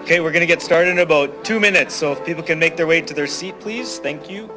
Okay, we're going to get started in about 2 minutes, so if people can make their way to their seat, please. Thank you.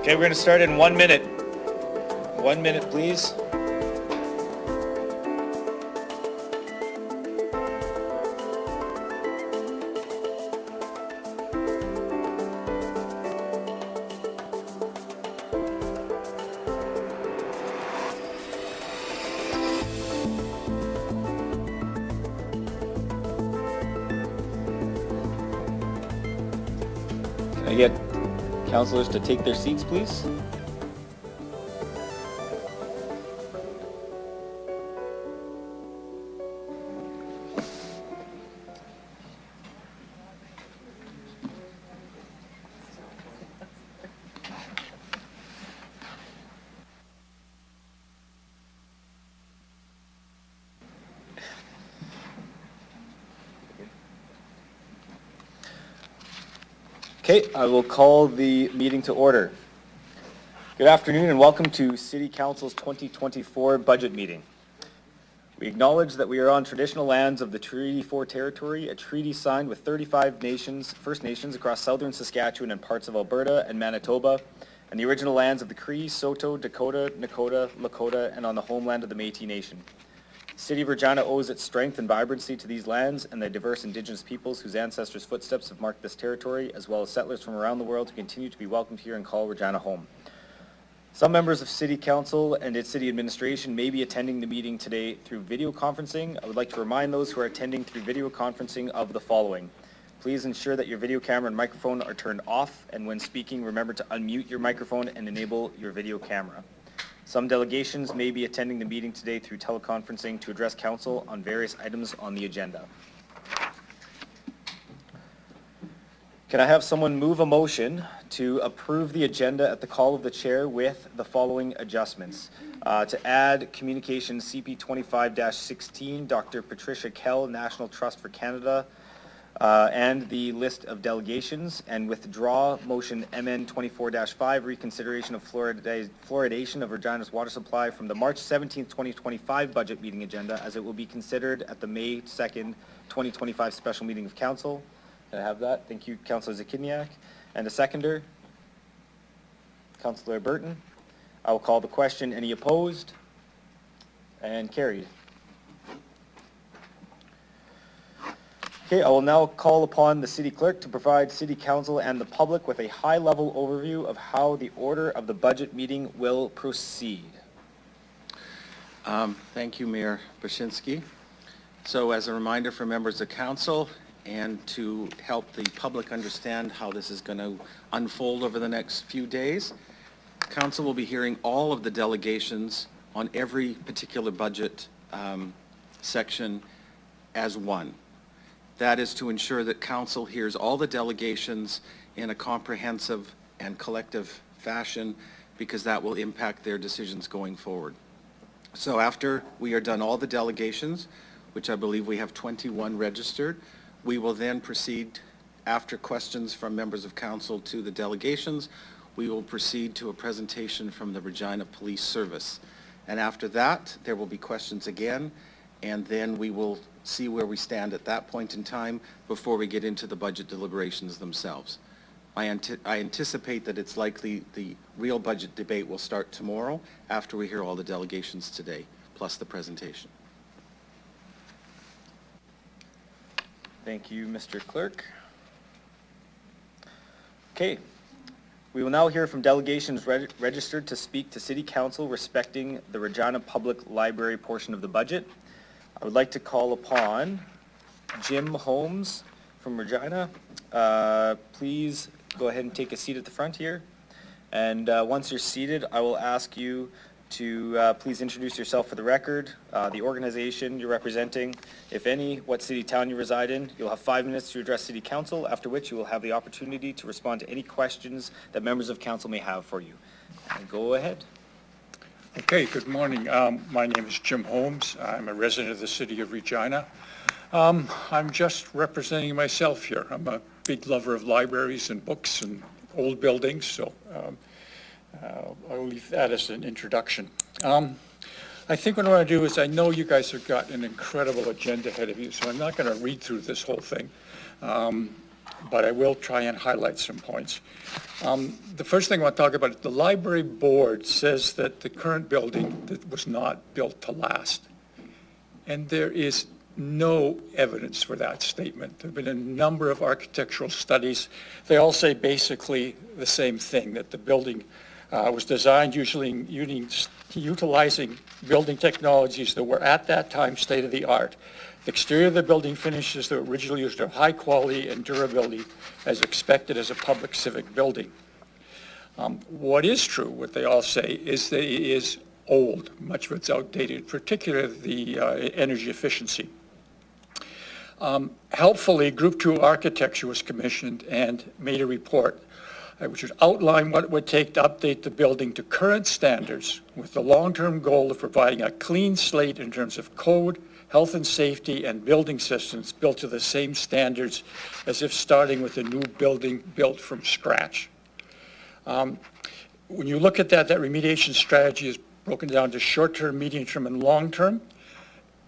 Okay, we're going to start in 1 minute. 1 minute, please. Can I get councillors to take their seats, please? Okay, I will call the meeting to order. Good afternoon and welcome to City Council's 2024 budget meeting. We acknowledge that we are on traditional lands of the Treaty 4 territory, a treaty signed with 35 nations, First Nations across southern Saskatchewan and parts of Alberta and Manitoba, and the original lands of the Cree, Saulteaux, Dakota, Nakota, Lakota, and on the homeland of the Métis Nation. The City of Regina owes its strength and vibrancy to these lands and the diverse Indigenous peoples whose ancestors' footsteps have marked this territory, as well as settlers from around the world who continue to be welcomed here and call Regina home. Some members of City Council and its City Administration may be attending the meeting today through video conferencing. I would like to remind those who are attending through video conferencing of the following. Please ensure that your video camera and microphone are turned off, and when speaking, remember to unmute your microphone and enable your video camera. Some delegations may be attending the meeting today through teleconferencing to address council on various items on the agenda. Can I have someone move a motion to approve the agenda at the call of the chair with the following adjustments? To add communication CP 25-16, Dr. Patricia Kell, National Trust for Canada, and the list of delegations, and withdraw motion MN 24-5, reconsideration of fluoridation of Regina's water supply from the March 17th, 2025 budget meeting agenda, as it will be considered at the May 2nd, 2025 special meeting of council. Can I have that? Thank you, Councillor Zakiniak. And a seconder, Councillor Burton. I will call the question. Any opposed? And carried. Okay, I will now call upon the City Clerk to provide City Council and the public with a high-level overview of how the order of the budget meeting will proceed. Thank you, Mayor Baczynski. So as a reminder for members of Council and to help the public understand how this is going to unfold over the next few days, Council will be hearing all of the delegations on every particular budget section as one. That is to ensure that council hears all the delegations in a comprehensive and collective fashion, because that will impact their decisions going forward. So after we are done all the delegations, which I believe we have 21 registered, we will then proceed, after questions from members of council to the delegations, we will proceed to a presentation from the Regina Police Service. And after that, there will be questions again, and then we will see where we stand at that point in time before we get into the budget deliberations themselves. I anticipate that it's likely the real budget debate will start tomorrow after we hear all the delegations today, plus the presentation. Thank you, Mr. Clerk. Okay, we will now hear from delegations registered to speak to City Council respecting the Regina Public Library portion of the budget. I would like to call upon Jim Holmes from Regina. Please go ahead and take a seat at the front here. And once you're seated, I will ask you to please introduce yourself for the record, the organization you're representing, if any, what city, town you reside in. You'll have 5 minutes to address City Council, after which you will have the opportunity to respond to any questions that members of council may have for you. And go ahead. Okay, good morning. My name is Jim Holmes. I'm a resident of the city of Regina. I'm just representing myself here. I'm a big lover of libraries and books and old buildings, so I'll leave that as an introduction. I think what I want to do is, I know you guys have got an incredible agenda ahead of you, so I'm not going to read through this whole thing, but I will try and highlight some points. The first thing I want to talk about is the library board says that the current building that was not built to last. And there is no evidence for that statement. There have been a number of architectural studies. They all say basically the same thing, that the building was designed utilizing building technologies that were at that time state-of-the-art. The exterior of the building finishes that were originally used are high quality and durability as expected as a public civic building. What is true, what they all say, is that it is old. Much of it's outdated, particularly the energy efficiency. Helpfully, Group 2 architecture was commissioned and made a report which would outline what it would take to update the building to current standards with the long-term goal of providing a clean slate in terms of code, health and safety, and building systems built to the same standards as if starting with a new building built from scratch. When you look at that remediation strategy is broken down to short-term, medium-term, and long-term.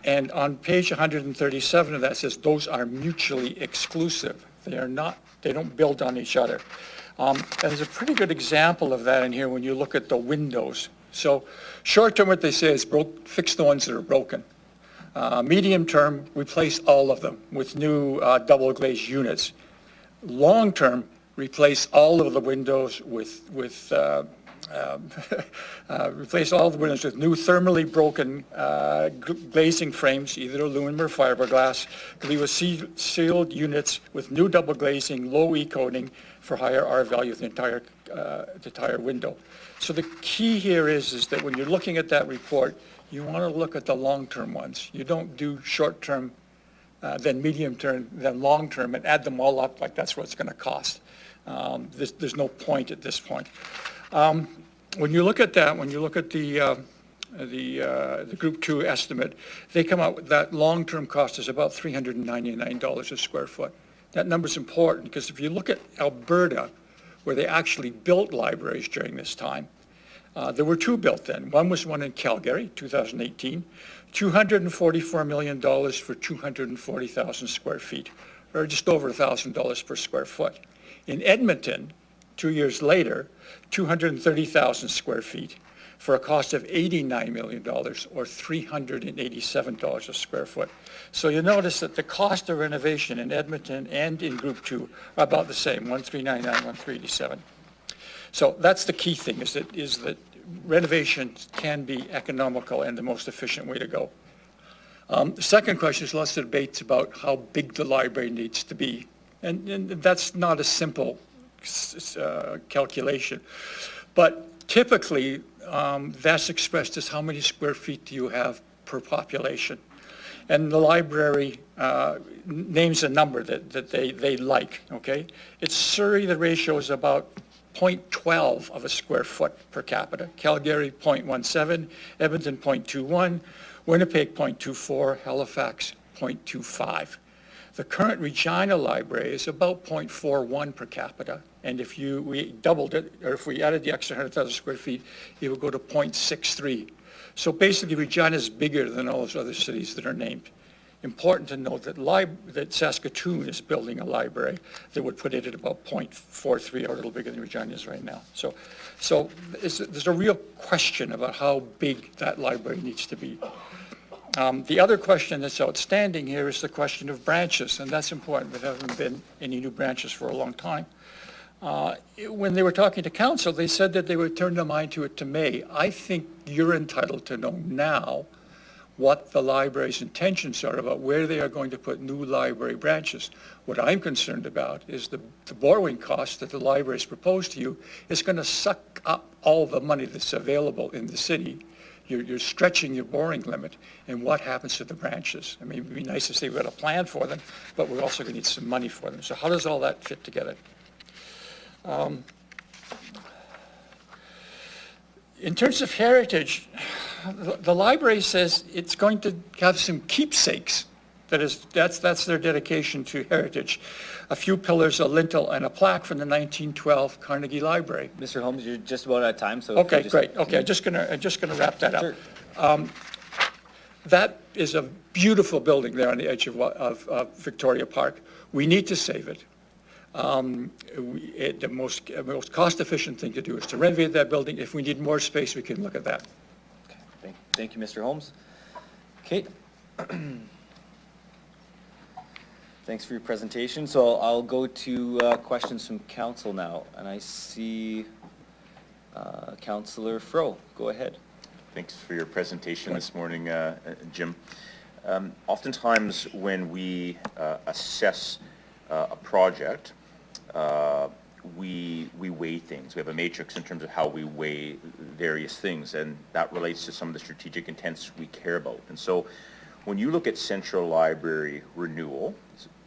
And on page 137 of that says those are mutually exclusive. They are not, they don't build on each other. And there's a pretty good example of that in here when you look at the windows. So short-term, what they say is fix the ones that are broken. Medium-term, replace all of them with new double-glazed units. Long-term, replace all of the windows with replace all the windows with new thermally broken glazing frames, either aluminum or fiberglass, complete with sealed units with new double glazing, low E-coating for higher R value of the entire window. So the key here is that when you're looking at that report, you want to look at the long-term ones. You don't do short-term, then medium-term, then long-term, and add them all up like that's what it's going to cost. There's no point at this point. When you look at that, when you look at the Group 2 estimate, they come out with that long-term cost is about $399 a square foot. That number is important because if you look at Alberta, where they actually built libraries during this time, there were 2 built then. One was one in Calgary, 2018, $244 million for 240,000 square feet, or just over $1,000 per square foot. In Edmonton, 2 years later, 230,000 square feet for a cost of $89 million or $387 a square foot. So you notice that the cost of renovation in Edmonton and in Group 2 are about the same, $1,399, $1,387. So that's the key thing, is that renovation can be economical and the most efficient way to go. The second question is lots of debates about how big the library needs to be. And that's not a simple calculation. But typically, that's expressed as how many square feet do you have per population. and the library names a number that they like, okay? It's Surrey, the ratio is about 0.12 of a square foot per capita. Calgary, 0.17, Edmonton, 0.21, Winnipeg, 0.24, Halifax, 0.25. The current Regina library is about 0.41 per capita, and if we doubled it, or if we added the extra 100,000 square feet, it would go to 0.63. So basically, Regina is bigger than all those other cities that are named. Important to note that Saskatoon is building a library that would put it at about 0.43, or a little bigger than Regina is right now. So there's a real question about how big that library needs to be. The other question that's outstanding here is the question of branches, and that's important. There haven't been any new branches for a long time. When they were talking to council, they said that they would turn their mind to it to May. I think you're entitled to know now what the library's intentions are about where they are going to put new library branches. What I'm concerned about is the borrowing cost that the library's proposed to you is going to suck up all the money that's available in the city. You're stretching your borrowing limit, and what happens to the branches? I mean, it'd be nice to say we've got a plan for them, but we're also going to need some money for them. So how does all that fit together? In terms of heritage, the library says it's going to have some keepsakes. That's their dedication to heritage. A few pillars, a lintel, and a plaque from the 1912 Carnegie Library. Mr. Holmes, you're just about out of time, so. Okay, great. Okay, I'm just gonna wrap that up. Sure. That is a beautiful building there on the edge of Victoria Park. We need to save it. The most cost-efficient thing to do is to renovate that building. If we need more space, we can look at that. Okay. Thank you, Mr. Holmes. Okay. Thanks for your presentation. So I'll go to questions from council now, and I see Councillor Fro. Go ahead. Thanks for your presentation this morning, Jim. Oftentimes when we assess a project, we weigh things. We have a matrix in terms of how we weigh various things, and that relates to some of the strategic intents we care about. And so when you look at Central Library renewal,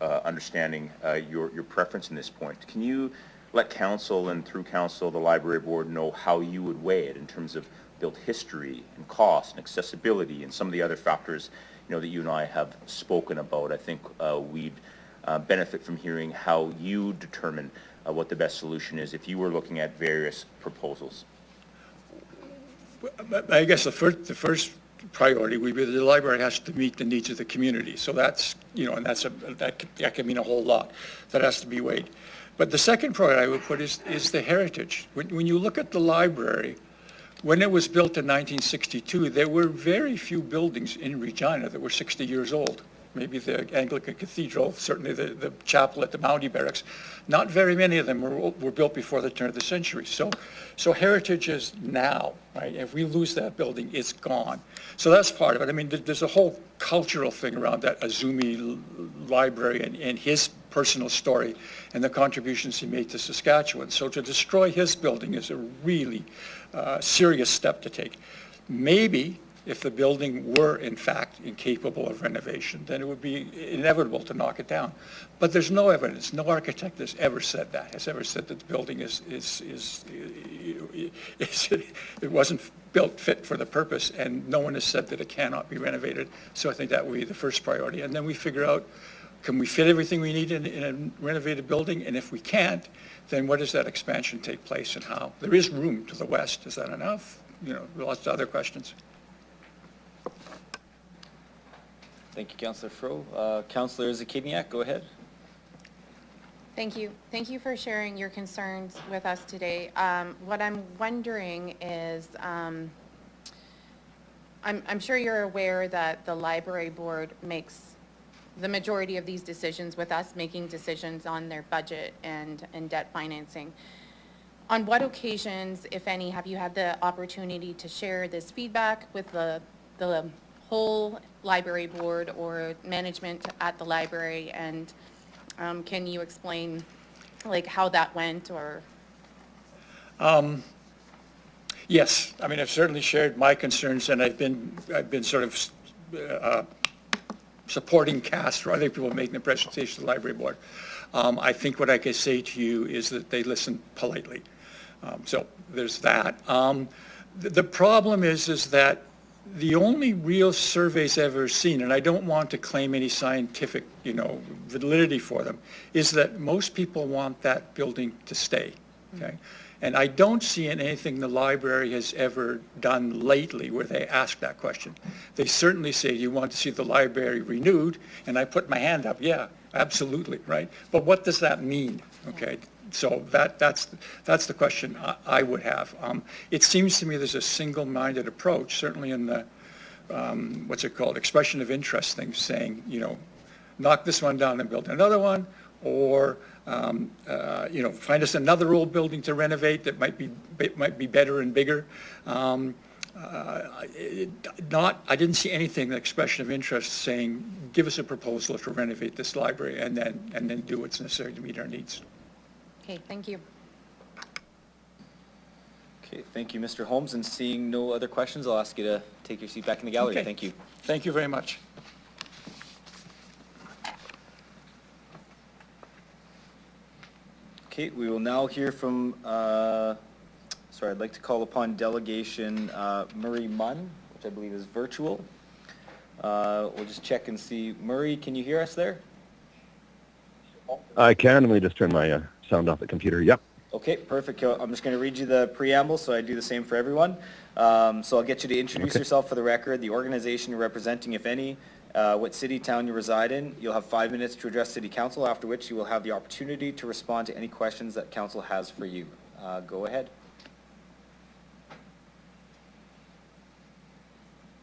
understanding your preference in this point, can you let council and through council, the library board, know how you would weigh it in terms of built history and cost and accessibility and some of the other factors, that you and I have spoken about? I think we'd benefit from hearing how you determine what the best solution is if you were looking at various proposals. I guess the first priority would be the library has to meet the needs of the community. So that's, and that can mean a whole lot. That has to be weighed. But the second priority I would put is the heritage. When you look at the library, when it was built in 1962, there were very few buildings in Regina that were 60 years old. Maybe the Anglican Cathedral, certainly the chapel at the Mountie Barracks. Not very many of them were built before the turn of the century. So heritage is now, right? If we lose that building, it's gone. So that's part of it. I mean, there's a whole cultural thing around that Azumi library and his personal story and the contributions he made to Saskatchewan. So to destroy his building is a really serious step to take. Maybe if the building were in fact incapable of renovation, then it would be inevitable to knock it down. But there's no evidence, no architect has ever said that, has ever said that the building it wasn't built fit for the purpose, and no one has said that it cannot be renovated. So I think that would be the first priority. And then we figure out, can we fit everything we need in a renovated building? And if we can't, then where does that expansion take place and how? There is room to the west, is that enough? Lots of other questions. Thank you, Councillor Fro. Councillor Zakiniak, go ahead. Thank you. Thank you for sharing your concerns with us today. What I'm wondering is, I'm sure you're aware that the library board makes the majority of these decisions with us making decisions on their budget and debt financing. On what occasions, if any, have you had the opportunity to share this feedback with the whole library board or management at the library, and can you explain how that went? Or Yes, I mean, I've certainly shared my concerns, and I've been sort of supporting cast for other people making the presentation to the library board. I think what I can say to you is that they listen politely. So there's that. The problem is that the only real surveys I've ever seen, and I don't want to claim any scientific, validity for them, is that most people want that building to stay, okay? And I don't see in anything the library has ever done lately where they ask that question. They certainly say, you want to see the library renewed? And I put my hand up, yeah, absolutely, right? But what does that mean, okay? So that's the question I would have. It seems to me there's a single-minded approach, certainly in the, expression of interest thing, saying, knock this one down and build another one, or find us another old building to renovate that might be better and bigger. I didn't see anything, the expression of interest, saying, give us a proposal to renovate this library and then do what's necessary to meet our needs. Okay, thank you. Okay, thank you, Mr. Holmes. And seeing no other questions, I'll ask you to take your seat back in the gallery. Okay. Thank you. Thank you very much. Okay, we will now hear from, I'd like to call upon delegation Murray Munn, which I believe is virtual. We'll just check and see. Murray, can you hear us there? I can. Let me just turn my sound off the computer. Yep. Okay, perfect. I'm just going to read you the preamble, so I do the same for everyone. So I'll get you to introduce yourself for the record, the organization you're representing, if any, what city, town you reside in. You'll have 5 minutes to address City Council, after which you will have the opportunity to respond to any questions that Council has for you. Go ahead.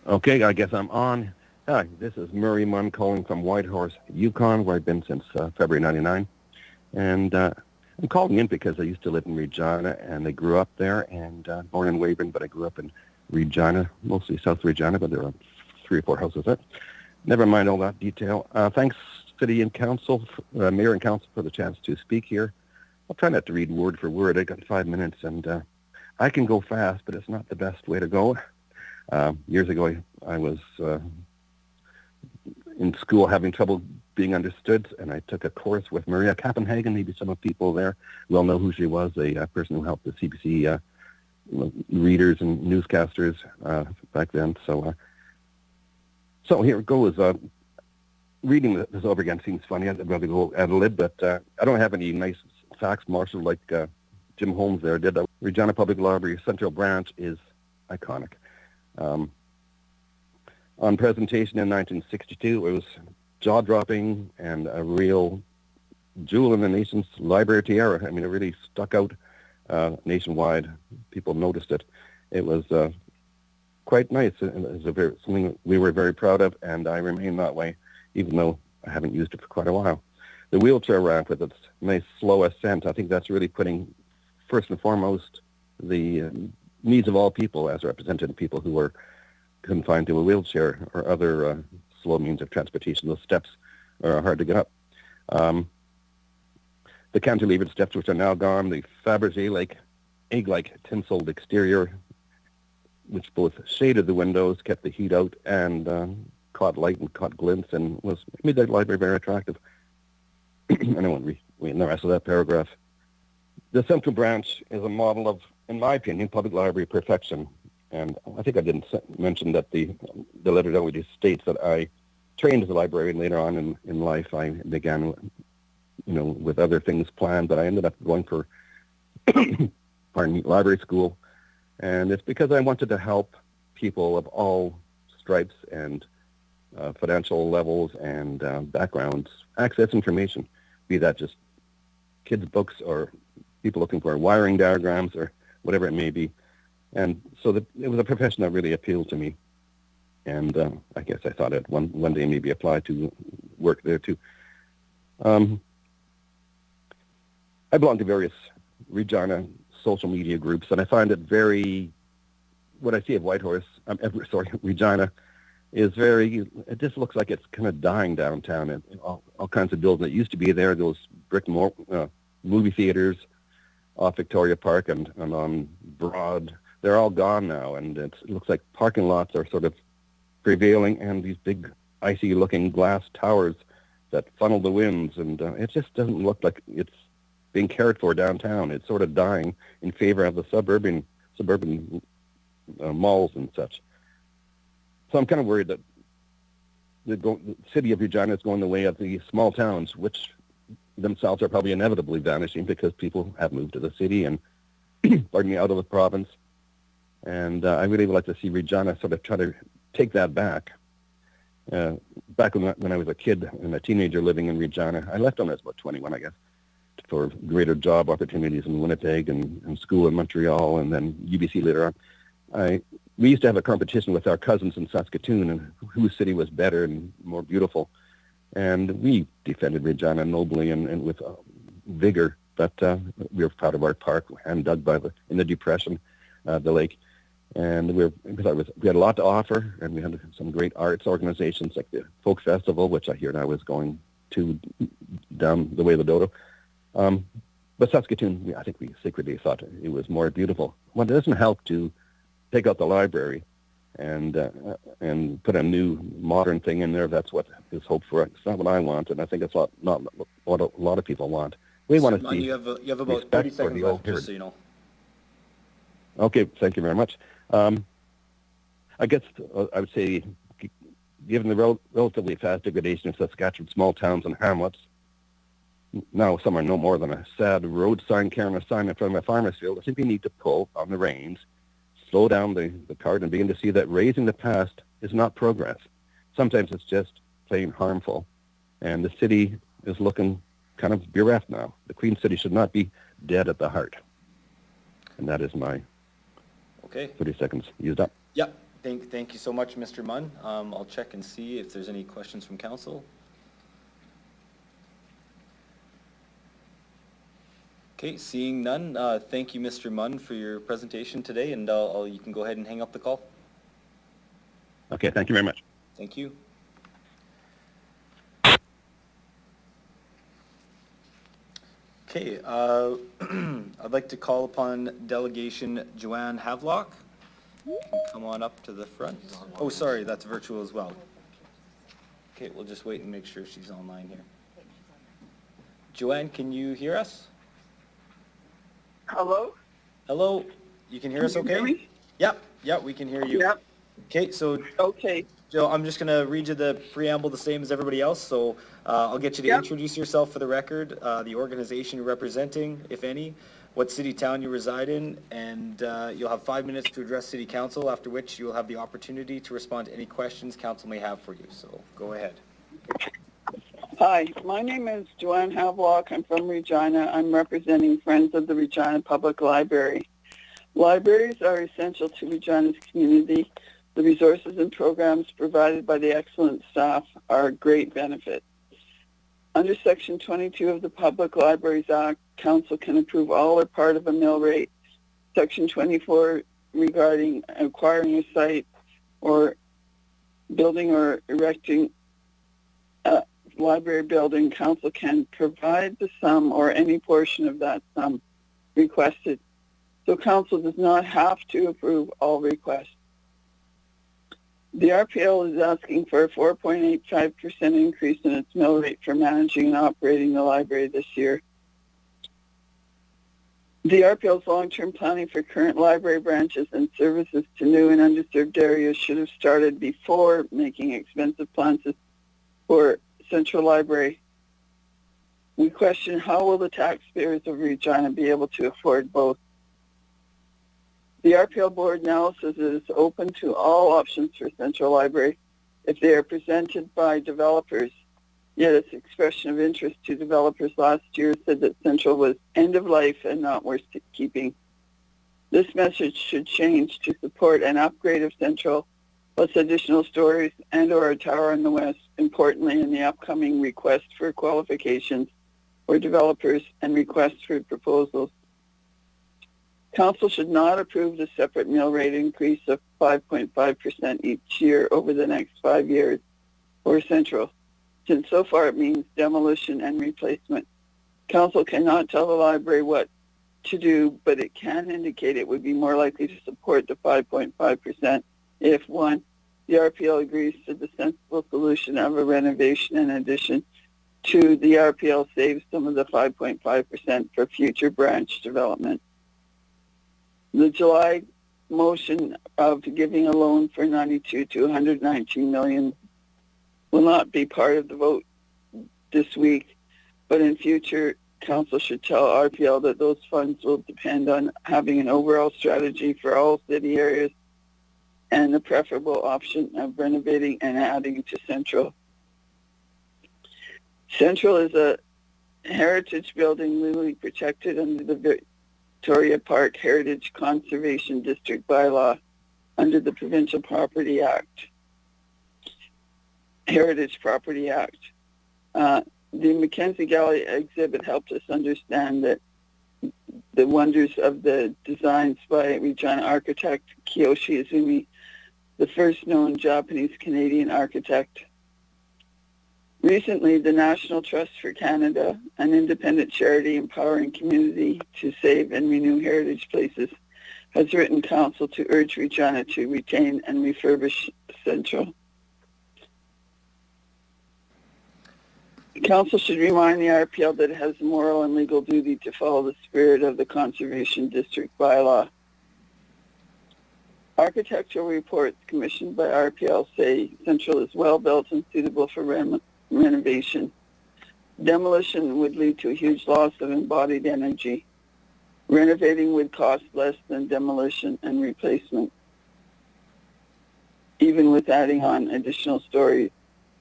Okay, I guess I'm on. Hi, this is Murray Munn calling from Whitehorse, Yukon, where I've been since February '99. And I'm calling in because I used to live in Regina, and I grew up there, and born in Weyburn, but I grew up in Regina, mostly South Regina, but there are 3 or 4 houses there. Never mind all that detail. Thanks, City and Council, Mayor and Council, for the chance to speak here. I'll try not to read word for word. I got 5 minutes, and I can go fast, but it's not the best way to go. Years ago, I was in school having trouble being understood, and I took a course with Maria Kappenhagen. Maybe some of people there will know who she was, a person who helped the CBC readers and newscasters back then. So here it goes. Reading this over again seems funny. I'd rather go ad lib, but I don't have any nice facts marshaled like Jim Holmes there did. Regina Public Library Central Branch is iconic. On presentation in 1962, it was jaw-dropping and a real jewel in the nation's library tiara. I mean, it really stuck out nationwide. People noticed it. It was quite nice. It was something we were very proud of, and I remain that way, even though I haven't used it for quite a while. The wheelchair ramp with its nice slow ascent, I think that's really putting, first and foremost, the needs of all people as represented in people who are confined to a wheelchair or other slow means of transportation. Those steps are hard to get up. The cantilevered steps, which are now gone, the Fabergé-like, egg-like tinseled exterior, which both shaded the windows, kept the heat out, and caught light and caught glints, and made the library very attractive. And I won't read the rest of that paragraph. The Central Branch is a model of, in my opinion, public library perfection. And I think I didn't mention that the letter already states that I trained as a librarian later on in life. I began, with other things planned, but I ended up going for, library school. And it's because I wanted to help people of all stripes and financial levels and backgrounds access information, be that just kids' books or people looking for wiring diagrams or whatever it may be. And so it was a profession that really appealed to me. And I guess I thought I'd one day maybe apply to work there too. I belong to various Regina social media groups, and I find it what I see of Whitehorse, Regina, is it just looks like it's kind of dying downtown. And all kinds of buildings that used to be there, those brick movie theaters off Victoria Park and on Broad, they're all gone now, and it looks like parking lots are sort of prevailing, and these big icy-looking glass towers that funnel the winds, and it just doesn't look like it's being cared for downtown. It's sort of dying in favor of the suburban malls and such. So I'm kind of worried that the city of Regina is going the way of the small towns, which themselves are probably inevitably vanishing because people have moved to the city and, pardon me, out of the province. And I really would like to see Regina sort of try to take that back. Back when I was a kid and a teenager living in Regina, I left when I was about 21, I guess, for greater job opportunities in Winnipeg and school in Montreal and then UBC later on. We used to have a competition with our cousins in Saskatoon and whose city was better and more beautiful. And we defended Regina nobly and with vigor, but we were proud of our park, hand dug in the Depression, the lake. And we had a lot to offer, and we had some great arts organizations like the Folk Festival, which I hear now is going to down the way of the Dodo. But Saskatoon, I think we secretly thought it was more beautiful. Well, it doesn't help to take out the library and put a new modern thing in there. That's what is hoped for. It's not what I want, and I think it's not what a lot of people want. We want to see. You have about 30 seconds left, just so you know. Okay, thank you very much. I guess I would say, given the relatively fast degradation of Saskatchewan small towns and hamlets, now some are no more than a sad road sign carrying a sign in front of a farmer's field, I think we need to pull on the reins, slow down the cart, and begin to see that raising the past is not progress. Sometimes it's just plain harmful, and the city is looking kind of bereft now. The Queen City should not be dead at the heart. And that is my 30 seconds used up. Yeah, thank you so much, Mr. Munn. I'll check and see if there's any questions from council. Okay, seeing none, thank you, Mr. Munn, for your presentation today, and you can go ahead and hang up the call. Okay, thank you very much. Thank you. Okay, I'd like to call upon Delegation Joanne Havelock. You can come on up to the front. Oh, sorry, that's virtual as well. Okay, we'll just wait and make sure she's online here. Joanne, can you hear us? Hello? Hello, you can hear us okay? Hear me? Yep, we can hear you. Yep. Okay, so Okay. Joe, I'm just going to read you the preamble the same as everybody else, so I'll get you to introduce yourself for the record, the organization you're representing, if any, what city, town you reside in, and you'll have 5 minutes to address City Council, after which you'll have the opportunity to respond to any questions Council may have for you, so go ahead. Hi, my name is Joanne Havelock. I'm from Regina. I'm representing Friends of the Regina Public Library. Libraries are essential to Regina's community. The resources and programs provided by the excellent staff are a great benefit. Under Section 22 of the Public Libraries Act, Council can approve all or part of a mill rate. Section 24 regarding acquiring a site or building or erecting a library building, Council can provide the sum or any portion of that sum requested. So Council does not have to approve all requests. The RPL is asking for a 4.85% increase in its mill rate for managing and operating the library this year. The RPL's long-term planning for current library branches and services to new and underserved areas should have started before making expensive plans for Central Library. We question how will the taxpayers of Regina be able to afford both. The RPL board now says it is open to all options for Central Library if they are presented by developers. Yet its expression of interest to developers last year said that Central was end of life and not worth keeping. This message should change to support an upgrade of Central, plus additional stories and or a tower in the west, importantly in the upcoming request for qualifications for developers and requests for proposals. Council should not approve the separate mill rate increase of 5.5% each year over the next 5 years for Central, since so far it means demolition and replacement. Council cannot tell the library what to do, but it can indicate it would be more likely to support the 5.5% if, one, the RPL agrees to the sensible solution of a renovation in addition to the RPL saves some of the 5.5% for future branch development. The July motion of giving a loan for 92 to 119 million will not be part of the vote this week, but in future, Council should tell RPL that those funds will depend on having an overall strategy for all city areas and the preferable option of renovating and adding to Central. Central is a heritage building legally protected under the Victoria Park Heritage Conservation District bylaw under the Provincial Property Act, Heritage Property Act. The Mackenzie Gallery exhibit helped us understand that the wonders of the designs by Regina architect Kiyoshi Izumi, the first known Japanese-Canadian architect. Recently, the National Trust for Canada, an independent charity empowering community to save and renew heritage places, has written Council to urge Regina to retain and refurbish Central. Council should remind the RPL that it has a moral and legal duty to follow the spirit of the Conservation District bylaw. Architectural reports commissioned by RPL say Central is well built and suitable for renovation. Demolition would lead to a huge loss of embodied energy. Renovating would cost less than demolition and replacement. Even with adding on additional stories,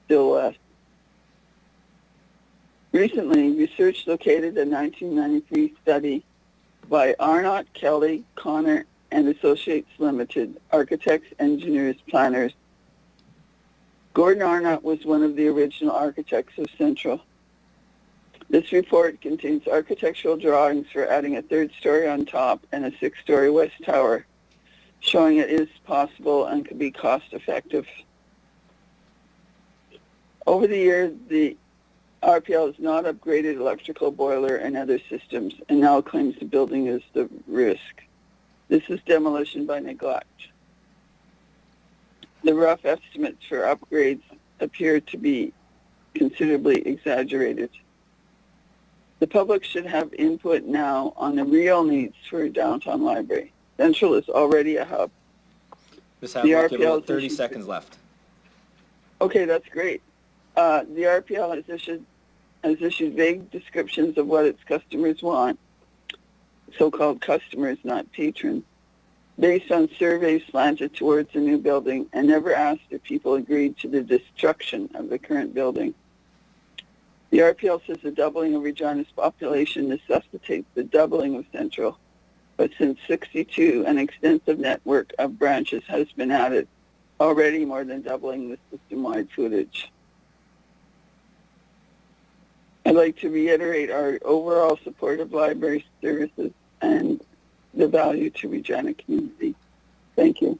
still less. Recently, research located a 1993 study by Arnott, Kelly, Connor, and Associates Limited, architects, engineers, planners. Gordon Arnott was one of the original architects of Central. This report contains architectural drawings for adding a third story on top and a 6-story west tower, showing it is possible and could be cost effective. Over the years, the RPL has not upgraded electrical boiler and other systems and now claims the building is the risk. This is demolition by neglect. The rough estimates for upgrades appear to be considerably exaggerated. The public should have input now on the real needs for a downtown library. Central is already a hub. Ms. Havelock, you have about 30 seconds left. Okay, that's great. The RPL has issued vague descriptions of what its customers want, so-called customers, not patrons, based on surveys slanted towards the new building and never asked if people agreed to the destruction of the current building. The RPL says the doubling of Regina's population necessitates the doubling of Central, but since '62, an extensive network of branches has been added, already more than doubling the system-wide footage. I'd like to reiterate our overall support of library services and the value to Regina community. Thank you.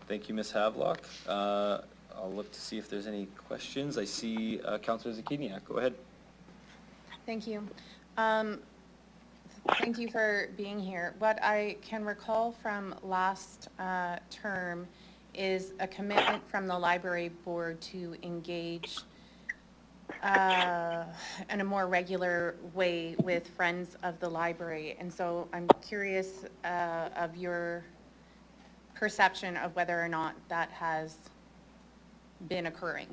Thank you, Ms. Havelock. I'll look to see if there's any questions. I see Councillor Zakiniak. Go ahead. Thank you. Thank you for being here. What I can recall from last term is a commitment from the library board to engage in a more regular way with Friends of the Library. And so I'm curious of your perception of whether or not that has been occurring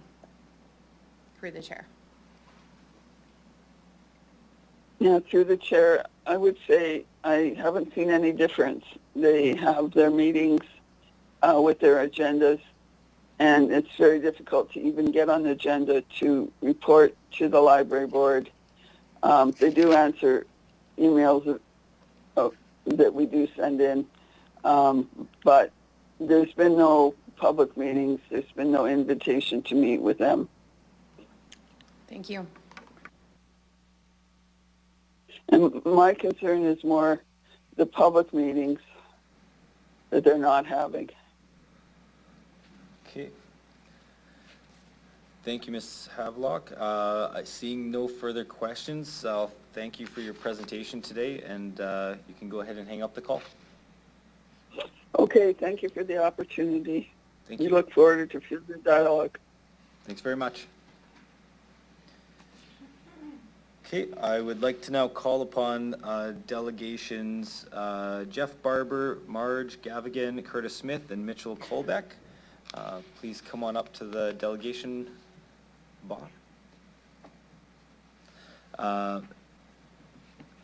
through the chair. Yeah, through the chair, I would say I haven't seen any difference. They have their meetings with their agendas, and it's very difficult to even get on the agenda to report to the library board. They do answer emails that we do send in, but there's been no public meetings. There's been no invitation to meet with them. Thank you. And my concern is more the public meetings that they're not having. Okay. Thank you, Ms. Havelock. Seeing no further questions, I'll thank you for your presentation today, and you can go ahead and hang up the call. Okay, thank you for the opportunity. Thank We you. look forward to further dialogue. Thanks very much. Okay, I would like to now call upon delegations Jeff Barber, Marge Gavigan, Curtis Smith, and Mitchell Colbeck. Please come on up to the delegation bar.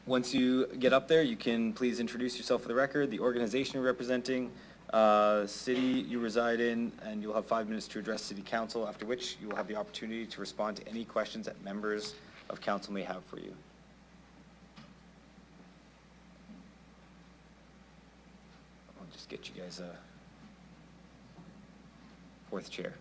Once you get up there, you can please introduce yourself for the record, the organization you're representing, city you reside in, and you'll have 5 minutes to address City Council, after which you will have the opportunity to respond to any questions that members of council may have for you. I'll just get you guys a fourth chair.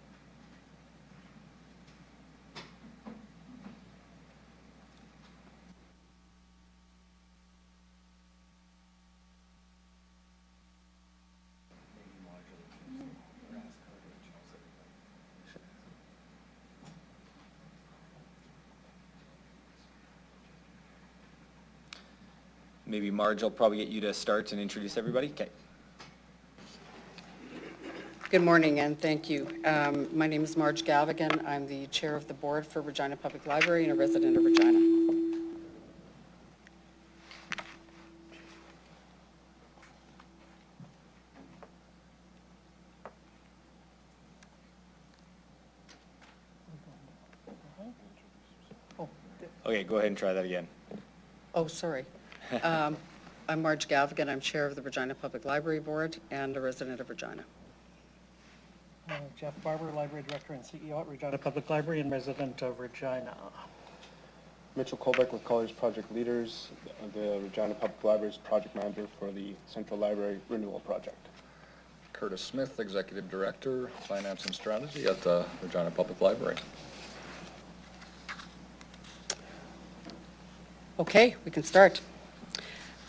Maybe Marge will probably get you to start and introduce everybody. Okay. Good morning and thank you. My name is Marge Gavigan. I'm the chair of the board for Regina Public Library and a resident of Regina. Okay, go ahead and try that again. Oh, sorry. I'm Marge Gavigan. I'm chair of the Regina Public Library Board and a resident of Regina. Jeff Barber, Library Director and CEO at Regina Public Library and resident of Regina. Mitchell Colbeck with Colors Project Leaders, the Regina Public Library's project manager for the Central Library Renewal Project. Curtis Smith, Executive Director, Finance and Strategy at the Regina Public Library. Okay, we can start.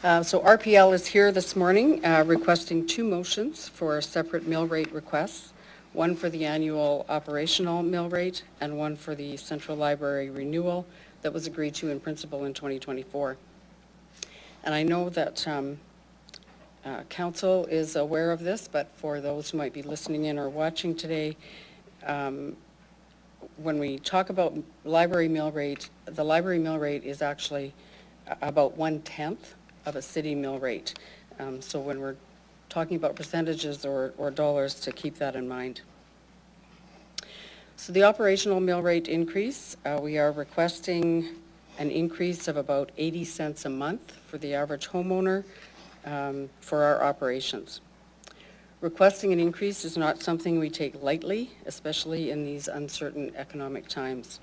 So RPL is here this morning requesting 2 motions for separate mill rate requests, one for the annual operational mill rate and one for the Central Library renewal that was agreed to in principle in 2024. And I know that council is aware of this, but for those who might be listening in or watching today, when we talk about library mill rate, the library mill rate is actually about 1/10 of a city mill rate. So when we're talking about percentages or dollars, to keep that in mind. So the operational mill rate increase, we are requesting an increase of about 80 cents a month for the average homeowner for our operations. Requesting an increase is not something we take lightly, especially in these uncertain economic times.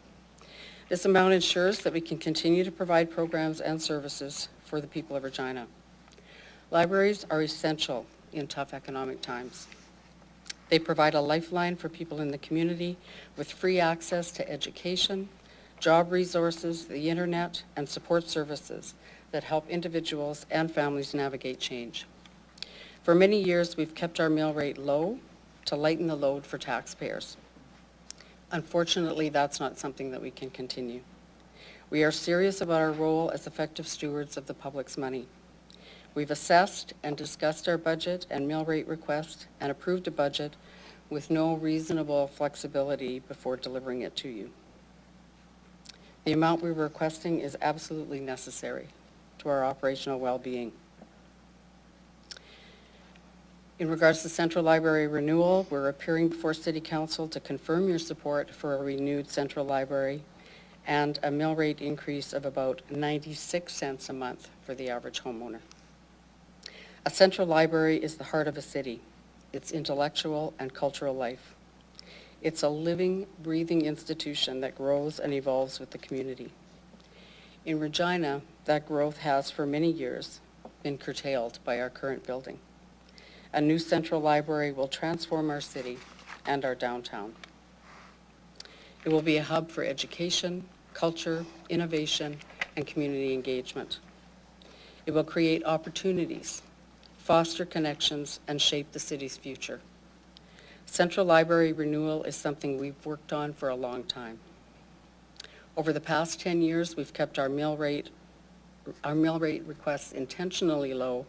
This amount ensures that we can continue to provide programs and services for the people of Regina. Libraries are essential in tough economic times. They provide a lifeline for people in the community with free access to education, job resources, the internet, and support services that help individuals and families navigate change. For many years, we've kept our mill rate low to lighten the load for taxpayers. Unfortunately, that's not something that we can continue. We are serious about our role as effective stewards of the public's money. We've assessed and discussed our budget and mill rate request and approved a budget with no reasonable flexibility before delivering it to you. The amount we're requesting is absolutely necessary to our operational well-being. In regards to Central Library renewal, we're appearing before City Council to confirm your support for a renewed Central Library and a mill rate increase of about 96 cents a month for the average homeowner. A Central Library is the heart of a city. It's intellectual and cultural life. It's a living, breathing institution that grows and evolves with the community. In Regina, that growth has for many years been curtailed by our current building. A new Central Library will transform our city and our downtown. It will be a hub for education, culture, innovation, and community engagement. It will create opportunities, foster connections, and shape the city's future. Central Library renewal is something we've worked on for a long time. Over the past 10 years, we've kept our mill rate requests intentionally low,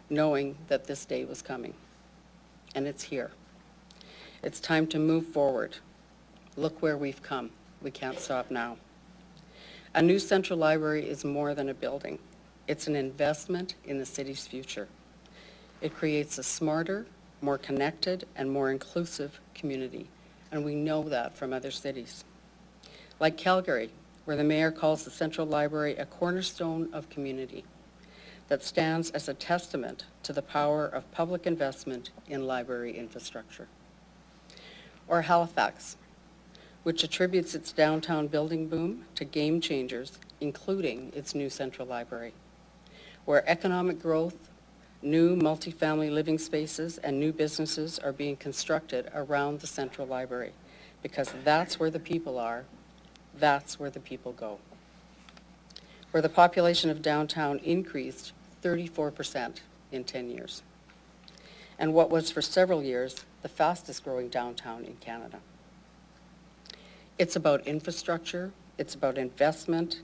knowing that this day was coming, and it's here. It's time to move forward. Look where we've come. We can't stop now. A new central library is more than a building. It's an investment in the city's future. It creates a smarter, more connected, and more inclusive community, and we know that from other cities. Like Calgary, where the mayor calls the Central Library a cornerstone of community that stands as a testament to the power of public investment in library infrastructure. Or Halifax, which attributes its downtown building boom to game changers, including its new Central Library, where economic growth, new multifamily living spaces, and new businesses are being constructed around the Central Library, because that's where the people are, that's where the people go. Where the population of downtown increased 34% in 10 years, and what was for several years the fastest growing downtown in Canada. It's about infrastructure, it's about investment,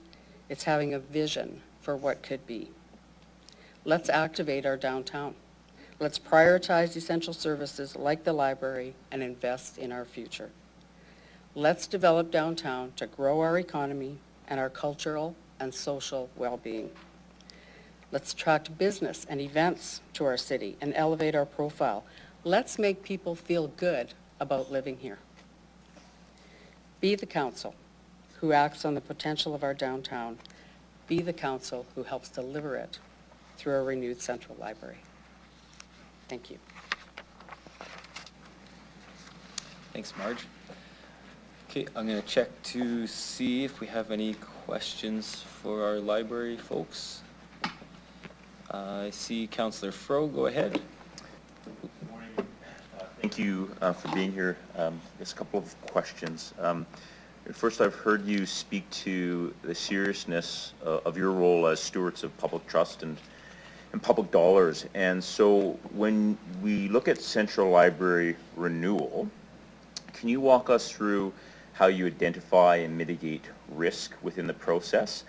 it's having a vision for what could be. Let's activate our downtown. Let's prioritize essential services like the library and invest in our future. Let's develop downtown to grow our economy and our cultural and social well-being. Let's attract business and events to our city and elevate our profile. Let's make people feel good about living here. Be the council who acts on the potential of our downtown. Be the council who helps deliver it through a renewed Central Library. Thank you. Thanks, Marge. Okay, I'm going to check to see if we have any questions for our library folks. I see Councillor Fro, go ahead. Good morning. Thank you for being here. Just a couple of questions. First, I've heard you speak to the seriousness of your role as stewards of public trust and public dollars. And so when we look at Central Library renewal, can you walk us through how you identify and mitigate risk within the process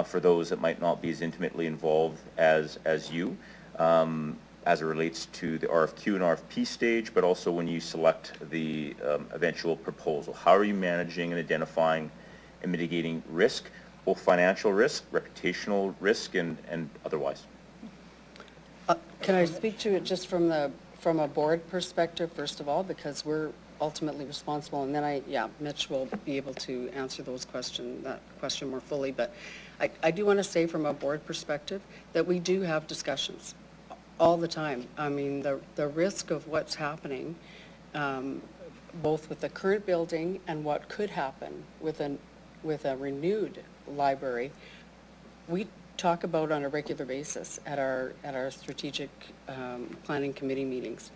for those that might not be as intimately involved as you, as it relates to the RFQ and RFP stage, but also when you select the eventual proposal? How are you managing and identifying and mitigating risk, both financial risk, reputational risk, and otherwise? Can I speak to it just from a board perspective, first of all, because we're ultimately responsible, and then Mitch will be able to answer that question more fully. But I do want to say from a board perspective that we do have discussions all the time. I mean, the risk of what's happening, both with the current building and what could happen with a renewed library, we talk about on a regular basis at our strategic planning committee meetings.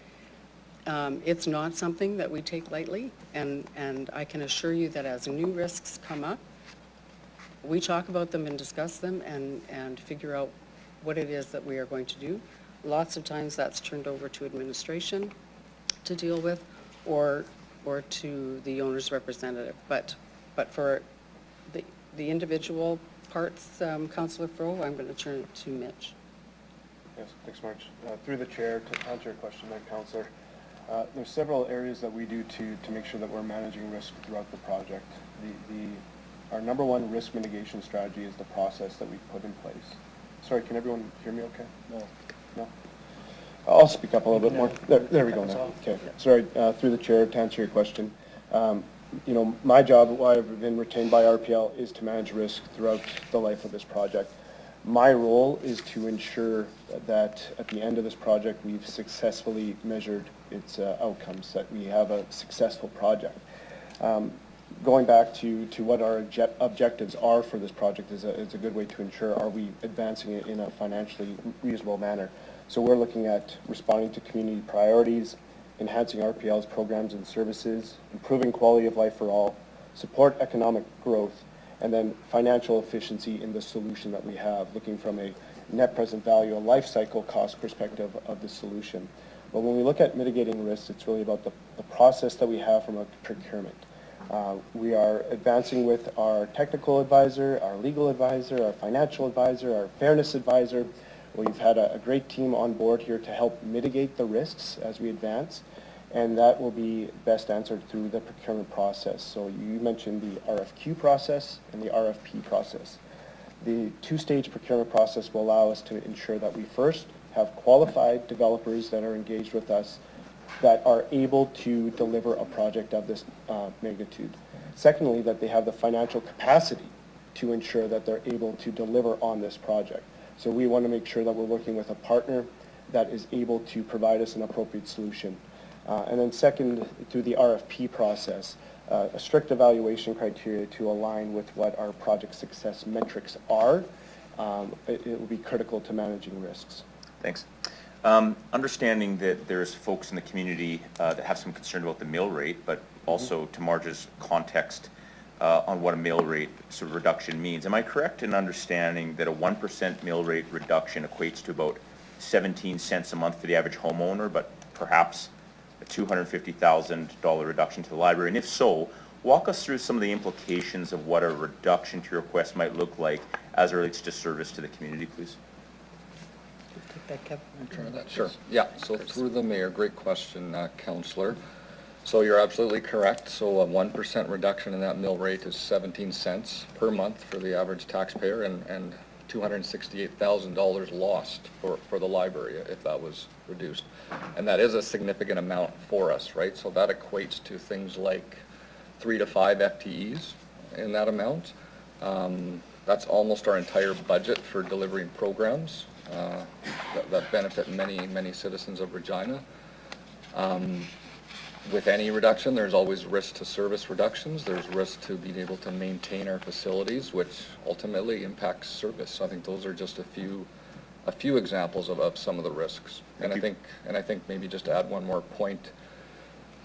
It's not something that we take lightly, and I can assure you that as new risks come up, we talk about them and discuss them and figure out what it is that we are going to do. Lots of times that's turned over to administration to deal with, or to the owner's representative. But for the individual parts, Councillor Fro, I'm going to turn it to Mitch. Yes, thanks, Marge. Through the chair, to answer your question there, Councillor, there's several areas that we do to make sure that we're managing risk throughout the project. Our number one risk mitigation strategy is the process that we've put in place. Sorry, can everyone hear me okay? No? I'll speak up a little bit more. There we go now. Okay. Sorry, through the chair, to answer your question. My job, why I've been retained by RPL, is to manage risk throughout the life of this project. My role is to ensure that at the end of this project, we've successfully measured its outcomes, that we have a successful project. Going back to what our objectives are for this project is a good way to ensure, are we advancing it in a financially reasonable manner. So we're looking at responding to community priorities, enhancing RPL's programs and services, improving quality of life for all, support economic growth, and then financial efficiency in the solution that we have, looking from a net present value, a life cycle cost perspective of the solution. But when we look at mitigating risks, it's really about the process that we have from a procurement. We are advancing with our technical advisor, our legal advisor, our financial advisor, our fairness advisor. We've had a great team on board here to help mitigate the risks as we advance. and that will be best answered through the procurement process. So you mentioned the RFQ process and the RFP process. The two-stage procurement process will allow us to ensure that we first have qualified developers that are engaged with us that are able to deliver a project of this magnitude. Secondly, that they have the financial capacity to ensure that they're able to deliver on this project. So we want to make sure that we're working with a partner that is able to provide us an appropriate solution. And then second, through the RFP process, a strict evaluation criteria to align with what our project success metrics are. It will be critical to managing risks. Thanks. Understanding that there's folks in the community that have some concern about the mill rate, but also to Marge's context on what a mill rate sort of reduction means. Am I correct in understanding that a 1% mill rate reduction equates to about 17 cents a month for the average homeowner, but perhaps a $250,000 reduction to the library? And if so, walk us through some of the implications of what a reduction to your request might look like as it relates to service to the community, please. Sure. Yeah, so through the mayor, great question, Councillor. So you're absolutely correct. So a 1% reduction in that mill rate is 17 cents per month for the average taxpayer, and $268,000 lost for the library if that was reduced. And that is a significant amount for us, right? So that equates to things like 3 to 5 FTEs in that amount. That's almost our entire budget for delivering programs that benefit many citizens of Regina. With any reduction, there's always risk to service reductions. There's risk to being able to maintain our facilities, which ultimately impacts service. So I think those are just a few examples of some of the risks. And I think maybe just to add one more point,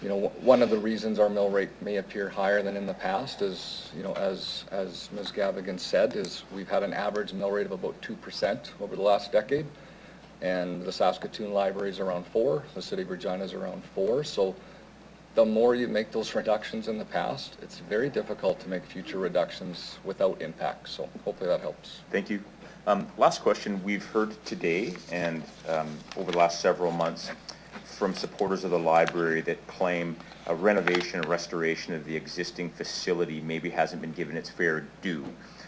you know, one of the reasons our mill rate may appear higher than in the past is, you know, as Ms. Gavigan said, is we've had an average mill rate of about 2% over the last decade, and the Saskatoon Library is around 4%, the City of Regina is around 4%. So the more you make those reductions in the past, it's very difficult to make future reductions without impact. So hopefully that helps. Thank you. Last question. We've heard today and over the last several months from supporters of the library that claim a renovation and restoration of the existing facility maybe hasn't been given its fair due.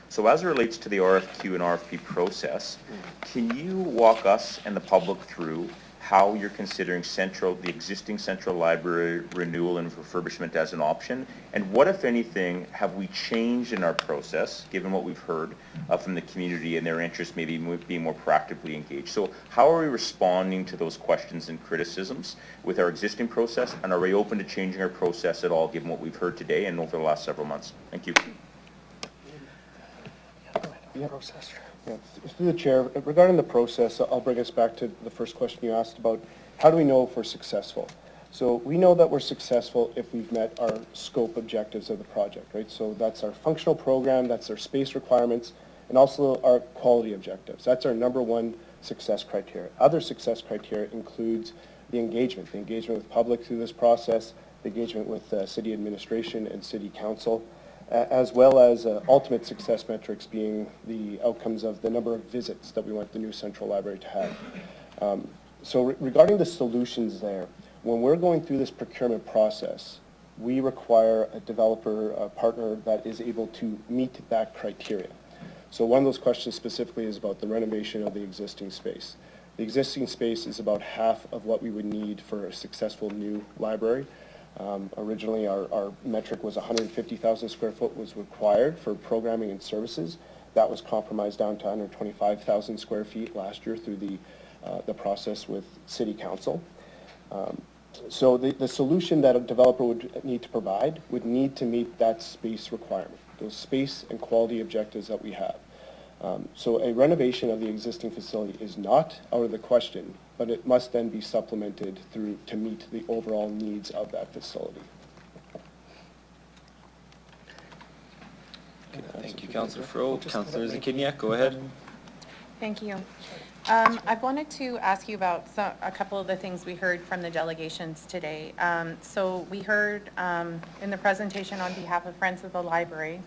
So as it relates to the RFQ and RFP process, can you walk us and the public through how you're considering the existing central library renewal and refurbishment as an option? And what, if anything, have we changed in our process, given what we've heard from the community and their interest maybe being more proactively engaged? So how are we responding to those questions and criticisms with our existing process, and are we open to changing our process at all, given what we've heard today and over the last several months? Thank you. Process. Yeah, through the chair, regarding the process, I'll bring us back to the first question you asked about how do we know if we're successful? So we know that we're successful if we've met our scope objectives of the project, right? So that's our functional program, that's our space requirements, and also our quality objectives. That's our number one success criteria. Other success criteria includes the engagement with public through this process, the engagement with city administration and city council, as well as ultimate success metrics being the outcomes of the number of visits that we want the new central library to have. So regarding the solutions there, when we're going through this procurement process, we require a developer, a partner that is able to meet that criteria. So one of those questions specifically is about the renovation of the existing space. The existing space is about half of what we would need for a successful new library. Originally, our metric was 150,000 square foot was required for programming and services. That was compromised down to 125,000 square feet last year through the process with City Council. So the solution that a developer would need to provide would need to meet that space requirement, those space and quality objectives that we have. So a renovation of the existing facility is not out of the question, but it must then be supplemented to meet the overall needs of that facility. Thank you, Councillor Fro. Councillor Zakiniak, go ahead. Thank you. I wanted to ask you about a couple of the things we heard from the delegations today. So we heard in the presentation on behalf of Friends of the Library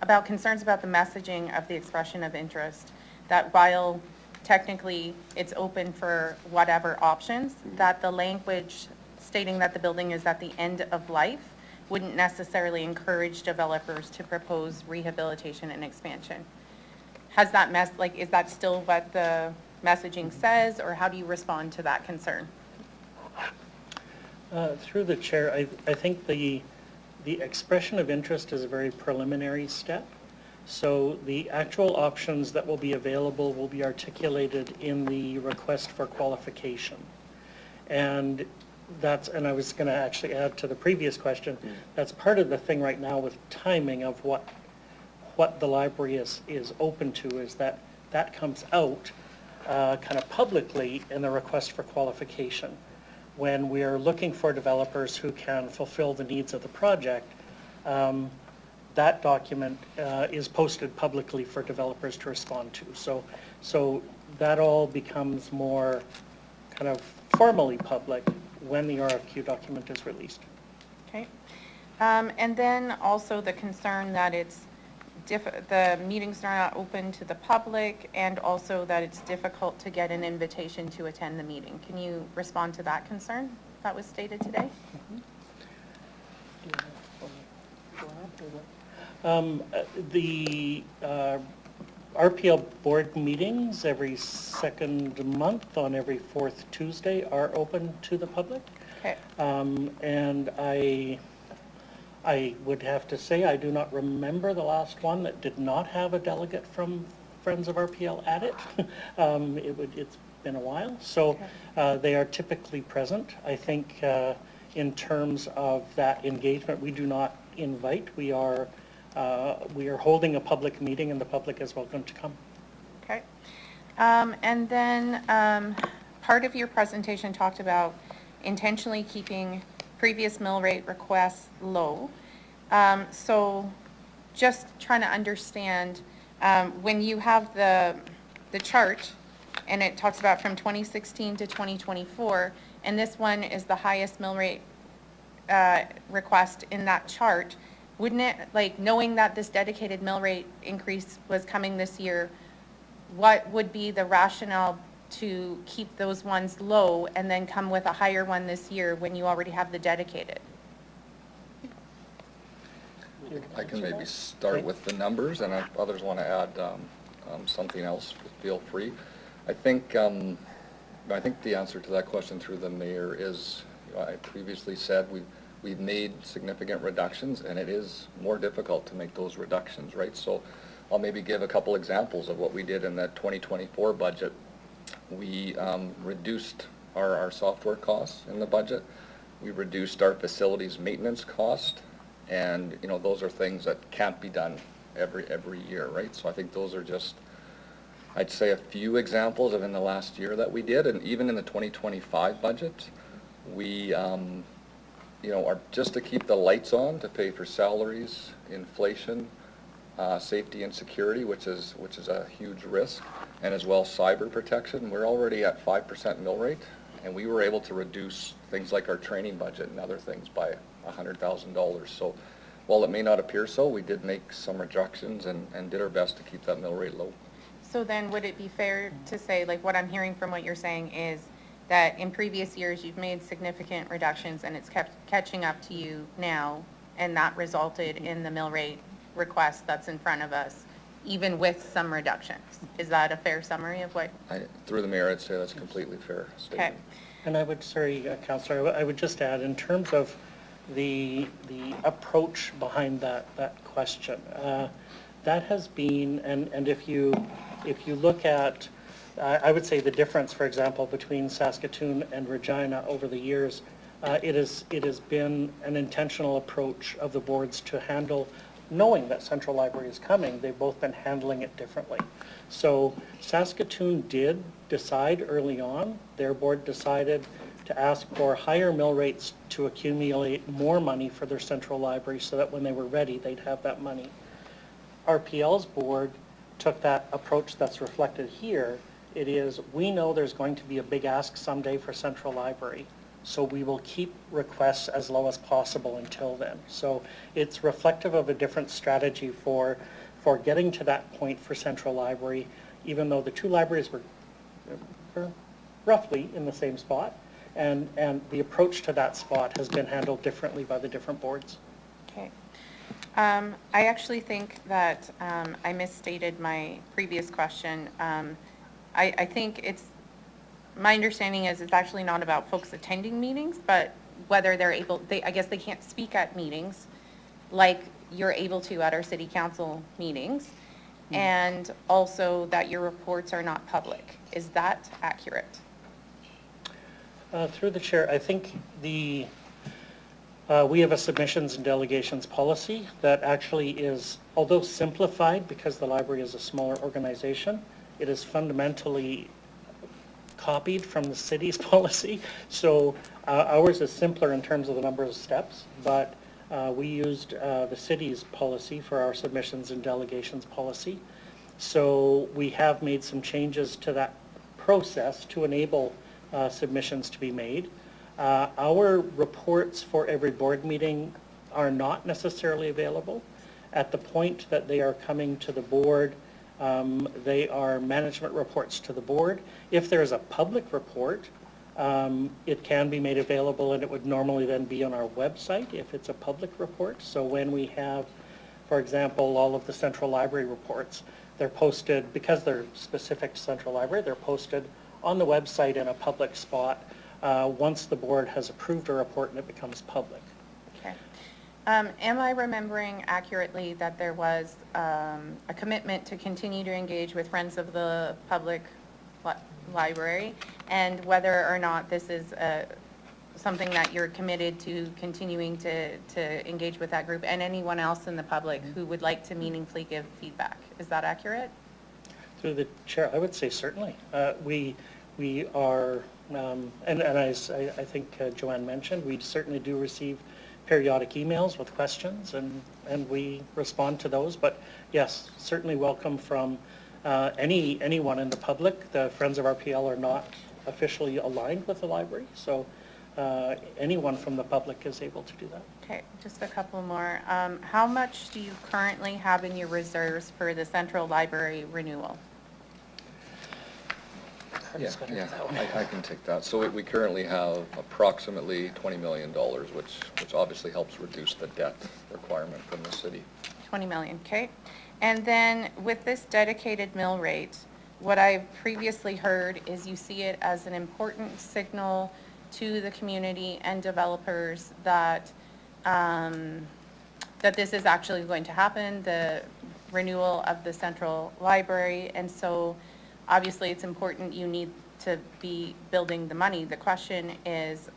about concerns about the messaging of the expression of interest, that while technically it's open for whatever options, that the language stating that the building is at the end of life wouldn't necessarily encourage developers to propose rehabilitation and expansion. Has that is that still what the messaging says, or how do you respond to that concern? Through the chair, I think the expression of interest is a very preliminary step. So the actual options that will be available will be articulated in the request for qualification. And I was going to actually add to the previous question, that's part of the thing right now with timing of what the library is open to, is that comes out kind of publicly in the request for qualification. When we are looking for developers who can fulfill the needs of the project, that document is posted publicly for developers to respond to. So that all becomes more kind of formally public when the RFQ document is released. Okay. And then also the concern that the meetings are not open to the public, and also that it's difficult to get an invitation to attend the meeting. Can you respond to that concern that was stated today? The RPL board meetings every second month on every fourth Tuesday are open to the public. Okay. And I would have to say I do not remember the last one that did not have a delegate from Friends of RPL at it. It's been a while. So they are typically present. I think in terms of that engagement, we do not invite. We are holding a public meeting, and the public is welcome to come. Okay. And then part of your presentation talked about intentionally keeping previous mill rate requests low. So just trying to understand, when you have the chart, and it talks about from 2016 to 2024, and this one is the highest mill rate request in that chart, wouldn't it, like, knowing that this dedicated mill rate increase was coming this year, what would be the rationale to keep those ones low and then come with a higher one this year when you already have the dedicated? I can maybe start with the numbers, and if others want to add something else, feel free. I think the answer to that question through the mayor is, I previously said we've made significant reductions, and it is more difficult to make those reductions, right? So I'll maybe give a couple examples of what we did in that 2024 budget. We reduced our software costs in the budget. We reduced our facilities maintenance cost, and those are things that can't be done every year, right? So I think those are just, I'd say, a few examples of in the last year that we did. And even in the 2025 budget, we are just to keep the lights on, to pay for salaries, inflation, safety and security, which is a huge risk, and as well cyber protection. We're already at 5% mill rate, and we were able to reduce things like our training budget and other things by $100,000. So while it may not appear so, we did make some reductions and did our best to keep that mill rate low. So then would it be fair to say, like, what I'm hearing from what you're saying is that in previous years you've made significant reductions and it's kept catching up to you now, and that resulted in the mill rate request that's in front of us, even with some reductions? Is that a fair summary of what? Through the mayor, I'd say that's a completely fair statement. Okay. And I would, sorry, Councillor, I would just add, in terms of the approach behind that question, that has been, and if you look at, I would say the difference, for example, between Saskatoon and Regina over the years, it has been an intentional approach of the boards to handle, knowing that Central Library is coming, they've both been handling it differently. So Saskatoon did decide early on, their board decided to ask for higher mill rates to accumulate more money for their Central Library so that when they were ready, they'd have that money. RPL's board took that approach that's reflected here. It is, we know there's going to be a big ask someday for Central Library, so we will keep requests as low as possible until then. So it's reflective of a different strategy for getting to that point for Central Library, even though the two libraries were roughly in the same spot. and the approach to that spot has been handled differently by the different boards. Okay. I actually think that I misstated my previous question. I think it's, my understanding is it's actually not about folks attending meetings, but whether they're able, I guess they can't speak at meetings like you're able to at our city council meetings, and also that your reports are not public. Is that accurate? Through the chair, I think we have a submissions and delegations policy that actually is, although simplified because the library is a smaller organization, it is fundamentally copied from the city's policy. So ours is simpler in terms of the number of steps, but we used the city's policy for our submissions and delegations policy. So we have made some changes to that process to enable submissions to be made. Our reports for every board meeting are not necessarily available. At the point that they are coming to the board, they are management reports to the board. If there is a public report, it can be made available, and it would normally then be on our website if it's a public report. So when we have, for example, all of the Central Library reports, they're posted, because they're specific to Central Library, they're posted on the website in a public spot once the board has approved a report and it becomes public. Okay. Am I remembering accurately that there was a commitment to continue to engage with Friends of the Public Library, and whether or not this is something that you're committed to continuing to engage with that group and anyone else in the public who would like to meaningfully give feedback? Is that accurate? Through the chair, I would say certainly. We are, and as I think Joanne mentioned, we certainly do receive periodic emails with questions, and we respond to those. But yes, certainly welcome from anyone in the public. The Friends of RPL are not officially aligned with the library, so anyone from the public is able to do that. Okay, just a couple more. How much do you currently have in your reserves for the Central Library renewal? Yeah, I can take that. So we currently have approximately $20 million, which obviously helps reduce the debt requirement from the city. 20 million, okay. And then with this dedicated mill rate, what I've previously heard is you see it as an important signal to the community and developers that that this is actually going to happen, the renewal of the Central Library, and so obviously it's important, you need to be building the money. The question is,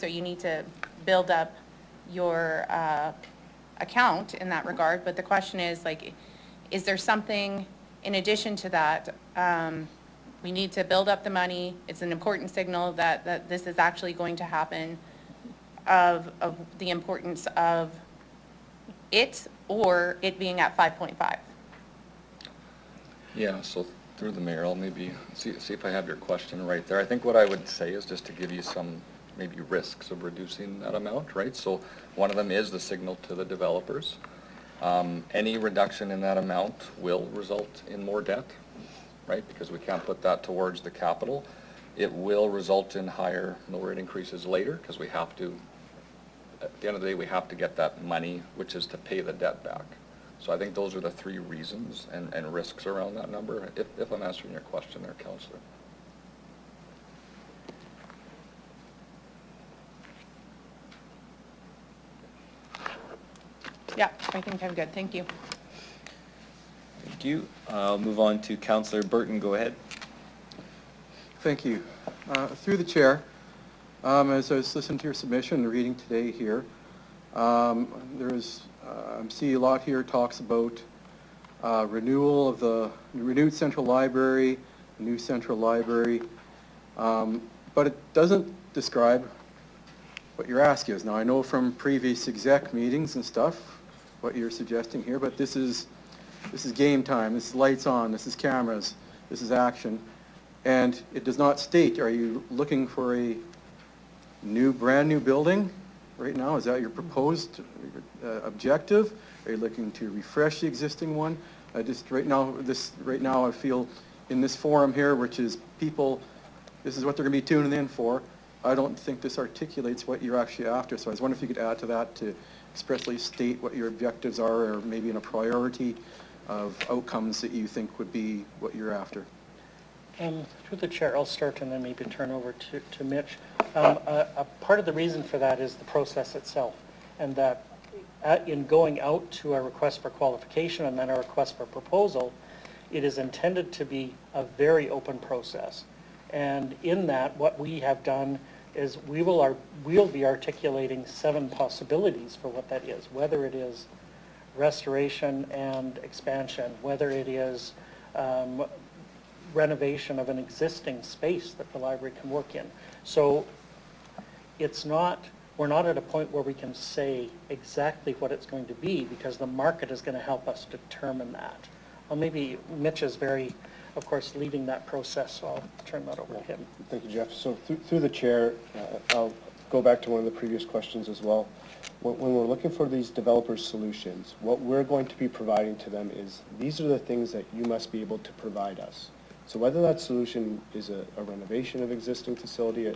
you need to build up your account in that regard, but the question is, like, is there something in addition to that? We need to build up the money. It's an important signal that this is actually going to happen, of the importance of it, or it being at 5.5. Yeah, so through the mayor, I'll maybe see if I have your question right there. I think what I would say is just to give you some maybe risks of reducing that amount, right? So one of them is the signal to the developers. Any reduction in that amount will result in more debt, right? Because we can't put that towards the capital. It will result in higher mill rate increases later, because we have to, at the end of the day, we have to get that money, which is to pay the debt back. So I think those are the three reasons and risks around that number, if I'm answering your question there, Councillor. Yeah, I think I'm good. Thank you. Thank you. I'll move on to Councillor Burton. Go ahead. Thank you. Through the chair, as I was listening to your submission and reading today here, I see a lot here talks about renewal of the renewed Central Library, new Central Library, but it doesn't describe what your ask is. Now I know from previous exec meetings and stuff what you're suggesting here, but this is game time, this is lights on, this is cameras, this is action, and it does not state, are you looking for a brand new building right now? Is that your proposed objective? Are you looking to refresh the existing one? Right now I feel in this forum here, which is people, this is what they're going to be tuning in for, I don't think this articulates what you're actually after. So I was wondering if you could add to that to expressly state what your objectives are, or maybe in a priority of outcomes that you think would be what you're after. Through the chair, I'll start and then maybe turn over to Mitch. A part of the reason for that is the process itself, and that in going out to a request for qualification and then a request for proposal, it is intended to be a very open process. And in that, what we have done is we'll be articulating 7 possibilities for what that is, whether it is restoration and expansion, whether it is renovation of an existing space that the library can work in. So we're not at a point where we can say exactly what it's going to be, because the market is going to help us determine that. Well, maybe Mitch is very, of course, leading that process, so I'll turn that over to him. Thank you, Jeff. So through the chair, I'll go back to one of the previous questions as well. When we're looking for these developer solutions, what we're going to be providing to them is, these are the things that you must be able to provide us. So whether that solution is a renovation of existing facility,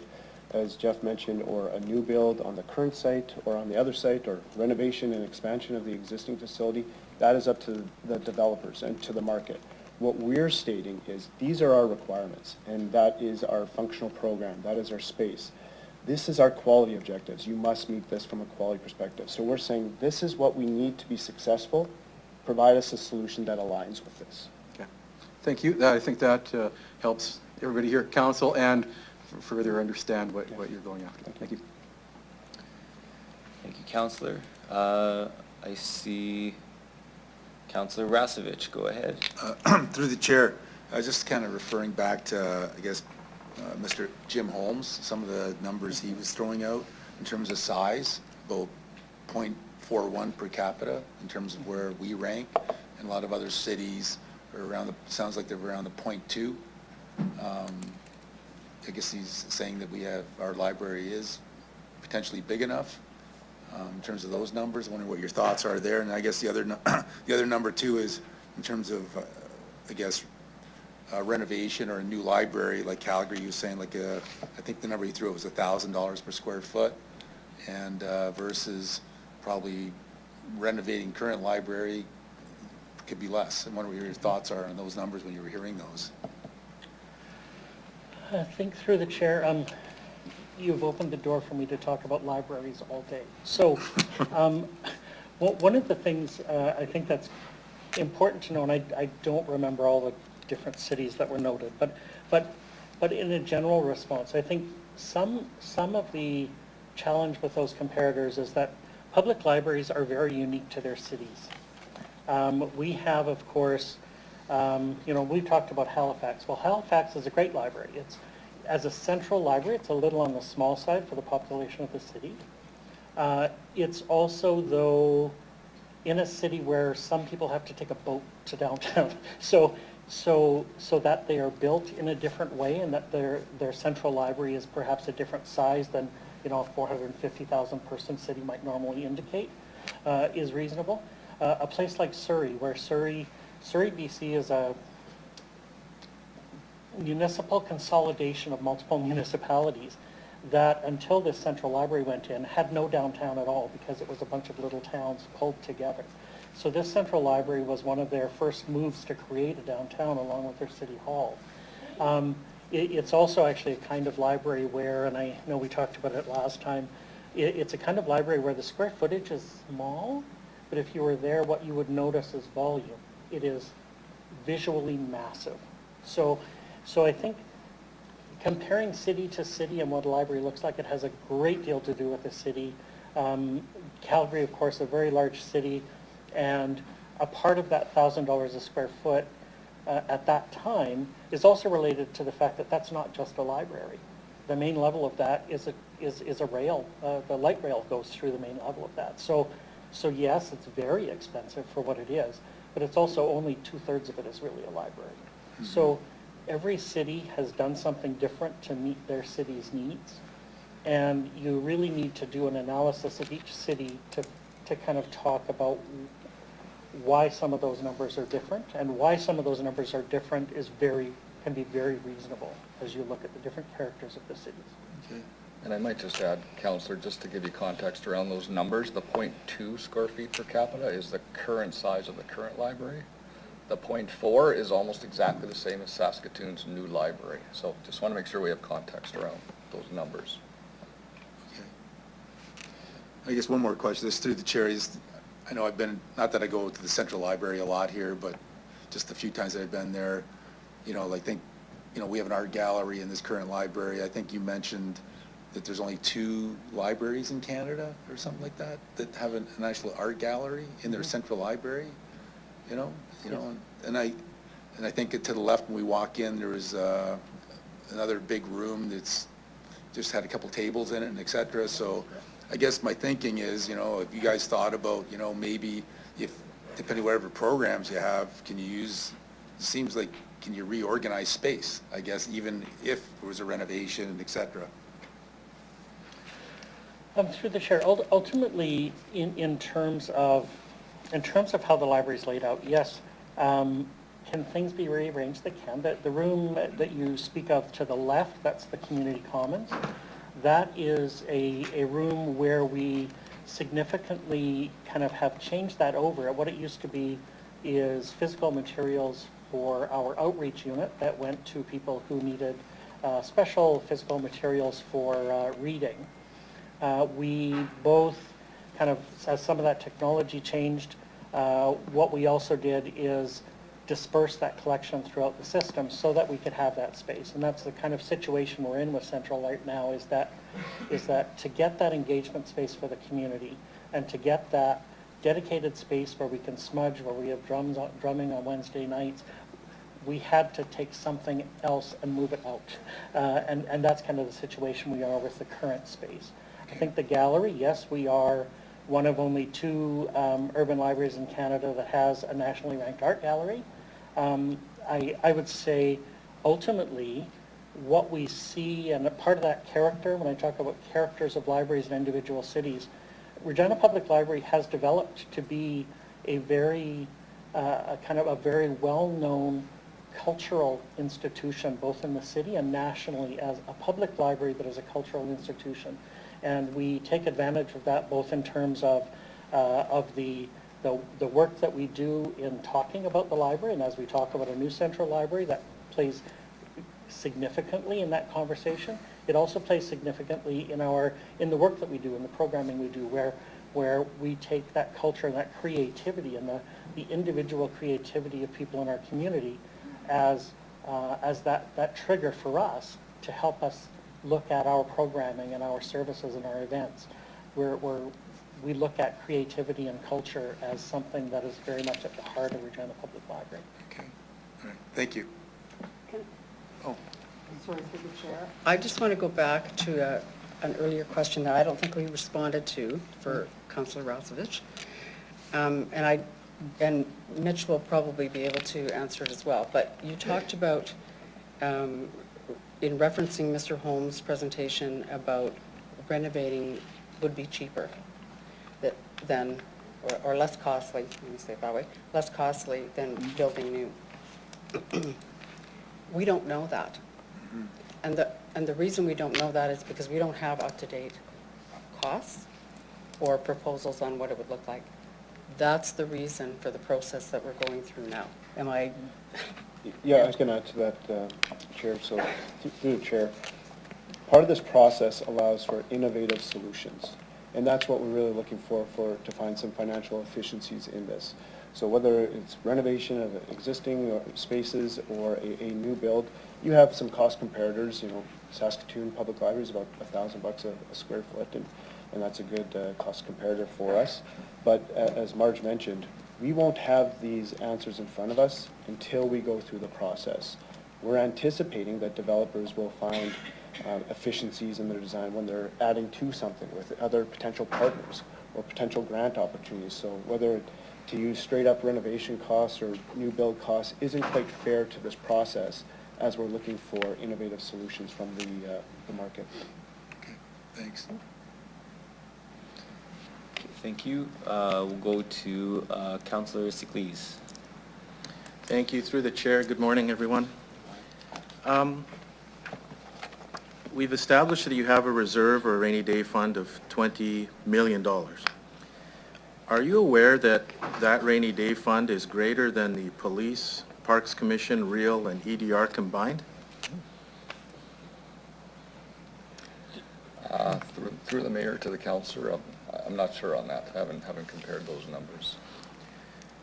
as Jeff mentioned, or a new build on the current site or on the other site, or renovation and expansion of the existing facility, that is up to the developers and to the market. What we're stating is, these are our requirements, and that is our functional program, that is our space. This is our quality objectives. You must meet this from a quality perspective. So we're saying, this is what we need to be successful. Provide us a solution that aligns with this. Okay. Thank you. I think that helps everybody here at council and further understand what you're going after. Thank you. Thank you, Councillor. I see Councillor Rasevich. Go ahead. Through the chair, I was just kind of referring back to, I guess, Mr. Jim Holmes, some of the numbers he was throwing out in terms of size, about 0.41 per capita in terms of where we rank, and a lot of other cities are around the, sounds like they're around the 0.2. I guess he's saying that our library is potentially big enough in terms of those numbers. I wonder what your thoughts are there. And I guess the other number too is in terms of, I guess, renovation or a new library, like Calgary, you were saying, like I think the number you threw out was $1,000 per square foot, and versus probably renovating current library could be less. I wonder what your thoughts are on those numbers when you were hearing those. I think through the chair, you've opened the door for me to talk about libraries all day. So one of the things I think that's important to know, and I don't remember all the different cities that were noted, but in a general response, I think some of the challenge with those comparators is that public libraries are very unique to their cities. We have, of course, we talked about Halifax. Well, Halifax is a great library. As a central library, it's a little on the small side for the population of the city. It's also, though, in a city where some people have to take a boat to downtown. So that they are built in a different way, and that their central library is perhaps a different size than a 450,000 person city might normally indicate, is reasonable. A place like Surrey, where Surrey, BC is a municipal consolidation of multiple municipalities that, until this central library went in, had no downtown at all, because it was a bunch of little towns pulled together. So this central library was one of their first moves to create a downtown along with their city hall. It's also actually a kind of library where, and I know we talked about it last time, it's a kind of library where the square footage is small, but if you were there, what you would notice is volume. It is visually massive. So I think comparing city to city and what a library looks like, it has a great deal to do with the city. Calgary, of course, a very large city, and a part of that $1,000 a square foot at that time is also related to the fact that that's not just a library. The main level of that is a rail. The light rail goes through the main level of that. So yes, it's very expensive for what it is, but it's also only 2/3 of it is really a library. Mm-hmm. So every city has done something different to meet their city's needs, and you really need to do an analysis of each city to kind of talk about why some of those numbers are different, and why some of those numbers are different can be very reasonable as you look at the different characters of the cities. Okay. And I might just add, Councillor, just to give you context around those numbers, the 0.2 square feet per capita is the current size of the current library. The 0.4 is almost exactly the same as Saskatoon's new library. So just want to make sure we have context around those numbers. I guess one more question, this through the chair is, I know I've been, not that I go to the Central Library a lot here, but just a few times that I've been there, you know, I think, you know, we have an art gallery in this current library. I think you mentioned that there's only 2 libraries in Canada or something like that that have an actual art gallery in their central library, you know, and I think to the left when we walk in, there was another big room that's just had a couple tables in it and et cetera. So I guess my thinking is, you know, if you guys thought about, you know, maybe if, depending whatever programs you have, can you use, seems like, can you reorganize space, I guess, even if there was a renovation and et cetera? Through the chair, ultimately, in terms of how the library is laid out, yes. Can things be rearranged? They can. The room that you speak of to the left, that's the community commons. That is a room where we significantly kind of have changed that over. What it used to be is physical materials for our outreach unit that went to people who needed special physical materials for reading. We both kind of, as some of that technology changed, what we also did is disperse that collection throughout the system so that we could have that space. And that's the kind of situation we're in with Central right now, is that to get that engagement space for the community and to get that dedicated space where we can smudge, where we have drumming on Wednesday nights, we had to take something else and move it out. And that's kind of the situation we are with the current space. I think the gallery, yes, we are one of only 2 urban libraries in Canada that has a nationally ranked art gallery. I would say ultimately what we see, and a part of that character, when I talk about characters of libraries in individual cities, Regina Public Library has developed to be a very, kind of a very well-known cultural institution, both in the city and nationally, as a public library that is a cultural institution. And we take advantage of that both in terms of the work that we do in talking about the library, and as we talk about a new central library, that plays significantly in that conversation. It also plays significantly in the work that we do, in the programming we do, where we take that culture and that creativity and the individual creativity of people in our community as that trigger for us to help us look at our programming and our services and our events. We look at creativity and culture as something that is very much at the heart of Regina Public Library. Okay, all right, thank you. Sorry, through the chair. I just want to go back to an earlier question that I don't think we responded to for Councillor Rasovich. And Mitch will probably be able to answer it as well. But you talked about, in referencing Mr. Holmes' presentation, about renovating would be cheaper than, or less costly, let me say it that way, less costly than building new. We don't know that. And the reason we don't know that is because we don't have up-to-date costs or proposals on what it would look like. That's the reason for the process that we're going through now. Am I? Yeah, I was going to add to that, Chair. So through the Chair, part of this process allows for innovative solutions. And that's what we're really looking for to find some financial efficiencies in this. So whether it's renovation of existing spaces or a new build, you have some cost comparators. You know, Saskatoon Public Library is about $1,000 a square foot, and that's a good cost comparator for us. But as Marge mentioned, we won't have these answers in front of us until we go through the process. We're anticipating that developers will find efficiencies in their design when they're adding to something with other potential partners or potential grant opportunities. So whether to use straight up renovation costs or new build costs isn't quite fair to this process as we're looking for innovative solutions from the market. Okay, thanks. Okay, thank you. We'll go to Councillor Siklees. Thank you. Through the chair, good morning, everyone. we've established that you have a reserve or a rainy day fund of $20 million. Are you aware that that rainy day fund is greater than the Police, Parks Commission, REAL, and EDR combined? Through the mayor to the councillor, I'm not sure on that. I haven't compared those numbers.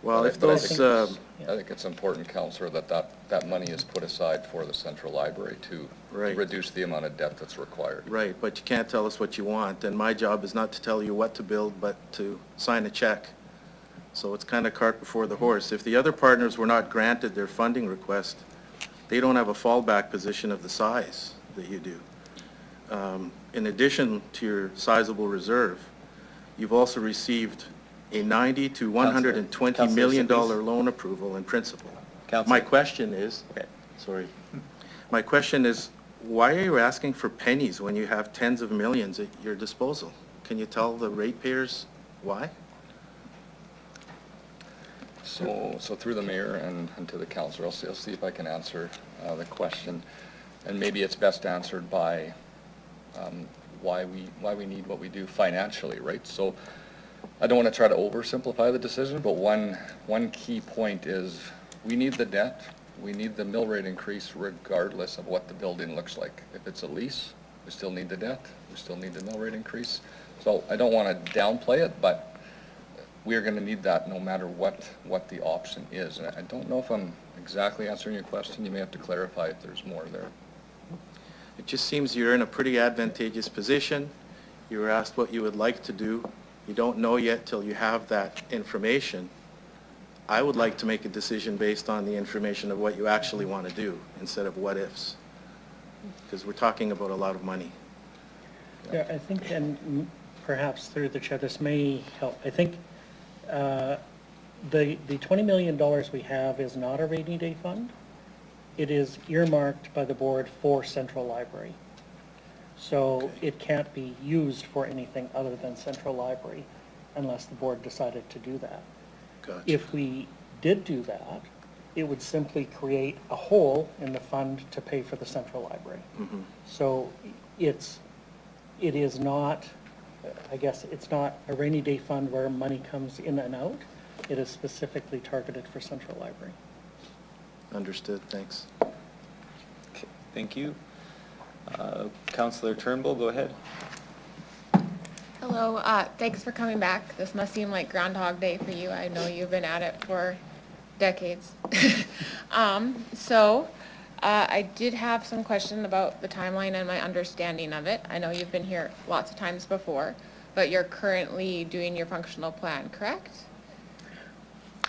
Well, if But those, I think it's important, councillor, that money is put aside for the central library to Right. reduce the amount of debt that's required. right, but you can't tell us what you want, and my job is not to tell you what to build, but to sign a check. So it's kind of cart before the horse. If the other partners were not granted their funding request, they don't have a fallback position of the size that you do. In addition to your sizable reserve, you've also received a $90 to $120 million loan approval in principle. Councillor. My question is, Okay. sorry, my question is, why are you asking for pennies when you have tens of millions at your disposal? Can you tell the ratepayers why? So through the mayor and to the councillor, I'll see if I can answer the question. And maybe it's best answered by why we need what we do financially, right? So I don't want to try to oversimplify the decision, but one key point is we need the debt, we need the mill rate increase regardless of what the building looks like. If it's a lease, we still need the debt, we still need the mill rate increase. So I don't want to downplay it, but we are going to need that no matter what the option is. And I don't know if I'm exactly answering your question. You may have to clarify if there's more there. It just seems you're in a pretty advantageous position. You were asked what you would like to do. You don't know yet till you have that information. I would like to make a decision based on the information of what you actually want to do instead of what ifs, because we're talking about a lot of money. Yeah, I think, and perhaps through the chair, this may help. I think the $20 million we have is not a rainy day fund. It is earmarked by the board for central library. So it can't be used for anything other than central library unless the board decided to do that. Gotcha. If we did do that, it would simply create a hole in the fund to pay for the central library. Mm-hmm. So it is not, I guess, it's not a rainy day fund where money comes in and out. It is specifically targeted for central library. Understood, thanks. Okay, thank you. Councillor Turnbull, go ahead. Hello, thanks for coming back. This must seem like Groundhog Day for you. I know you've been at it for decades. I did have some question about the timeline and my understanding of it. I know you've been here lots of times before, but you're currently doing your functional plan, correct?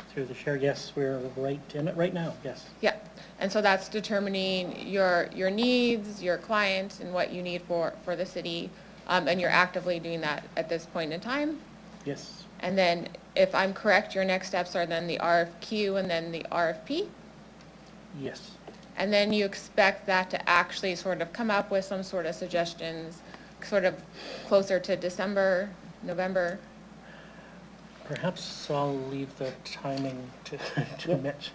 Through the chair, yes, we're right in it right now, yes. Yeah, and so that's determining your needs, your clients, and what you need for the city, and you're actively doing that at this point in time? Yes. And then, if I'm correct, your next steps are then the RFQ and then the RFP? Yes. And then you expect that to actually sort of come up with some sort of suggestions, sort of closer to December, November? Perhaps I'll leave the timing to Mitch.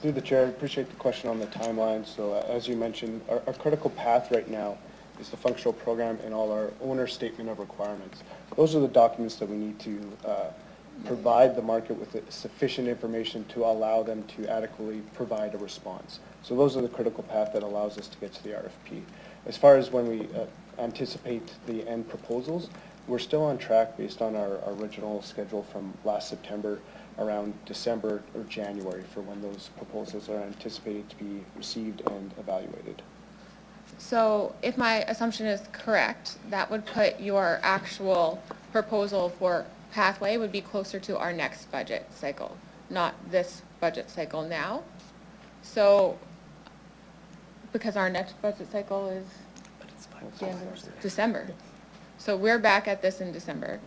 Through the chair, I appreciate the question on the timeline. So as you mentioned, our critical path right now is the functional program and all our owner statement of requirements. Those are the documents that we need to provide the market with sufficient information to allow them to adequately provide a response. So those are the critical path that allows us to get to the RFP. As far as when we anticipate the end proposals, we're still on track based on our original schedule from last September, around December or January for when those proposals are anticipated to be received and evaluated. So if my assumption is correct, that would put your actual proposal for pathway would be closer to our next budget cycle, not this budget cycle now. So, because our next budget cycle is December. So we're back at this in December.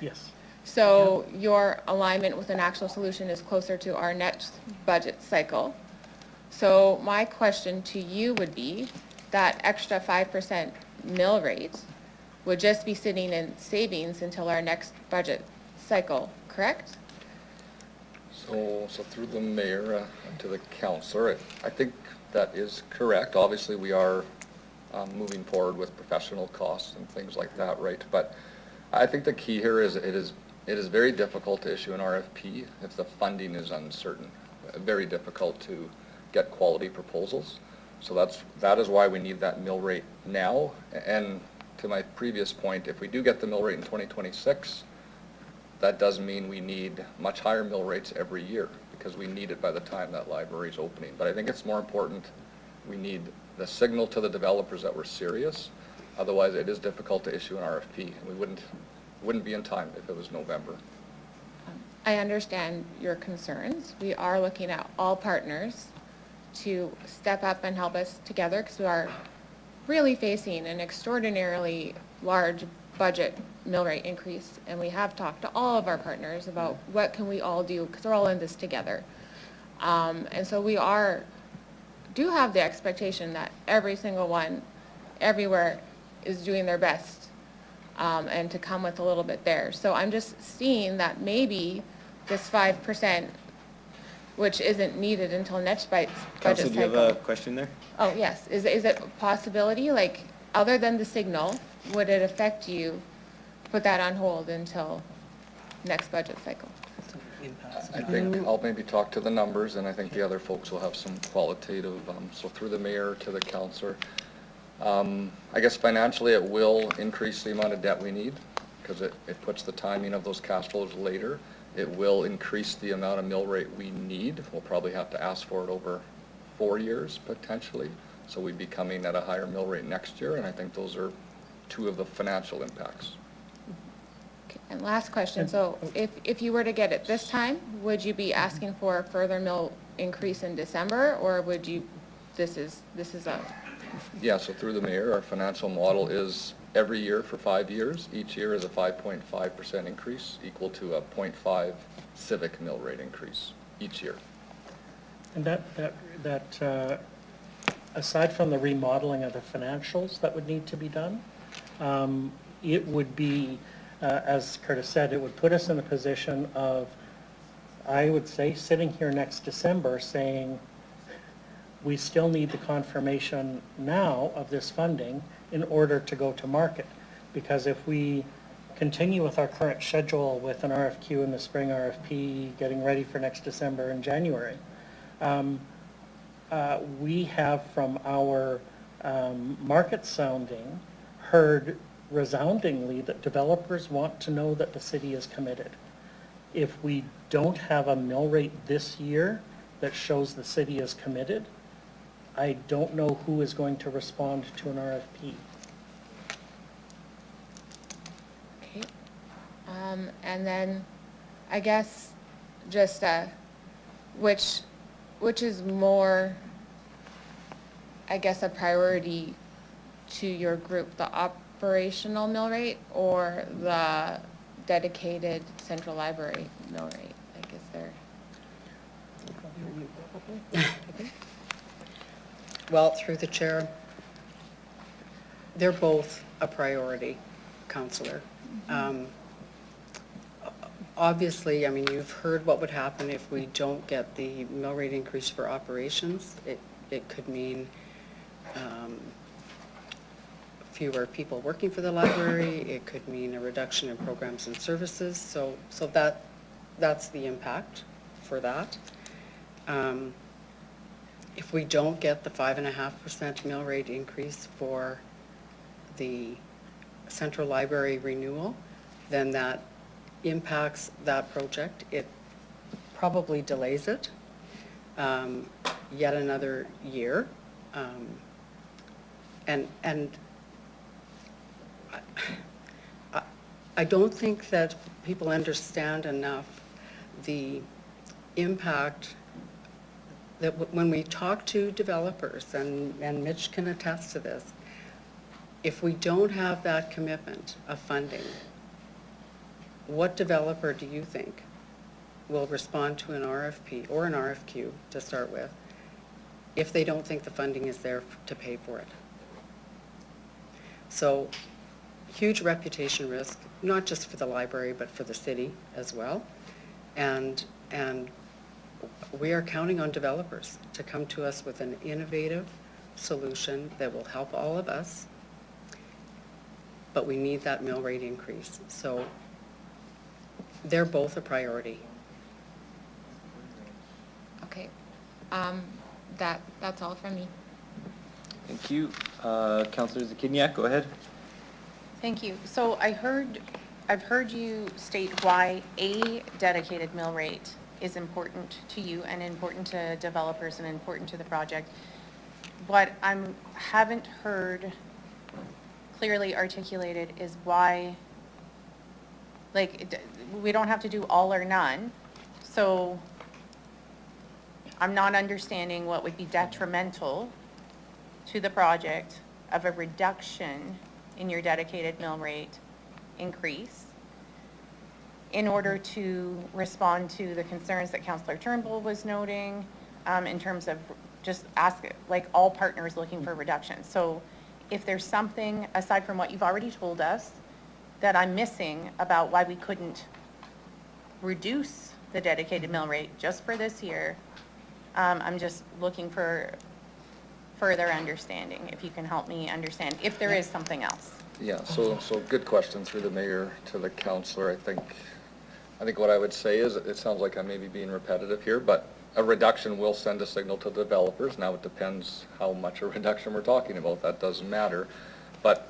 Yes. So your alignment with an actual solution is closer to our next budget cycle. So my question to you would be, that extra 5% mill rate would just be sitting in savings until our next budget cycle, correct? So through the mayor to the councillor, I think that is correct. Obviously, we are moving forward with professional costs and things like that, right? But I think the key here is it is very difficult to issue an RFP if the funding is uncertain. Very difficult to get quality proposals. So that is why we need that mill rate now. And to my previous point, if we do get the mill rate in 2026, that does mean we need much higher mill rates every year because we need it by the time that library is opening. But I think it's more important we need the signal to the developers that we're serious. Otherwise, it is difficult to issue an RFP, and we wouldn't be in time if it was November. I understand your concerns. We are looking at all partners to step up and help us together because we are really facing an extraordinarily large budget mill rate increase, and we have talked to all of our partners about what can we all do because we're all in this together. And so we do have the expectation that every single one, everywhere, is doing their best and to come with a little bit there. So I'm just seeing that maybe this 5%, which isn't needed until next budget Council, cycle. do you have a question there? Oh, yes. Is it a possibility, like, other than the signal, would it affect you, put that on hold until next budget cycle? I think I'll maybe talk to the numbers, and I think the other folks will have some qualitative, so through the mayor to the councillor. I guess financially it will increase the amount of debt we need because it puts the timing of those cash flows later. It will increase the amount of mill rate we need. We'll probably have to ask for it over 4 years potentially. So we'd be coming at a higher mill rate next year, and I think those are two of the financial impacts. Okay, and last question. So if you were to get it this time, would you be asking for a further mill increase in December, or would you, this is a... Yeah, so through the mayor, our financial model is every year for 5 years. Each year is a 5.5% increase, equal to a 0.5 civic mill rate increase each year. And that aside from the remodeling of the financials that would need to be done, it would be, as Curtis said, it would put us in a position of, I would say, sitting here next December saying, we still need the confirmation now of this funding in order to go to market. Because if we continue with our current schedule with an RFQ in the spring, RFP, getting ready for next December and January, we have from our market sounding heard resoundingly that developers want to know that the city is committed. If we don't have a mill rate this year that shows the city is committed, I don't know who is going to respond to an RFP. Okay. And then I guess just which is more, I guess, a priority to your group, the operational mill rate or the dedicated central library mill rate? Like, is there? Well, through the chair, they're both a priority, Councillor. Obviously, I mean, you've heard what would happen if we don't get the mill rate increase for operations. It could mean fewer people working for the library. It could mean a reduction in programs and services. So that's the impact for that. If we don't get the 5.5% mill rate increase for the central library renewal, then that impacts that project. It probably delays it yet another year. And I don't think that people understand enough the impact that when we talk to developers, and Mitch can attest to this, if we don't have that commitment of funding, what developer do you think will respond to an RFP or an RFQ to start with if they don't think the funding is there to pay for it? So huge reputation risk, not just for the library, but for the city as well. And we are counting on developers to come to us with an innovative solution that will help all of us, but we need that mill rate increase. So they're both a priority. Okay. That's all from me. Thank you. Councillor Zakiniak, go ahead. Thank you. So I've heard you state why a dedicated mill rate is important to you and important to developers and important to the project. What I haven't heard clearly articulated is why, like, we don't have to do all or none. So I'm not understanding what would be detrimental to the project of a reduction in your dedicated mill rate increase in order to respond to the concerns that Councillor Turnbull was noting in terms of just like all partners looking for reduction. So if there's something aside from what you've already told us that I'm missing about why we couldn't reduce the dedicated mill rate just for this year, I'm just looking for further understanding, if you can help me understand, if there is something else. Yeah, so good question through the mayor to the councillor. I think what I would say is, it sounds like I may be being repetitive here, but a reduction will send a signal to the developers. Now it depends how much a reduction we're talking about. That doesn't matter. But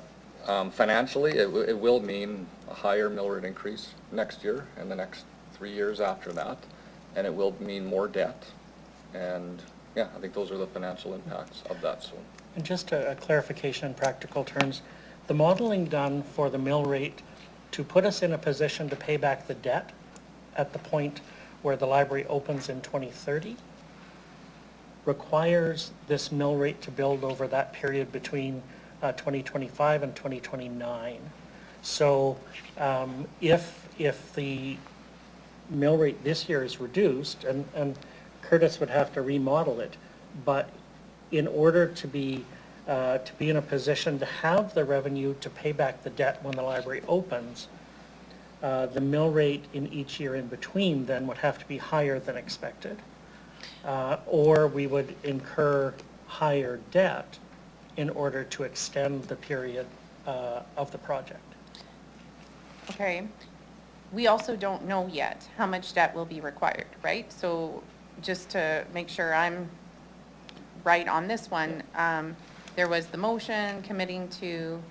financially, it will mean a higher mill rate increase next year and the next 3 years after that. And it will mean more debt. And yeah, I think those are the financial impacts of that. So. And just a clarification in practical terms, the modeling done for the mill rate to put us in a position to pay back the debt at the point where the library opens in 2030 requires this mill rate to build over that period between 2025 and 2029. So if the mill rate this year is reduced, and Curtis would have to remodel it, but in order to be in a position to have the revenue to pay back the debt when the library opens, the mill rate in each year in between then would have to be higher than expected, or we would incur higher debt in order to extend the period of the project. Okay. We also don't know yet how much debt will be required, right? So just to make sure I'm right on this one, there was the motion committing to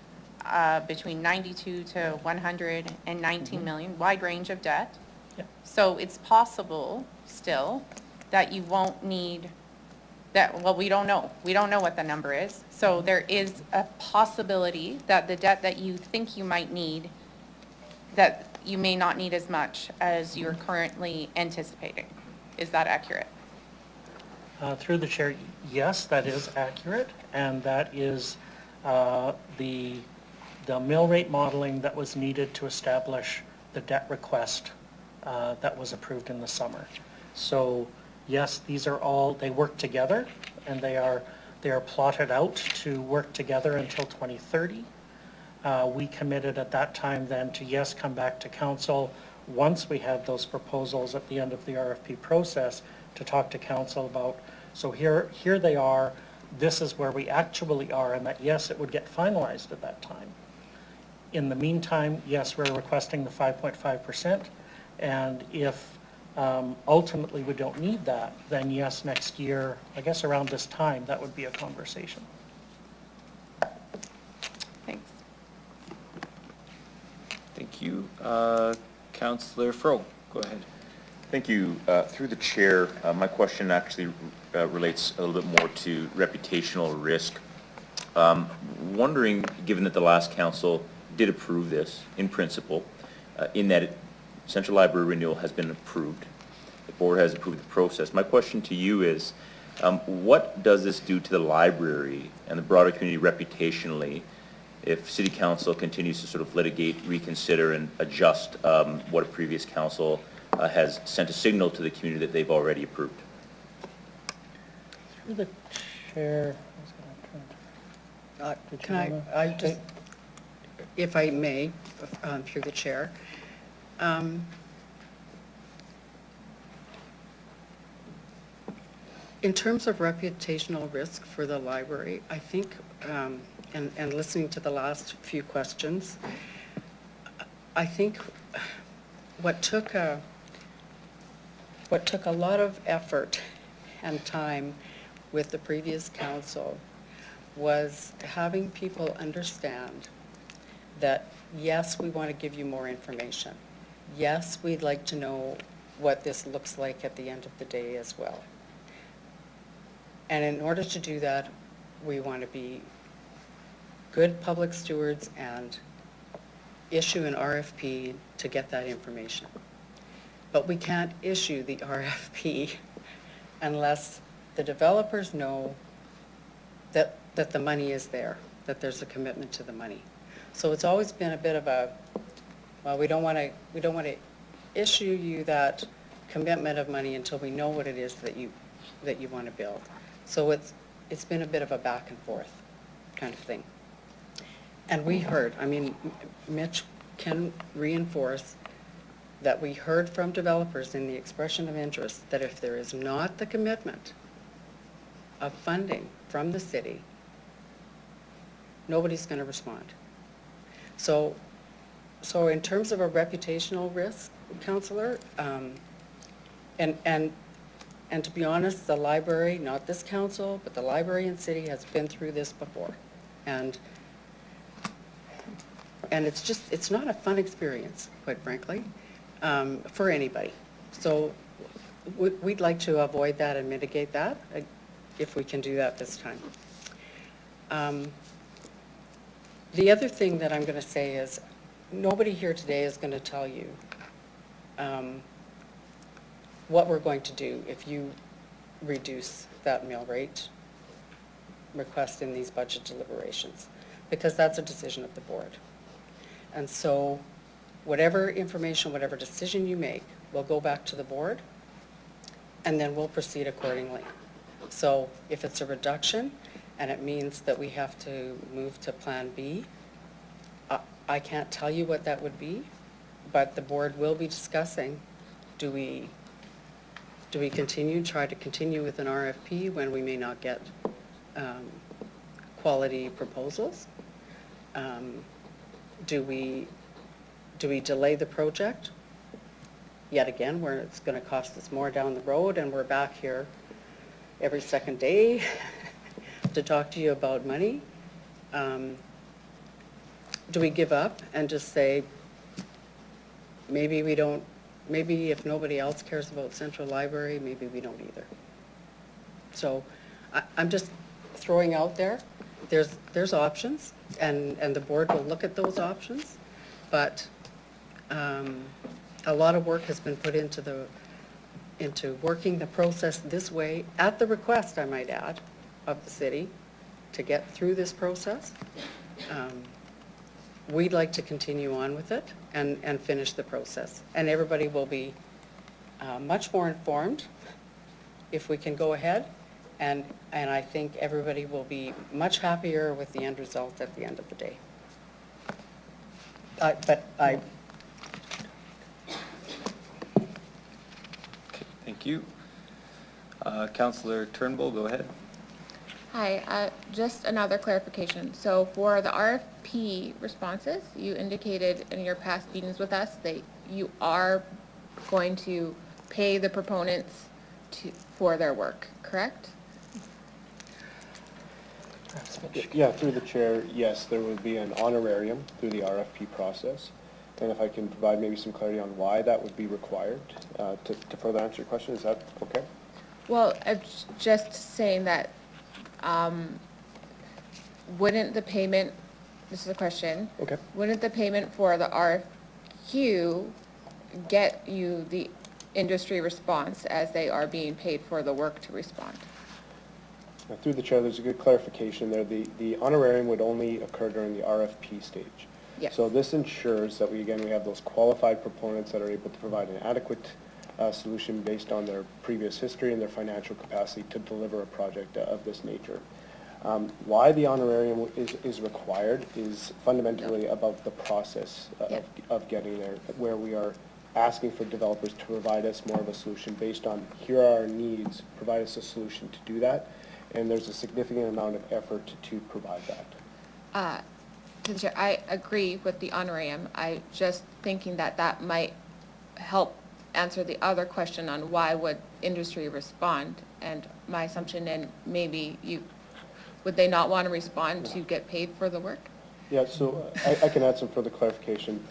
between 92 to 119 million, wide range of debt. Yep. So it's possible still that you won't need that. Well, we don't know. We don't know what the number is. So there is a possibility that the debt that you think you might need, that you may not need as much as you're currently anticipating. Is that accurate? Through the chair, yes, that is accurate, and that is the mill rate modeling that was needed to establish the debt request that was approved in the summer. So yes, these are all, they work together, and they are plotted out to work together until 2030. We committed at that time then to, yes, come back to council once we had those proposals at the end of the RFP process to talk to council about, so here they are, this is where we actually are, and that, yes, it would get finalized at that time. In the meantime, yes, we're requesting the 5.5%, and if ultimately we don't need that, then yes, next year, I guess around this time, that would be a conversation. Thanks. Thank you. Councillor Fro, go ahead. Thank you. Through the chair, my question actually relates a little bit more to reputational risk. Wondering, given that the last council did approve this in principle, in that Central Library renewal has been approved, the board has approved the process. My question to you is, what does this do to the library and the broader community reputationally if City Council continues to sort of litigate, reconsider, and adjust what a previous council has sent a signal to the community that they've already approved? Through the chair, Can I just, if I may, through the chair, In terms of reputational risk for the library, I think, and listening to the last few questions, I think what took a lot of effort and time with the previous council was having people understand that, yes, we want to give you more information. Yes, we'd like to know what this looks like at the end of the day as well. And in order to do that, we want to be good public stewards and issue an RFP to get that information. But we can't issue the RFP unless the developers know that the money is there, that there's a commitment to the money. So it's always been a bit of a, well, we don't want to issue you that commitment of money until we know what it is that you want to build. So it's been a bit of a back and forth kind of thing. And we heard, I mean, Mitch can reinforce that we heard from developers in the expression of interest that if there is not the commitment of funding from the city, nobody's going to respond. So in terms of a reputational risk, Councillor, and to be honest, the library, not this council, but the library and city has been through this before. And it's not a fun experience, quite frankly, for anybody. So we'd like to avoid that and mitigate that if we can do that this time. The other thing that I'm going to say is nobody here today is going to tell you what we're going to do if you reduce that mill rate request in these budget deliberations, because that's a decision of the board. And so whatever information, whatever decision you make, will go back to the board, and then we'll proceed accordingly. So if it's a reduction and it means that we have to move to Plan B, I can't tell you what that would be, but the board will be discussing, do we try to continue with an RFP when we may not get quality proposals? Do we delay the project yet again, where it's going to cost us more down the road, and we're back here every second day to talk to you about money? Do we give up and just say, maybe we don't, maybe if nobody else cares about Central Library, maybe we don't either? So I'm just throwing out there, there's options, and the board will look at those options, but a lot of work has been put into working the process this way, at the request, I might add, of the city, to get through this process. We'd like to continue on with it and finish the process. And everybody will be much more informed if we can go ahead. And I think everybody will be much happier with the end result at the end of the day. Okay, thank you. Councillor Turnbull, go ahead. Hi, just another clarification. So for the RFP responses, you indicated in your past meetings with us that you are going to pay the proponents for their work, correct? Yeah, through the chair, yes, there would be an honorarium through the RFP process. And if I can provide maybe some clarity on why that would be required to further answer your question, is that okay? Well, I'm just saying that wouldn't the payment, this is a question. Okay. Wouldn't the payment for the RFQ get you the industry response as they are being paid for the work to respond? Now, through the chair, there's a good clarification there. The honorarium would only occur during the RFP stage. Yes. So this ensures that we have those qualified proponents that are able to provide an adequate solution based on their previous history and their financial capacity to deliver a project of this nature. Why the honorarium is required is fundamentally about the process of getting there, where we are asking for developers to provide us more of a solution based on, here are our needs, provide us a solution to do that, and there's a significant amount of effort to provide that. To the chair, I agree with the honorarium. I just thinking that that might help answer the other question on why would industry respond, and my assumption, and maybe would they not want to respond to get paid for the work? Yeah, so I can add some further clarification.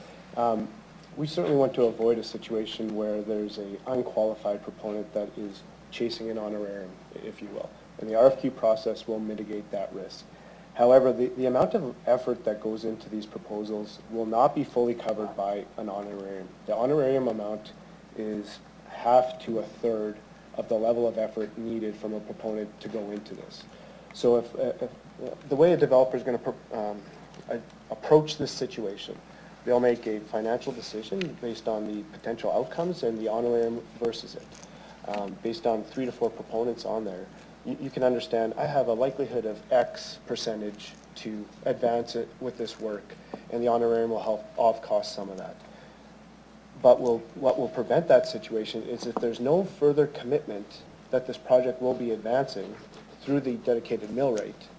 We certainly want to avoid a situation where there's an unqualified proponent that is chasing an honorarium, if you will. And the RFQ process will mitigate that risk. However, the amount of effort that goes into these proposals will not be fully covered by an honorarium. The honorarium amount is half to a third of the level of effort needed from a proponent to go into this. So if the way a developer is going to approach this situation, they'll make a financial decision based on the potential outcomes and the honorarium versus it. Based on 3 to 4 proponents on there, you can understand I have a likelihood of X percentage to advance it with this work, and the honorarium will help off-cost some of that. But what will prevent that situation is if there's no further commitment that this project will be advancing through the dedicated mill rate,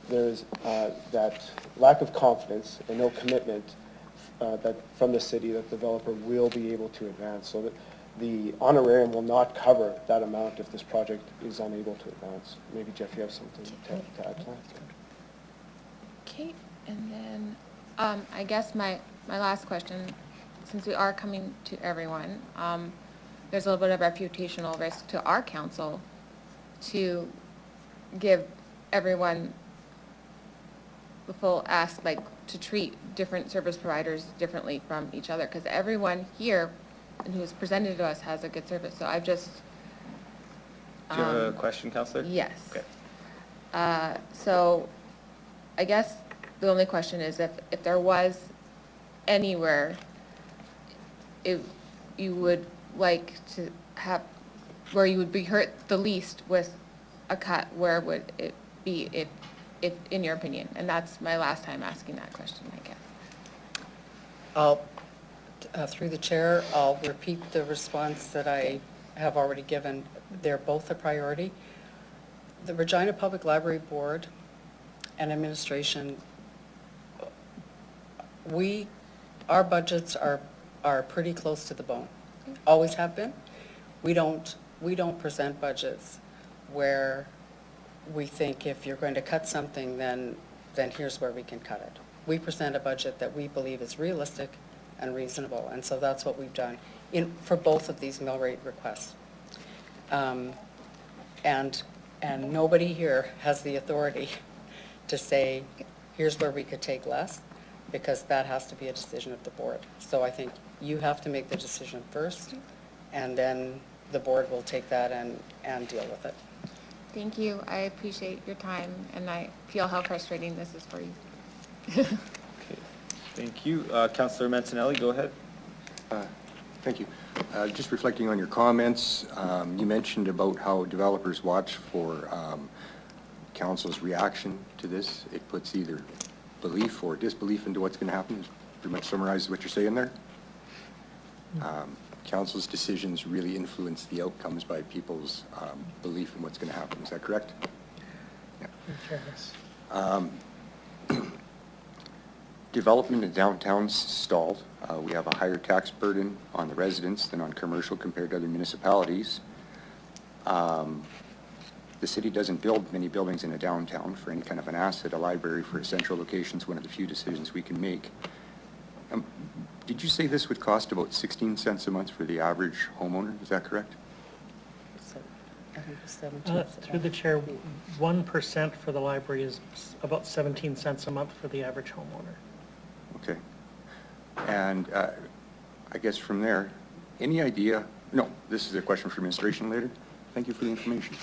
there's that lack of confidence and no commitment that from the city that the developer will be able to advance. So that the honorarium will not cover that amount if this project is unable to advance. Maybe Jeff, you have something to add to that? Okay, and then I guess my last question, since we are coming to everyone, there's a little bit of reputational risk to our council to give everyone the full ask, like to treat different service providers differently from each other, because everyone here and who's presented to us has a good service. So I've just... Do you have a question, Councillor? Yes. Okay. So I guess the only question is if there was anywhere you would like to have, where you would be hurt the least with a cut, where would it be if in your opinion? And that's my last time asking that question, I guess. Through the chair, I'll repeat the response that I have already given. They're both a priority. The Regina Public Library Board and administration, our budgets are pretty close to the bone. Always have been. We don't present budgets where we think if you're going to cut something, then here's where we can cut it. We present a budget that we believe is realistic and reasonable, and so that's what we've done for both of these mill rate requests. And nobody here has the authority to say, here's where we could take less, because that has to be a decision of the board. So I think you have to make the decision first, and then the board will take that and deal with it. Thank you. I appreciate your time, and I feel how frustrating this is for you. Okay. Thank you. Councillor Mancinelli, go ahead. Thank you. Just reflecting on your comments, you mentioned about how developers watch for council's reaction to this. It puts either belief or disbelief into what's going to happen. Pretty much summarizes what you're saying there. Council's decisions really influence the outcomes by people's belief in what's going to happen. Is that correct? Yeah. Development in downtowns stalled. We have a higher tax burden on the residents than on commercial compared to other municipalities. The city doesn't build many buildings in a downtown for any kind of an asset. A library for a central location is one of the few decisions we can make. Did you say this would cost about 16 cents a month for the average homeowner? Is that correct? I think it's 17. Through the chair, 1% for the library is about 17 cents a month for the average homeowner. Okay. And I guess from there, any idea? No, this is a question for administration later. Thank you for the information.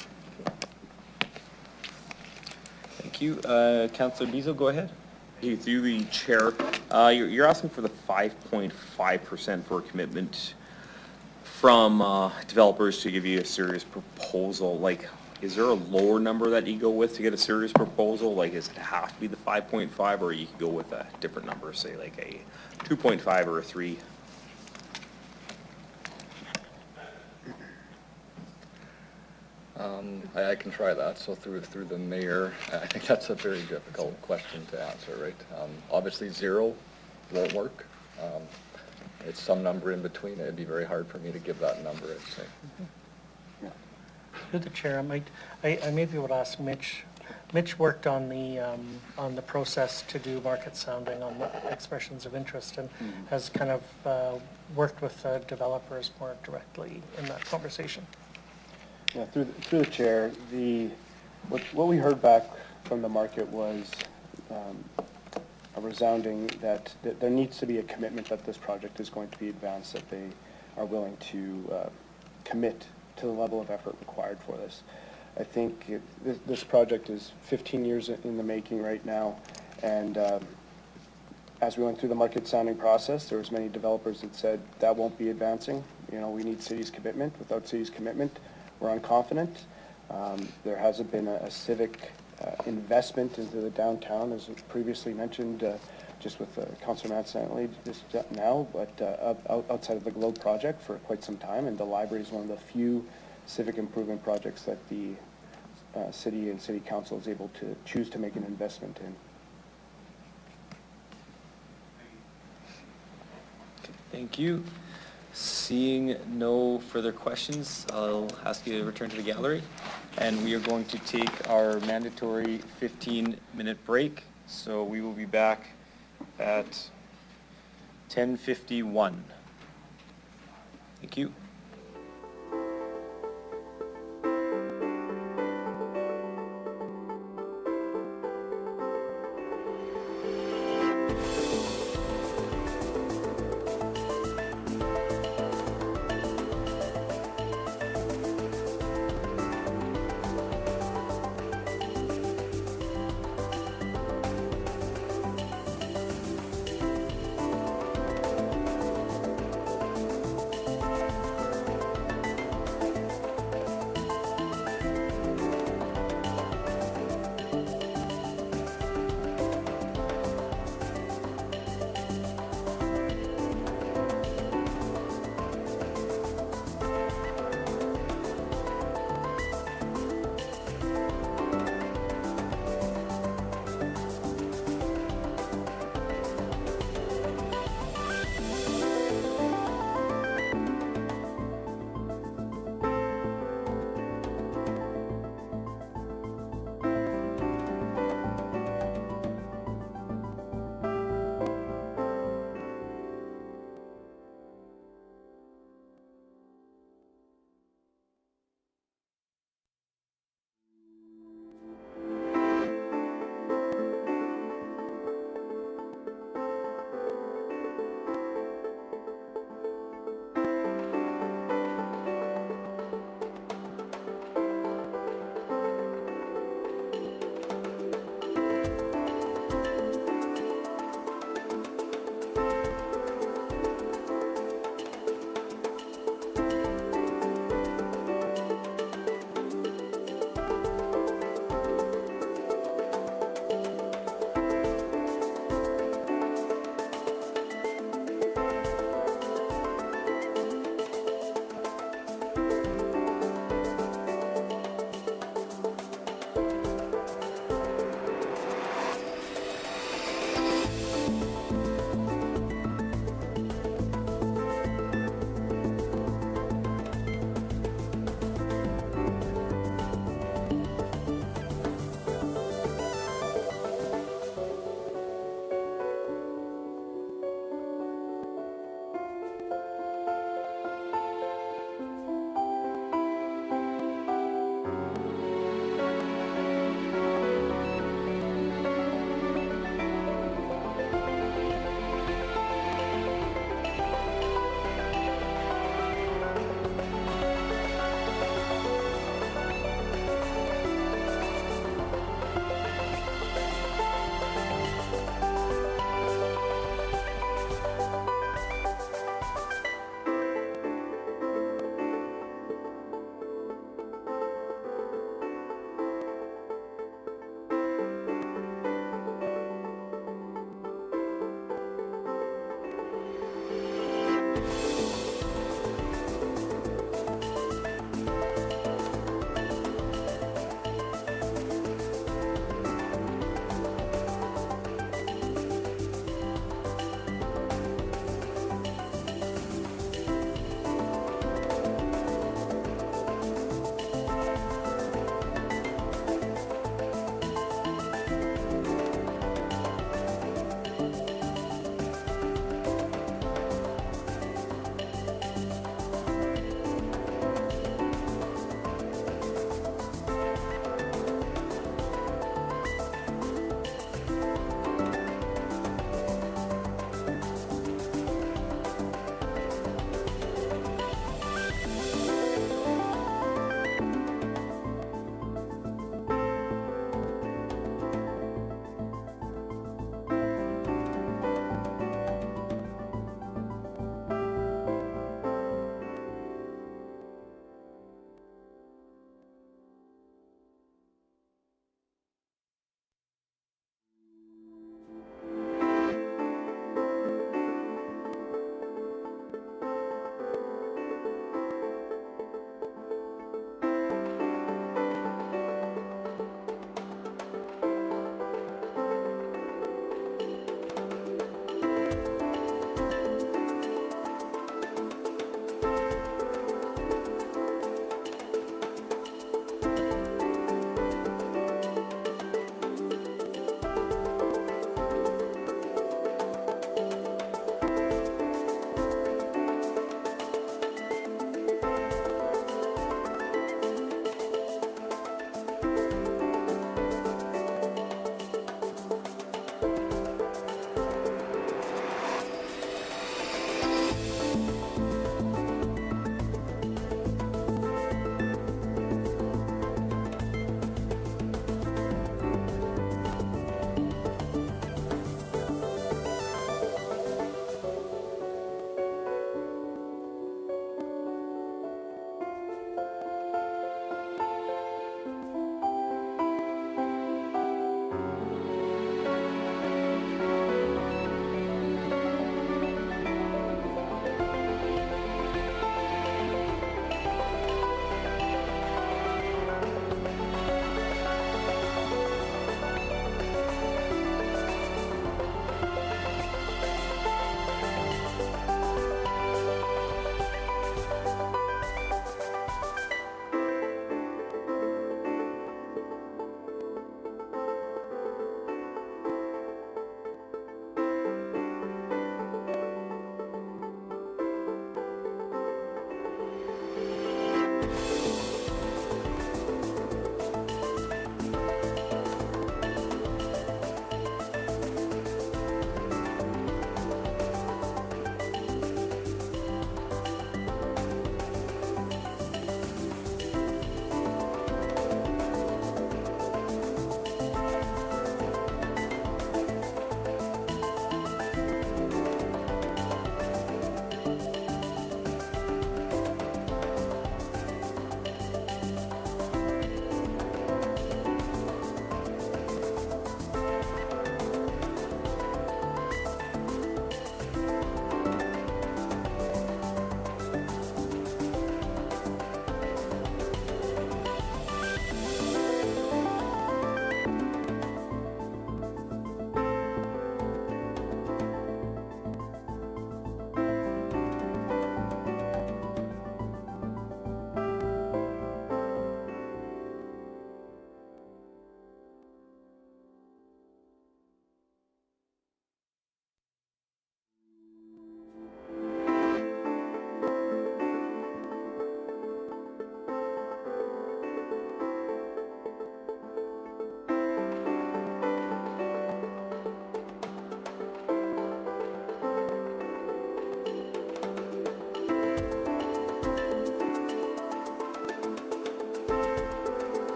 Thank you. Councillor Beazle, go ahead. Hey, through the chair, you're asking for the 5.5% for a commitment from developers to give you a serious proposal. Like, is there a lower number that you go with to get a serious proposal? Like, does it have to be the 5.5, or you can go with a different number, say like a 2.5 or a 3? I can try that. So through the mayor, I think that's a very difficult question to answer, right? Obviously, 0 won't work. It's some number in between. It'd be very hard for me to give that number, I'd say. Through the chair, I maybe would ask Mitch. Mitch worked on the process to do market sounding on the expressions of interest and has kind of worked with developers more directly in that conversation. Yeah, through the chair, what we heard back from the market was a resounding that there needs to be a commitment that this project is going to be advanced, that they are willing to commit to the level of effort required for this. I think this project is 15 years in the making right now, and as we went through the market sounding process, there was many developers that said that won't be advancing. You know, we need city's commitment. Without city's commitment, we're unconfident. There hasn't been a civic investment into the downtown, as was previously mentioned, just with Councillor Mansanelli just now, but outside of the Globe project for quite some time, and the library is one of the few civic improvement projects that the city and city council is able to choose to make an investment in. Thank you. Seeing no further questions, I'll ask you to return to the gallery, and we are going to take our mandatory 15-minute break. So we will be back at 10:51. Thank you.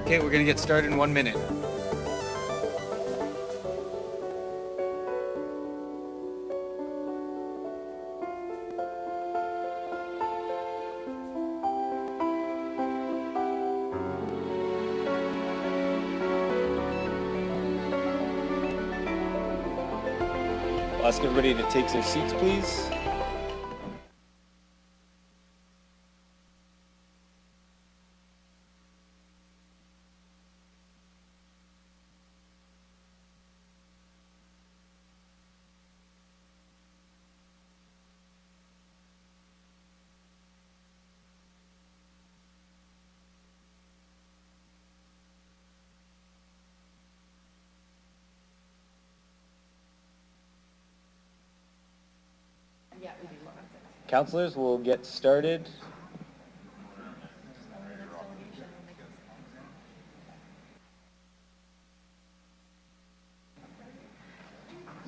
Okay, we're going to get started in 1 minute. I'll ask everybody to take their seats, please. Councillors, we'll get started.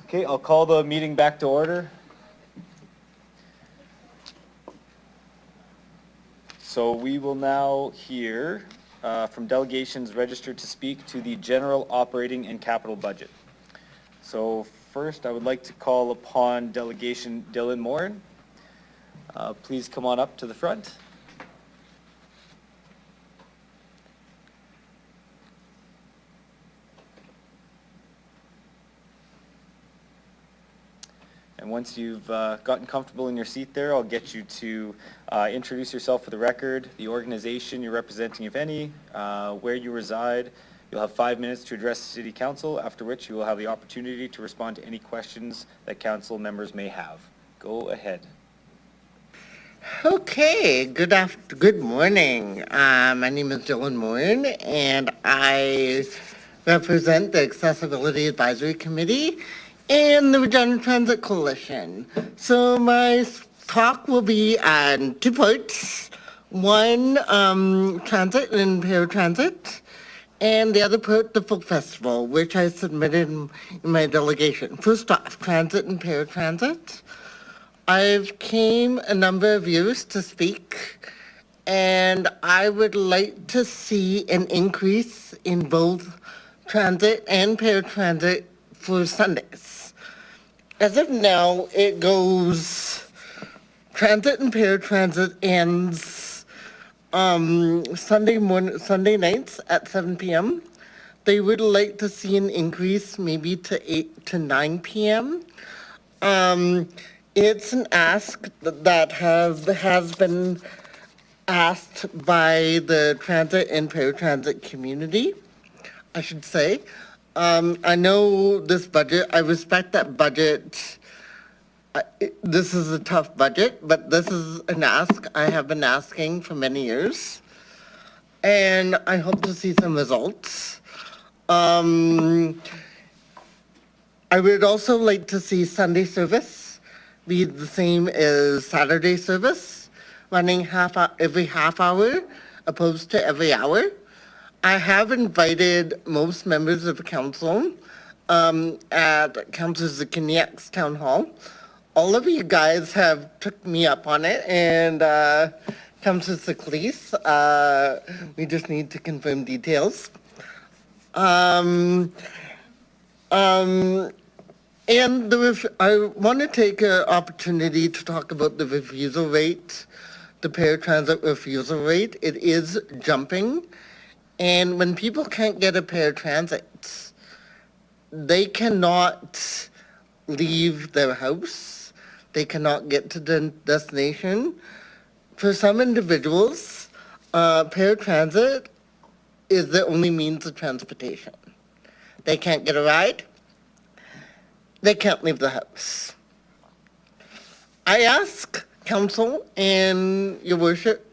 Okay, I'll call the meeting back to order. So we will now hear from delegations registered to speak to the general operating and capital budget. So first, I would like to call upon delegation Dylan Morin. Please come on up to the front. And once you've gotten comfortable in your seat there, I'll get you to introduce yourself for the record, the organization you're representing, if any, where you reside. You'll have 5 minutes to address the City Council, after which you will have the opportunity to respond to any questions that council members may have. Go ahead. Okay, good morning. My name is Joanne Munn, and I represent the Accessibility Advisory Committee and the Regina Transit Coalition. So my talk will be on 2 parts. One, transit and paratransit, and the other part, the folk festival, which I submitted in my delegation. First off, transit and paratransit. I've came a number of years to speak, and I would like to see an increase in both transit and paratransit for Sundays. As of now, it goes, transit and paratransit ends Sunday nights at 7 p.m. They would like to see an increase maybe to 8 to 9 p.m. It's an ask that has been asked by the transit and paratransit community, I should say. I know this budget, I respect that budget. This is a tough budget, but this is an ask I have been asking for many years, and I hope to see some results. I would also like to see Sunday service be the same as Saturday service, running every half hour opposed to every hour. I have invited most members of the council at Councillor Zakiniak's town hall. All of you guys have took me up on it, and Councillor Zaklis, we just need to confirm details. And I want to take an opportunity to talk about the refusal rate, the paratransit refusal rate. It is jumping. And when people can't get a paratransit, they cannot leave their house. They cannot get to the destination. For some individuals, paratransit is the only means of transportation. They can't get a ride. They can't leave the house. I ask council and your worship,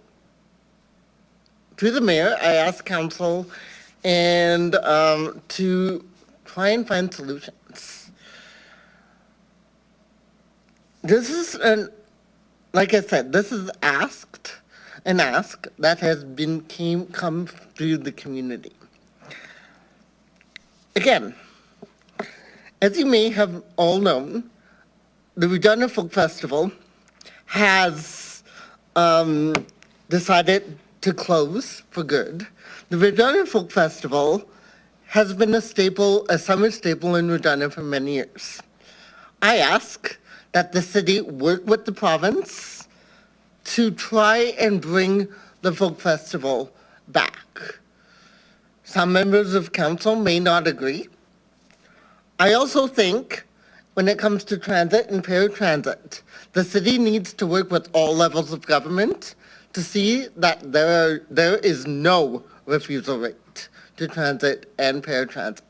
through the mayor, I ask council and to try and find solutions. This is like I said, this is an ask that has come through the community. Again, as you may have all known, the Regina Folk Festival has decided to close for good. The Regina Folk Festival has been a summer staple in Regina for many years. I ask that the city work with the province to try and bring the folk festival back. Some members of council may not agree. I also think when it comes to transit and paratransit, the city needs to work with all levels of government to see that there is no refusal rate to transit and paratransit.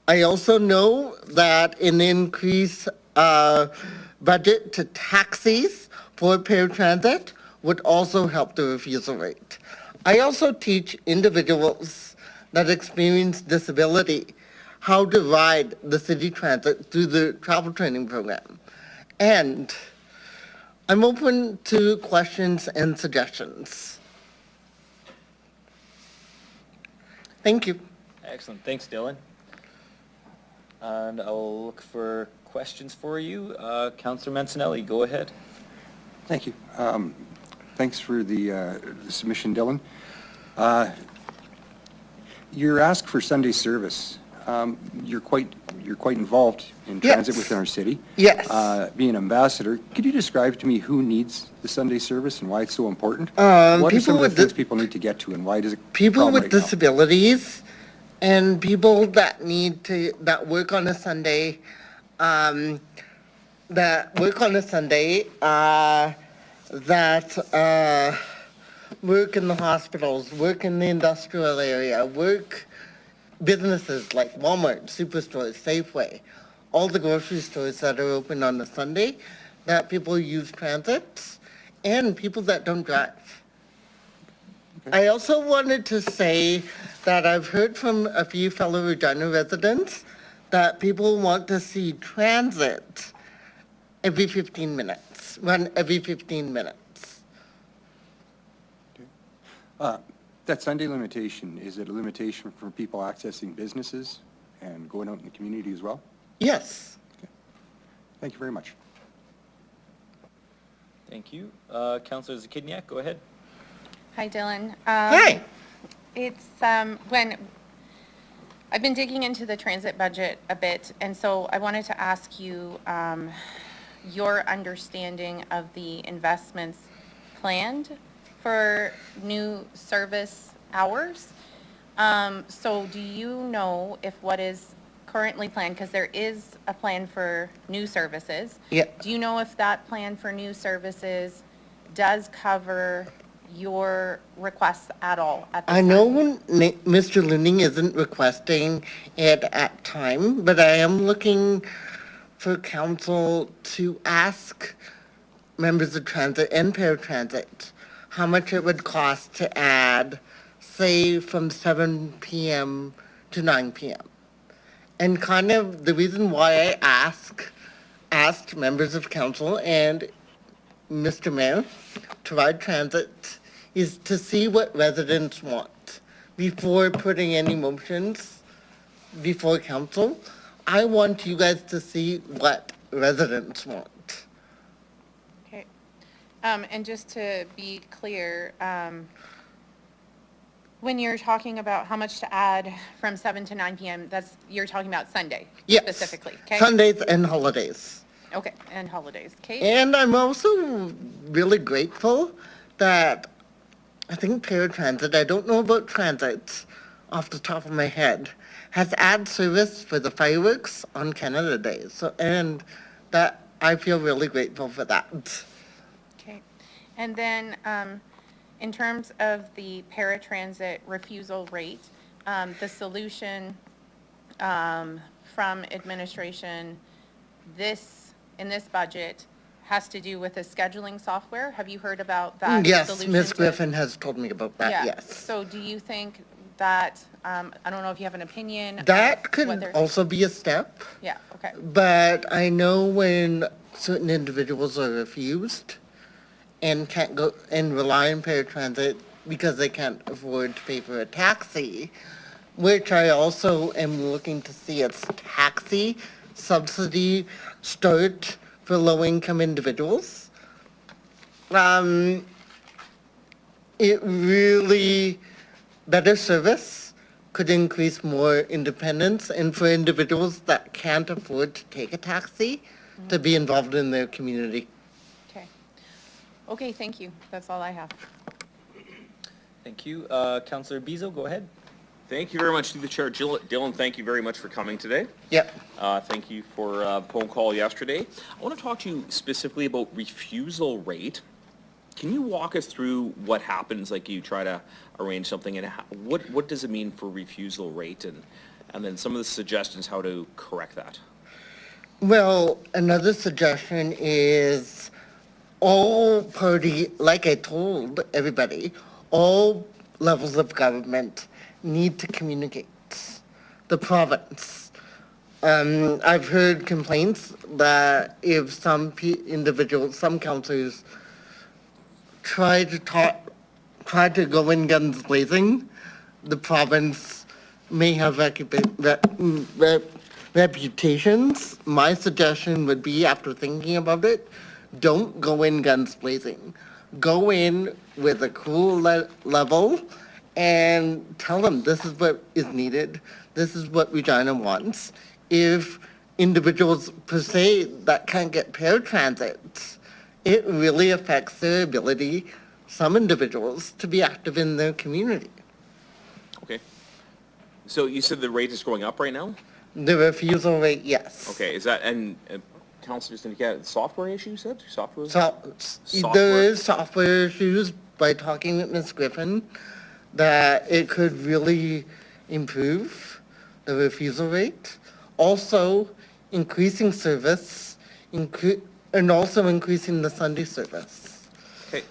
I also know that an increased budget to taxis for paratransit would also help the refusal rate. I also teach individuals that experience disability how to ride the city transit through the travel training program. And I'm open to questions and suggestions. Thank you. Excellent. Thanks, Dylan. And I'll look for questions for you. Councillor Mancinelli, go ahead. Thank you. Thanks for the submission, Dylan. Your ask for Sunday service, you're quite involved in transit within our city. Yes. Being an ambassador, could you describe to me who needs the Sunday service and why it's so important? What are some of the things people need to get to, and why does it? People with disabilities and people that that work on a Sunday, that work in the hospitals, work in the industrial area, work businesses like Walmart, superstores, Safeway, all the grocery stores that are open on a Sunday, that people use transit, and people that don't drive. Okay. I also wanted to say that I've heard from a few fellow Regina residents that people want to see transit every 15 minutes, run every 15 minutes. Okay. That Sunday limitation, is it a limitation for people accessing businesses and going out in the community as well? Yes. Okay. Thank you very much. Thank you. Councillor Zakidniak, go ahead. Hi, Dylan. Hi. It's when I've been digging into the transit budget a bit, and so I wanted to ask you your understanding of the investments planned for new service hours. So do you know if what is currently planned, because there is a plan for new services. Yeah. Do you know if that plan for new services does cover your requests at all at this I time? know Mr. Looning isn't requesting it at time, but I am looking for council to ask members of transit and paratransit how much it would cost to add, say, from 7 p.m. to 9 p.m. And kind of the reason why I asked members of council and Mr. Mayor to ride transit is to see what residents want before putting any motions before council. I want you guys to see what residents want. Okay. And just to be clear, when you're talking about how much to add from 7 to 9 p.m., you're talking about Sunday specifically, okay? Sundays and holidays. Okay, and holidays, okay? And I'm also really grateful that I think Paratransit, I don't know about transit off the top of my head, has ad service for the fireworks on Canada Day. So, and that I feel really grateful for that. Okay. And then in terms of the paratransit refusal rate, the solution from administration in this budget has to do with the scheduling software. Have you heard about that Yes, solution? Ms. Griffin has told me about that, yes. So do you think that, I don't know if you have an opinion. That could also be a step. Yeah, okay. But I know when certain individuals are refused and can't go and rely on paratransit because they can't afford to pay for a taxi, which I also am looking to see as taxi subsidy start for low-income individuals. It really better service could increase more independence, and for individuals that can't afford to take a taxi, to be involved in their community. Okay. Okay, thank you. That's all I have. Thank you. Councillor Bezo, go ahead. Thank you very much to the chair. Dylan, thank you very much for coming today. Yep. Thank you for the phone call yesterday. I want to talk to you specifically about refusal rate. Can you walk us through what happens, like you try to arrange something, and what does it mean for refusal rate, and then some of the suggestions how to correct that? Well, another suggestion is all party, like I told everybody, all levels of government need to communicate. The province. I've heard complaints that if some individuals, some councillors try to go in guns blazing, the province may have reputations. My suggestion would be, after thinking about it, don't go in guns blazing. Go in with a cool level and tell them this is what is needed. This is what Regina wants. If individuals per se that can't get paratransit, it really affects their ability, some individuals, to be active in their community. Okay. So you said the rate is going up right now? The refusal rate, yes. Okay, is that, and Council just indicated software issue, you said? Software? There is software issues. By talking with Ms. Griffin, that it could really improve the refusal rate. Also, increasing service, and also increasing the Sunday service. Okay.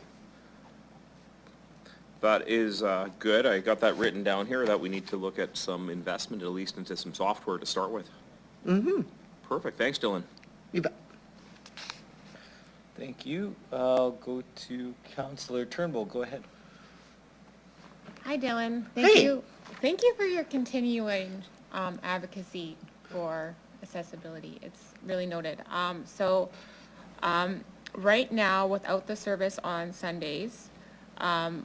That is good. I got that written down here, that we need to look at some investment, at least into some software to start with. Mm-hmm. Perfect. Thanks, Dylan. You bet. Thank you. I'll go to Councillor Turnbull. Go ahead. Hi, Dylan. Hey. Thank you for your continuing advocacy for accessibility. It's really noted. Right now, without the service on Sundays, how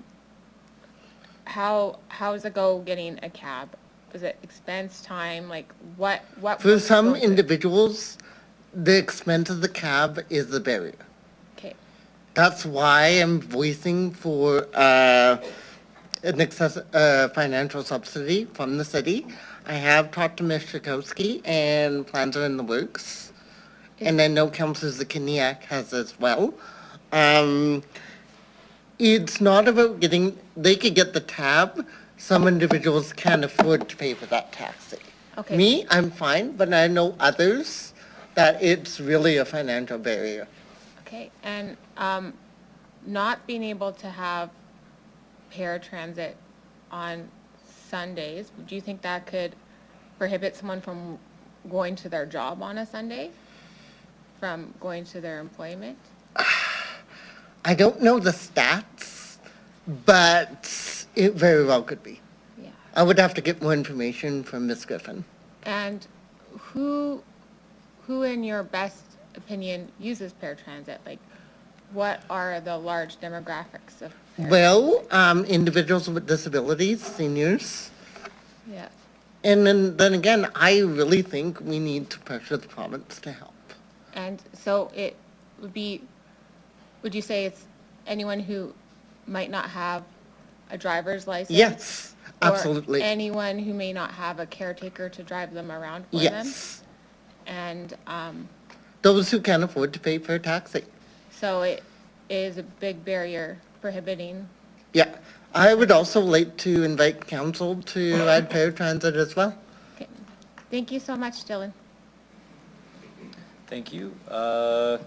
does it go getting a cab? Is it expense, time? Like what? For some individuals, the expense of the cab is the barrier. Okay. That's why I'm voicing for financial subsidy from the city. I have talked to Ms. Shakowski, and plans are in the works. And I know Councillor Zakiniak has as well. It's not about they could get the tab. Some individuals can't afford to pay for that taxi. Okay. Me, I'm fine, but I know others that it's really a financial barrier. Okay, and not being able to have paratransit on Sundays, do you think that could prohibit someone from going to their job on a Sunday? From going to their employment? I don't know the stats, but it very well could be. Yeah. I would have to get more information from Ms. Griffin. And who in your best opinion uses paratransit? Like, what are the large demographics of paratransit? Well, individuals with disabilities, seniors. Yeah. And then again, I really think we need to pressure the province to help. And so it would be, would you say it's anyone who might not have a driver's license? Yes, absolutely. Or anyone who may not have a caretaker to drive them around for them? Yes. And those who can't afford to pay for a taxi. so it is a big barrier prohibiting. Yeah. I would also like to invite council to add paratransit as well. Okay. Thank you so much, Dylan. Thank you.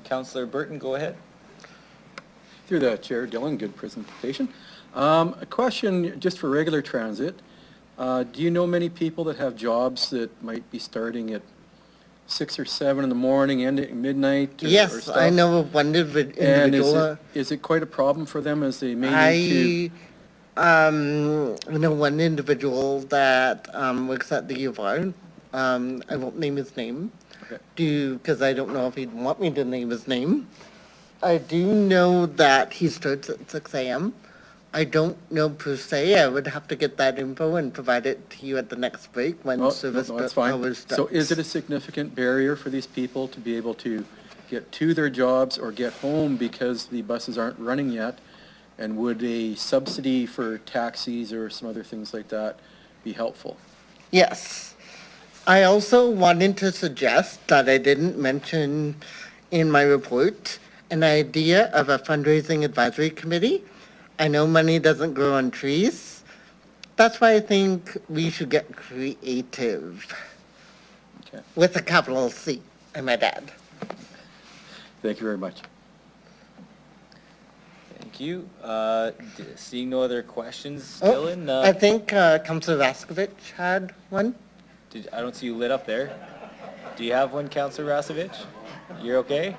Councillor Burton, go ahead. Through the chair, Dylan, good presentation. A question just for regular transit. Do you know many people that have jobs that might be starting at 6 or 7 in the morning, ending at midnight? Yes, I know of one individual. And is it quite a problem for them as they may need to? I know one individual that works at the U of R. I won't name his name. Okay. Because I don't know if he'd want me to name his name. I do know that he starts at 6 a.m. I don't know per se. I would have to get that info and provide it to you at the next break when No, service no, that's fine. hours So is it starts. a significant barrier for these people to be able to get to their jobs or get home because the buses aren't running yet? And would a subsidy for taxis or some other things like that be helpful? Yes. I also wanted to suggest that I didn't mention in my report an idea of a fundraising advisory committee. I know money doesn't grow on trees. That's why I think we should get creative. Okay. With a capital C, I might add. Thank you very much. Thank you. Seeing no other questions, Oh, Dylan? I think Councillor Raskovich had one. I don't see you lit up there. Do you have one, Councillor Rasovich? You're okay?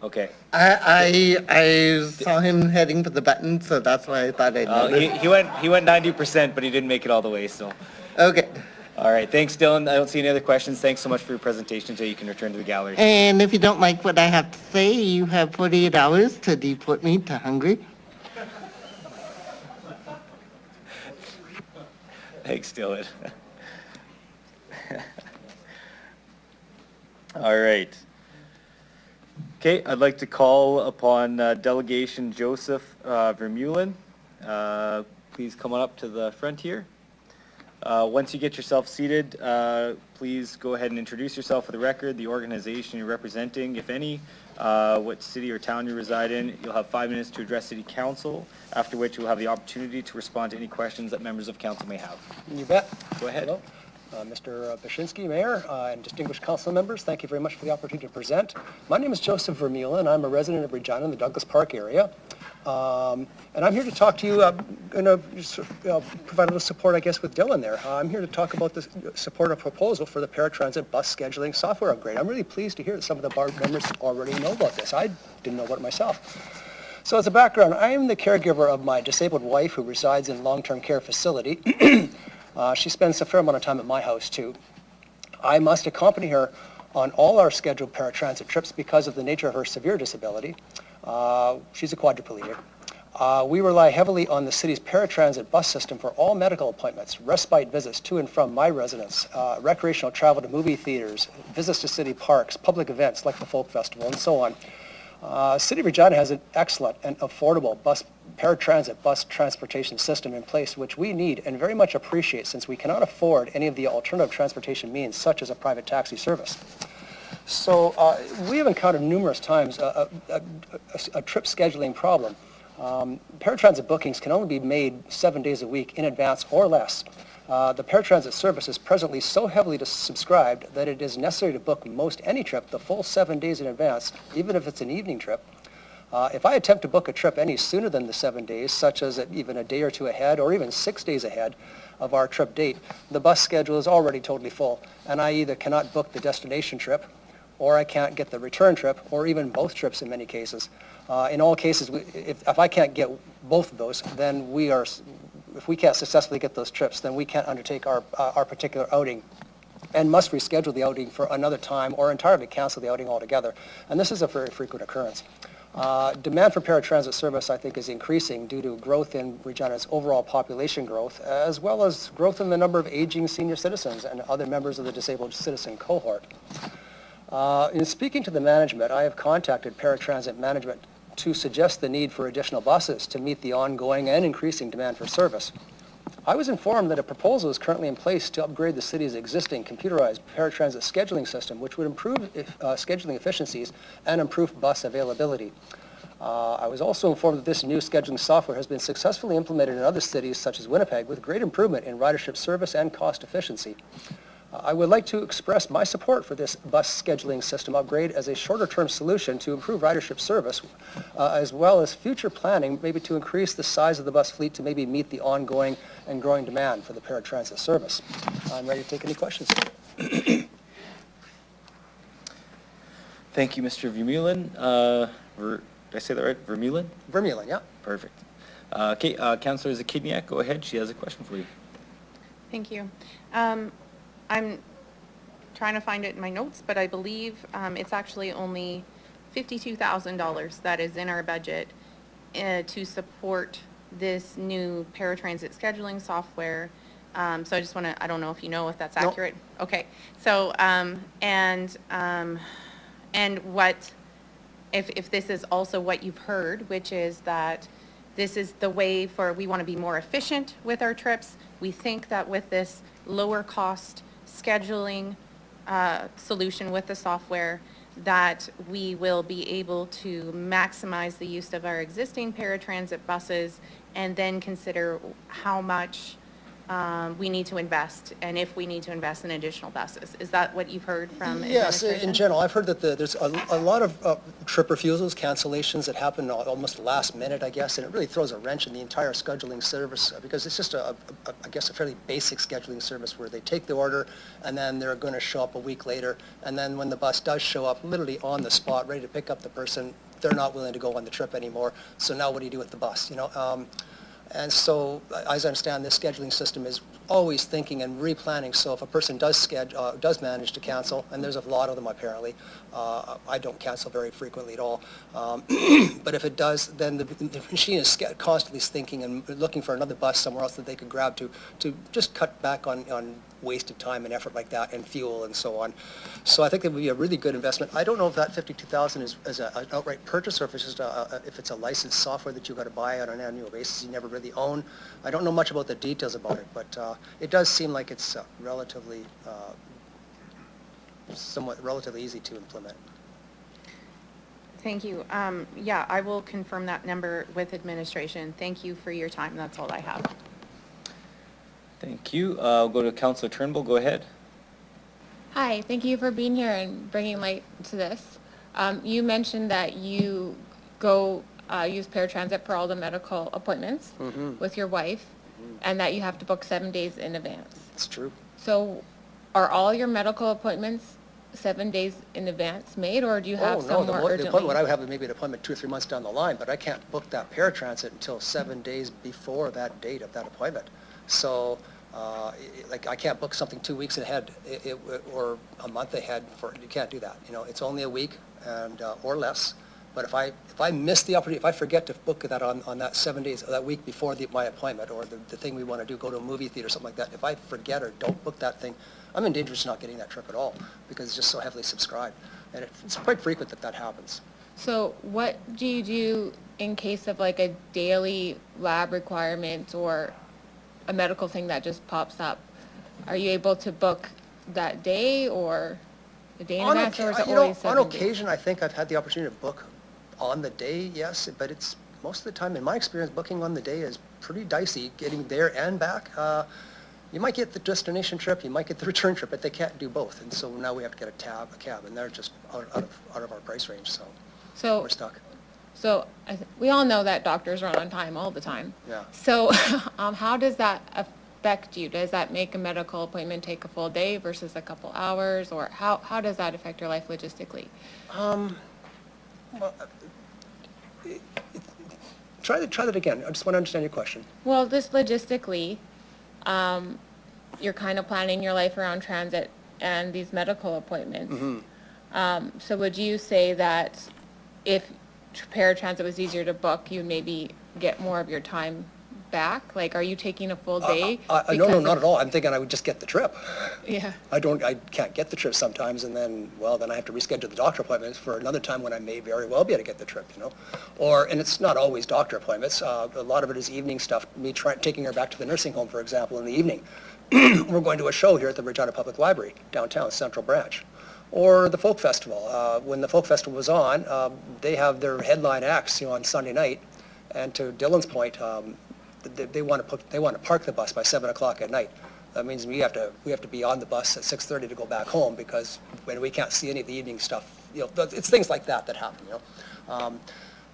Okay. I saw him heading for the button, so that's why I thought I'd notice. He went 90%, but he didn't make it all the way, so. Okay. All right, thanks, Dylan. I don't see any other questions. Thanks so much for your presentation today. You can return to the gallery. And if you don't like what I have to say, you have 48 hours to deport me to Hungary. Thanks, Dylan. All right. Okay, I'd like to call upon Delegation Joseph Vermeulen. Please come on up to the front here. Once you get yourself seated, please go ahead and introduce yourself for the record, the organization you're representing, if any, what city or town you reside in. You'll have 5 minutes to address City Council, after which you'll have the opportunity to respond to any questions that members of Council may have. You bet. Go ahead. Hello. Mr. Baczynski, Mayor, and distinguished council members, thank you very much for the opportunity to present. My name is Joseph Vermeulen. I'm a resident of Regina in the Douglas Park area. And I'm here to talk to you, provide a little support, I guess, with Dylan there. I'm here to talk about the support of proposal for the Paratransit bus scheduling software upgrade. I'm really pleased to hear that some of the board members already know about this. I didn't know about it myself. So as a background, I am the caregiver of my disabled wife who resides in a long-term care facility. She spends a fair amount of time at my house too. I must accompany her on all our scheduled paratransit trips because of the nature of her severe disability. She's a quadriplegic. We rely heavily on the city's paratransit bus system for all medical appointments, respite visits to and from my residence, recreational travel to movie theaters, visits to city parks, public events like the Folk Festival, and so on. City of Regina has an excellent and affordable paratransit bus transportation system in place, which we need and very much appreciate since we cannot afford any of the alternative transportation means, such as a private taxi service. So we have encountered numerous times a trip scheduling problem. Paratransit bookings can only be made 7 days a week in advance or less. The paratransit service is presently so heavily subscribed that it is necessary to book most any trip the full 7 days in advance, even if it's an evening trip. If I attempt to book a trip any sooner than the 7 days, such as even a day or two ahead or even 6 days ahead of our trip date, the bus schedule is already totally full, and I either cannot book the destination trip or I can't get the return trip, or even both trips in many cases. In all cases, if I can't get both of those, then if we can't successfully get those trips, then we can't undertake our particular outing and must reschedule the outing for another time or entirely cancel the outing altogether. And this is a very frequent occurrence. Demand for paratransit service, I think, is increasing due to growth in Regina's overall population growth, as well as growth in the number of aging senior citizens and other members of the disabled citizen cohort. In speaking to the management, I have contacted paratransit management to suggest the need for additional buses to meet the ongoing and increasing demand for service. I was informed that a proposal is currently in place to upgrade the city's existing computerized paratransit scheduling system, which would improve scheduling efficiencies and improve bus availability. I was also informed that this new scheduling software has been successfully implemented in other cities such as Winnipeg with great improvement in ridership service and cost efficiency. I would like to express my support for this bus scheduling system upgrade as a shorter-term solution to improve ridership service, as well as future planning, maybe to increase the size of the bus fleet to maybe meet the ongoing and growing demand for the paratransit service. I'm ready to take any questions. Thank you, Mr. Vermeulen. Did I say that right? Vermeulen? Vermeulen, yeah. Perfect. Okay, Councillor Zakidniak, go ahead. She has a question for you. Thank you. I'm trying to find it in my notes, but I believe it's actually only $52,000 that is in our budget to support this new paratransit scheduling software. So I just want to, I don't know if you know if that's accurate. Okay. So, and what, if this is also what you've heard, which is that this is the way we want to be more efficient with our trips. We think that with this lower cost scheduling solution with the software, that we will be able to maximize the use of our existing paratransit buses and then consider how much we need to invest, and if we need to invest in additional buses. Is that what you've heard from Yes, administration? in general. I've heard that there's a lot of trip refusals, cancellations that happen almost last minute, I guess, and it really throws a wrench in the entire scheduling service because it's just, I guess, a fairly basic scheduling service where they take the order and then they're going to show up a week later, and then when the bus does show up, literally on the spot, ready to pick up the person, they're not willing to go on the trip anymore. So now what do you do with the bus, you know? And so, as I understand, this scheduling system is always thinking and replanning. So if a person does manage to cancel, and there's a lot of them apparently, I don't cancel very frequently at all. But if it does, then the machine is constantly thinking and looking for another bus somewhere else that they could grab to just cut back on wasted time and effort like that, and fuel and so on. So I think it would be a really good investment. I don't know if that $52,000 is an outright purchase, or if it's just if it's a licensed software that you've got to buy on an annual basis you never really own. I don't know much about the details about it, but it does seem like it's relatively easy to implement. Thank you. Yeah, I will confirm that number with administration. Thank you for your time. That's all I have. Thank you. I'll go to Councillor Turnbull. Go ahead. Hi, thank you for being here and bringing light to this. You mentioned that you go use paratransit for all the medical appointments with your wife, and that you have to book 7 days in advance. It's true. So are all your medical appointments 7 days in advance made, or do you have some more urgently? The appointment I would have maybe an appointment 2 or 3 months down the line, but I can't book that paratransit until 7 days before that date of that appointment. So, like, I can't book something 2 weeks ahead or a month ahead. You can't do that. You know, it's only a week and or less. But if I miss the opportunity, if I forget to book that on that 7 days, or that week before my appointment, or the thing we want to do, go to a movie theater or something like that, if I forget or don't book that thing, I'm in danger of not getting that trip at all because it's just so heavily subscribed. And it's quite frequent that happens. So what do you do in case of like a daily lab requirement or a medical thing that just pops up? Are you able to book that day or the day in advance, or is it always 7 on days? occasion, I think I've had the opportunity to book on the day, yes, but it's most of the time, in my experience, booking on the day is pretty dicey, getting there and back. You might get the destination trip, you might get the return trip, but they can't do both, and so now we have to get a cab, and they're just out of our price range, so we're stuck. So we all know that doctors run on time all the time. Yeah. So how does that affect you? Does that make a medical appointment take a full day versus a couple hours, or how does that affect your life logistically? Well, try that again. I just want to understand your question. Well, just logistically, you're kind of planning your life around transit and these medical appointments. So would you say that if paratransit was easier to book, you'd maybe get more of your time back? Like, are you taking a full day? No, not at all. I'm thinking I would just get the trip. Yeah. I can't get the trip sometimes, and then I have to reschedule the doctor appointments for another time when I may very well be able to get the trip, you know. And it's not always doctor appointments. A lot of it is evening stuff. Me taking her back to the nursing home, for example, in the evening. We're going to a show here at the Regina Public Library, downtown, Central Branch. Or the Folk Festival. When the Folk Festival was on, they have their headline acts, you know, on Sunday night. And to Dylan's point, they want to park the bus by 7 o'clock at night. That means we have to be on the bus at 6:30 to go back home, because when we can't see any of the evening stuff, you know, it's things like that happen, you know.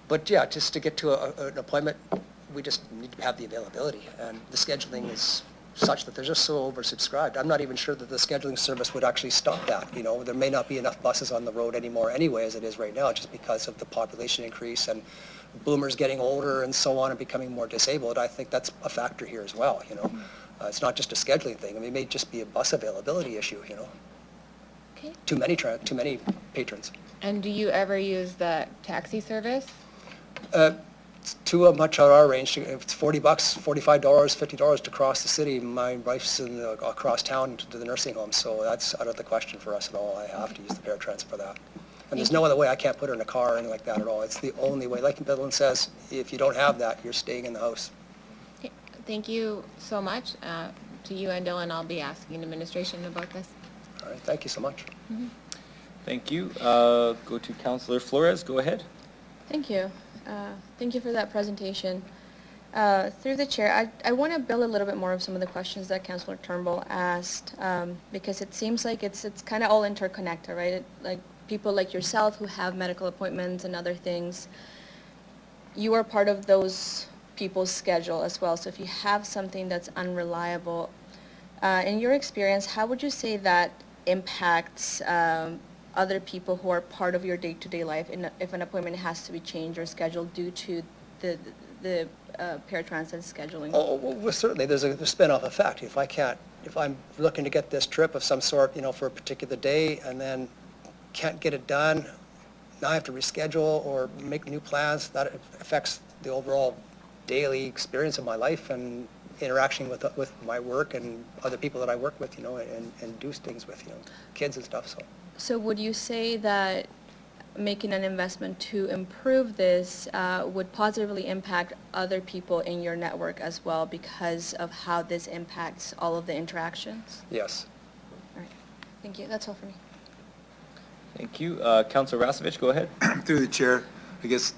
But yeah, just to get to an appointment, we just need to have the availability, and the scheduling is such that they're just so oversubscribed. I'm not even sure that the scheduling service would actually stop that. You know, there may not be enough buses on the road anymore anyway as it is right now, just because of the population increase and boomers getting older and so on and becoming more disabled. I think that's a factor here as well, you know. It's not just a scheduling thing. I mean, it may just be a bus availability issue, you know. Okay. Too many patrons. And do you ever use the taxi service? it's too much out of our range. If it's $40, $45, $50 to cross the city, my wife's across town to the nursing home, so that's out of the question for us at all. I have to use the paratransit for that. And there's no other way. I can't put her in a car or anything like that at all. It's the only way. Like Dylan says, if you don't have that, you're staying in the house. Thank you so much. To you and Dylan, I'll be asking administration about this. All right, thank you so much. Thank you. Go to Councillor Flores. Go ahead. Thank you. Thank you for that presentation. Through the chair, I want to build a little bit more of some of the questions that Councillor Turnbull asked, because it seems like it's kind of all interconnected, right? Like people like yourself who have medical appointments and other things, you are part of those people's schedule as well. So if you have something that's unreliable, in your experience, how would you say that impacts other people who are part of your day-to-day life if an appointment has to be changed or scheduled due to the paratransit scheduling? Oh, well, certainly there's a spin-off effect. If I'm looking to get this trip of some sort, for a particular day and then can't get it done, now I have to reschedule or make new plans, that affects the overall daily experience of my life and interaction with my work and other people that I work with, and do things with, kids and stuff, So would you say that making an investment to improve this would positively impact other people in your network as well because of how this impacts all of the interactions? Yes. All right. Thank you. That's all for me. Thank you. Councillor Rasevich, go ahead. Through the chair, I guess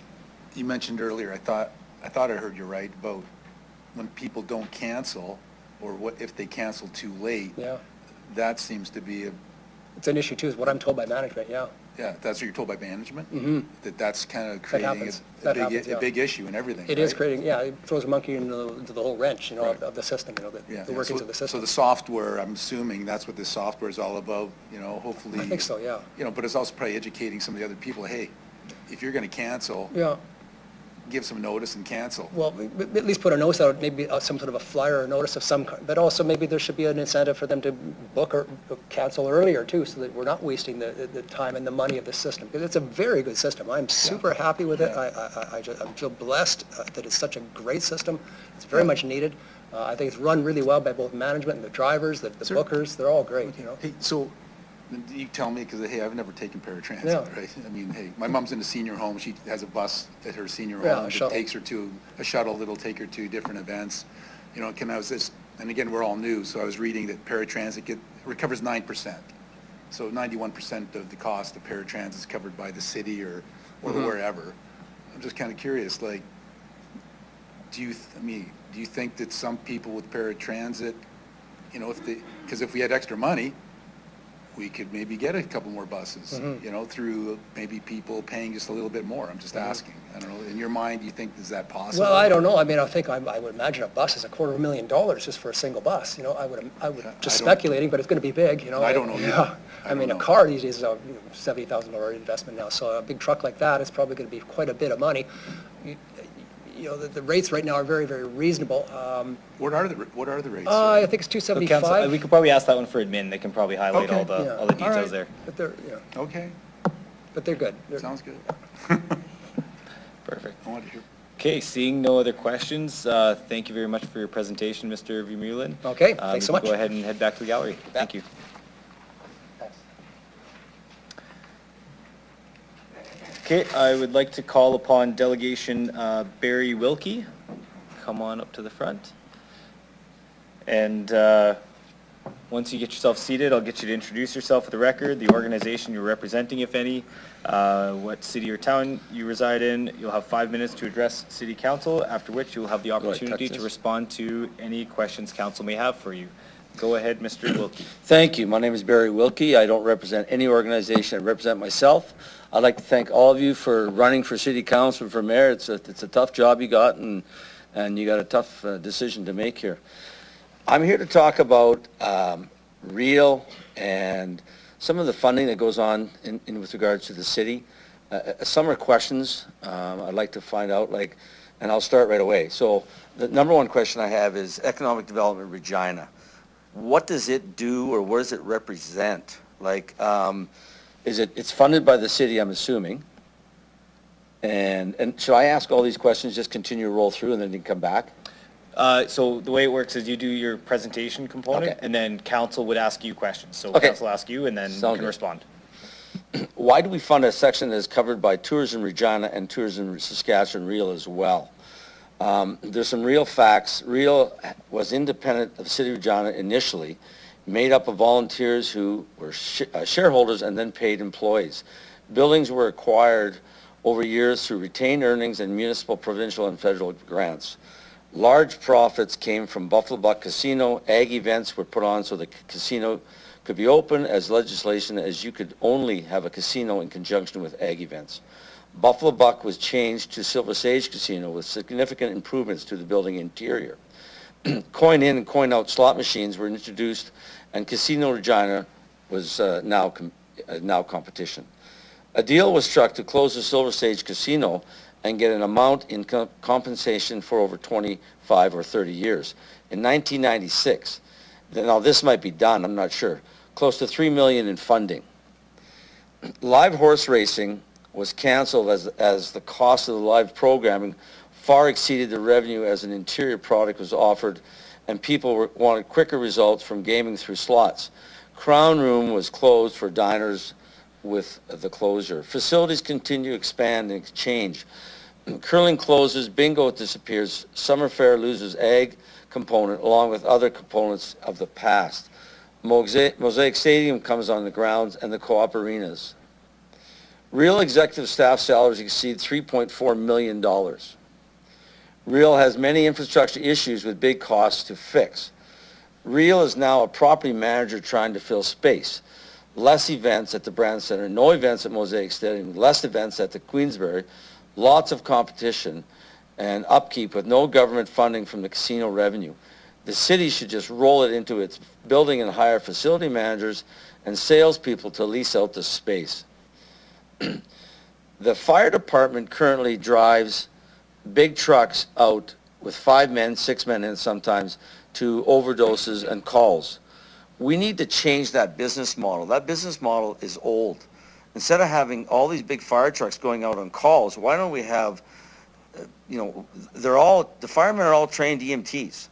you mentioned earlier, I thought I heard you right about when people don't cancel, or what if they cancel too late. Yeah. That seems to be it's an issue too, is what I'm told by management, yeah. Yeah, that's what you're told by management? Mm-hmm. That's kind of creating a big issue and everything, It is creating, it throws a monkey into the whole wrench, of the system, the workings of the system. So the software, I'm assuming that's what this software is all about, hopefully. I think so, yeah. But it's also probably educating some of the other people, hey, if you're going to cancel, give some notice and cancel. Well, at least put a notice out, maybe some sort of a flyer or notice of some kind, but also maybe there should be an incentive for them to book or cancel earlier too, so that we're not wasting the time and the money of the system, because it's a very good system. I'm super happy with it. I feel blessed that it's such a great system. It's very much needed. I think it's run really well by both management and the drivers, the bookers. They're all great, Hey, so you tell me, because, hey, I've never taken paratransit, right? I mean, hey, my mom's in a senior home. She has a bus at her senior home that takes her to a shuttle that'll take her to different events. And again, we're all new, so I was reading that paratransit recovers 9%. So 91% of the cost of paratransit is covered by the city or wherever. I'm just kind of curious, do you think that some people with paratransit, because if we had extra money, we could maybe get a couple more buses, through maybe people paying just a little bit more. I'm just asking. I don't know. In your mind, do you think, is that possible? Well, I don't know. I mean, I would imagine a bus is $250,000 just for a single bus. I would just speculating, but it's going to be big. I don't know. Yeah. I mean, a car these days is a $70,000 investment now. So a big truck like that is probably going to be quite a bit of money. The rates right now are very, very reasonable. What are the rates? I think it's $275. We could probably ask that one for admin. They can probably highlight all the details there. But they're okay. But they're good. Sounds good. Perfect. I want to hear. Okay, seeing no other questions, thank you very much for your presentation, Mr. Vermeulen. Okay, thanks so much. Go ahead and head back to the gallery. Thank you. Okay, I would like to call upon Delegation Barry Wilkie. Come on up to the front. And once you get yourself seated, I'll get you to introduce yourself for the record, the organization you're representing, if any, what city or town you reside in. You'll have 5 minutes to address City Council, after which you'll have the opportunity to respond to any questions Council may have for you. Go ahead, Mr. Wilkie. Thank you. My name is Barry Wilkie. I don't represent any organization. I represent myself. I'd like to thank all of you for running for City Council and for Mayor. It's a tough job you got, and you got a tough decision to make here. I'm here to talk about real and some of the funding that goes on in with regards to the city. Some are questions I'd like to find out, and I'll start right away. So the number one question I have is Economic Development Regina. What does it do, or what does it represent? It's funded by the city, I'm assuming. And should I ask all these questions, just continue to roll through and then you can come back? So the way it works is you do your presentation component, Okay. and then council would ask you questions. So Okay. council will ask you, and then you Sounds can good. respond. Why do we fund a section that is covered by Tourism Regina and Tourism Saskatchewan Real as well? There's some real facts. Real was independent of City of Regina initially, made up of volunteers who were shareholders and then paid employees. Buildings were acquired over years through retained earnings and municipal, provincial, and federal grants. Large profits came from Buffalo Buck Casino. Ag events were put on so the casino could be open as legislation as you could only have a casino in conjunction with ag events. Buffalo Buck was changed to Silver Sage Casino with significant improvements to the building interior. Coin in and coin out slot machines were introduced, and Casino Regina was now competition. A deal was struck to close the Silver Sage Casino and get an amount in compensation for over 25 or 30 years. In 1996, now this might be done, I'm not sure, close to $3 million in funding. Live horse racing was canceled as the cost of the live programming far exceeded the revenue as an interior product was offered, and people wanted quicker results from gaming through slots. Crown Room was closed for diners with the closure. Facilities continue to expand and change. Curling closes, bingo disappears, summer fair loses ag component along with other components of the past. Mosaic Stadium comes on the grounds and the co-op arenas. Real executive staff salaries exceed $3.4 million. Real has many infrastructure issues with big costs to fix. Real is now a property manager trying to fill space. Less events at the Brand Center, no events at Mosaic Stadium, less events at the Queensbury, lots of competition and upkeep with no government funding from the casino revenue. The city should just roll it into its building and hire facility managers and salespeople to lease out the space. The fire department currently drives big trucks out with 5 men, 6 men in sometimes, to overdoses and calls. We need to change that business model. That business model is old. Instead of having all these big fire trucks going out on calls, why don't we have, the firemen are all trained EMTs.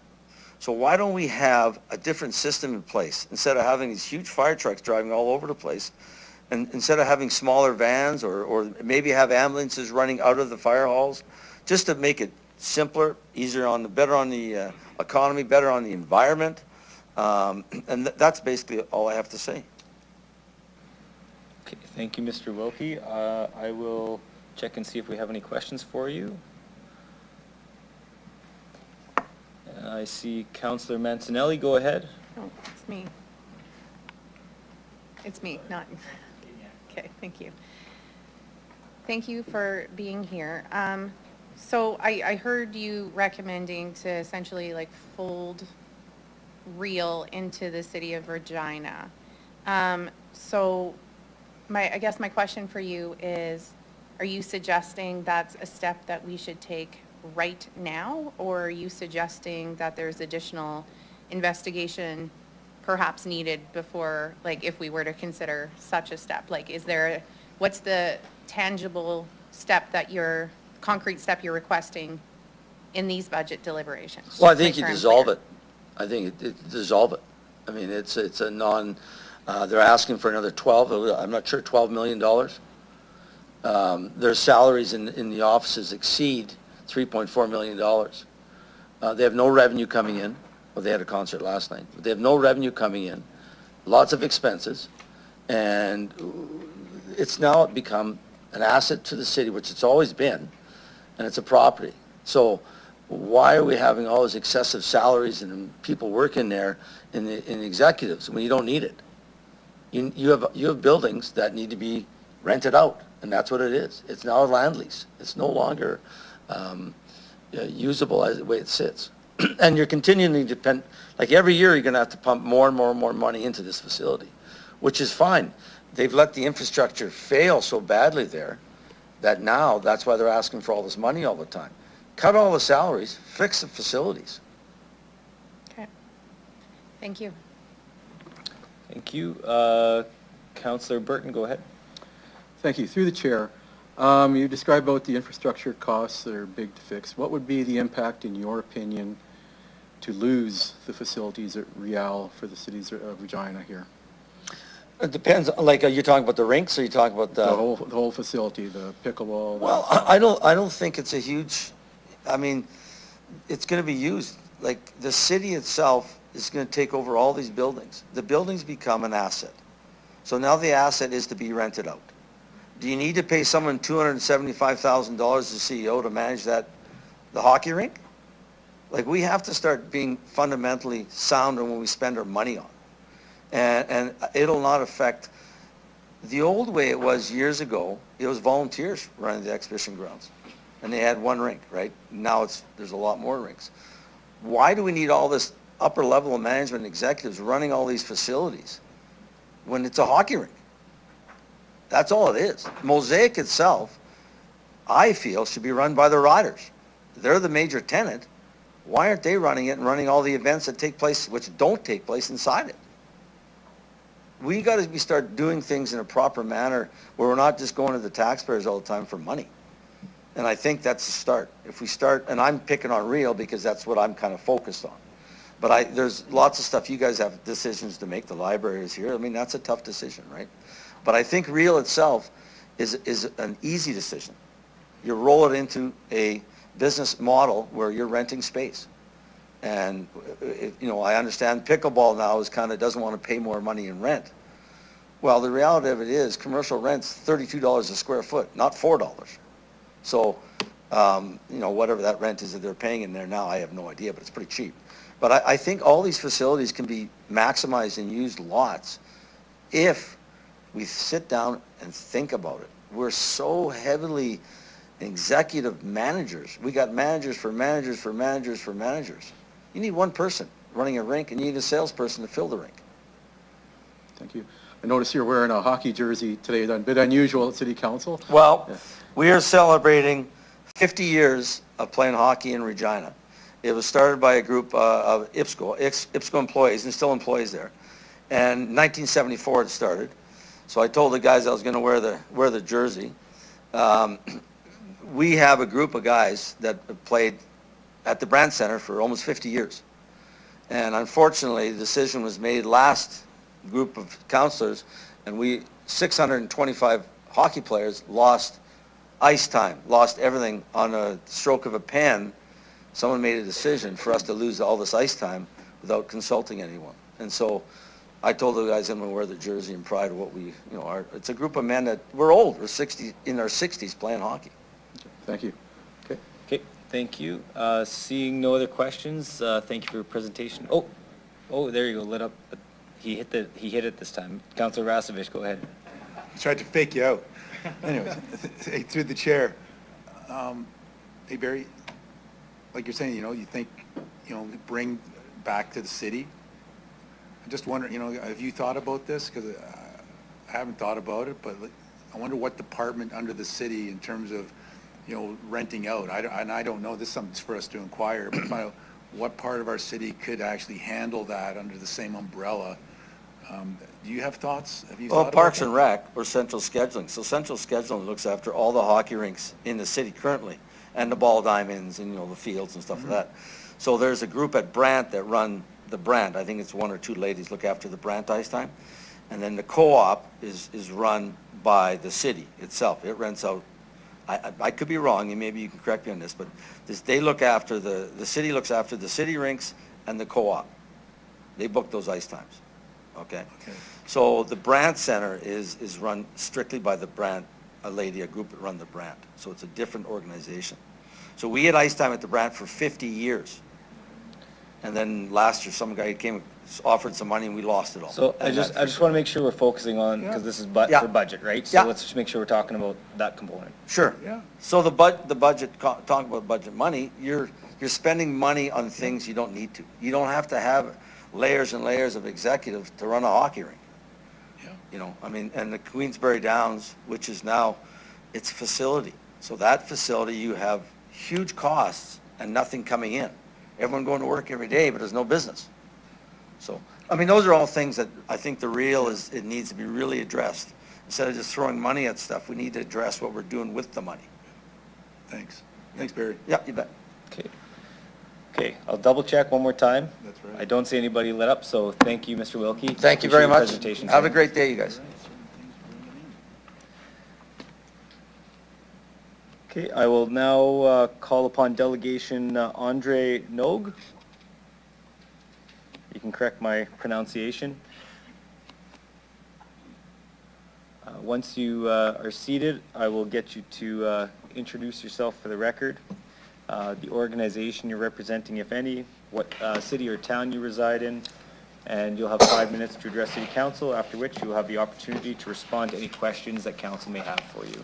So why don't we have a different system in place instead of having these huge fire trucks driving all over the place? And instead of having smaller vans or maybe have ambulances running out of the fire halls, just to make it simpler, easier better on the economy, better on the environment. And that's basically all I have to say. Okay, thank you, Mr. Wilkie. I will check and see if we have any questions for you. I see Councillor Mancinelli. Go ahead. Oh, it's me. It's me, not... Okay, thank you. Thank you for being here. So I heard you recommending to essentially fold Real into the city of Regina. So I guess my question for you is, are you suggesting that's a step that we should take right now, or are you suggesting that there's additional investigation perhaps needed before, if we were to consider such a step? What's the tangible step concrete step you're requesting in these budget deliberations? Well, I think you dissolve it. I think dissolve it. I mean, it's a they're asking for another I'm not sure, $12 million. Their salaries in the offices exceed $3.4 million. They have no revenue coming in. Well, they had a concert last night. But they have no revenue coming in. Lots of expenses. And it's now become an asset to the city, which it's always been, and it's a property. So why are we having all those excessive salaries and people working there in executives when you don't need it? You have buildings that need to be rented out, and that's what it is. It's now a land lease. It's no longer usable as the way it sits. And you're continuing to depend, every year you're going to have to pump more and more and more money into this facility, which is fine. They've let the infrastructure fail so badly there that now that's why they're asking for all this money all the time. Cut all the salaries, fix the facilities. Okay. Thank you. Thank you. Councillor Burton, go ahead. Thank you. Through the chair, You described about the infrastructure costs that are big to fix. What would be the impact, in your opinion, to lose the facilities at Real for the cities of Regina here? It depends, like, are you talking about the rinks, or are you talking about The whole facility, the pickleball? Well, I don't think it's a huge, I mean, it's gonna be used, like, the city itself is gonna take over all these buildings. The buildings become an asset. So now the asset is to be rented out. Do you need to pay someone $275,000 as CEO to manage the hockey rink? Like, we have to start being fundamentally sound in when we spend our money on. And it'll not affect, the old way it was years ago, it was volunteers running the exhibition grounds. And they had one rink, right? Now there's a lot more rinks. Why do we need all this upper level of management executives running all these facilities when it's a hockey rink? That's all it is. Mosaic itself, I feel, should be run by the riders. They're the major tenant. Why aren't they running it and running all the events that take place, which don't take place inside it? We got to start doing things in a proper manner where we're not just going to the taxpayers all the time for money. And I think that's the start. If we start, and I'm picking on Real because that's what I'm kind of focused on. But there's lots of stuff, you guys have decisions to make, the library is here. I mean, that's a tough decision, right? But I think Real itself is an easy decision. You roll it into a business model where you're renting space. And, I understand pickleball now is kind of doesn't want to pay more money in rent. Well, the reality of it is commercial rent's $32 a square foot, not $4. So, whatever that rent is that they're paying in there now, I have no idea, but it's pretty cheap. But I think all these facilities can be maximized and used lots if we sit down and think about it. We're so heavily executive managers. We got managers for managers for managers for managers. You need one person running a rink, and you need a salesperson to fill the rink. Thank you. I notice you're wearing a hockey jersey today, a bit unusual at City Council. Well, we are celebrating 50 years of playing hockey in Regina. It was started by a group of IPSCO employees, and still employees there. And 1974 it started. So I told the guys I was going to wear the jersey. We have a group of guys that have played at the Brand Center for almost 50 years. And unfortunately, the decision was made last group of councillors, and 625 hockey players lost ice time, lost everything on a stroke of a pen. Someone made a decision for us to lose all this ice time without consulting anyone. And so I told the guys I'm going to wear the jersey in pride of what we, are. It's a group of men that, we're old, we're in our 60s playing hockey. Thank you. Okay, thank you. Seeing no other questions, thank you for your presentation. Oh, there you go, lit up. He hit it this time. Councilor Rasevich, go ahead. I tried to fake you out. Anyways, through the chair. Hey, Barry, like you're saying, you think, bring back to the city. I'm just wondering, have you thought about this? Because I haven't thought about it, but I wonder what department under the city in terms of, renting out. I don't know, this is something for us to inquire, but find out what part of our city could actually handle that under the same umbrella. Do you have thoughts? Have you thought about Parks that? and Rec or central scheduling. So central scheduling looks after all the hockey rinks in the city currently, and the ball diamonds and, the fields and stuff like that. So there's a group at Brant that run the Brant. I think it's one or two ladies look after the Brant ice time. And then the co-op is run by the city itself. It rents out, I could be wrong, and maybe you can correct me on this, but they look after, the city looks after the city rinks and the co-op. They book those ice times, okay? So the Brant Center is run strictly by the Brant, a group that run the Brant. So it's a different organization. So we had ice time at the Brant for 50 years. And then last year, some guy came, offered some money, and we lost it all. So I just want to make sure we're focusing on, because this is for budget, right? So let's just make sure we're talking about that component. Sure. Yeah. So the budget, talk about budget money, you're spending money on things you don't need to. You don't have to have layers and layers of executives to run a hockey rink. Yeah. And the Queensbury Downs, which is now, it's a facility. So that facility, you have huge costs and nothing coming in. Everyone going to work every day, but there's no business. So, those are all things that I think it needs to be really addressed. instead of just throwing money at stuff, we need to address what we're doing with the money. Thanks. Thanks, Barry. Yeah, you bet. Okay, I'll double check one more time. That's right. I don't see anybody lit up, so thank you, Mr. Wilkie. Thank you Appreciate very your much. presentation Have a tonight. great day, you guys. Okay, I will now call upon delegation Andre Nogue. You can correct my pronunciation. Once you are seated, I will get you to introduce yourself for the record, the organization you're representing, if any, what city or town you reside in, and you'll have 5 minutes to address City Council, after which you'll have the opportunity to respond to any questions that Council may have for you.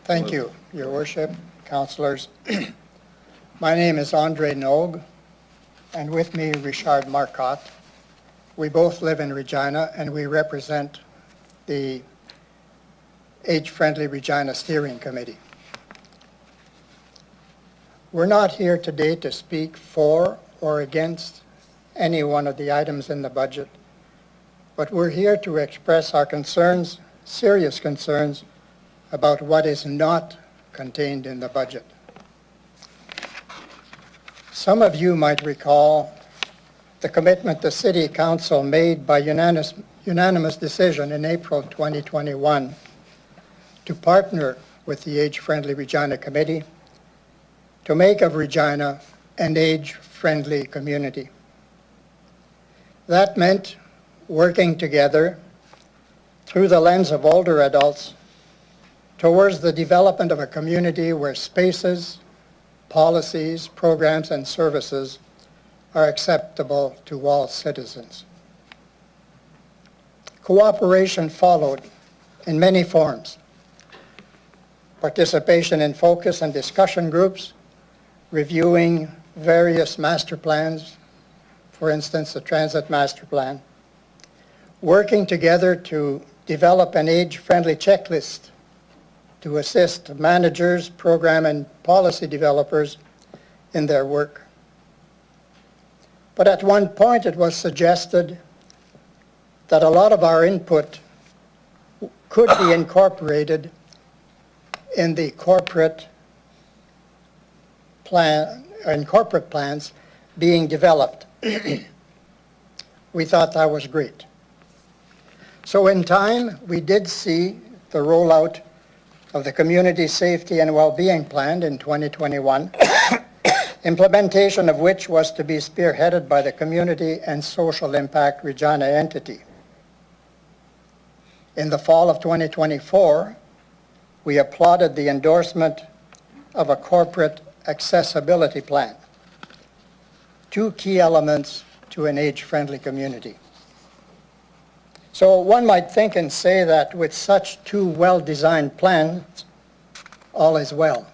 Thank you, Your Worship, councillors. My name is Andre Nogue, and with me, Richard Marcotte. We both live in Regina, and we represent the Age-Friendly Regina Steering Committee. We're not here today to speak for or against any one of the items in the budget, but we're here to express our concerns, serious concerns, about what is not contained in the budget. Some of you might recall the commitment the City Council made by unanimous decision in April 2021 to partner with the Age-Friendly Regina Committee to make of Regina an age-friendly community. That meant working together through the lens of older adults towards the development of a community where spaces, policies, programs, and services are acceptable to all citizens. Cooperation followed in many forms. Participation in focus and discussion groups, reviewing various master plans, for instance, the Transit Master Plan, working together to develop an age-friendly checklist to assist managers, program, and policy developers in their work. But at one point it was suggested that a lot of our input could be incorporated in the corporate plans being developed. We thought that was great. So in time, we did see the rollout of the Community Safety and Wellbeing Plan in 2021, implementation of which was to be spearheaded by the Community and Social Impact Regina entity. In the fall of 2024, we applauded the endorsement of a corporate accessibility plan, two key elements to an age-friendly community. So one might think and say that with such two well-designed plans, all is well.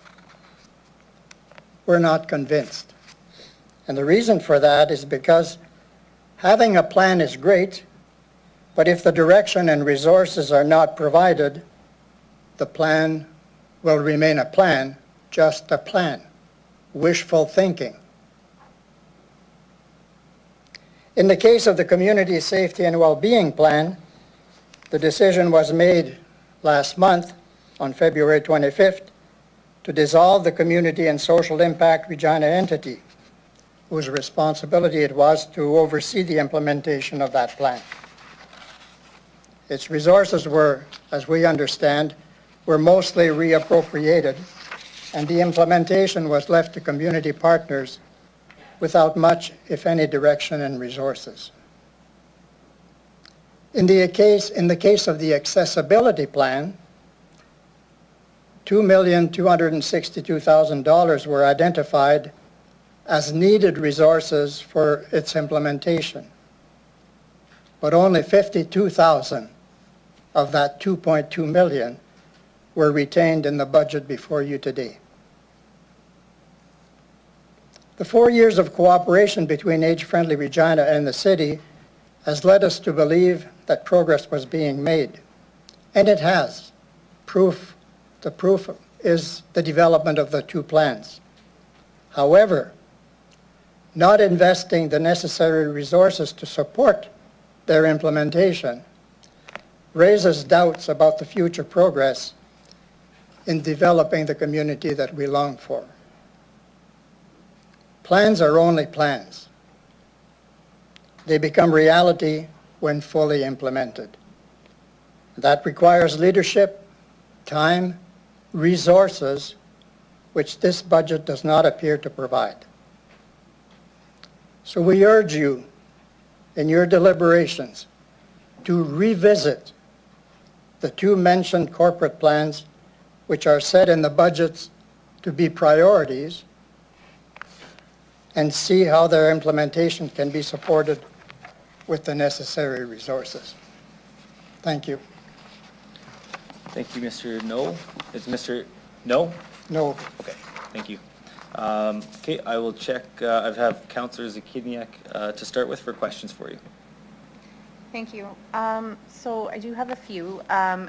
We're not convinced. And the reason for that is because having a plan is great, but if the direction and resources are not provided, the plan will remain a plan, just a plan, wishful thinking. In the case of the Community Safety and Wellbeing Plan, the decision was made last month on February 25th to dissolve the Community and Social Impact Regina entity, whose responsibility it was to oversee the implementation of that plan. Its resources were, as we understand, were mostly reappropriated, and the implementation was left to community partners without much, if any, direction and resources. In the case of the accessibility plan, $2,262,000 were identified as needed resources for its implementation, but only $52,000 of that $2.2 million were retained in the budget before you today. The 4 years of cooperation between Age-Friendly Regina and the city has led us to believe that progress was being made, and it has. The proof is the development of the two plans. However, not investing the necessary resources to support their implementation raises doubts about the future progress in developing the community that we long for. Plans are only plans. They become reality when fully implemented. That requires leadership, time, resources, which this budget does not appear to provide. So we urge you, in your deliberations, to revisit the two mentioned corporate plans, which are set in the budgets to be priorities, and see how their implementation can be supported with the necessary resources. Thank you. Thank you, Mr. No. Is Mr. No? No. Okay, thank you. Okay, I will check, I have Councillor Zakiniak to start with for questions for you. Thank you. So I do have a few.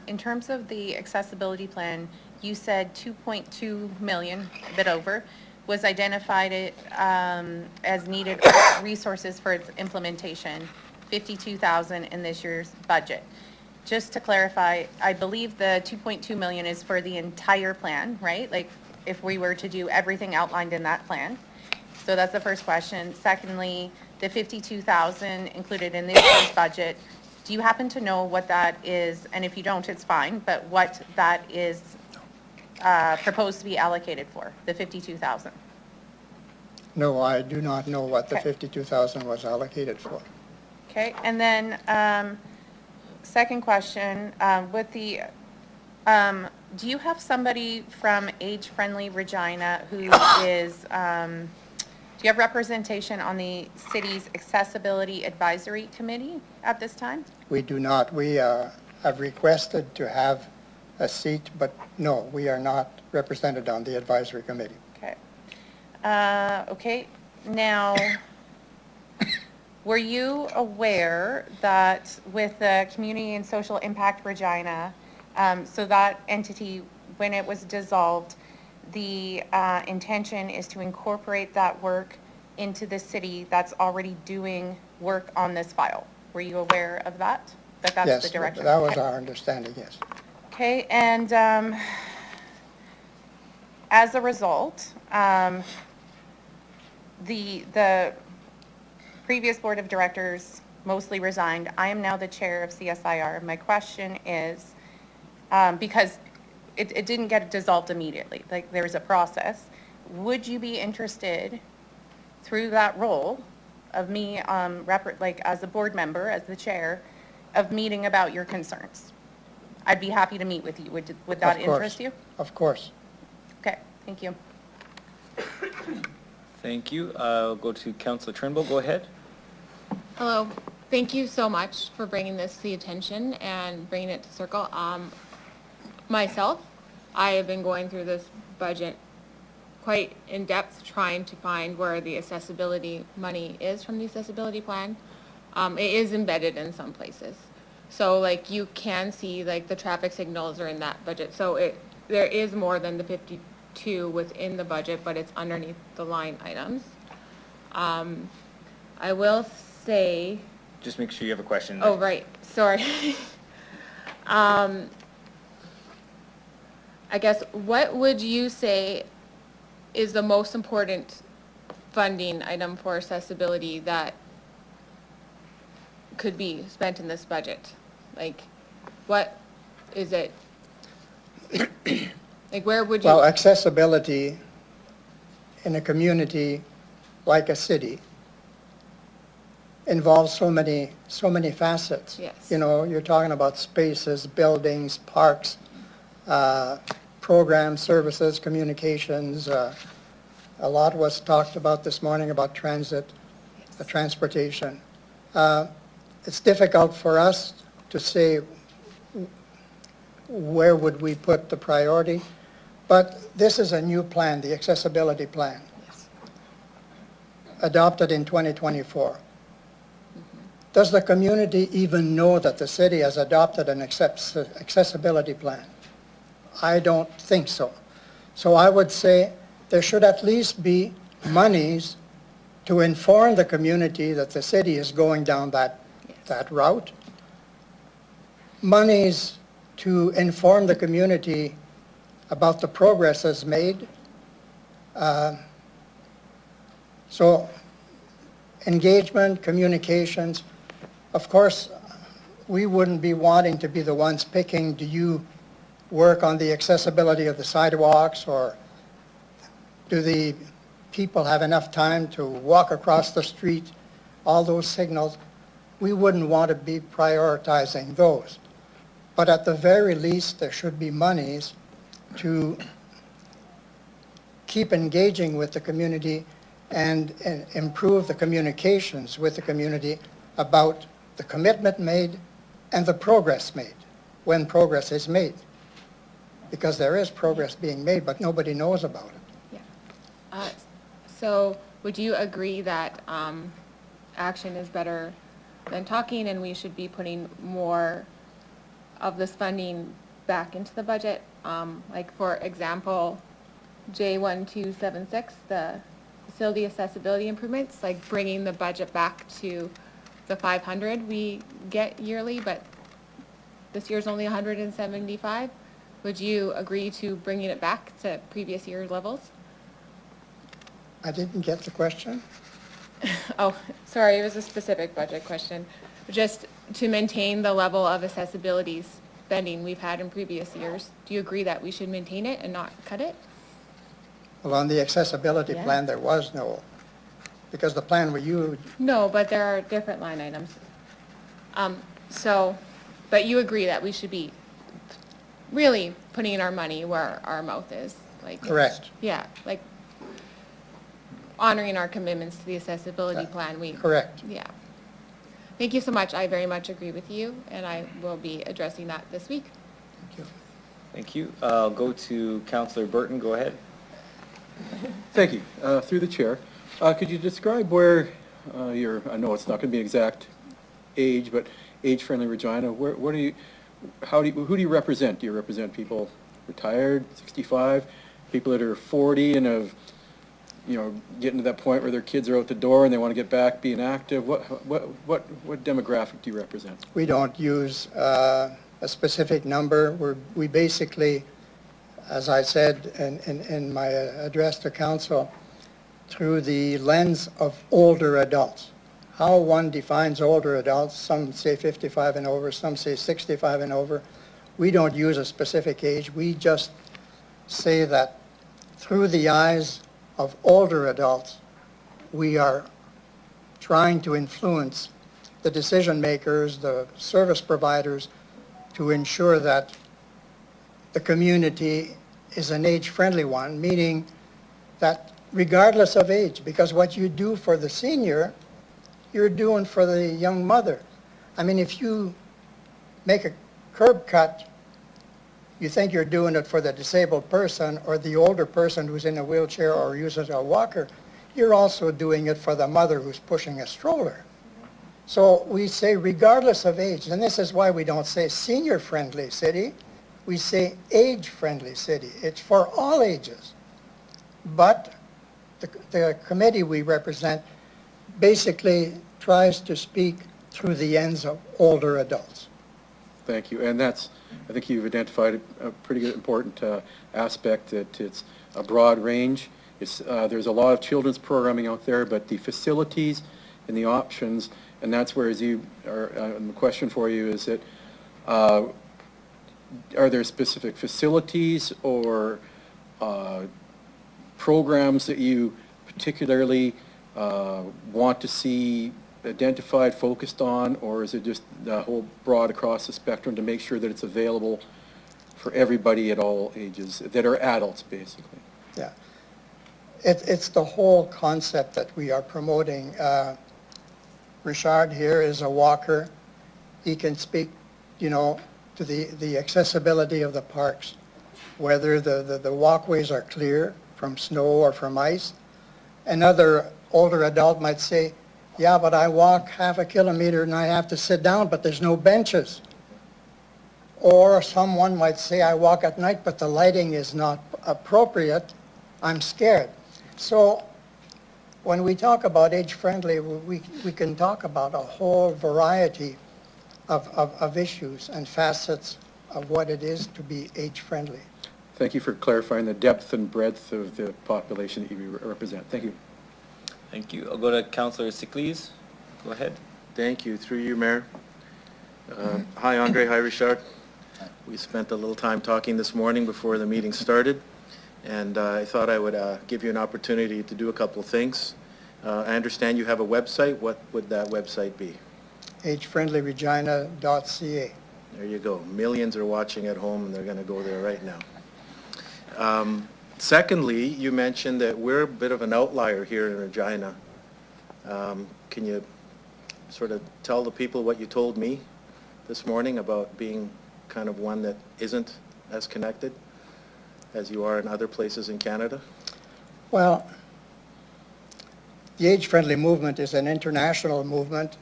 In terms of the accessibility plan, you said 2.2 million, a bit over, was identified as needed resources for its implementation, 52,000 in this year's budget. Just to clarify, I believe the 2.2 million is for the entire plan, right? Like if we were to do everything outlined in that plan. So that's the first question. Secondly, the 52,000 included in this year's budget, do you happen to know what that is? And if you don't, it's fine, but what that is proposed to be allocated for, the 52,000? No, I do not know what the 52,000 was allocated for. Okay, and then second question, with the, do you have somebody from Age-Friendly Regina who is, do you have representation on the city's Accessibility Advisory Committee at this time? We do not. We have requested to have a seat, but no, we are not represented on the advisory committee. Okay. Okay, now, were you aware that with the Community and Social Impact Regina, so that entity, when it was dissolved, the intention is to incorporate that work into the city that's already doing work on this file? Were you aware of that? That's yes, the direction? That was our understanding, yes. Okay, and as a result, the previous board of directors mostly resigned. I am now the chair of CSIR. My question is, because it didn't get dissolved immediately, like there's a process, would you be interested through that role of me, like as a board member, as the chair, of meeting about your concerns? I'd be happy to meet with you. Would that interest you? Of course. Okay, thank you. Thank you. I'll go to Councillor Turnbull. Go ahead. Hello. Thank you so much for bringing this to the attention and bringing it to circle. Myself, I have been going through this budget quite in depth, trying to find where the accessibility money is from the accessibility plan. It is embedded in some places. So like you can see like the traffic signals are in that budget. So there is more than the 52 within the budget, but it's underneath the line items. I will say. Just make sure you have a question. Oh, right. Sorry. I guess, what would you say is the most important funding item for accessibility that could be spent in this budget? Like, what is it? Like, where would you? Well, accessibility in a community like a city involves so many facets. Yes. You know, you're talking about spaces, buildings, parks, programs, services, communications. A lot was talked about this morning about transit, transportation. It's difficult for us to say where would we put the priority, but this is a new plan, the accessibility plan, adopted in 2024. Does the community even know that the city has adopted an accessibility plan? I don't think so. So I would say there should at least be monies to inform the community that the city is going down that route. monies to inform the community about the progress that's made. So engagement, communications, of course, we wouldn't be wanting to be the ones picking, do you work on the accessibility of the sidewalks, or do the people have enough time to walk across the street, all those signals. We wouldn't want to be prioritizing those. But at the very least, there should be monies to keep engaging with the community and improve the communications with the community about the commitment made and the progress made, when progress is made. Because there is progress being made, but nobody knows about it. Yeah. So would you agree that action is better than talking, and we should be putting more of this funding back into the budget? Like, for example, J1276, the facility accessibility improvements, like bringing the budget back to the 500 we get yearly, but this year's only 175. Would you agree to bringing it back to previous year's levels? I didn't get the question. Oh, sorry, it was a specific budget question. Just to maintain the level of accessibility spending we've had in previous years, do you agree that we should maintain it and not cut it? Well, on the accessibility plan, there was no, because the plan we used. No, but there are different line items. But you agree that we should be really putting our money where our mouth is, like. Correct. Yeah, like honoring our commitments to the accessibility plan. Correct. Yeah. Thank you so much. I very much agree with you, and I will be addressing that this week. Thank you. Thank you. I'll go to Councillor Burton. Go ahead. Thank you. Through the chair, could you describe where I know it's not going to be exact age, but age-friendly Regina, who do you represent? Do you represent people retired, 65, people that are 40 and have, getting to that point where their kids are out the door and they want to get back being active? What demographic do you represent? We don't use a specific number. We basically, as I said in my address to council, through the lens of older adults. How one defines older adults, some say 55 and over, some say 65 and over. We don't use a specific age. We just say that through the eyes of older adults, we are trying to influence the decision makers, the service providers, to ensure that the community is an age-friendly one, meaning that regardless of age, because what you do for the senior, you're doing for the young mother. I mean, if you make a curb cut, you think you're doing it for the disabled person or the older person who's in a wheelchair or uses a walker, you're also doing it for the mother who's pushing a stroller. So we say regardless of age, and this is why we don't say senior-friendly city, we say age-friendly city. It's for all ages. But the committee we represent basically tries to speak through the ends of older adults. Thank you. And I think you've identified a pretty good important aspect, that it's a broad range. There's a lot of children's programming out there, but the facilities and the options, and that's where the question for you is that, are there specific facilities or programs that you particularly want to see identified, focused on, or is it just the whole broad across the spectrum to make sure that it's available for everybody at all ages that are adults, basically? Yeah. It's the whole concept that we are promoting. Richard here is a walker. He can speak, to the accessibility of the parks, whether the walkways are clear from snow or from ice. Another older adult might say, yeah, but I walk half a kilometer and I have to sit down, but there's no benches. Or someone might say, I walk at night, but the lighting is not appropriate. I'm scared. So when we talk about age-friendly, we can talk about a whole variety of issues and facets of what it is to be age-friendly. Thank you for clarifying the depth and breadth of the population that you represent. Thank you. Thank you. I'll go to Councillor Siklees. Go ahead. Thank you. Through you, Mayor. Hi, Andre. Hi, Richard. We spent a little time talking this morning before the meeting started, and I thought I would give you an opportunity to do a couple of things. I understand you have a website. What would that website be? agefriendlyregina.ca. There you go. Millions are watching at home, and they're going to go there right now. Secondly, you mentioned that we're a bit of an outlier here in Regina. Can you sort of tell the people what you told me this morning about being kind of one that isn't as connected as you are in other places in Canada? Well, the age-friendly movement is an international movement.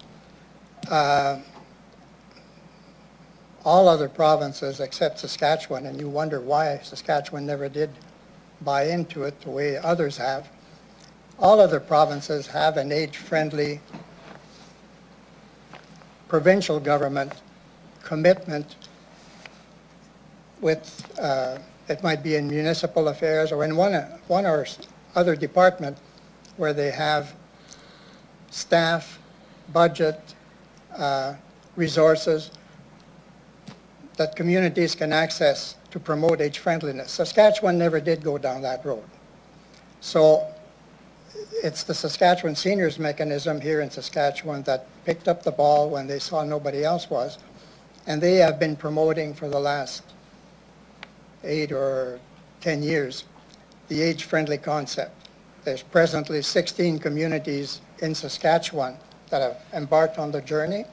All other provinces except Saskatchewan, and you wonder why Saskatchewan never did buy into it the way others have. All other provinces have an age-friendly provincial government commitment with, it might be in municipal affairs or in one or other department where they have staff, budget, resources that communities can access to promote age-friendliness. Saskatchewan never did go down that road. So it's the Saskatchewan Seniors Mechanism here in Saskatchewan that picked up the ball when they saw nobody else was, and they have been promoting for the last 8 or 10 years the age-friendly concept. There's presently 16 communities in Saskatchewan that have embarked on the journey,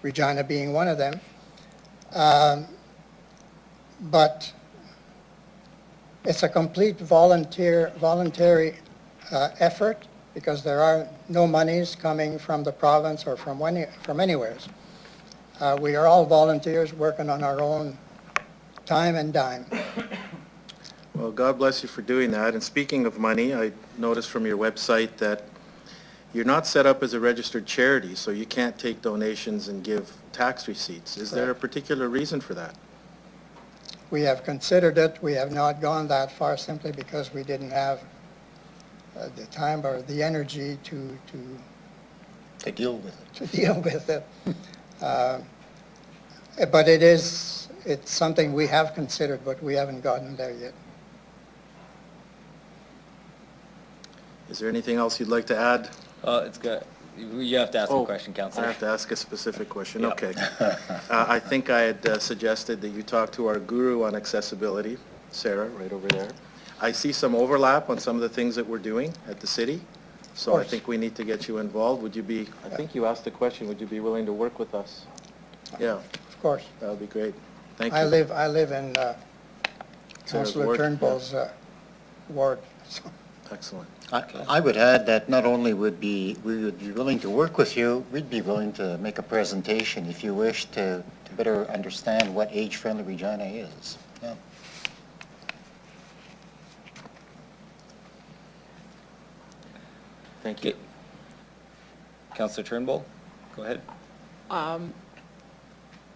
Regina being one of them. But it's a complete voluntary effort because there are no monies coming from the province or from anywhere. We are all volunteers working on our own time and dime. Well, God bless you for doing that. And speaking of money, I noticed from your website that you're not set up as a registered charity, so you can't take donations and give tax receipts. Is there a particular reason for that? We have considered it. We have not gone that far simply because we didn't have the time or the energy to deal with it. To deal with it. But it's something we have considered, but we haven't gotten there yet. Is there anything else you'd like to add? It's good. You have to ask a question, Councillor. I have to ask a specific question. Yep. Okay. I think I had suggested that you talk to our guru on accessibility, Sarah, right over there. I see some overlap on some of the things that we're doing at the city, so I think we need to get you involved. Would you be, I think you asked the question, would you be willing to work with us? Yeah. Of course. That would be great. Thank you. I live in Councillor Turnbull's ward. So. Excellent. I would add that not only would we would be willing to work with you, we'd be willing to make a presentation if you wish to better understand what age-friendly Regina is. Yeah. Thank you. Councillor Turnbull, go ahead.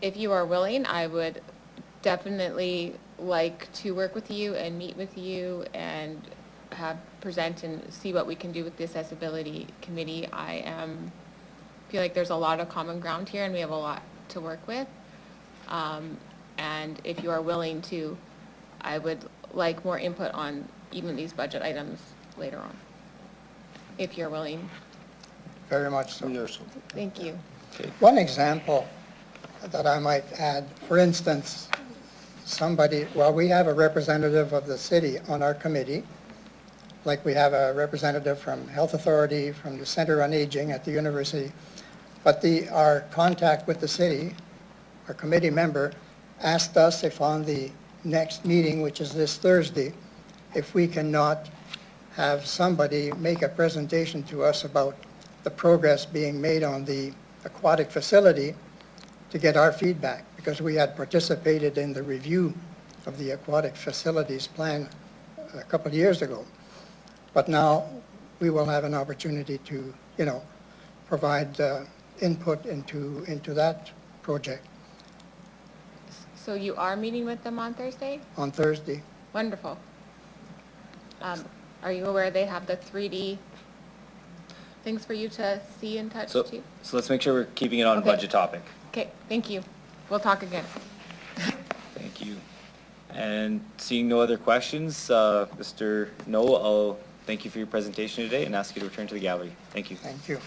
If you are willing, I would definitely like to work with you and meet with you and present and see what we can do with the accessibility committee. Feel like there's a lot of common ground here and we have a lot to work with. And if you are willing to, I would like more input on even these budget items later on, if you're willing. Very much so. Thank you. Okay. One example that I might add, for instance, we have a representative of the city on our committee, like we have a representative from Health Authority, from the Center on Aging at the university, but our contact with the city, our committee member, asked us if on the next meeting, which is this Thursday, if we cannot have somebody make a presentation to us about the progress being made on the aquatic facility to get our feedback, because we had participated in the review of the aquatic facilities plan a couple of years ago. But now we will have an opportunity to, provide input into that project So you are meeting with them on Thursday? on Thursday. Wonderful. Are you aware they have the 3D things for you to see and touch So, too? so let's make sure we're keeping it on Okay. budget topic. Okay, thank you. We'll talk again. Thank you. And seeing no other questions, Mr. No, I'll thank you for your presentation today and ask you to return to the gallery. Thank you. Thank you.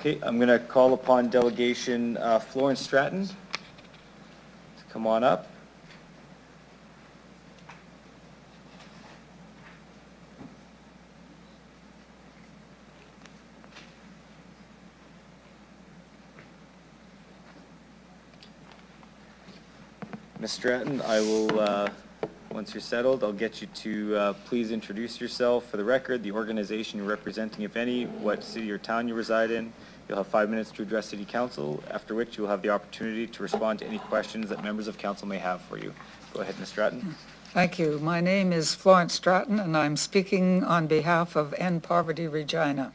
Okay, I'm going to call upon delegation Florence Stratton to come on up. Ms. Stratton, I will, once you're settled, I'll get you to please introduce yourself for the record, the organization you're representing, if any, what city or town you reside in. You'll have 5 minutes to address City Council, after which you'll have the opportunity to respond to any questions that members of Council may have for you. Go ahead, Ms. Stratton. Thank you. My name is Florence Stratton, and I'm speaking on behalf of End Poverty Regina.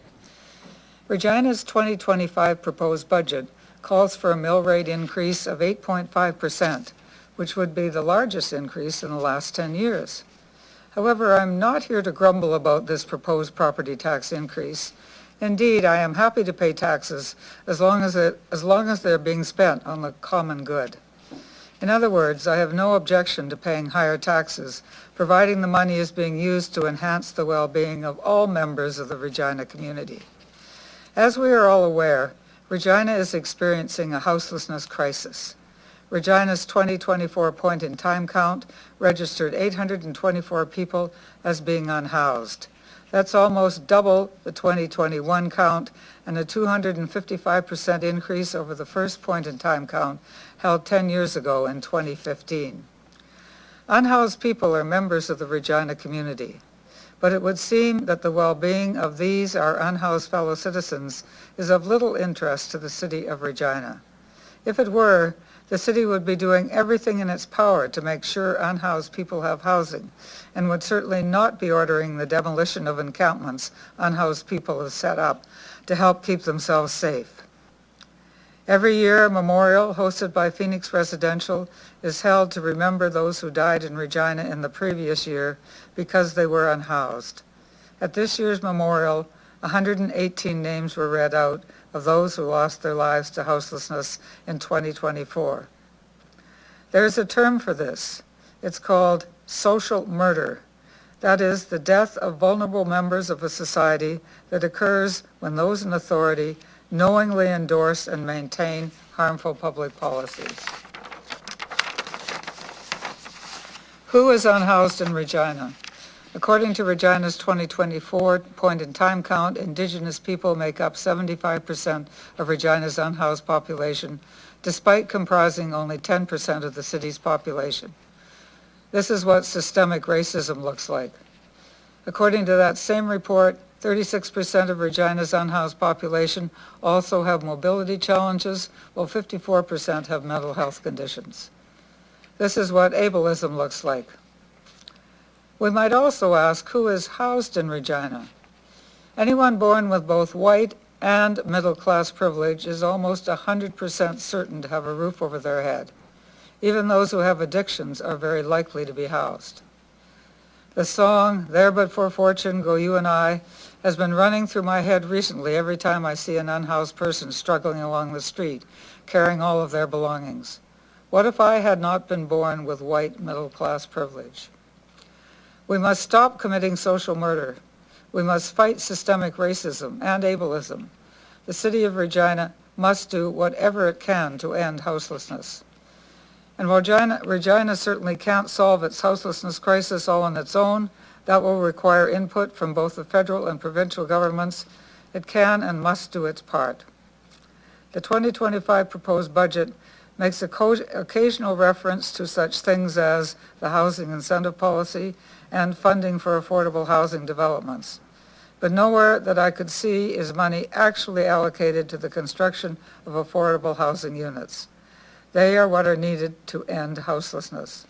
Regina's 2025 proposed budget calls for a mill rate increase of 8.5%, which would be the largest increase in the last 10 years. However, I'm not here to grumble about this proposed property tax increase. Indeed, I am happy to pay taxes as long as they're being spent on the common good. In other words, I have no objection to paying higher taxes, providing the money is being used to enhance the well-being of all members of the Regina community. As we are all aware, Regina is experiencing a houselessness crisis. Regina's 2024 point-in-time count registered 824 people as being unhoused. That's almost double the 2021 count and a 255% increase over the first point-in-time count held 10 years ago in 2015. Unhoused people are members of the Regina community, but it would seem that the well-being of these, our unhoused fellow citizens, is of little interest to the city of Regina. If it were, the city would be doing everything in its power to make sure unhoused people have housing, and would certainly not be ordering the demolition of encampments unhoused people have set up to help keep themselves safe. Every year, a memorial hosted by Phoenix Residential is held to remember those who died in Regina in the previous year because they were unhoused. At this year's memorial, 118 names were read out of those who lost their lives to houselessness in 2024. There's a term for this. It's called social murder. That is, the death of vulnerable members of a society that occurs when those in authority knowingly endorse and maintain harmful public policies. Who is unhoused in Regina? According to Regina's 2024 point-in-time count, Indigenous people make up 75% of Regina's unhoused population, despite comprising only 10% of the city's population. This is what systemic racism looks like. According to that same report, 36% of Regina's unhoused population also have mobility challenges, while 54% have mental health conditions. This is what ableism looks like. We might also ask who is housed in Regina. Anyone born with both white and middle-class privilege is almost 100% certain to have a roof over their head. Even those who have addictions are very likely to be housed. The song, "There But For Fortune Go You and I," has been running through my head recently every time I see an unhoused person struggling along the street, carrying all of their belongings. What if I had not been born with white middle-class privilege? We must stop committing social murder. We must fight systemic racism and ableism. The city of Regina must do whatever it can to end houselessness. And while Regina certainly can't solve its houselessness crisis all on its own, that will require input from both the federal and provincial governments. It can and must do its part. The 2025 proposed budget makes occasional reference to such things as the housing incentive policy and funding for affordable housing developments. But nowhere that I could see is money actually allocated to the construction of affordable housing units. They are what are needed to end houselessness.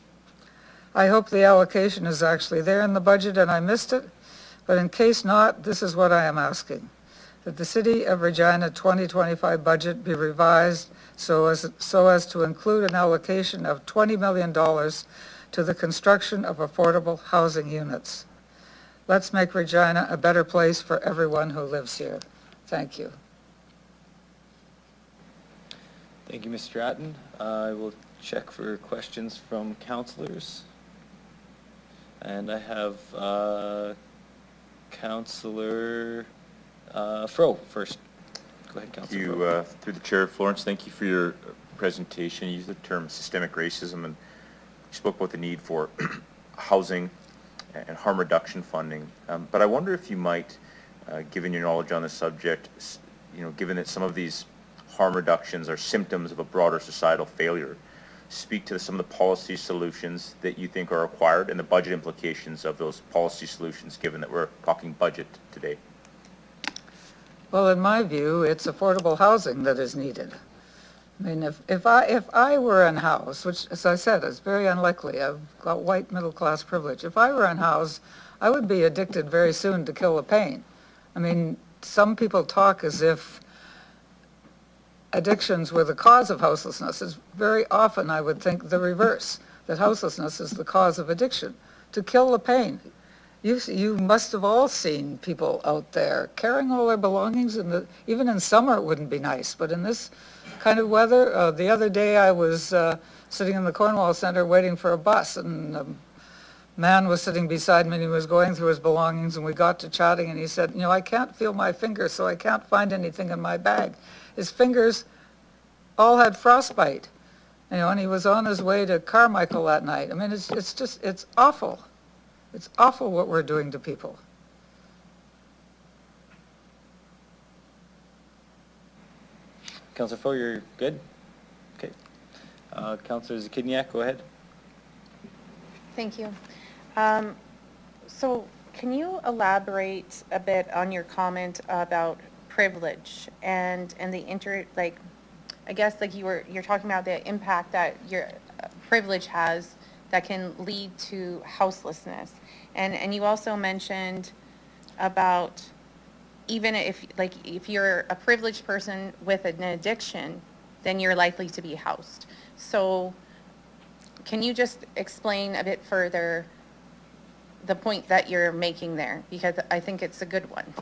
I hope the allocation is actually there in the budget and I missed it, but in case not, this is what I am asking. that the City of Regina 2025 budget be revised so as to include an allocation of $20 million to the construction of affordable housing units. Let's make Regina a better place for everyone who lives here. Thank you. Thank you, Ms. Stratton. I will check for questions from councillors. And I have Councillor Fro first. Go ahead, Councillor Fro. Through the chair, Florence, thank you for your presentation. You used the term systemic racism, and you spoke about the need for housing and harm reduction funding. But I wonder if you might, given your knowledge on the subject, given that some of these harm reductions are symptoms of a broader societal failure, speak to some of the policy solutions that you think are required and the budget implications of those policy solutions, given that we're talking budget today. Well, in my view, it's affordable housing that is needed. I mean, if I were in house, which, as I said, is very unlikely, I've got white middle-class privilege. If I were in house, I would be addicted very soon to kill the pain. I mean, some people talk as if addictions were the cause of houselessness. It's very often, I would think, the reverse, that houselessness is the cause of addiction, to kill the pain. You must have all seen people out there carrying all their belongings, even in summer it wouldn't be nice, but in this kind of weather, the other day I was sitting in the Cornwall Centre waiting for a bus, and a man was sitting beside me and he was going through his belongings, and we got to chatting, and he said, I can't feel my fingers, so I can't find anything in my bag. His fingers all had frostbite, and he was on his way to Carmichael that night. I mean, it's awful. It's awful what we're doing to people. Councillor Fro, you're good? Okay. Councillor Zakidniak, go ahead. Thank you. So can you elaborate a bit on your comment about privilege and the I guess you're talking about the impact that your privilege has that can lead to houselessness, and you also mentioned about even if you're a privileged person with an addiction, then you're likely to be housed. So can you just explain a bit further the point that you're making there, because I think it's a good one.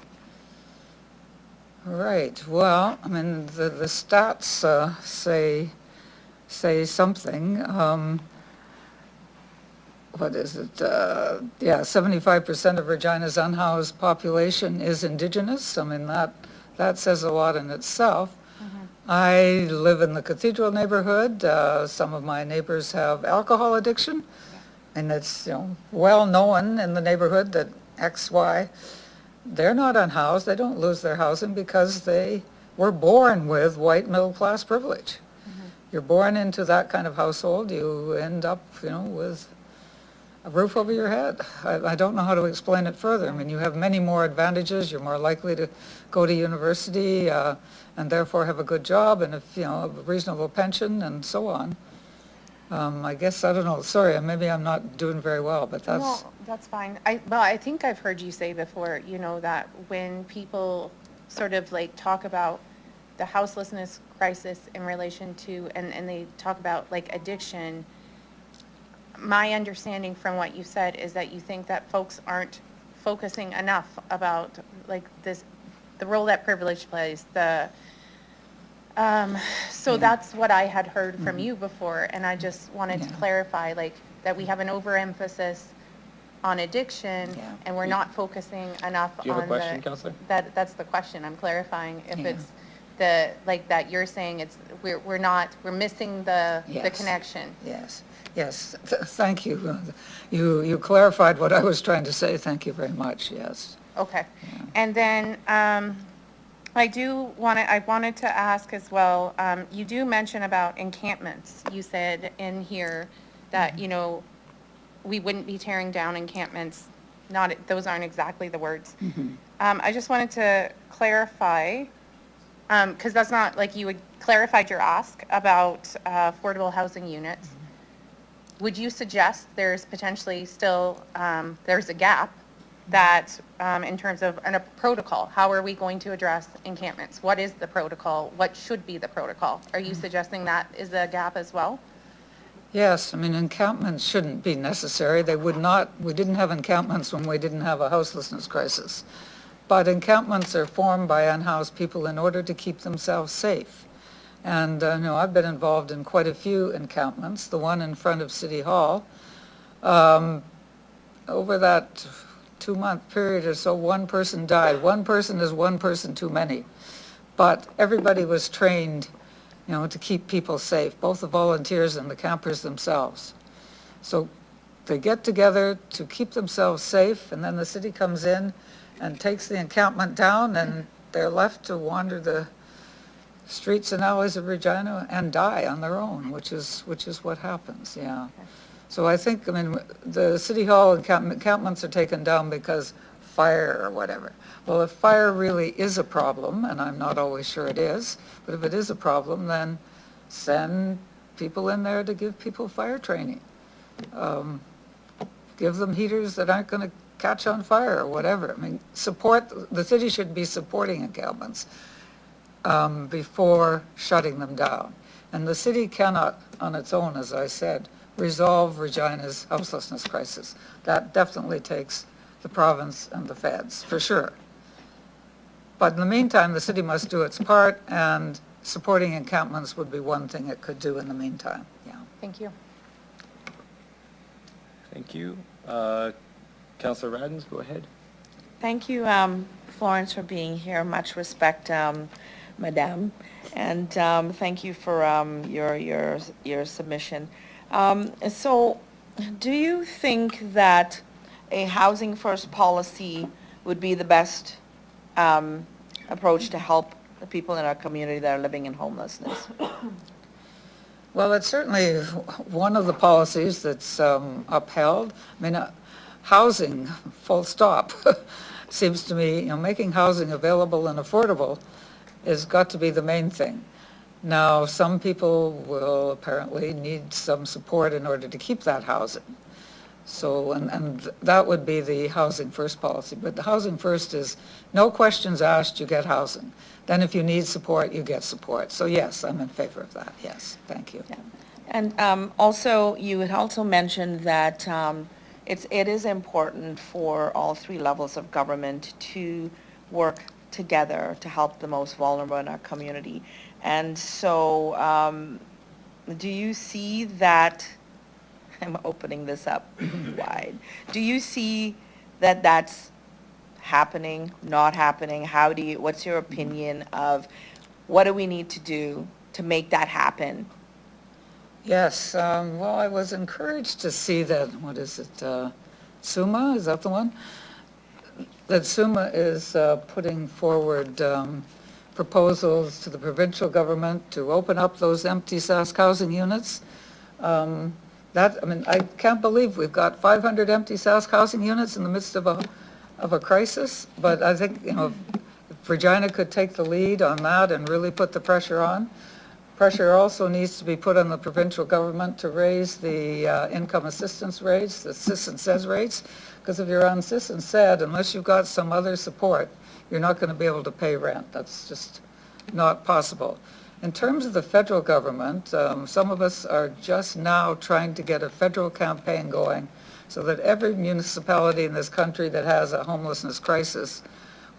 Right. Well, I mean, the stats say something. What is it? 75% of Regina's unhoused population is Indigenous. I mean, that says a lot in itself. I live in the Cathedral neighborhood. Some of my neighbors have alcohol addiction, and it's well known in the neighborhood that XY, they're not unhoused. They don't lose their housing because they were born with white middle class privilege. You're born into that kind of household, you end up, with a roof over your head. I don't know how to explain it further. I mean, you have many more advantages. You're more likely to go to university and therefore have a good job and a reasonable pension and so on. I guess, I don't know, sorry, maybe I'm not doing very well, but that's... No, that's fine. I think I've heard you say before, that when people sort of talk about the houselessness crisis in relation to, and they talk about addiction, my understanding from what you said is that you think that folks aren't focusing enough about the role that privilege plays, so that's what I had heard from you before, and I just wanted to clarify that we have an overemphasis on addiction, and we're not focusing enough on Do you have a question, Councillor? That's the question. I'm clarifying if it's that you're saying we're missing the connection. Yes, thank you. You clarified what I was trying to say. Thank you very much, yes. Okay. Yeah. And then I wanted to ask as well, you do mention about encampments. You said in here that, we wouldn't be tearing down encampments. Those aren't exactly the words. I just wanted to clarify, because that's not you had clarified your ask about affordable housing units. Would you suggest there's potentially still, there's a gap that in terms of a protocol, how are we going to address encampments? What is the protocol? What should be the protocol? Are you suggesting that is a gap as well? Yes, I mean, encampments shouldn't be necessary. We didn't have encampments when we didn't have a houselessness crisis. But encampments are formed by unhoused people in order to keep themselves safe. And, I've been involved in quite a few encampments. The one in front of City Hall, over that 2-month period or so, one person died. One person is one person too many. But everybody was trained, to keep people safe, both the volunteers and the campers themselves. So they get together to keep themselves safe, and then the city comes in and takes the encampment down, and they're left to wander the streets and alleys of Regina and die on their own, which is what happens, yeah. Okay. So I think, the City Hall encampments are taken down because fire or whatever. Well, if fire really is a problem, and I'm not always sure it is, but if it is a problem, then send people in there to give people fire training. Give them heaters that aren't going to catch on fire or whatever. The city should be supporting encampments before shutting them down. And the city cannot, on its own, as I said, resolve Regina's houselessness crisis. That definitely takes the province and the feds, for sure. But in the meantime, the city must do its part, and supporting encampments would be one thing it could do in the meantime, yeah. Thank you. Thank you. Councillor Radens, go ahead. Thank you, Florence, for being here. Much respect, Madame, and thank you for your submission. So, do you think that a housing first policy would be the best approach to help the people in our community that are living in homelessness? Well, it's certainly one of the policies that's upheld. Housing, full stop, seems to me, making housing available and affordable has got to be the main thing. Now, some people will apparently need some support in order to keep that housing. So, and that would be the housing first policy. But the housing first is no questions asked, you get housing. Then if you need support, you get support. So yes, I'm in favor of that, yes, thank you. Yeah. And also, you had also mentioned that it is important for all three levels of government to work together to help the most vulnerable in our community. And so, do you see that, I'm opening this up wide, do you see that that's happening, not happening? What's your opinion of what do we need to do to make that happen? Yes, well, I was encouraged to see that, what is it, SUMA, is that the one? That SUMA is putting forward proposals to the provincial government to open up those empty Sask housing units. I can't believe we've got 500 empty Sask housing units in the midst of a crisis, but I think, if Regina could take the lead on that and really put the pressure on. Pressure also needs to be put on the provincial government to raise the income assistance rates, the SIS and SES rates, because if you're on SIS and SED, unless you've got some other support, you're not going to be able to pay rent. That's just not possible. In terms of the federal government, some of us are just now trying to get a federal campaign going so that every municipality in this country that has a homelessness crisis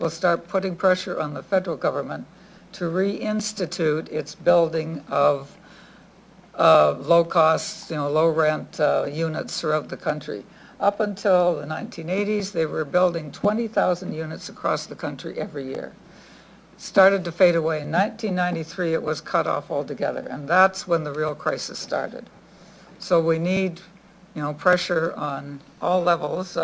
will start putting pressure on the federal government to reinstitute its building of low-cost, low-rent units throughout the country. Up until the 1980s, they were building 20,000 units across the country every year. It started to fade away. In 1993, it was cut off altogether, and that's when the real crisis started. So we need, pressure on all levels.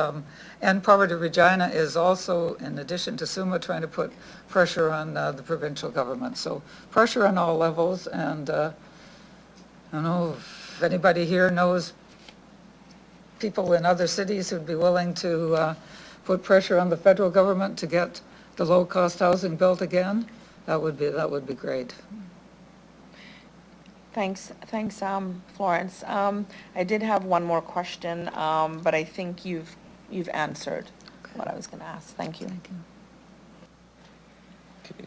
And Poverty Regina is also, in addition to SUMA, trying to put pressure on the provincial government. So pressure on all levels, and I don't know if anybody here knows people in other cities who'd be willing to put pressure on the federal government to get the low-cost housing built again. That would be great. Thanks, Florence. I did have one more question, but I think you've answered. Okay. what I was going to ask. Thank you. Okay,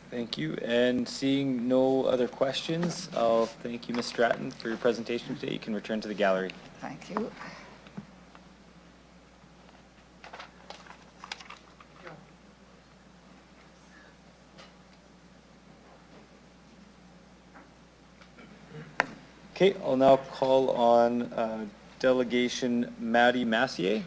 thank you. And seeing no other questions, I'll thank you, Ms. Stratton, for your presentation today. You can return to the gallery. Thank you. Okay, I'll now call on Delegation Maddie Massier.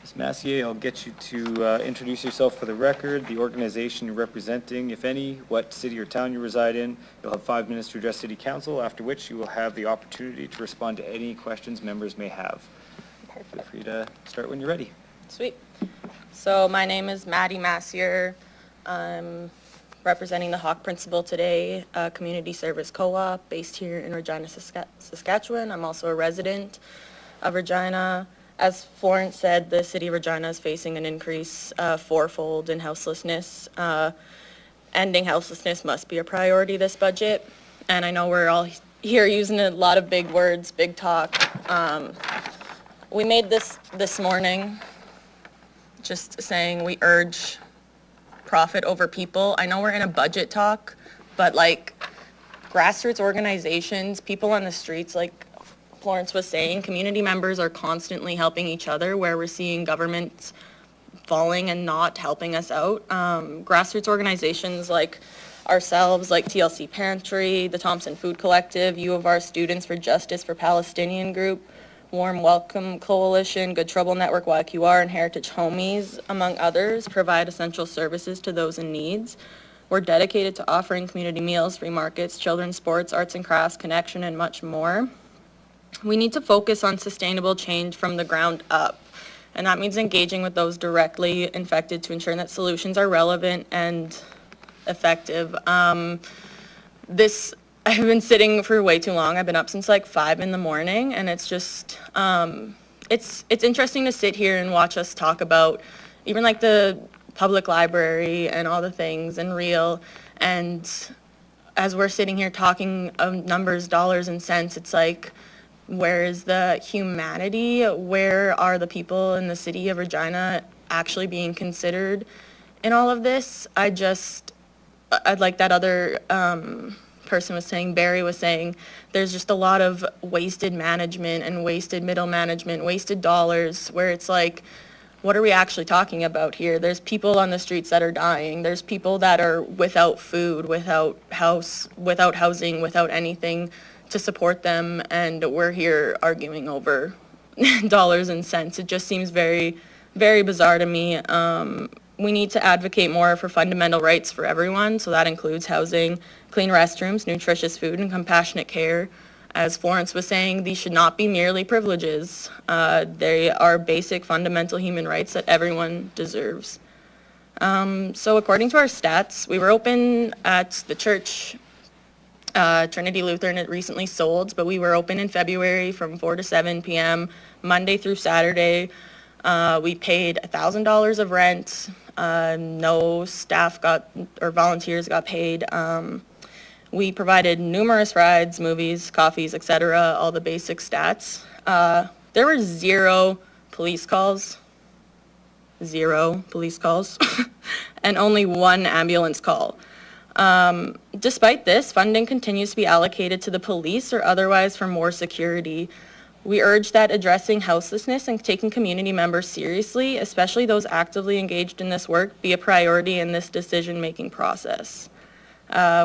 Ms. Massier, I'll get you to introduce yourself for the record, the organization you're representing, if any, what city or town you reside in. You'll have 5 minutes to address City Council, after which you will have the opportunity to respond to any questions members may have. Feel free to start when you're ready. Sweet. So my name is Maddie Massier. I'm representing the Hawk Principal today, a community service co-op based here in Regina, Saskatchewan. I'm also a resident of Regina. As Florence said, the city of Regina is facing an increase fourfold in houselessness. Ending houselessness must be a priority this budget. And I know we're all here using a lot of big words, big talk. We made this morning just saying we urge profit over people. I know we're in a budget talk, but like grassroots organizations, people on the streets, like Florence was saying, community members are constantly helping each other where we're seeing governments falling and not helping us out. Grassroots organizations like ourselves, like TLC Pantry, the Thompson Food Collective, U of R Students for Justice for Palestinian Group, Warm Welcome Coalition, Good Trouble Network, YQR, and Heritage Homies, among others, provide essential services to those in needs. We're dedicated to offering community meals, free markets, children's sports, arts and crafts, connection, and much more. We need to focus on sustainable change from the ground up, and that means engaging with those directly infected to ensure that solutions are relevant and effective. I've been sitting for way too long. I've been up since like 5 in the morning, and it's just, it's interesting to sit here and watch us talk about even like the public library and all the things and real. And as we're sitting here talking of numbers, dollars and cents, it's like, where is the humanity? Where are the people in the city of Regina actually being considered in all of this? I'd like that other person was saying, Barry was saying, there's just a lot of wasted management and wasted middle management, wasted dollars, where it's like, what are we actually talking about here? There's people on the streets that are dying. There's people that are without food, without housing, without anything to support them, and we're here arguing over dollars and cents. It just seems very, very bizarre to me. We need to advocate more for fundamental rights for everyone, so that includes housing, clean restrooms, nutritious food, and compassionate care. As Florence was saying, these should not be merely privileges. They are basic fundamental human rights that everyone deserves. So according to our stats, we were open at the church, Trinity Lutheran. It recently sold, but we were open in February from 4 to 7 p.m., Monday through Saturday. We paid $1,000 of rent. No staff or volunteers got paid. We provided numerous rides, movies, coffees, etc., all the basic stats. There were 0 police calls, and only 1 ambulance call. Despite this, funding continues to be allocated to the police or otherwise for more security. We urge that addressing houselessness and taking community members seriously, especially those actively engaged in this work, be a priority in this decision-making process.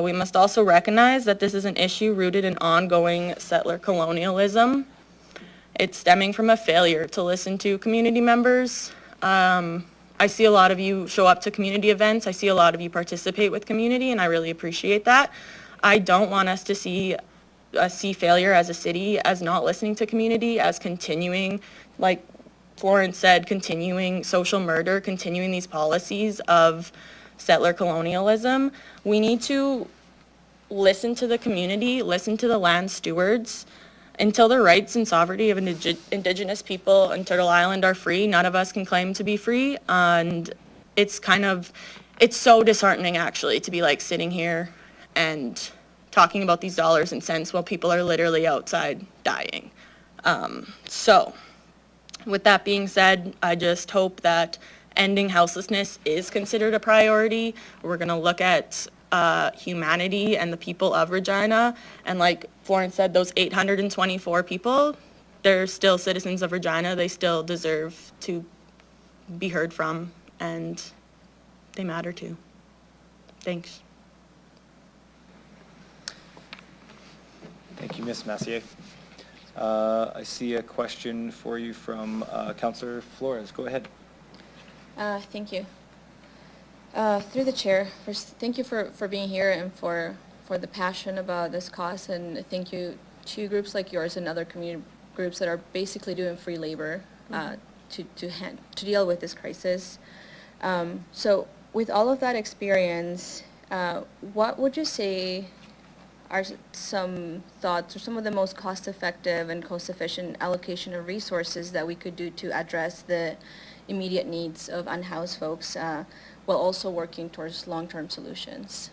We must also recognize that this is an issue rooted in ongoing settler colonialism. It's stemming from a failure to listen to community members. I see a lot of you show up to community events. I see a lot of you participate with community, and I really appreciate that. I don't want us to see failure as a city as not listening to community, as continuing, like Florence said, continuing social murder, continuing these policies of settler colonialism. We need to listen to the community, listen to the land stewards. Until the rights and sovereignty of Indigenous people in Turtle Island are free, none of us can claim to be free. And it's so disheartening actually to be like sitting here and talking about these dollars and cents while people are literally outside dying. So with that being said, I just hope that ending houselessness is considered a priority. We're going to look at humanity and the people of Regina. And like Florence said, those 824 people, they're still citizens of Regina. They still deserve to be heard from, and they matter too. Thanks. Thank you, Ms. Massier. I see a question for you from Councillor Flores. Go ahead. Thank you. Through the chair, first, thank you for being here and for the passion about this cause, and thank you to groups like yours and other community groups that are basically doing free labor to deal with this crisis. So with all of that experience, what would you say are some thoughts or some of the most cost-effective and cost-efficient allocation of resources that we could do to address the immediate needs of unhoused folks while also working towards long-term solutions?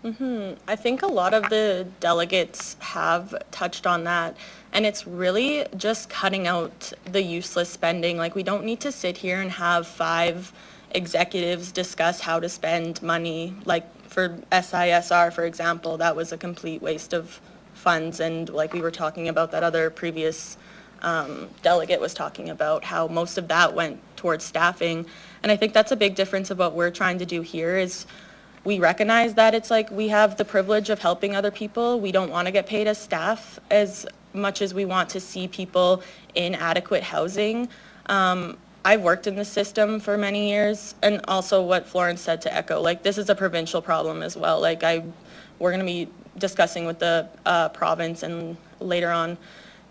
I think a lot of the delegates have touched on that, and it's really just cutting out the useless spending. Like, we don't need to sit here and have 5 executives discuss how to spend money. Like for SISR, for example, that was a complete waste of funds, and like we were talking about, that other previous delegate was talking about how most of that went towards staffing. And I think that's a big difference of what we're trying to do here is we recognize that it's like we have the privilege of helping other people. We don't want to get paid as staff as much as we want to see people in adequate housing. I've worked in the system for many years, and also what Florence said to echo, like this is a provincial problem as well. Like we're going to be discussing with the province and later on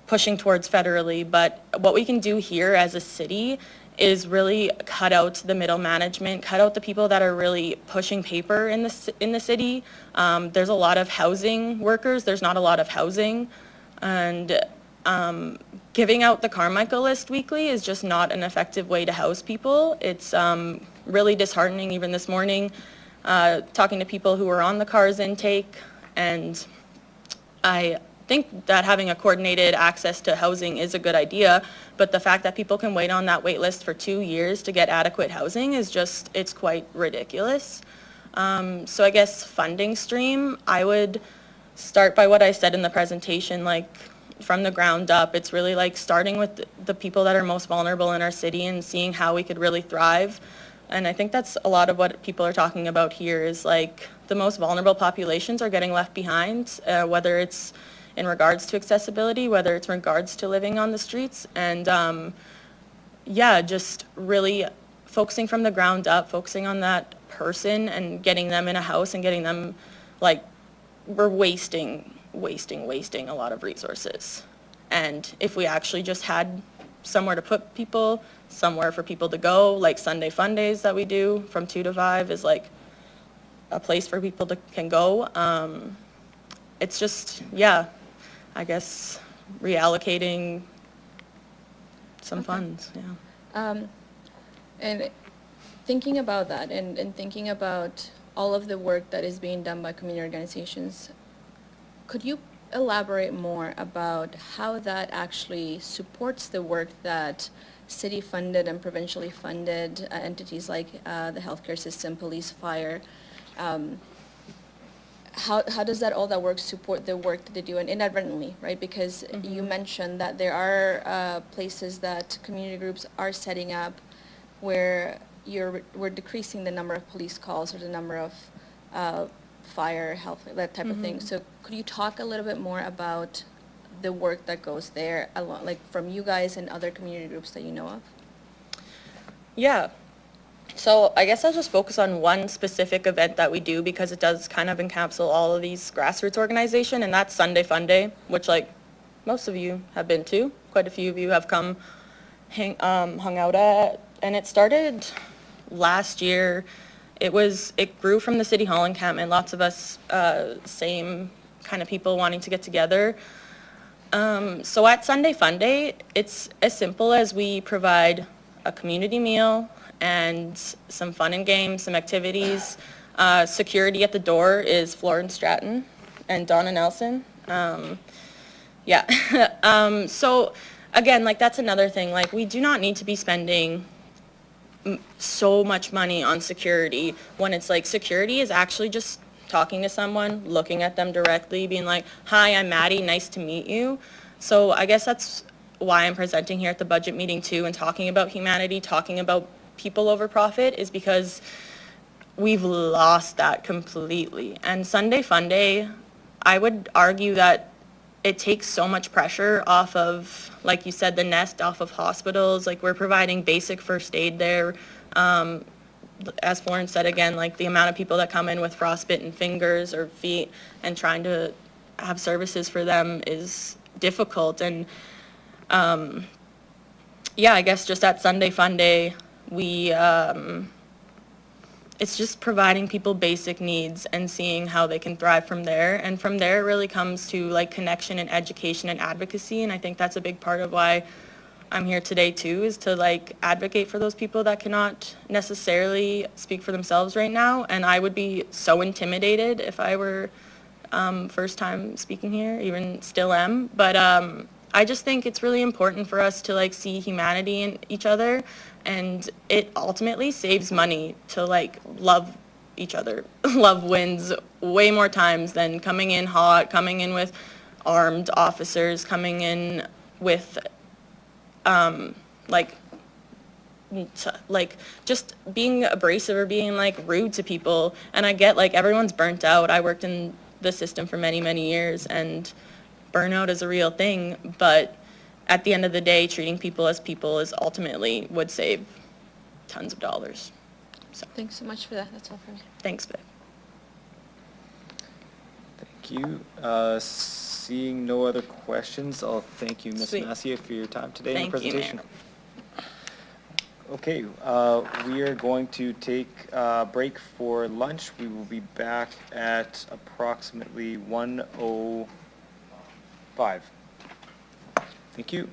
pushing towards federally, but what we can do here as a city is really cut out the middle management, cut out the people that are really pushing paper in the city. There's a lot of housing workers, there's not a lot of housing, and giving out the Carmichael list weekly is just not an effective way to house people. It's really disheartening. Even this morning, talking to people who were on the CARS intake, and I think that having a coordinated access to housing is a good idea, but the fact that people can wait on that wait list for 2 years to get adequate housing is just, it's quite ridiculous. So I guess funding stream, I would start by what I said in the presentation, like from the ground up. It's really like starting with the people that are most vulnerable in our city and seeing how we could really thrive. And I think that's a lot of what people are talking about here is like the most vulnerable populations are getting left behind, whether it's in regards to accessibility, whether it's in regards to living on the streets, and yeah, just really focusing from the ground up, focusing on that person and getting them in a house and getting them, like, we're wasting a lot of resources. And if we actually just had somewhere to put people, somewhere for people to go, like Sunday Fun Days that we do from 2 to 5 is like a place for people to can go. It's just, yeah, I guess reallocating some funds, yeah. And thinking about that and thinking about all of the work that is being done by community organizations, could you elaborate more about how that actually supports the work that city-funded and provincially funded entities like the healthcare system, police, fire, how does that all that work support the work that they do, and inadvertently, right? Because you mentioned that there are places that community groups are setting up where we're decreasing the number of police calls or the number of fire, health, that type of thing. So could you talk a little bit more about the work that goes there, like from you guys and other community groups that you know of? Yeah. So I guess I'll just focus on one specific event that we do because it does kind of encapsulate all of these grassroots organization, and that's Sunday Fun Day, which like most of you have been to. Quite a few of you have come hung out at, and it started last year. It grew from the City Hall encampment, lots of us same kind of people wanting to get together. So at Sunday Fun Day, it's as simple as we provide a community meal and some fun and games, some activities. Security at the door is Florence Stratton and Donna Nelson. Yeah. So again, like that's another thing, like we do not need to be spending so much money on security when it's like security is actually just talking to someone, looking at them directly, being like, hi, I'm Maddie, nice to meet you. So I guess that's why I'm presenting here at the budget meeting too, and talking about humanity, talking about people over profit, is because we've lost that completely. And Sunday Funday, I would argue that it takes so much pressure off of, like you said, the nest, off of hospitals. Like we're providing basic first aid there. As Florence said again, like the amount of people that come in with frostbitten fingers or feet and trying to have services for them is difficult. And yeah, I guess just at Sunday Funday, we, it's just providing people basic needs and seeing how they can thrive from there. And from there, it really comes to like connection and education and advocacy. And I think that's a big part of why I'm here today too, is to like advocate for those people that cannot necessarily speak for themselves right now. And I would be so intimidated if I were first time speaking here, even still am. But I just think it's really important for us to like see humanity in each other, and it ultimately saves money to like love each other. Love wins way more times than coming in hot, coming in with armed officers, coming in with like just being abrasive or being like rude to people. And I get like everyone's burnt out. I worked in the system for many, many years, and burnout is a real thing. But at the end of the day, treating people as people is ultimately would save tons of dollars. So Thanks so much for that. That's all for me. Thanks, Vic. Thank you. Seeing no other questions, I'll thank you, Ms. Sweet. Massier, for your time today Thank and you, presentation. Mayor. Okay, we are going to take a break for lunch. We will be back at approximately 1:05. Thank you.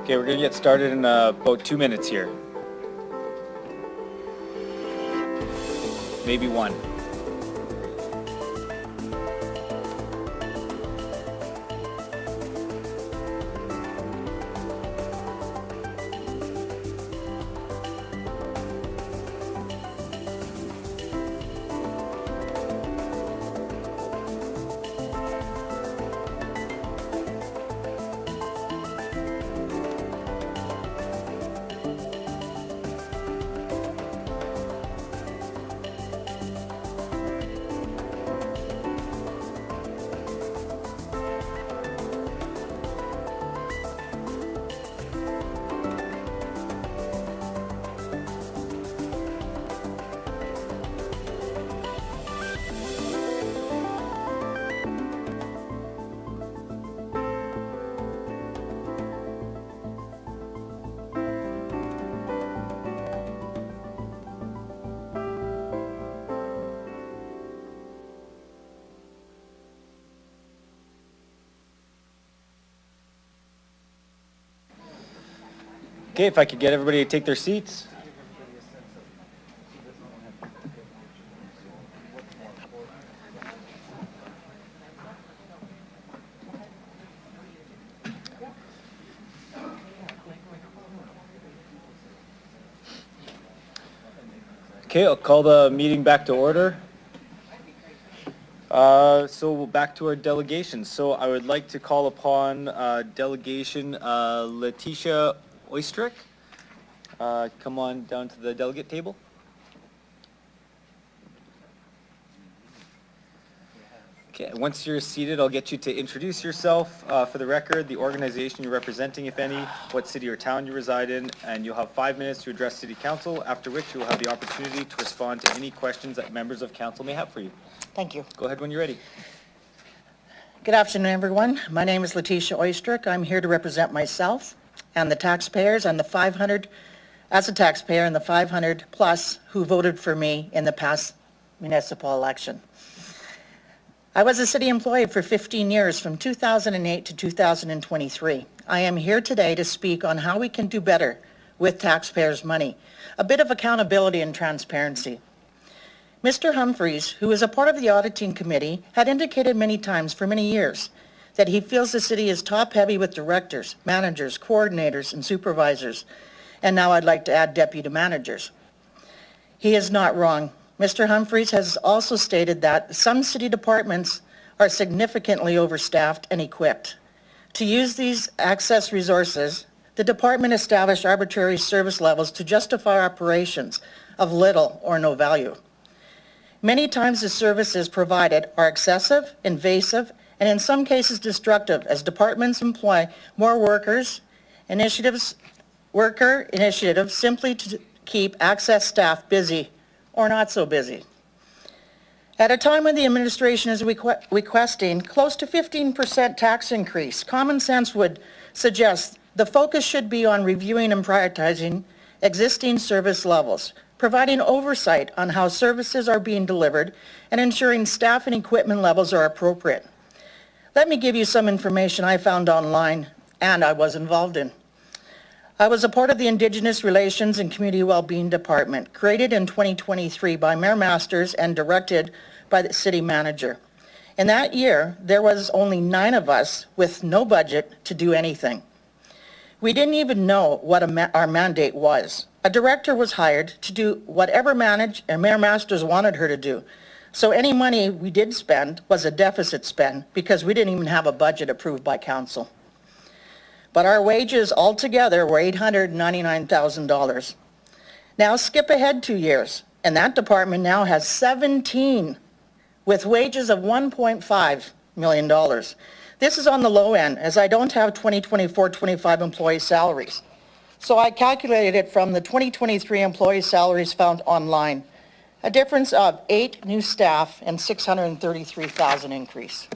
Okay, we're gonna get started in about 2 minutes here. Maybe one. Okay, if I could get everybody to take their seats. Okay, I'll call the meeting back to order. So back to our delegations. So I would like to call upon delegation Letitia Oystrick. Come on down to the delegate table. Okay, once you're seated, I'll get you to introduce yourself for the record, the organization you're representing, if any, what city or town you reside in, and you'll have 5 minutes to address City Council, after which you'll have the opportunity to respond to any questions that members of Council may have for you. Thank you. Go ahead when you're ready. Good afternoon, everyone. My name is Letitia Oystrick. I'm here to represent myself and the taxpayers and the 500, as a taxpayer, and the 500 plus who voted for me in the past municipal election. I was a city employee for 15 years, from 2008 to 2023. I am here today to speak on how we can do better with taxpayers' money, a bit of accountability and transparency. Mr. Humphreys, who is a part of the auditing committee, had indicated many times for many years that he feels the city is top-heavy with directors, managers, coordinators, and supervisors, and now I'd like to add deputy managers. He is not wrong. Mr. Humphreys has also stated that some city departments are significantly overstaffed and equipped. To use these access resources, the department established arbitrary service levels to justify operations of little or no value. Many times the services provided are excessive, invasive, and in some cases destructive, as departments employ more worker initiatives simply to keep access staff busy or not so busy. At a time when the administration is requesting close to 15% tax increase, common sense would suggest the focus should be on reviewing and prioritizing existing service levels, providing oversight on how services are being delivered, and ensuring staff and equipment levels are appropriate. Let me give you some information I found online and I was involved in. I was a part of the Indigenous Relations and Community Wellbeing Department, created in 2023 by Mayor Masters and directed by the city manager. In that year, there was only 9 of us with no budget to do anything. We didn't even know what our mandate was. A director was hired to do whatever Mayor Masters wanted her to do. So any money we did spend was a deficit spend because we didn't even have a budget approved by council. But our wages altogether were $899,000. Now skip ahead 2 years, and that department now has 17 with wages of $1.5 million. This is on the low end, as I don't have 2024-25 employee salaries. So I calculated it from the 2023 employee salaries found online, a difference of 8 new staff and $633,000 increase.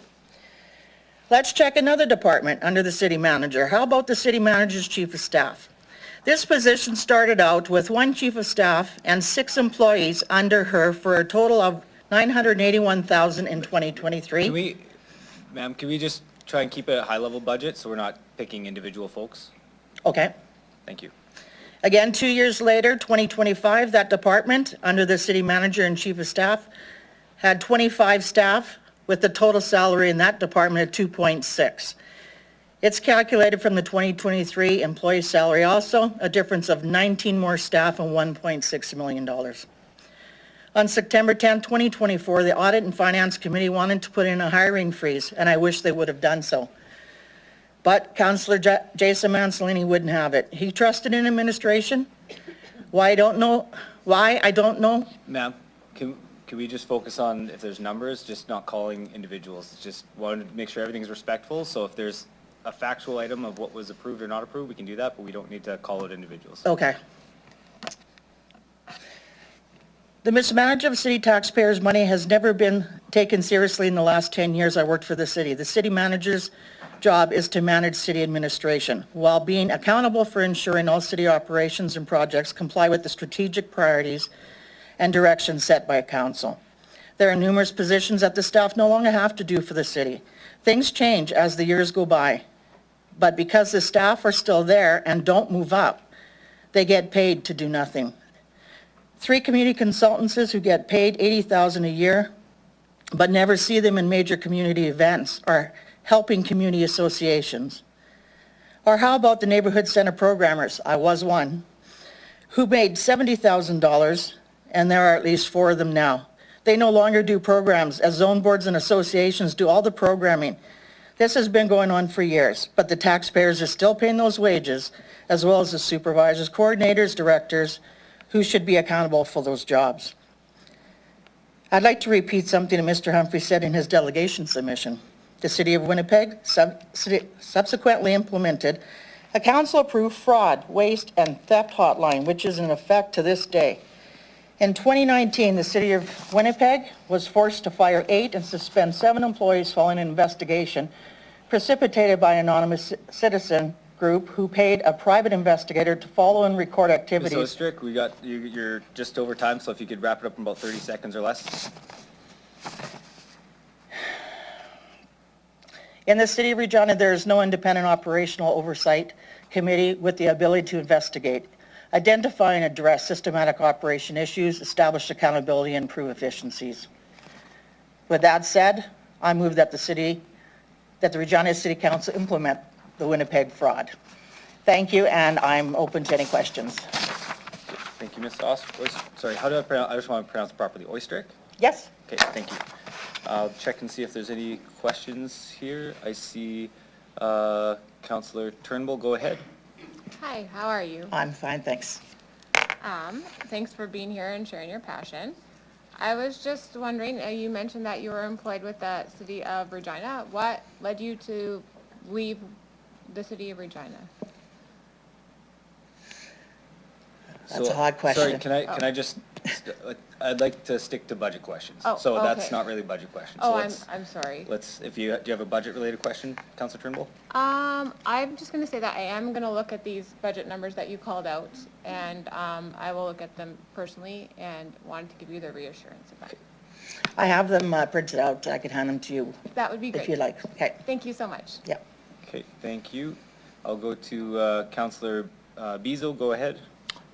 Let's check another department under the city manager. How about the city manager's chief of staff? This position started out with 1 chief of staff and 6 employees under her for a total of $981,000 in 2023. Ma'am, can we just try and keep it a high-level budget so we're not picking individual folks? Okay. Thank you. Again, 2 years later, 2025, that department, under the city manager and chief of staff, had 25 staff with the total salary in that department of 2.6. It's calculated from the 2023 employee salary also, a difference of 19 more staff and $1.6 million. On September 10, 2024, the Audit and Finance Committee wanted to put in a hiring freeze, and I wish they would have done so. But Councillor Jason Mansolini wouldn't have it. He trusted in administration. Why, I don't know. Ma'am, can we just focus on if there's numbers, just not calling individuals? Just wanted to make sure everything's respectful. So if there's a factual item of what was approved or not approved, we can do that, but we don't need to call out individuals. Okay. The mismanagement of city taxpayers' money has never been taken seriously in the last 10 years I worked for the city. The city manager's job is to manage city administration while being accountable for ensuring all city operations and projects comply with the strategic priorities and directions set by council. There are numerous positions that the staff no longer have to do for the city. Things change as the years go by, but because the staff are still there and don't move up, they get paid to do nothing. 3 community consultants who get paid $80,000 a year, but never see them in major community events or helping community associations. Or how about the neighborhood center programmers? I was one, who made $70,000, and there are at least 4 of them now. They no longer do programs, as zone boards and associations do all the programming. This has been going on for years, but the taxpayers are still paying those wages, as well as the supervisors, coordinators, directors, who should be accountable for those jobs. I'd like to repeat something that Mr. Humphrey said in his delegation submission. The City of Winnipeg subsequently implemented a council-approved fraud, waste, and theft hotline, which is in effect to this day. In 2019, the City of Winnipeg was forced to fire 8 and suspend 7 employees following an investigation precipitated by an anonymous citizen group who paid a private investigator to follow and record activities. Ms. Ostrick, you're just over time, so if you could wrap it up in about 30 seconds or less. In the City of Regina, there is no independent operational oversight committee with the ability to investigate, identify and address systematic operation issues, establish accountability, and improve efficiencies. With that said, I move that the Regina City Council implement the Winnipeg fraud. Thank you, and I'm open to any questions. Thank you, Ms. Sorry, how do I pronounce? I just want to pronounce it properly. Oistrich? Yes. Okay, thank you. I'll check and see if there's any questions here. I see Councillor Turnbull. Go ahead. Hi, how are you? I'm fine, thanks. Thanks for being here and sharing your passion. I was just wondering, you mentioned that you were employed with the City of Regina. What led you to leave the City of Regina? That's a hard question. Sorry, can I just, I'd like to stick to budget questions. Oh, so that's okay. not really budget questions. Oh, so I'm sorry. do you have a budget related question, Councillor Turnbull? I'm just going to say that I am going to look at these budget numbers that you called out, and I will look at them personally and wanted to give you the reassurance of that. I have them printed out. I can hand them to you. That would be great. If you like. Okay. Thank you so much. Yeah. Okay, thank you. I'll go to Councillor Beazle. Go ahead.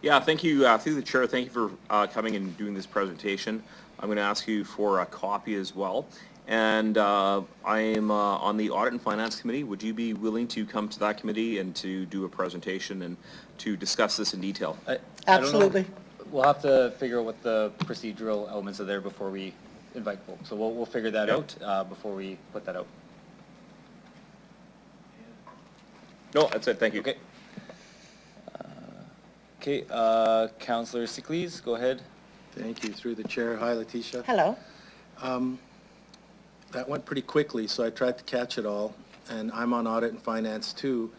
Yeah, thank you, through the chair, thank you for coming and doing this presentation. I'm going to ask you for a copy as well. And I'm on the Audit and Finance Committee. Would you be willing to come to that committee and to do a presentation and to discuss this in detail? Absolutely. We'll have to figure out what the procedural elements are there before we invite folks. So we'll figure that out before we put that out. No, that's it. Thank you. Okay. Okay, Councillor Siklees, go ahead. Thank you. Through the chair. Hi, Letitia. Hello. That went pretty quickly, so I tried to catch it all, and I'm on Audit and Finance too.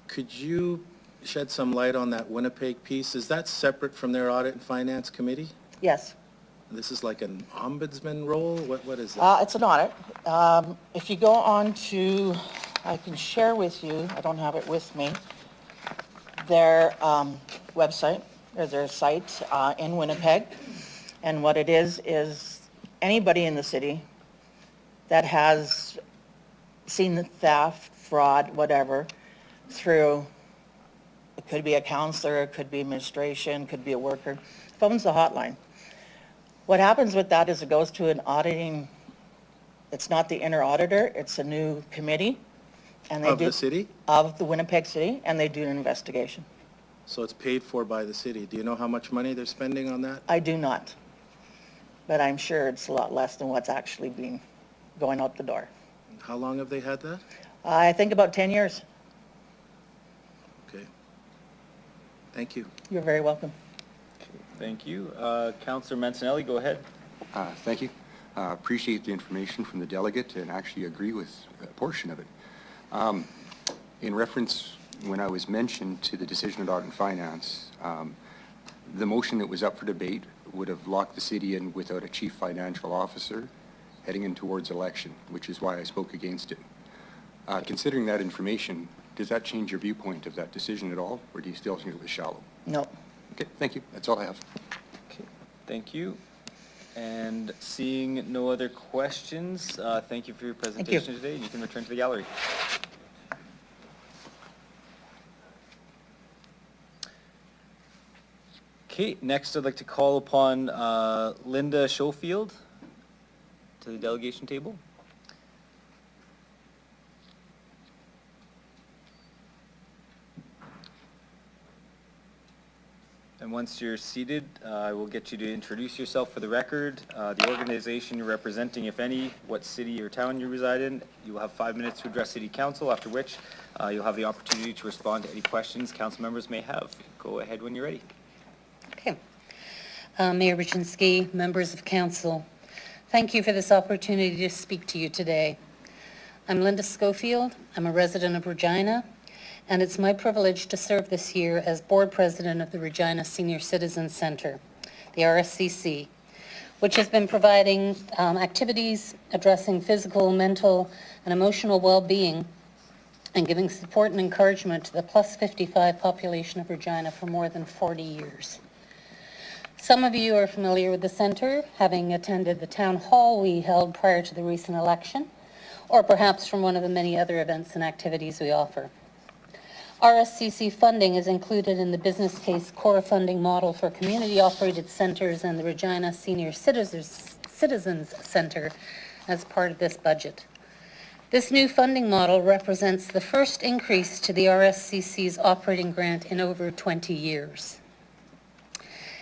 Could you shed some light on that Winnipeg piece? Is that separate from their Audit and Finance Committee? Yes. This is like an ombudsman role? What is that? It's an audit. If you go on to, I can share with you, I don't have it with me, their website, or their site in Winnipeg. And what it is anybody in the city that has seen the theft, fraud, whatever, through Could be a counselor, it could be administration, could be a worker. Phone's the hotline. What happens with that is it goes to an auditing, it's not the inner auditor, it's a new committee. And they Of do, the city? Of the Winnipeg City, and they do an investigation. So it's paid for by the city. Do you know how much money they're spending on that? I do not, but I'm sure it's a lot less than what's actually being going out the door. How long have they had that? I think about 10 years. Okay. Thank you. You're very welcome. Thank you. Councillor Mancinelli, go ahead. Thank you. Appreciate the information from the delegate and actually agree with a portion of it. In reference, when I was mentioned to the decision of Audit and Finance, the motion that was up for debate would have locked the city in without a chief financial officer heading in towards election, which is why I spoke against it. Considering that information, does that change your viewpoint of that decision at all, or do you still think it was shallow? No. Okay, thank you. That's all I have. Okay, thank you. And seeing no other questions, thank you for your presentation today. You can return to the gallery. Okay, next I'd like to call upon Linda Schofield to the delegation table. And once you're seated, I will get you to introduce yourself for the record, the organization you're representing, if any, what city or town you reside in. You will have 5 minutes to address City Council, after which you'll have the opportunity to respond to any questions council members may have. Go ahead when you're ready. Okay. Mayor Brzezinski, members of council, thank you for this opportunity to speak to you today. I'm Linda Schofield. I'm a resident of Regina, and it's my privilege to serve this year as board president of the Regina Senior Citizens Center, the RSCC, which has been providing activities addressing physical, mental, and emotional well-being and giving support and encouragement to the plus 55 population of Regina for more than 40 years. Some of you are familiar with the center, having attended the town hall we held prior to the recent election, or perhaps from one of the many other events and activities we offer. RSCC funding is included in the business case core funding model for community-operated centers and the Regina Senior Citizens Center as part of this budget. This new funding model represents the first increase to the RSCC's operating grant in over 20 years.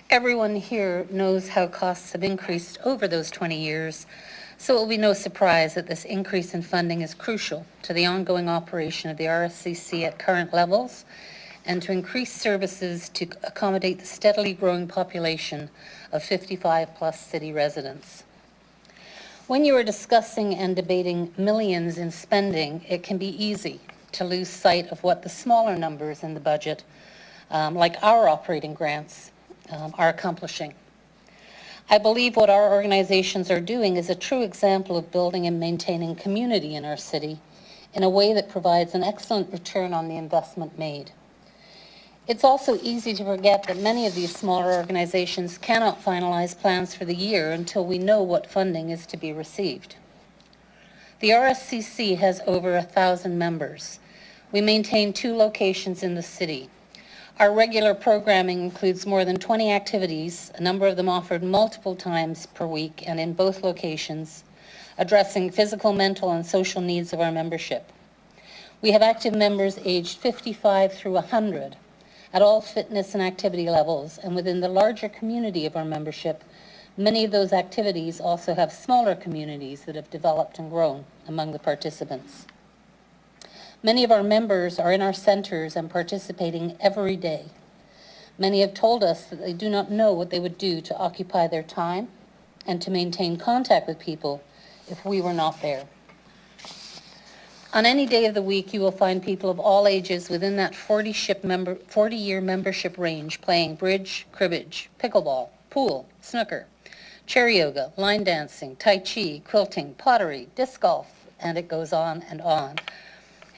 Everyone here knows how costs have increased over those 20 years, so it will be no surprise that this increase in funding is crucial to the ongoing operation of the RSCC at current levels and to increase services to accommodate the steadily growing population of 55-plus city residents. When you are discussing and debating millions in spending, it can be easy to lose sight of what the smaller numbers in the budget, like our operating grants, are accomplishing. I believe what our organizations are doing is a true example of building and maintaining community in our city in a way that provides an excellent return on the investment made. It's also easy to forget that many of these smaller organizations cannot finalize plans for the year until we know what funding is to be received. The RSCC has over 1,000 members. We maintain 2 locations in the city. Our regular programming includes more than 20 activities, a number of them offered multiple times per week and in both locations, addressing physical, mental, and social needs of our membership. We have active members aged 55 through 100 at all fitness and activity levels, and within the larger community of our membership, many of those activities also have smaller communities that have developed and grown among the participants. Many of our members are in our centers and participating every day. Many have told us that they do not know what they would do to occupy their time and to maintain contact with people if we were not there. On any day of the week, you will find people of all ages within that 40-year membership range playing bridge, cribbage, pickleball, pool, snooker, chair yoga, line dancing, tai chi, quilting, pottery, disc golf, and it goes on and on.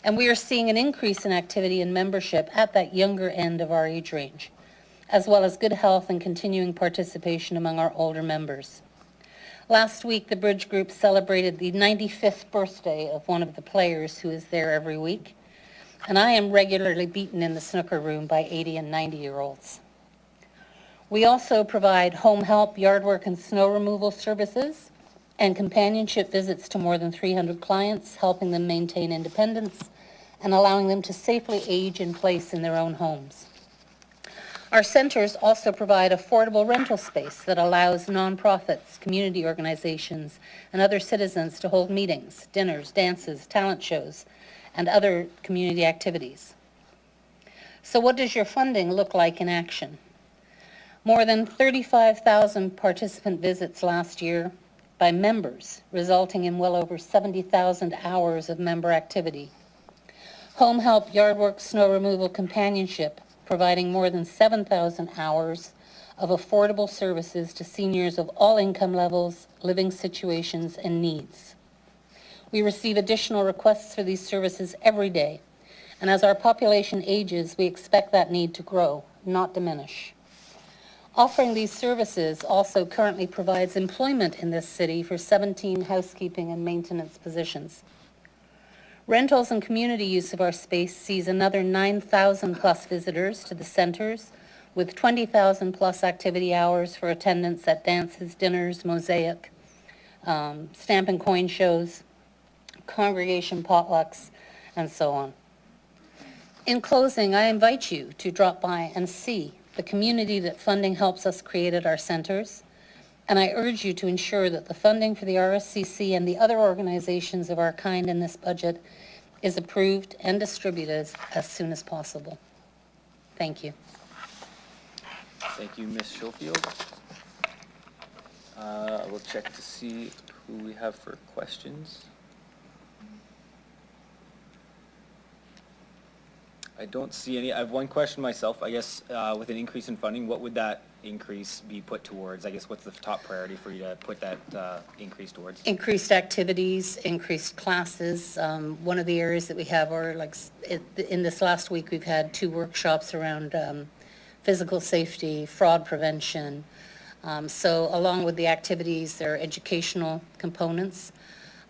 And we are seeing an increase in activity and membership at that younger end of our age range, as well as good health and continuing participation among our older members. Last week, the Bridge Group celebrated the 95th birthday of one of the players who is there every week. and I am regularly beaten in the snooker room by 80 and 90-year-olds. We also provide home help, yard work, and snow removal services, and companionship visits to more than 300 clients, helping them maintain independence and allowing them to safely age in place in their own homes. Our centers also provide affordable rental space that allows nonprofits, community organizations, and other citizens to hold meetings, dinners, dances, talent shows, and other community activities. So what does your funding look like in action? More than 35,000 participant visits last year by members, resulting in well over 70,000 hours of member activity. Home help, yard work, snow removal, companionship, providing more than 7,000 hours of affordable services to seniors of all income levels, living situations, and needs. We receive additional requests for these services every day, and as our population ages, we expect that need to grow, not diminish. Offering these services also currently provides employment in this city for 17 housekeeping and maintenance positions. Rentals and community use of our space sees another 9,000 plus visitors to the centers, with 20,000 plus activity hours for attendance at dances, dinners, mosaic, stamp and coin shows, congregation potlucks, and so on. In closing, I invite you to drop by and see the community that funding helps us create at our centers, and I urge you to ensure that the funding for the RSCC and the other organizations of our kind in this budget is approved and distributed as soon as possible. Thank you. Thank you, Ms. Schofield. I will check to see who we have for questions. I don't see any. I have one question myself. I guess with an increase in funding, what would that increase be put towards? I guess what's the top priority for you to put that increase towards? Increased activities, increased classes. One of the areas that we have are like in this last week, we've had 2 workshops around physical safety, fraud prevention. So along with the activities, there are educational components.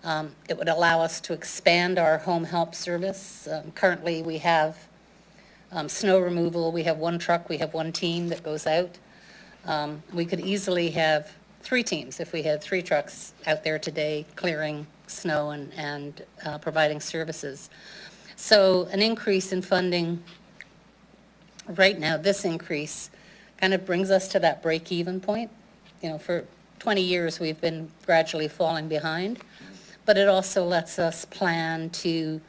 It would allow us to expand our home help service. Currently, we have snow removal. We have 1 truck. We have 1 team that goes out. We could easily have 3 teams if we had 3 trucks out there today clearing snow and providing services. So an increase in funding right now, this increase kind of brings us to that break-even point. You know, for 20 years we've been gradually falling behind, but it also lets us plan to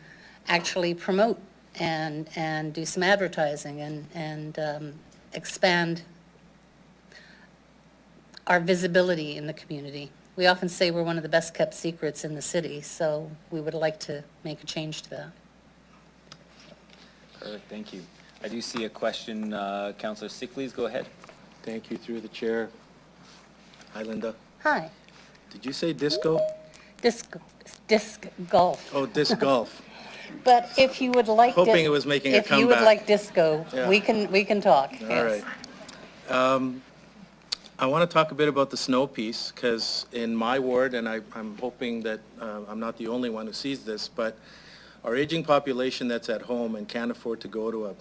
actually promote and do some advertising and expand our visibility in the community. We often say we're one of the best kept secrets in the city, so we would like to make a change to that. Perfect, thank you. I do see a question, Councillor Sickley's, go ahead. Thank you, through the chair. Hi, Linda. Hi. Did you say disco? Disc golf. Oh, disc golf. But if you would like, Hoping it was making a if you would comeback. like disco, Yeah. we can talk. All yes. right. I want to talk a bit about the snow piece, because in my ward, and I'm hoping that I'm not the only one who sees this, but our aging population that's at home and can't afford to go to a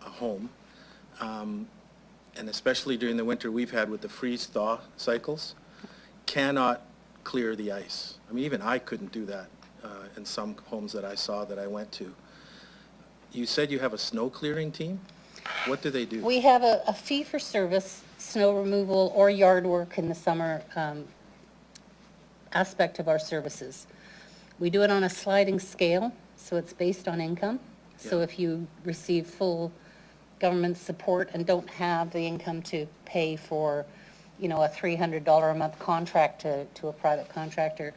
home, and especially during the winter we've had with the freeze-thaw cycles, cannot clear the ice. I mean, even I couldn't do that in some homes that I saw that I went to. You said you have a snow clearing team? What do they do? We have a fee-for-service snow removal or yard work in the summer aspect of our services. We do it on a sliding scale, so it's based on income. So if you receive full government support and don't have the income to pay for, you know, a $300 a month contract to a private contractor,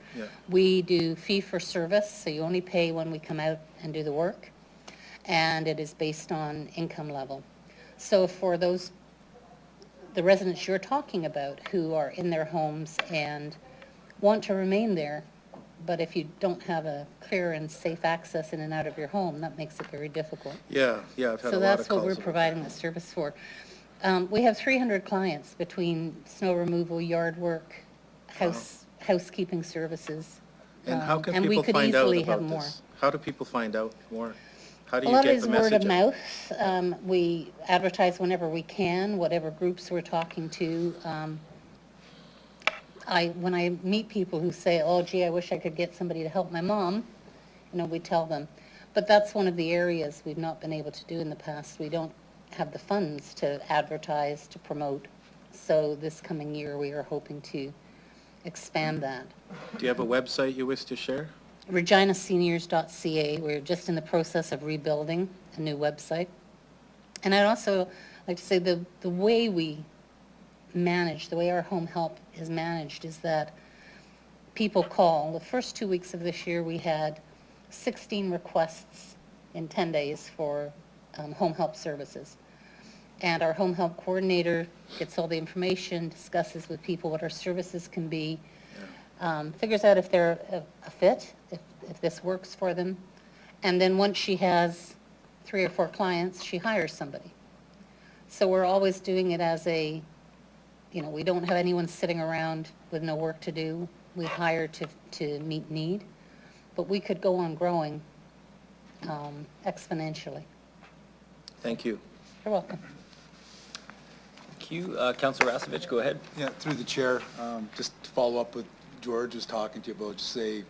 we do fee-for-service, so you only pay when we come out and do the work, and it is based on income level. So for those, the residents you're talking about who are in their homes and want to remain there, but if you don't have a clear and safe access in and out of your home, that makes it very difficult. Yeah, I've had a lot of calls. So that's what we're providing the service for. We have 300 clients between snow removal, yard work, housekeeping services. And how can and people we could find out easily have about more. this? How do people find out more? How do A you lot get is the word message of out? mouth. We advertise whenever we can, whatever groups we're talking to. When I meet people who say, oh gee, I wish I could get somebody to help my mom, we tell them. But that's one of the areas we've not been able to do in the past. We don't have the funds to advertise, to promote. So this coming year, we are hoping to expand that. Do you have a website you wish to share? reginaseniors.ca. We're just in the process of rebuilding a new website. And I'd also like to say the way we manage, the way our home help is managed is that people call. The first 2 weeks of this year, we had 16 requests in 10 days for home help services. And our home help coordinator gets all the information, discusses with people what our services can be, figures out if they're a fit, if this works for them. And then once she has 3 or 4 clients, she hires somebody. So we're always doing it as a, we don't have anyone sitting around with no work to do. We hire to meet need. But we could go on growing exponentially. Thank you. You're welcome. Thank you. Councilor Rasevich, go ahead. Yeah, through the chair, just to follow up with George was talking to you about, just say,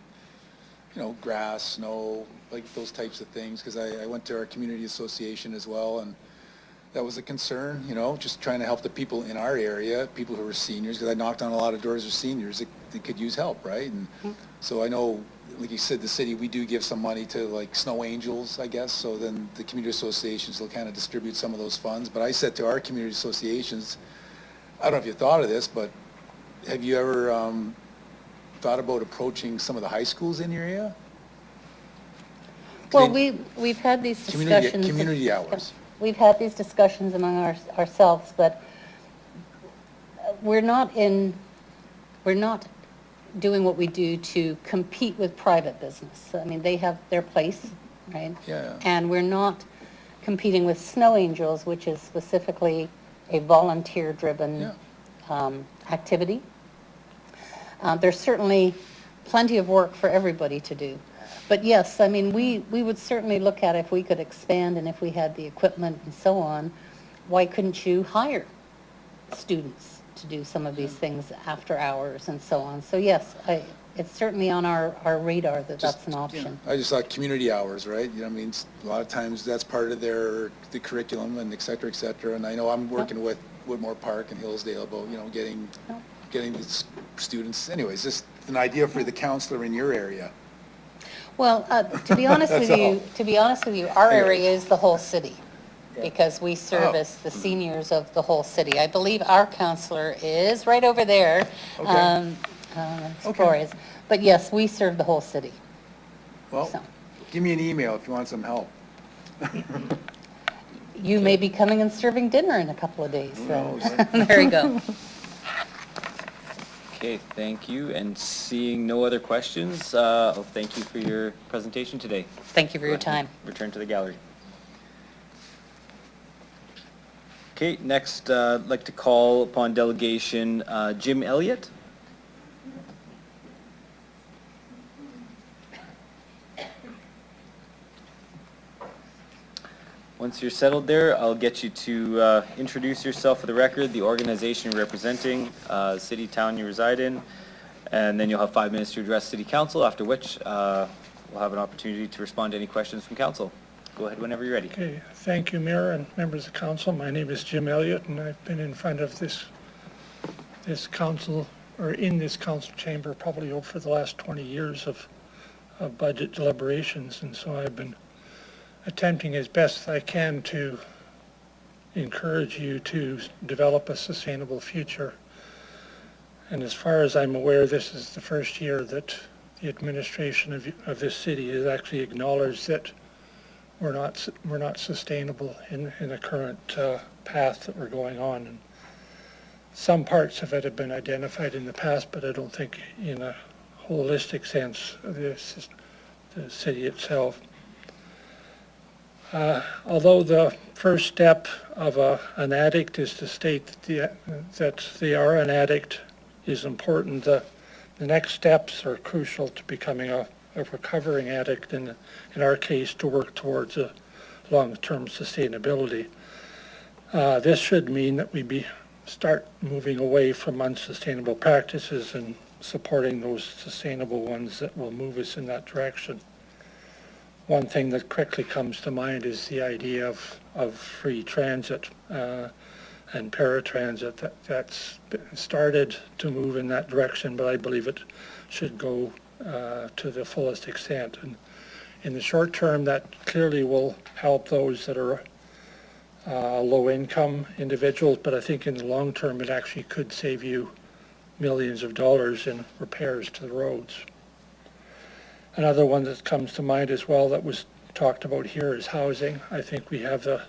grass, snow, like those types of things, because I went to our community association as well, and that was a concern, just trying to help the people in our area, people who are seniors, because I knocked on a lot of doors of seniors that could use help, right? And so I know, like you said, the city, we do give some money to like Snow Angels, I guess, so then the community associations will kind of distribute some of those funds. But I said to our community associations, I don't know if you thought of this, but have you ever thought about approaching some of the high schools in your area? Well, we've had these discussions. Community hours. We've had these discussions among ourselves, but we're not doing what we do to compete with private business. I mean, they have their place, right? Yeah. And we're not competing with Snow Angels, which is specifically a volunteer-driven activity. There's certainly plenty of work for everybody to do. But yes, I mean, we would certainly look at if we could expand and if we had the equipment and so on, why couldn't you hire students to do some of these things after hours and so on? So yes, it's certainly on our radar that's an option. I just thought community hours, right? I mean, a lot of times that's part of the curriculum and et cetera, and I know I'm working with Woodmore Park and Hillsdale about, getting the students, anyways, just an idea for the counselor in your area. Well, to be honest with you, our area is the whole city, because we service the seniors of the whole city. I believe our counselor is right over there. Flores. But yes, we serve the whole city. Well, give me an email if you want some help. You may be coming and serving dinner in a couple of days. So. There you go. Okay, thank you. And seeing no other questions, I'll thank you for your presentation today. Thank you for your time. Return to the gallery. Okay, next, I'd like to call upon delegation Jim Elliott. Once you're settled there, I'll get you to introduce yourself for the record, the organization you're representing, city, town you reside in, and then you'll have 5 minutes to address City Council, after which we'll have an opportunity to respond to any questions from Council. Go ahead whenever you're ready. Okay, thank you, Mayor and members of Council. My name is Jim Elliott, and I've been in front of this council, or in this council chamber, probably over the last 20 years of budget deliberations, and so I've been attempting as best I can to encourage you to develop a sustainable future. And as far as I'm aware, this is the first year that the administration of this city has actually acknowledged that we're not sustainable in the current path that we're going on. And some parts of it have been identified in the past, but I don't think in a holistic sense the city itself. Although the first step of an addict is to state that they are an addict is important, the next steps are crucial to becoming a recovering addict, and in our case to work towards long-term sustainability. This should mean that we start moving away from unsustainable practices and supporting those sustainable ones that will move us in that direction. One thing that quickly comes to mind is the idea of free transit and paratransit. That's started to move in that direction, but I believe it should go to the fullest extent. And in the short term, that clearly will help those that are low-income individuals, but I think in the long term, it actually could save you millions of dollars in repairs to the roads. Another one that comes to mind as well that was talked about here is housing. I think we have a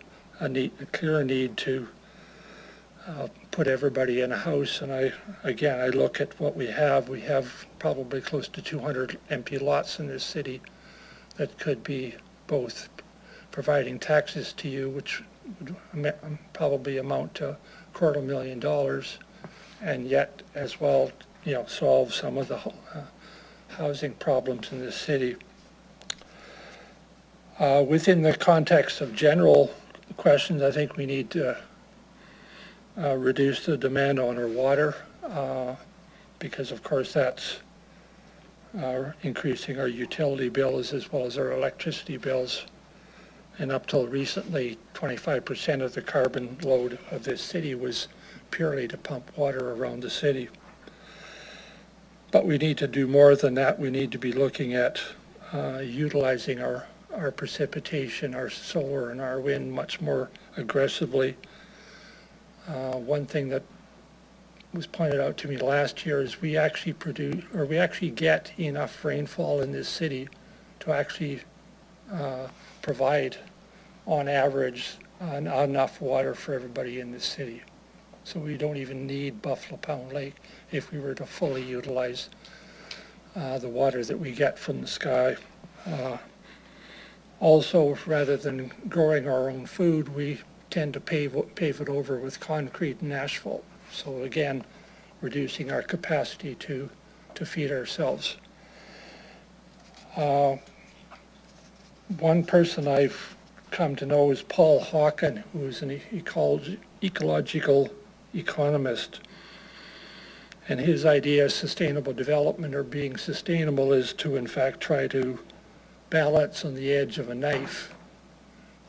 clear need to put everybody in a house, and I look at what we have. We have probably close to 200 empty lots in this city that could be both providing taxes to you, which would probably amount to $250,000, and yet as well, solve some of the housing problems in this city. Within the context of general questions, I think we need to reduce the demand on our water because of course that's increasing our utility bills as well as our electricity bills. And up till recently, 25% of the carbon load of this city was purely to pump water around the city. But we need to do more than that. We need to be looking at utilizing our precipitation, our solar and our wind much more aggressively. One thing that was pointed out to me last year is we actually get enough rainfall in this city to actually provide on average enough water for everybody in this city. So we don't even need Buffalo Pound Lake if we were to fully utilize the water that we get from the sky. Also, rather than growing our own food, we tend to pave it over with concrete and asphalt. So again, reducing our capacity to feed ourselves. One person I've come to know is Paul Hawken, who's an ecological economist. And his idea of sustainable development or being sustainable is to in fact try to balance on the edge of a knife.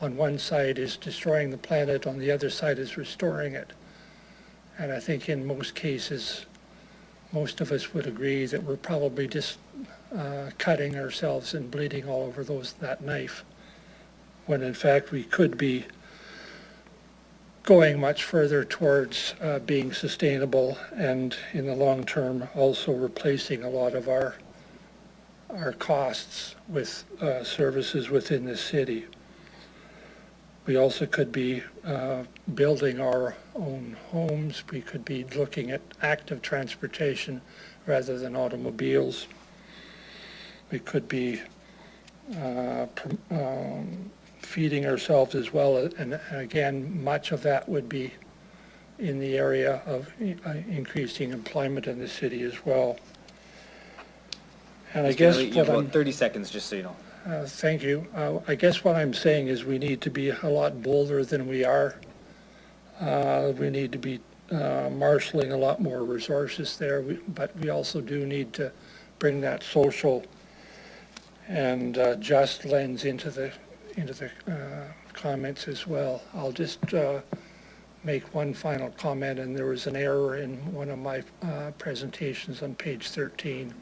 On one side is destroying the planet, on the other side is restoring it. And I think in most cases, most of us would agree that we're probably just cutting ourselves and bleeding all over that knife, when in fact we could be going much further towards being sustainable and in the long term also replacing a lot of our costs with services within the city. We also could be building our own homes. We could be looking at active transportation rather than automobiles. We could be feeding ourselves as well, and again, much of that would be in the area of increasing employment in the city as well. And I guess you have about 30 seconds, just so you know. Thank you. I guess what I'm saying is we need to be a lot bolder than we are. We need to be marshaling a lot more resources there, but we also do need to bring that social and just lens into the comments as well. I'll just make one final comment, and there was an error in one of my presentations on page 13.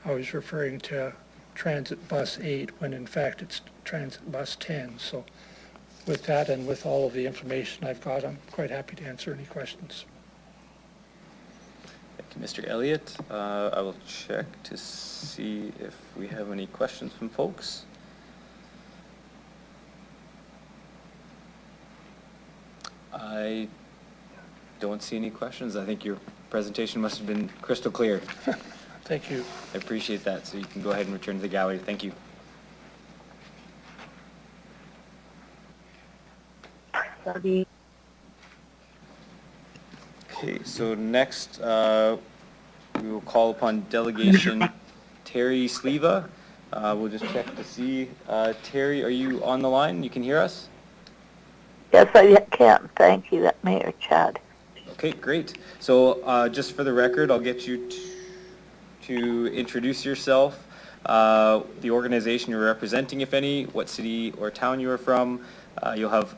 I was referring to Transit Bus 8 when in fact it's Transit Bus 10. So with that and with all of the information I've got, I'm quite happy to answer any questions. Thank you, Mr. Elliott. I will check to see if we have any questions from folks. I don't see any questions. I think your presentation must have been crystal clear. Thank you. I appreciate that. So you can go ahead and return to the gallery. Thank you. Okay, so next we will call upon Delegation Terry Sleva We'll just check to see. Terry, are you on the line? You can hear us? Yes, I can. Thank you, Mayor Chad. Okay, great. So just for the record, I'll get you to introduce yourself, the organization you're representing, if any, what city or town you are from. You'll have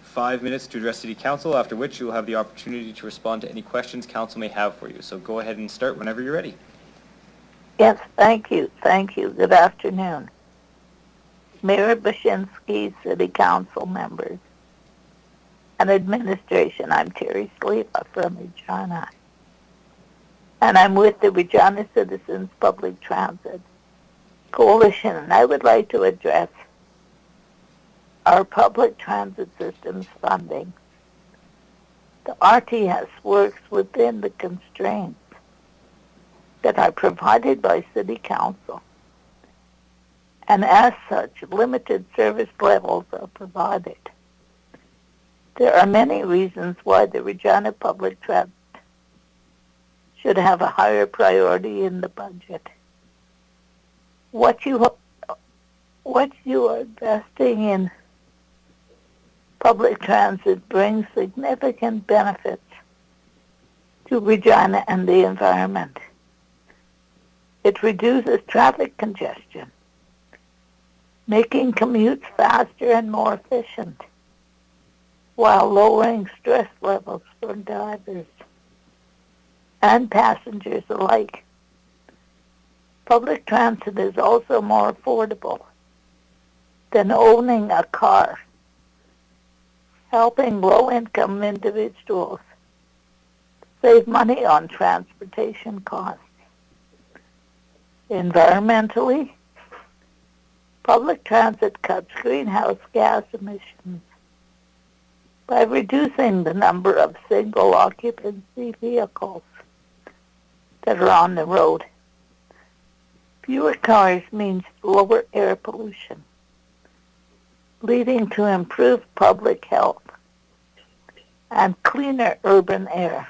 5 minutes to address City Council, after which you'll have the opportunity to respond to any questions Council may have for you. So go ahead and start whenever you're ready. Yes, thank you. Thank you. Good afternoon. Mayor Bashinsky, City Council members, and administration. I'm Terry Sleva from Regina, and I'm with the Regina Citizens Public Transit Coalition, and I would like to address our public transit system's funding. The RTS works within the constraints that are provided by City Council, and as such, limited service levels are provided. There are many reasons why the Regina Public Transit should have a higher priority in the budget. What you are investing in public transit brings significant benefits to Regina and the environment. It reduces traffic congestion, making commutes faster and more efficient, while lowering stress levels for drivers and passengers alike. Public transit is also more affordable than owning a car, helping low-income individuals save money on transportation costs. Environmentally, public transit cuts greenhouse gas emissions by reducing the number of single-occupancy vehicles that are on the road. Fewer cars means lower air pollution, leading to improved public health and cleaner urban air.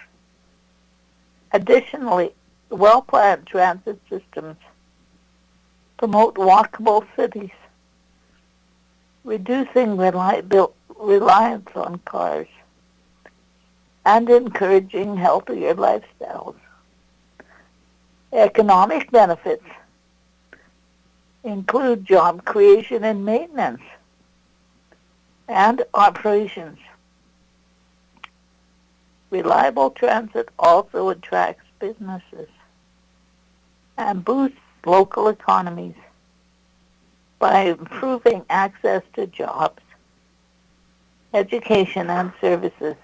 Additionally, well-planned transit systems promote walkable cities, reducing reliance on cars and encouraging healthier lifestyles. Economic benefits include job creation and maintenance and operations. Reliable transit also attracts businesses and boosts local economies by improving access to jobs, education, and services.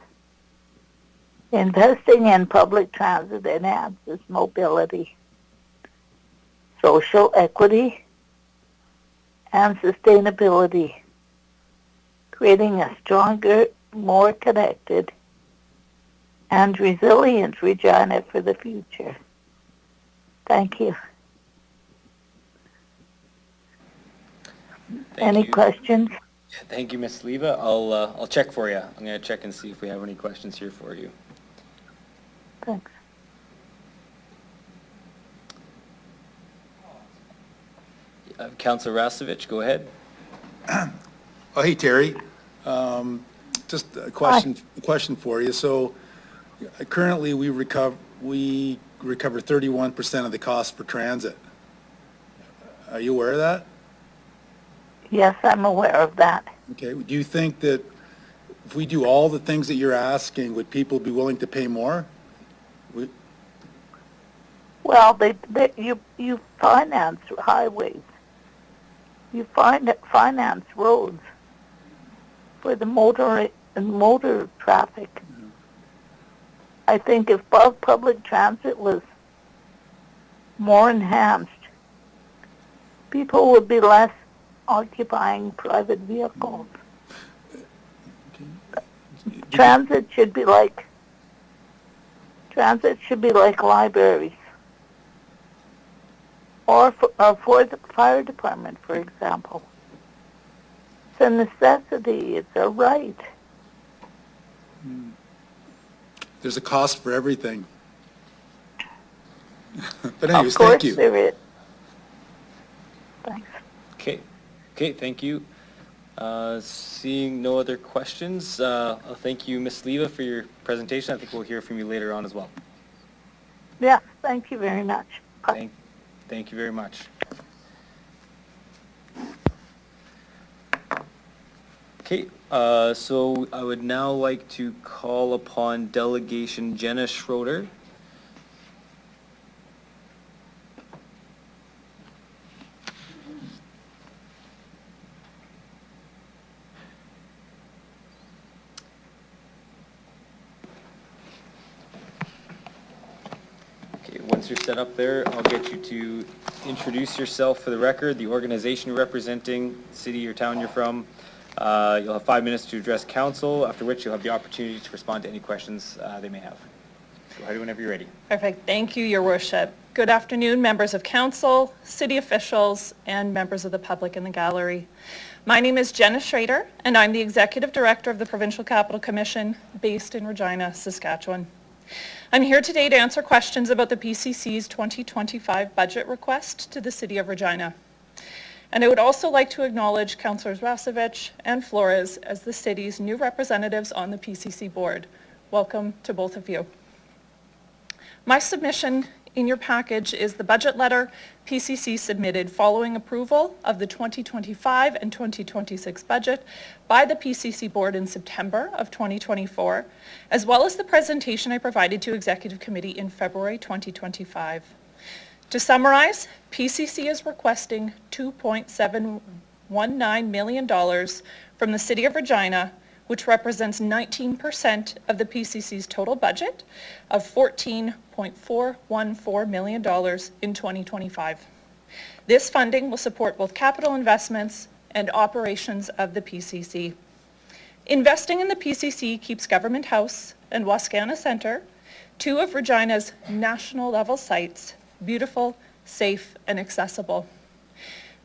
Investing in public transit enhances mobility, social equity, and sustainability, creating a stronger, more connected, and resilient Regina for the future. Thank you. Any questions? Thank you, Ms. Sleva. I'll check for you. I'm going to check and see if we have any questions here for you. Thanks. Councilor Rastovich, go ahead. Oh, hey, Terry. Just a question for you. So currently we recover 31% of the cost for transit. Are you aware of that? Yes, I'm aware of that. Okay. Do you think that if we do all the things that you're asking, would people be willing to pay more? Well, you finance highways. You finance roads for the motor traffic. Mm-hmm. I think if public transit was more enhanced, people would be less occupying private vehicles. Transit should be like libraries, or for the fire department, for example. It's a necessity. It's a right. There's a cost for everything. But anyways, thank you. Of course there is. Thank you. Okay, thank you. Seeing no other questions, I'll thank you, Ms. Leva, for your presentation. I think we'll hear from you later on as well. Yes, thank you very much. Thank you very much. Okay, so I would now like to call upon Delegation Jenna Schroeder. Once you're set up there, I'll get you to introduce yourself for the record, the organization you're representing, city or town you're from. You'll have 5 minutes to address council, after which you'll have the opportunity to respond to any questions they may have. Go ahead whenever you're ready. Perfect. Thank you, Your Worship. Good afternoon, members of council, city officials, and members of the public in the gallery. My name is Jenna Schrader, and I'm the Executive Director of the Provincial Capital Commission based in Regina, Saskatchewan. I'm here today to answer questions about the PCC's 2025 budget request to the City of Regina. And I would also like to acknowledge Councillors Rasevich and Flores as the city's new representatives on the PCC board. Welcome to both of you. My submission in your package is the budget letter PCC submitted following approval of the 2025 and 2026 budget by the PCC board in September of 2024, as well as the presentation I provided to Executive Committee in February 2025. To summarize, PCC is requesting $2.719 million from the City of Regina, which represents 19% of the PCC's total budget of $14.414 million in 2025. This funding will support both capital investments and operations of the PCC. Investing in the PCC keeps Government House and Wascana Centre, two of Regina's national level sites, beautiful, safe, and accessible.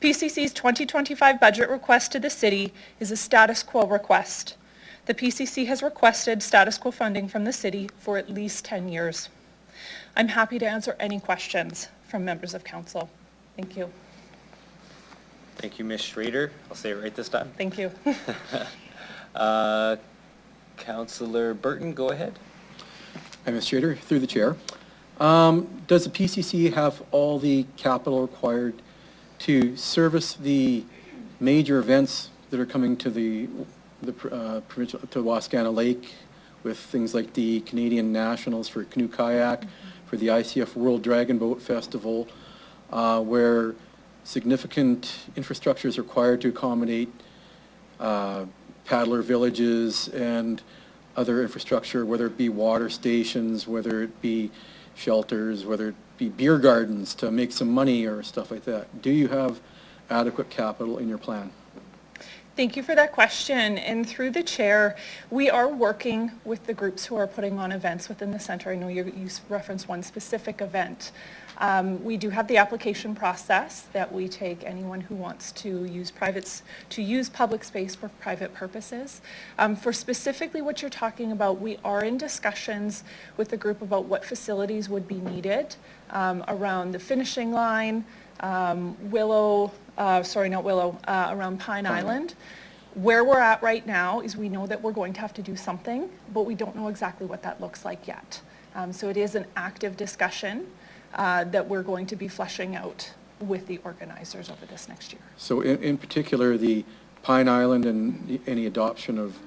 PCC's 2025 budget request to the city is a status quo request. The PCC has requested status quo funding from the city for at least 10 years. I'm happy to answer any questions from members of council. Thank you. Thank you, Ms. Schrader. I'll say it right this time. Thank you. Councillor Burton, go ahead. Hi, Ms. Schrader, through the chair. Does the PCC have all the capital required to service the major events that are coming to the provincial, to Wascana Lake, with things like the Canadian Nationals for canoe kayak, for the ICF World Dragon Boat Festival, where significant infrastructure is required to accommodate paddler villages and other infrastructure, whether it be water stations, whether it be shelters, whether it be beer gardens to make some money or stuff like that. Do you have adequate capital in your plan? Thank you for that question. And through the chair, we are working with the groups who are putting on events within the center. I know you referenced one specific event. We do have the application process that we take anyone who wants to use public space for private purposes. For specifically what you're talking about, we are in discussions with the group about what facilities would be needed around the finishing line, around Pine Island. Where we're at right now is we know that we're going to have to do something, but we don't know exactly what that looks like yet. So it is an active discussion that we're going to be fleshing out with the organizers over this next year. So in particular, the Pine Island and any adoption of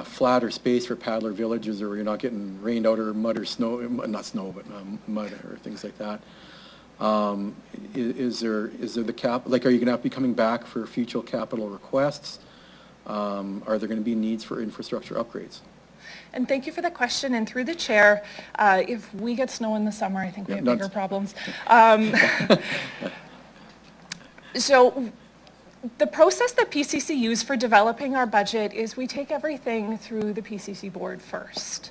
flatter space for paddler villages, or you're not getting rained out or mud or snow, not snow, but mud or things like that. Is there the cap, like, are you going to have to be coming back for future capital requests? Are there going to be needs for infrastructure upgrades? And thank you for that question. And through the chair, if we get snow in the summer, I think we have bigger problems. So the process that PCC used for developing our budget is we take everything through the PCC board first.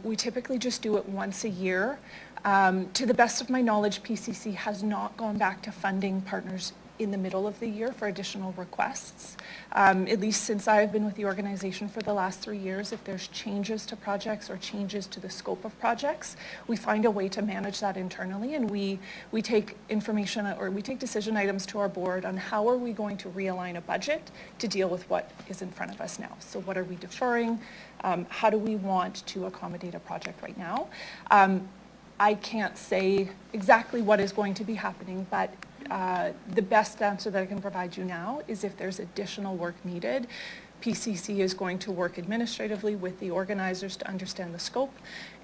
We typically just do it once a year. To the best of my knowledge, PCC has not gone back to funding partners in the middle of the year for additional requests. At least since I've been with the organization for the last 3 years, if there's changes to projects or changes to the scope of projects, we find a way to manage that internally, and we take information or we take decision items to our board on how are we going to realign a budget to deal with what is in front of us now. So what are we deferring? How do we want to accommodate a project right now? I can't say exactly what is going to be happening, but the best answer that I can provide you now is if there's additional work needed, PCC is going to work administratively with the organizers to understand the scope.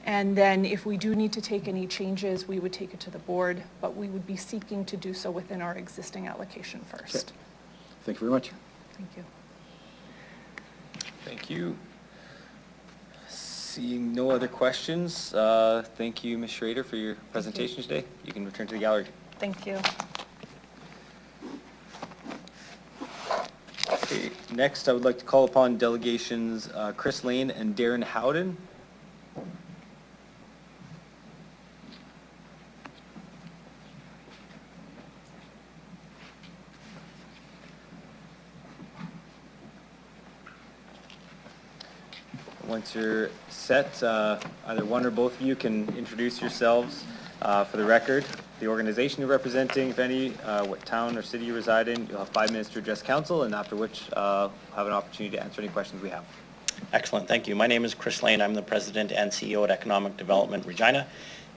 And then if we do need to take any changes, we would take it to the board, but we would be seeking to do so within our existing allocation first. Okay. Thank you very much. Thank you. Thank you. Seeing no other questions, thank you, Ms. Schrader, for your presentation today. You can return to the gallery. Thank you. Okay, next I would like to call upon delegations Chris Lane and Darren Howden. Once you're set, either one or both of you can introduce yourselves for the record, the organization you're representing, if any, what town or city you reside in. You'll have 5 minutes to address council, and after which have an opportunity to answer any questions we have. Excellent, thank you. My name is Chris Lane. I'm the President and CEO at Economic Development Regina.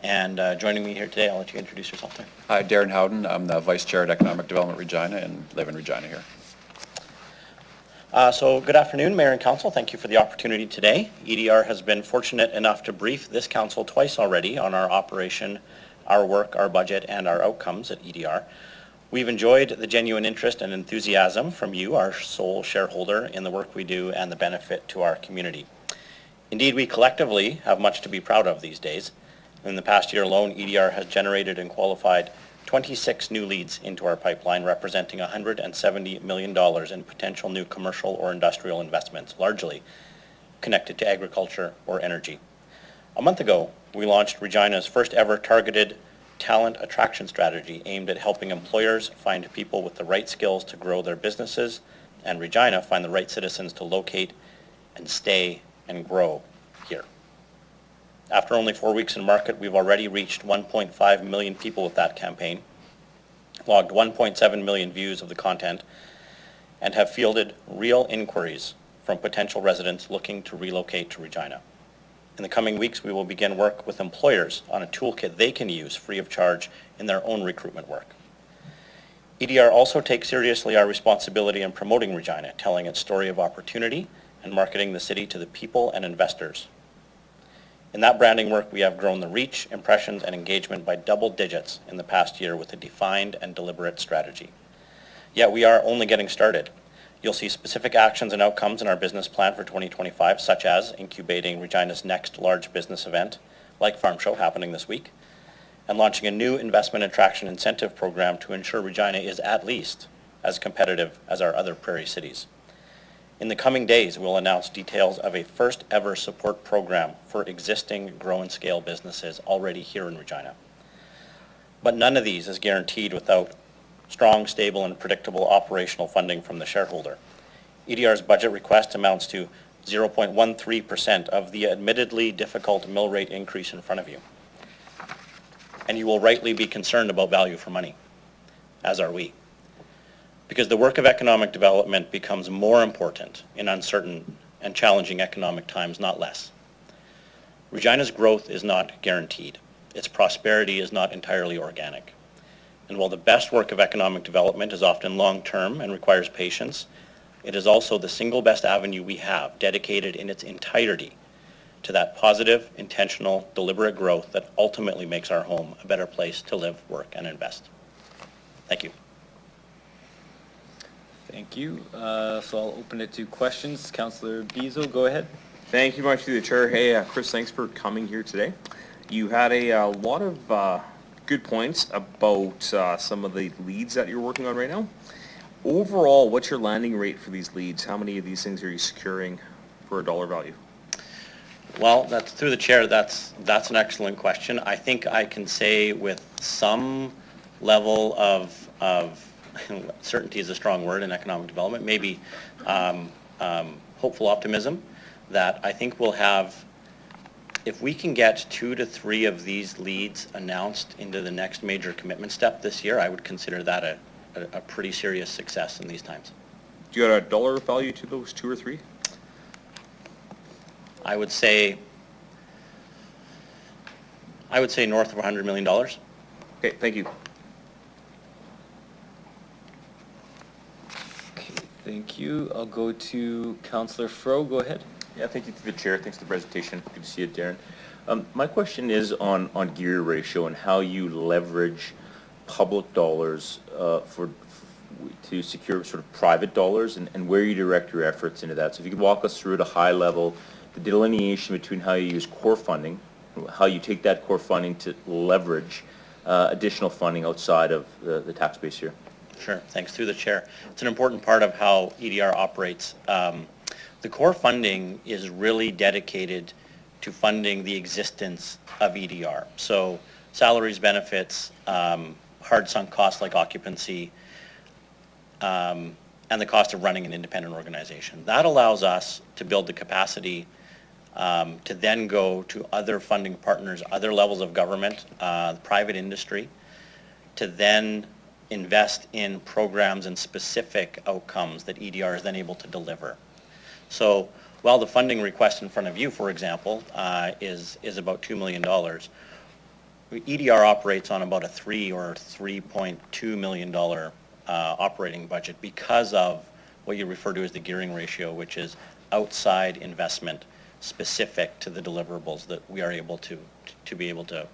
And joining me here today, I'll let you introduce yourself there. Hi, Darren Howden. I'm the Vice Chair at Economic Development Regina and live in Regina here. So good afternoon, Mayor and Council. Thank you for the opportunity today. EDR has been fortunate enough to brief this Council twice already on our operation, our work, our budget, and our outcomes at EDR. We've enjoyed the genuine interest and enthusiasm from you, our sole shareholder, in the work we do and the benefit to our community. Indeed, we collectively have much to be proud of these days. In the past year alone, EDR has generated and qualified 26 new leads into our pipeline, representing $170 million in potential new commercial or industrial investments, largely connected to agriculture or energy. A month ago, we launched Regina's first ever targeted talent attraction strategy aimed at helping employers find people with the right skills to grow their businesses, and Regina find the right citizens to locate and stay and grow here. After only 4 weeks in market, we've already reached 1.5 million people with that campaign, logged 1.7 million views of the content, and have fielded real inquiries from potential residents looking to relocate to Regina. In the coming weeks, we will begin work with employers on a toolkit they can use free of charge in their own recruitment work. EDR also takes seriously our responsibility in promoting Regina, telling its story of opportunity and marketing the city to the people and investors. In that branding work, we have grown the reach, impressions, and engagement by double digits in the past year with a defined and deliberate strategy. Yet we are only getting started. You'll see specific actions and outcomes in our business plan for 2025, such as incubating Regina's next large business event, like Farm Show, happening this week, and launching a new investment attraction incentive program to ensure Regina is at least as competitive as our other prairie cities. In the coming days, we'll announce details of a first ever support program for existing grow and scale businesses already here in Regina. But none of these is guaranteed without strong, stable, and predictable operational funding from the shareholder. EDR's budget request amounts to 0.13% of the admittedly difficult mill rate increase in front of you. And you will rightly be concerned about value for money, as are we. Because the work of economic development becomes more important in uncertain and challenging economic times, not less. Regina's growth is not guaranteed. Its prosperity is not entirely organic. And while the best work of economic development is often long-term and requires patience, it is also the single best avenue we have, dedicated in its entirety to that positive, intentional, deliberate growth that ultimately makes our home a better place to live, work, and invest. Thank you. Thank you. So I'll open it to questions. Councillor Beazle, go ahead. Thank you much to the chair. Hey, Chris, thanks for coming here today. You had a lot of good points about some of the leads that you're working on right now. Overall, what's your landing rate for these leads? How many of these things are you securing for a dollar value? Well, that's through the chair. That's an excellent question. I think I can say with some level of certainty is a strong word in economic development, maybe hopeful optimism that I think we'll have, if we can get 2 to 3 of these leads announced into the next major commitment step this year, I would consider that a pretty serious success in these times. Do you got a dollar value to those 2 or 3? I would say north of $100 million. Okay, thank you. Okay, thank you. I'll go to Councillor Fro. Go ahead. Yeah, thank you to the chair. Thanks for the presentation. Good to see you, Darren. My question is on gear ratio and how you leverage public dollars to secure sort of private dollars and where you direct your efforts into that. So if you could walk us through at a high level the delineation between how you use core funding, how you take that core funding to leverage additional funding outside of the tax base here. Sure, thanks. Through the chair. It's an important part of how EDR operates. The core funding is really dedicated to funding the existence of EDR. So salaries, benefits, hard sunk costs like occupancy, and the cost of running an independent organization. That allows us to build the capacity to then go to other funding partners, other levels of government, private industry, to then invest in programs and specific outcomes that EDR is then able to deliver. So while the funding request in front of you, for example, is about $2 million, EDR operates on about a $3 or $3.2 million operating budget because of what you refer to as the gearing ratio, which is outside investment specific to the deliverables that we are able to be able to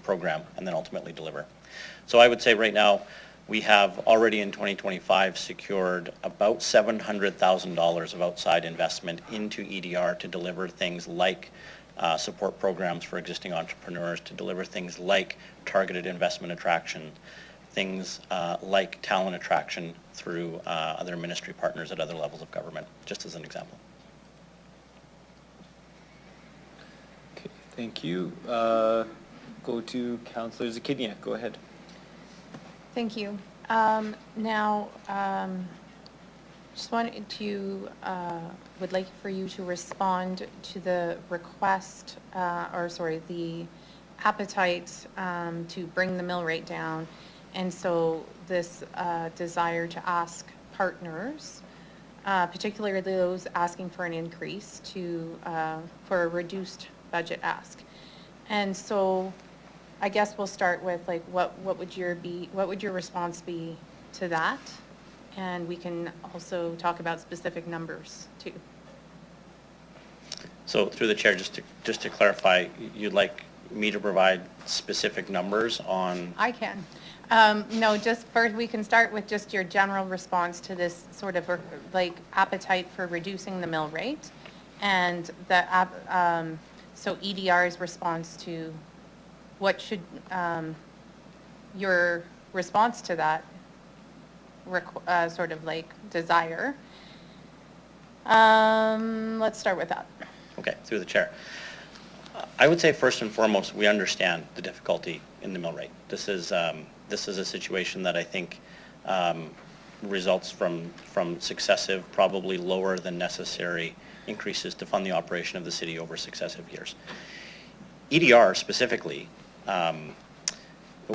program and then ultimately deliver. So I would say right now we have already in 2025 secured about $700,000 of outside investment into EDR to deliver things like support programs for existing entrepreneurs, to deliver things like targeted investment attraction, things like talent attraction through other ministry partners at other levels of government, just as an example. Okay, thank you. Go to Councillor Zakidnia. Go ahead. Thank you. Now, just wanted to, would like for you to respond to the request, the appetite to bring the mill rate down. And so this desire to ask partners, particularly those asking for an increase for a reduced budget ask. And so I guess we'll start with like what would your response be to that? And we can also talk about specific numbers too. So through the chair, just to clarify, you'd like me to provide specific numbers on? I can. No, just first we can start with just your general response to this sort of like appetite for reducing the mill rate, and so EDR's response to what should your response to that sort of like desire. Let's start with that. Okay, through the chair. I would say first and foremost, we understand the difficulty in the mill rate. This is a situation that I think results from successive, probably lower than necessary increases to fund the operation of the city over successive years. EDR specifically,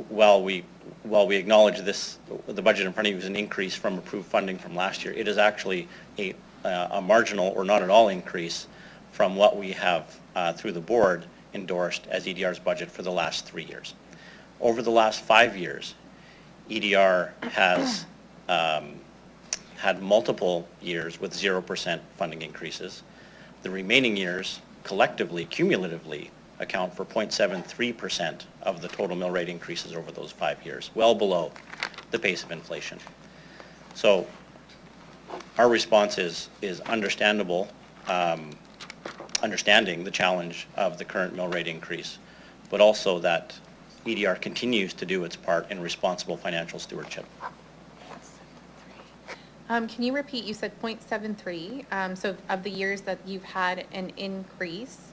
while we acknowledge this, the budget in front of you is an increase from approved funding from last year, it is actually a marginal or not at all increase from what we have through the board endorsed as EDR's budget for the last 3 years. Over the last 5 years, EDR has had multiple years with 0% funding increases. The remaining years collectively, cumulatively, account for 0.73% of the total mill rate increases over those 5 years, well below the pace of inflation. So our response is understandable, understanding the challenge of the current mill rate increase, but also that EDR continues to do its part in responsible financial stewardship. Can you repeat, you said 0.73, so of the years that you've had an increase,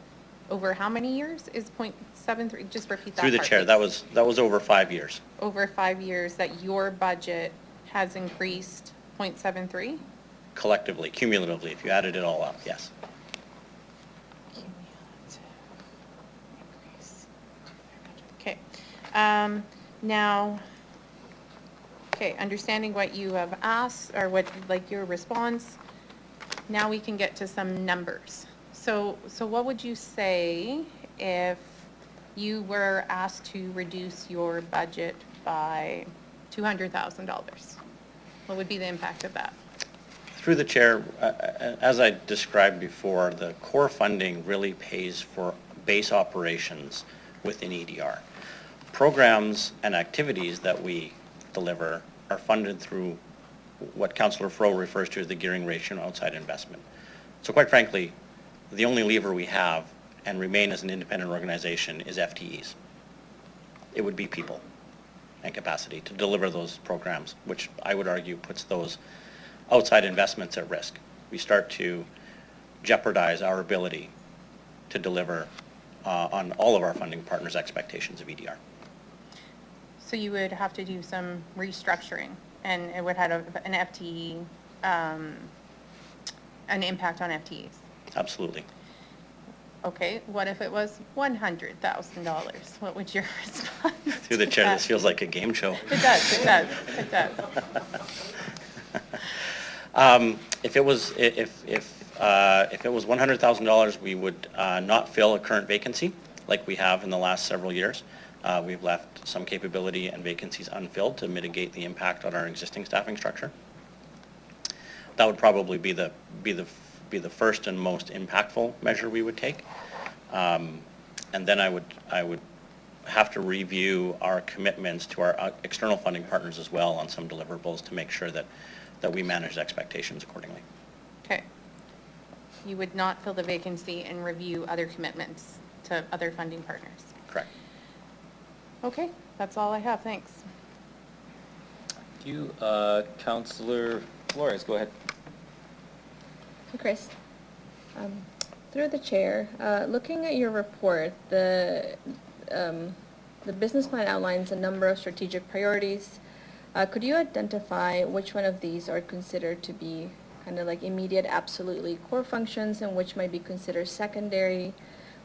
over how many years is 0.73? Just repeat that. Through the chair, that was over 5 years. Over 5 years that your budget has increased 0.73? Collectively, cumulatively, if you added it all up, yes. Okay. Now, okay, understanding what you have asked, or what, like your response, now we can get to some numbers. So what would you say if you were asked to reduce your budget by $200,000? What would be the impact of that? Through the chair, as I described before, the core funding really pays for base operations within EDR. Programs and activities that we deliver are funded through what Councillor Fro refers to as the gearing ratio and outside investment. So quite frankly, the only lever we have and remain as an independent organization is FTEs. It would be people and capacity to deliver those programs, which I would argue puts those outside investments at risk. We start to jeopardize our ability to deliver on all of our funding partners' expectations of EDR. So you would have to do some restructuring, and it would have an FTE, an impact on FTEs. Absolutely. Okay, what if it was $100,000? What would your response? Through the chair, this feels like a game show. It does, it does, it does. If it was $100,000, we would not fill a current vacancy like we have in the last several years. We've left some capability and vacancies unfilled to mitigate the impact on our existing staffing structure. That would probably be the first and most impactful measure we would take. And then I would have to review our commitments to our external funding partners as well on some deliverables to make sure that we manage expectations accordingly. Okay. You would not fill the vacancy and review other commitments to other funding partners? Correct. Okay, that's all I have, thanks. Thank you. Councillor Flores, go ahead. Hey, Chris. Through the chair, looking at your report, the business plan outlines a number of strategic priorities. Could you identify which one of these are considered to be kind of like immediate, absolutely core functions, and which might be considered secondary,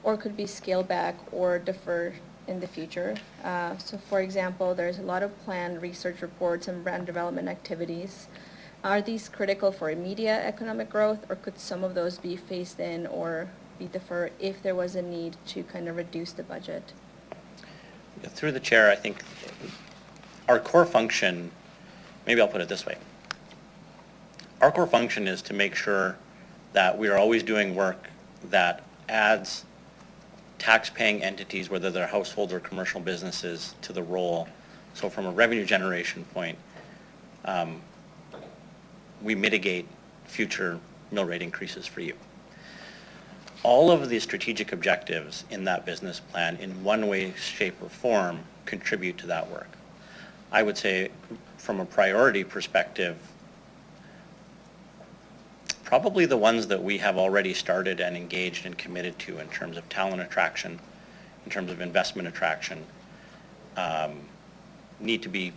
or could be scaled back or deferred in the future? So for example, there's a lot of planned research reports and brand development activities. Are these critical for immediate economic growth, or could some of those be phased in or be deferred if there was a need to kind of reduce the budget? Through the chair, I think our core function, maybe I'll put it this way. Our core function is to make sure that we are always doing work that adds tax-paying entities, whether they're household or commercial businesses, to the role. So from a revenue generation point, we mitigate future mill rate increases for you. All of the strategic objectives in that business plan, in one way, shape, or form, contribute to that work. I would say, from a priority perspective, probably the ones that we have already started and engaged and committed to in terms of talent attraction, in terms of investment attraction, need to be,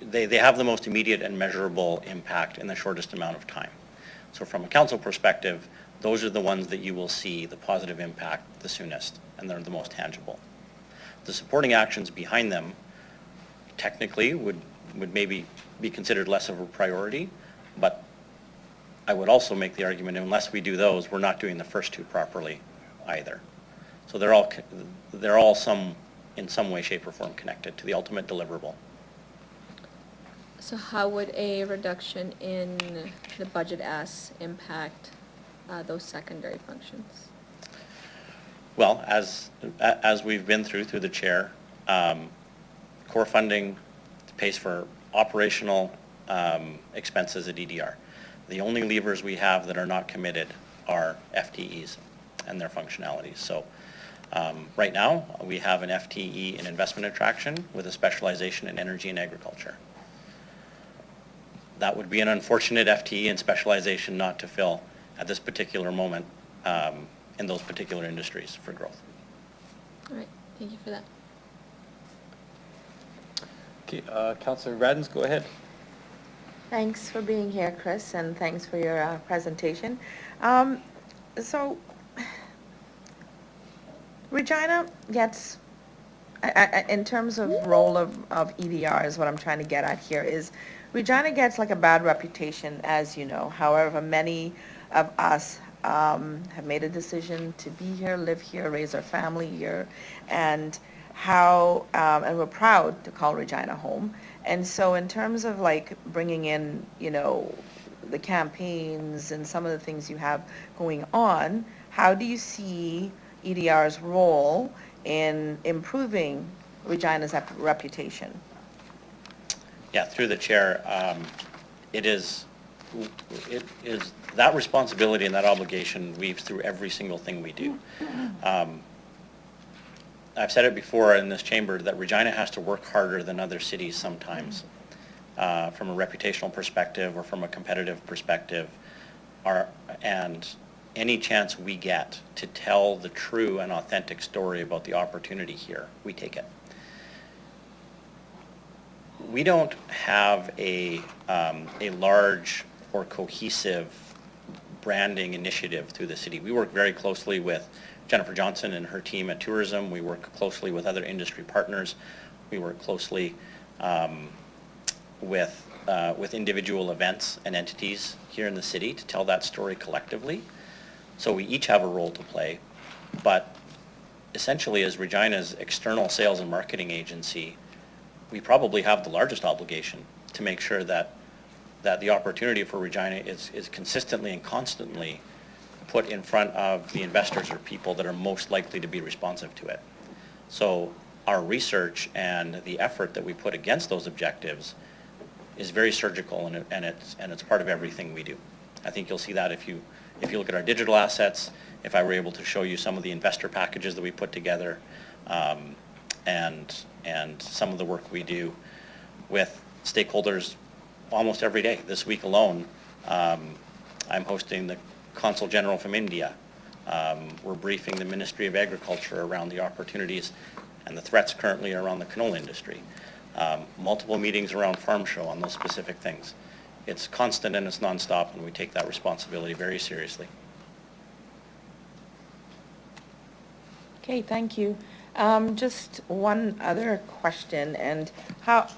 they have the most immediate and measurable impact in the shortest amount of time. So from a council perspective, those are the ones that you will see the positive impact the soonest, and they're the most tangible. The supporting actions behind them technically would maybe be considered less of a priority, but I would also make the argument, unless we do those, we're not doing the first two properly either. So they're all in some way, shape, or form connected to the ultimate deliverable. So how would a reduction in the budget ask impact those secondary functions? Well, as we've been through the chair, core funding pays for operational expenses at EDR. The only levers we have that are not committed are FTEs and their functionalities. So right now, we have an FTE in investment attraction with a specialization in energy and agriculture. That would be an unfortunate FTE and specialization not to fill at this particular moment in those particular industries for growth. All right, thank you for that. Okay, Councillor Radens, go ahead. Thanks for being here, Chris, and thanks for your presentation. So, Regina gets, in terms of role of EDR is what I'm trying to get at here, is Regina gets like a bad reputation, as you know. However, many of us have made a decision to be here, live here, raise our family here, and and we're proud to call Regina home. And so in terms of like bringing in, you know, the campaigns and some of the things you have going on, how do you see EDR's role in improving Regina's reputation? Yeah, through the chair, it is that responsibility and that obligation weaves through every single thing we do. I've said it before in this chamber that Regina has to work harder than other cities sometimes, from a reputational perspective or from a competitive perspective, and any chance we get to tell the true and authentic story about the opportunity here, we take it. We don't have a large or cohesive branding initiative through the city. We work very closely with Jennifer Johnson and her team at tourism. We work closely with other industry partners. We work closely with individual events and entities here in the city to tell that story collectively. So we each have a role to play, but essentially as Regina's external sales and marketing agency, we probably have the largest obligation to make sure that the opportunity for Regina is consistently and constantly put in front of the investors or people that are most likely to be responsive to it. So our research and the effort that we put against those objectives is very surgical, and it's part of everything we do. I think you'll see that if you look at our digital assets, if I were able to show you some of the investor packages that we put together, and some of the work we do with stakeholders almost every day. This week alone, I'm hosting the Consul General from India. We're briefing the Ministry of Agriculture around the opportunities and the threats currently around the canola industry. Multiple meetings around Farm Show on those specific things. It's constant and it's nonstop, and we take that responsibility very seriously. Okay, thank you. Just one other question, and how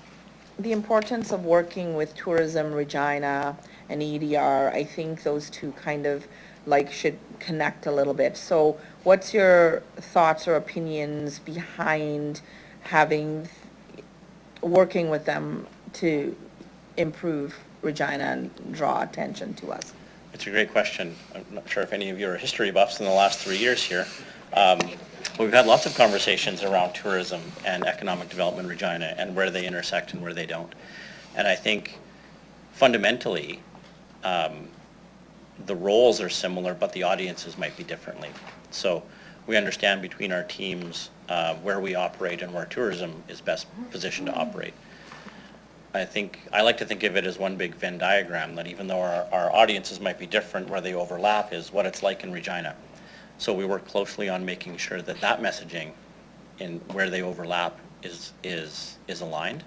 the importance of working with Tourism Regina and EDR, I think those two kind of like should connect a little bit. So what's your thoughts or opinions behind working with them to improve Regina and draw attention to us? It's a great question. I'm not sure if any of you are history buffs in the last 3 years here. We've had lots of conversations around tourism and economic development in Regina and where they intersect and where they don't. And I think fundamentally, the roles are similar, but the audiences might be differently. So we understand between our teams where we operate and where tourism is best positioned to operate. I like to think of it as one big Venn diagram, that even though our audiences might be different, where they overlap is what it's like in Regina. So we work closely on making sure that messaging in where they overlap is aligned.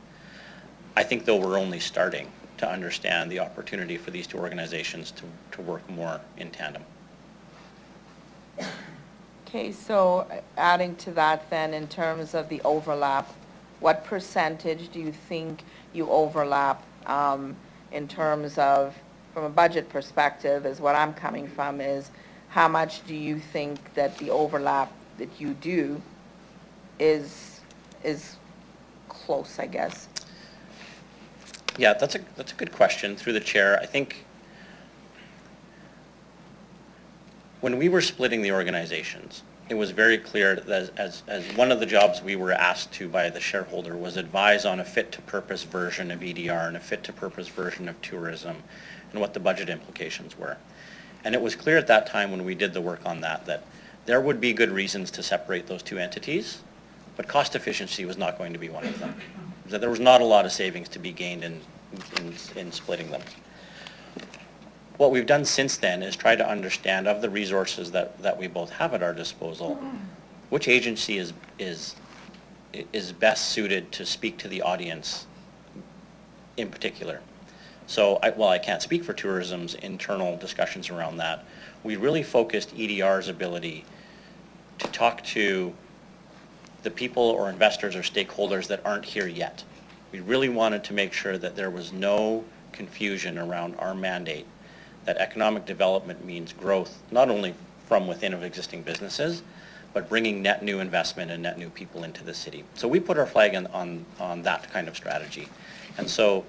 I think though we're only starting to understand the opportunity for these two organizations to work more in tandem. Okay, so adding to that then, in terms of the overlap, what percentage do you think you overlap in terms of, from a budget perspective, is what I'm coming from, is how much do you think that the overlap that you do is close, I guess? Yeah, that's a good question through the chair. I think when we were splitting the organizations, it was very clear that as one of the jobs we were asked to by the shareholder was advise on a fit-to-purpose version of EDR and a fit-to-purpose version of tourism and what the budget implications were. And it was clear at that time when we did the work on that there would be good reasons to separate those two entities, but cost efficiency was not going to be one of them. There was not a lot of savings to be gained in splitting them. What we've done since then is try to understand, of the resources that we both have at our disposal, which agency is best suited to speak to the audience in particular. So while I can't speak for tourism's internal discussions around that, we really focused EDR's ability to talk to the people or investors or stakeholders that aren't here yet. We really wanted to make sure that there was no confusion around our mandate, that economic development means growth, not only from within of existing businesses, but bringing net new investment and net new people into the city. So we put our flag on that kind of strategy. And so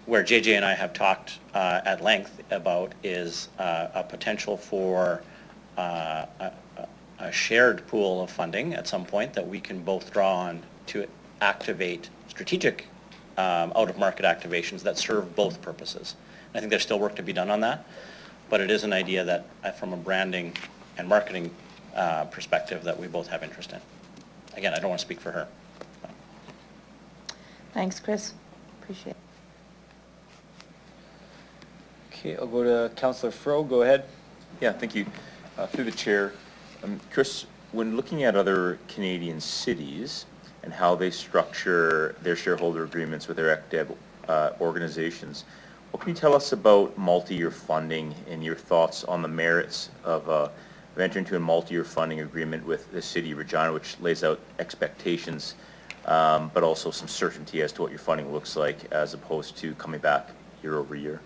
where JJ and I have talked at length about is a potential for a shared pool of funding at some point that we can both draw on to activate strategic out-of-market activations that serve both purposes. I think there's still work to be done on that, but it is an idea that from a branding and marketing perspective that we both have interest in. Again, I don't want to speak for her. Thanks, Chris. Appreciate it. Okay, I'll go to Councillor Fro. Go ahead. Yeah, thank you. Through the chair, Chris, when looking at other Canadian cities and how they structure their shareholder agreements with their ECDEB organizations, what can you tell us about multi-year funding and your thoughts on the merits of entering into a multi-year funding agreement with the City of Regina, which lays out expectations, but also some certainty as to what your funding looks like as opposed to coming back year over year?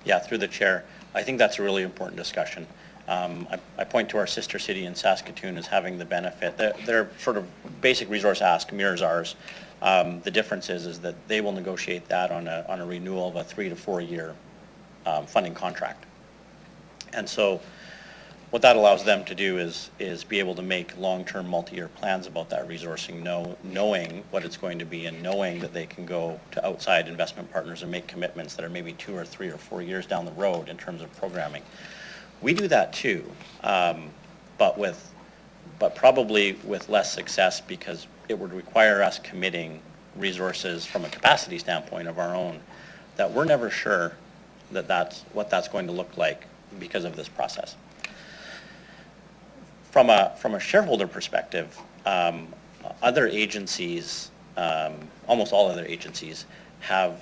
Yeah, through the chair, I think that's a really important discussion. I point to our sister city in Saskatoon as having the benefit. Their sort of basic resource ask mirrors ours. The difference is that they will negotiate that on a renewal of a 3 to 4 year funding contract. And so what that allows them to do is be able to make long-term multi-year plans about that resourcing, knowing what it's going to be and knowing that they can go to outside investment partners and make commitments that are maybe 2 or 3 or 4 years down the road in terms of programming. We do that too, but probably with less success because it would require us committing resources from a capacity standpoint of our own that we're never sure that that's what that's going to look like because of this process. From a shareholder perspective, other agencies, almost all other agencies, have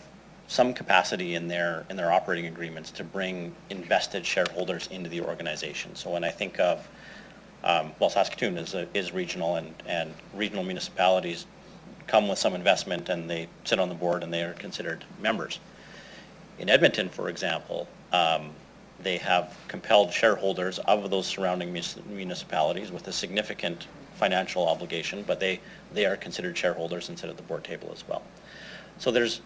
some capacity in their operating agreements to bring invested shareholders into the organization. So when I think of, well, Saskatoon is regional, and regional municipalities come with some investment and they sit on the board and they are considered members. In Edmonton, for example, they have compelled shareholders of those surrounding municipalities with a significant financial obligation, but they are considered shareholders and sit at the board table as well. So there's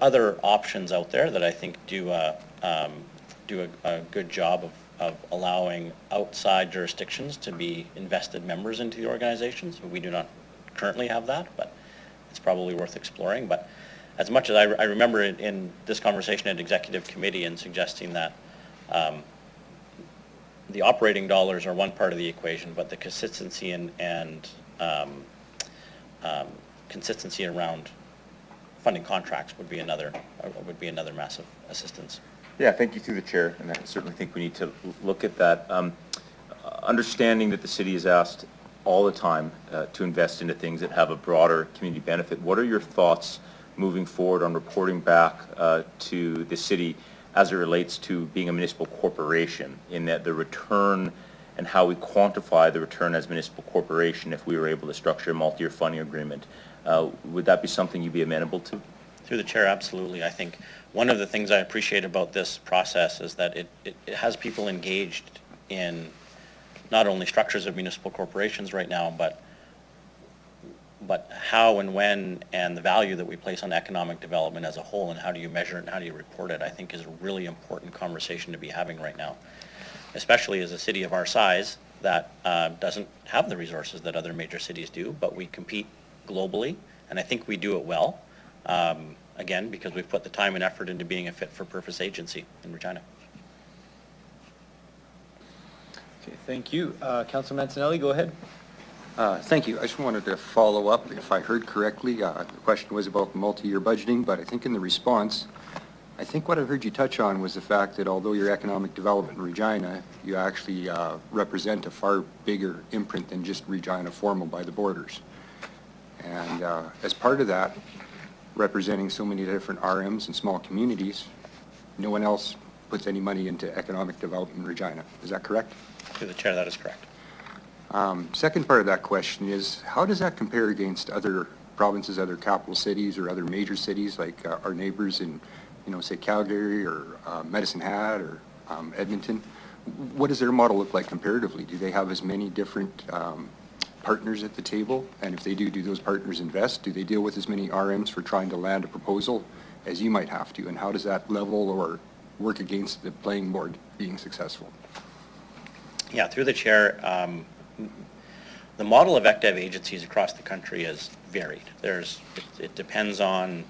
other options out there that I think do a good job of allowing outside jurisdictions to be invested members into the organizations. We do not currently have that, but it's probably worth exploring. But as much as I remember in this conversation at executive committee and suggesting that the operating dollars are one part of the equation, but the consistency and consistency around funding contracts would be another massive assistance. Yeah, thank you through the chair, and I certainly think we need to look at that. Understanding that the city is asked all the time to invest into things that have a broader community benefit, what are your thoughts moving forward on reporting back to the city as it relates to being a municipal corporation, in that the return and how we quantify the return as a municipal corporation if we were able to structure a multi-year funding agreement? Would that be something you'd be amenable to? Through the chair, absolutely. I think one of the things I appreciate about this process is that it has people engaged in not only structures of municipal corporations right now, but how and when and the value that we place on economic development as a whole, and how do you measure it and how do you report it, I think is a really important conversation to be having right now, especially as a city of our size that doesn't have the resources that other major cities do, but we compete globally, and I think we do it well, again, because we've put the time and effort into being a fit-for-purpose agency in Regina. Okay, thank you. Councilor Mancinelli, go ahead. Thank you. I just wanted to follow up. If I heard correctly, the question was about multi-year budgeting, but I think in the response, I think what I heard you touch on was the fact that although you're economic development in Regina, you actually represent a far bigger imprint than just Regina formal by the borders. And as part of that, representing so many different RMs and small communities, no one else puts any money into economic development in Regina. Is that correct? Through the chair, that is correct. Second part of that question is, how does that compare against other provinces, other capital cities, or other major cities like our neighbors in, say Calgary or Medicine Hat or Edmonton? What does their model look like comparatively? Do they have as many different partners at the table? And if they do those partners invest? Do they deal with as many RMs for trying to land a proposal as you might have to? And how does that level or work against the playing board being successful? Yeah, through the chair, the model of ECDEV agencies across the country is varied. It depends on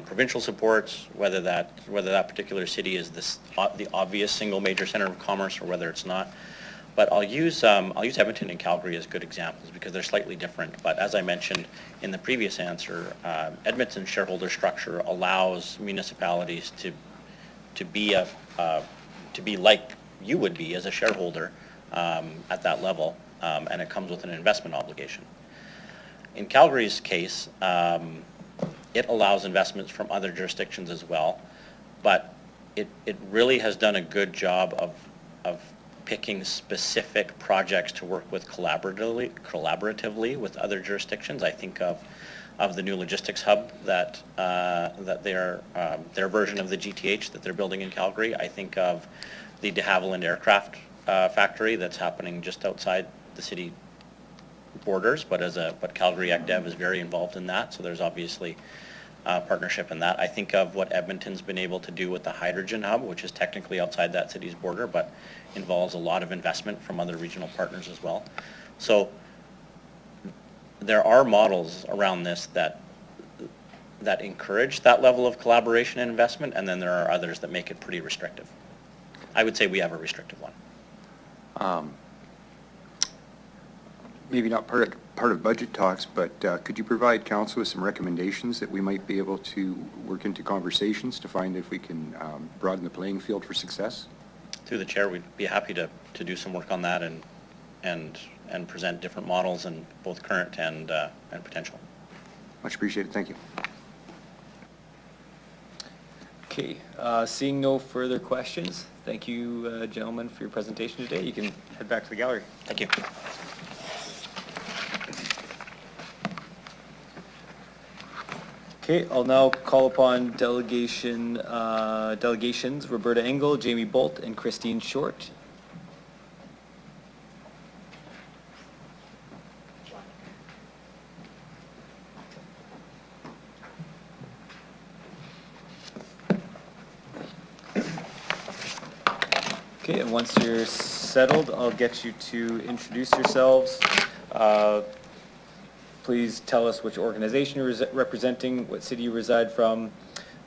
provincial supports, whether that particular city is the obvious single major center of commerce or whether it's not. But I'll use Edmonton and Calgary as good examples because they're slightly different. But as I mentioned in the previous answer, Edmonton's shareholder structure allows municipalities to be like you would be as a shareholder at that level, and it comes with an investment obligation. In Calgary's case, it allows investments from other jurisdictions as well, but it really has done a good job of picking specific projects to work with collaboratively with other jurisdictions. I think of the new logistics hub that their version of the GTH that they're building in Calgary. I think of the de Havilland aircraft factory that's happening just outside the city borders, but Calgary ECDEV is very involved in that, so there's obviously partnership in that. I think of what Edmonton's been able to do with the hydrogen hub, which is technically outside that city's border, but involves a lot of investment from other regional partners as well. So there are models around this that encourage that level of collaboration and investment, and then there are others that make it pretty restrictive. I would say we have a restrictive one. Maybe not part of budget talks, but could you provide council with some recommendations that we might be able to work into conversations to find if we can broaden the playing field for success? Through the chair, we'd be happy to do some work on that and present different models in both current and potential. Much appreciated. Thank you. Okay, seeing no further questions, thank you, gentlemen, for your presentation today. You can head back to the gallery. Thank you. Okay, I'll now call upon delegations, Roberta Engel, Jamie Bolt, and Christine Short. Okay, and once you're settled, I'll get you to introduce yourselves. Please tell us which organization you're representing, what city you reside from.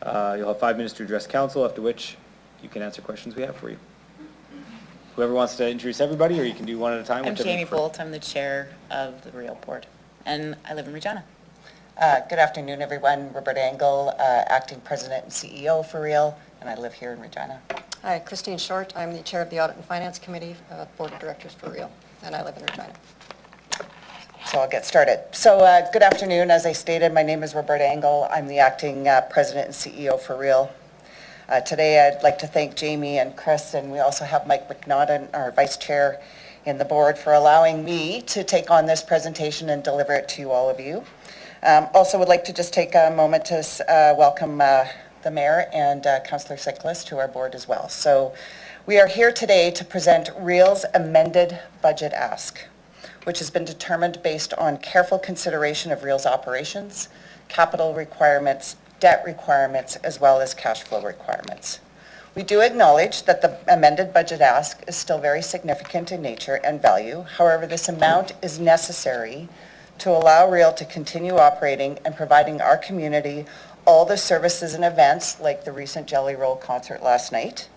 You'll have 5 minutes to address council, after which you can answer questions we have for you. Whoever wants to introduce everybody, or you can do one at a time. I'm Jamie Bolt. I'm the chair of the Real Board, and I live in Regina. Good afternoon, everyone. Roberta Engel, acting president and CEO for Real, and I live here in Regina. Hi, Christine Short. I'm the chair of the Audit and Finance Committee, Board of Directors for Real, and I live in Regina. So I'll get started. So good afternoon. As I stated, my name is Roberta Engel. I'm the acting president and CEO for Real. Today I'd like to thank Jamie and Chris, and we also have Mike McNaughton, our vice chair in the board, for allowing me to take on this presentation and deliver it to all of you. Also would like to just take a moment to welcome the mayor and Councillor Cyclist to our board as well. So we are here today to present Real's amended budget ask, which has been determined based on careful consideration of Real's operations, capital requirements, debt requirements, as well as cash flow requirements. We do acknowledge that the amended budget ask is still very significant in nature and value. However, this amount is necessary to allow Real to continue operating and providing our community all the services and events, like the recent Jelly Roll concert last night,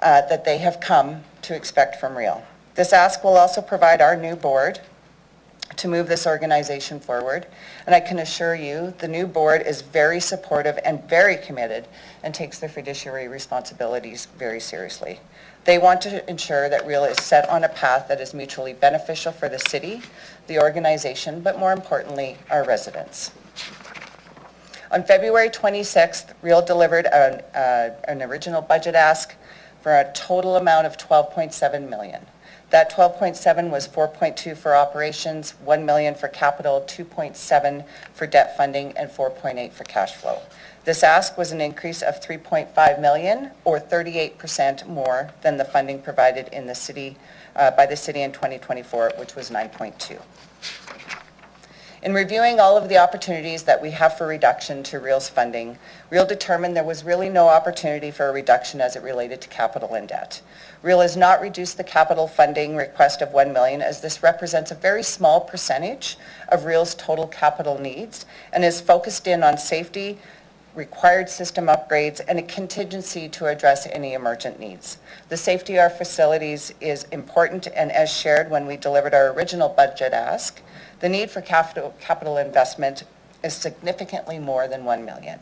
that they have come to expect from Real. This ask will also provide our new board to move this organization forward, and I can assure you the new board is very supportive and very committed and takes their fiduciary responsibilities very seriously. They want to ensure that Real is set on a path that is mutually beneficial for the city, the organization, but more importantly, our residents. On February 26th, Real delivered an original budget ask for a total amount of $12.7 million. That 12.7 was 4.2 for operations, 1 million for capital, 2.7 for debt funding, and 4.8 for cash flow. This ask was an increase of 3.5 million, or 38% more than the funding provided in the city by the city in 2024, which was 9.2. In reviewing all of the opportunities that we have for reduction to Real's funding, Real determined there was really no opportunity for a reduction as it related to capital and debt. Real has not reduced the capital funding request of 1 million, as this represents a very small percentage of Real's total capital needs and is focused in on safety, required system upgrades, and a contingency to address any emergent needs. The safety of our facilities is important, and as shared when we delivered our original budget ask, the need for capital investment is significantly more than 1 million.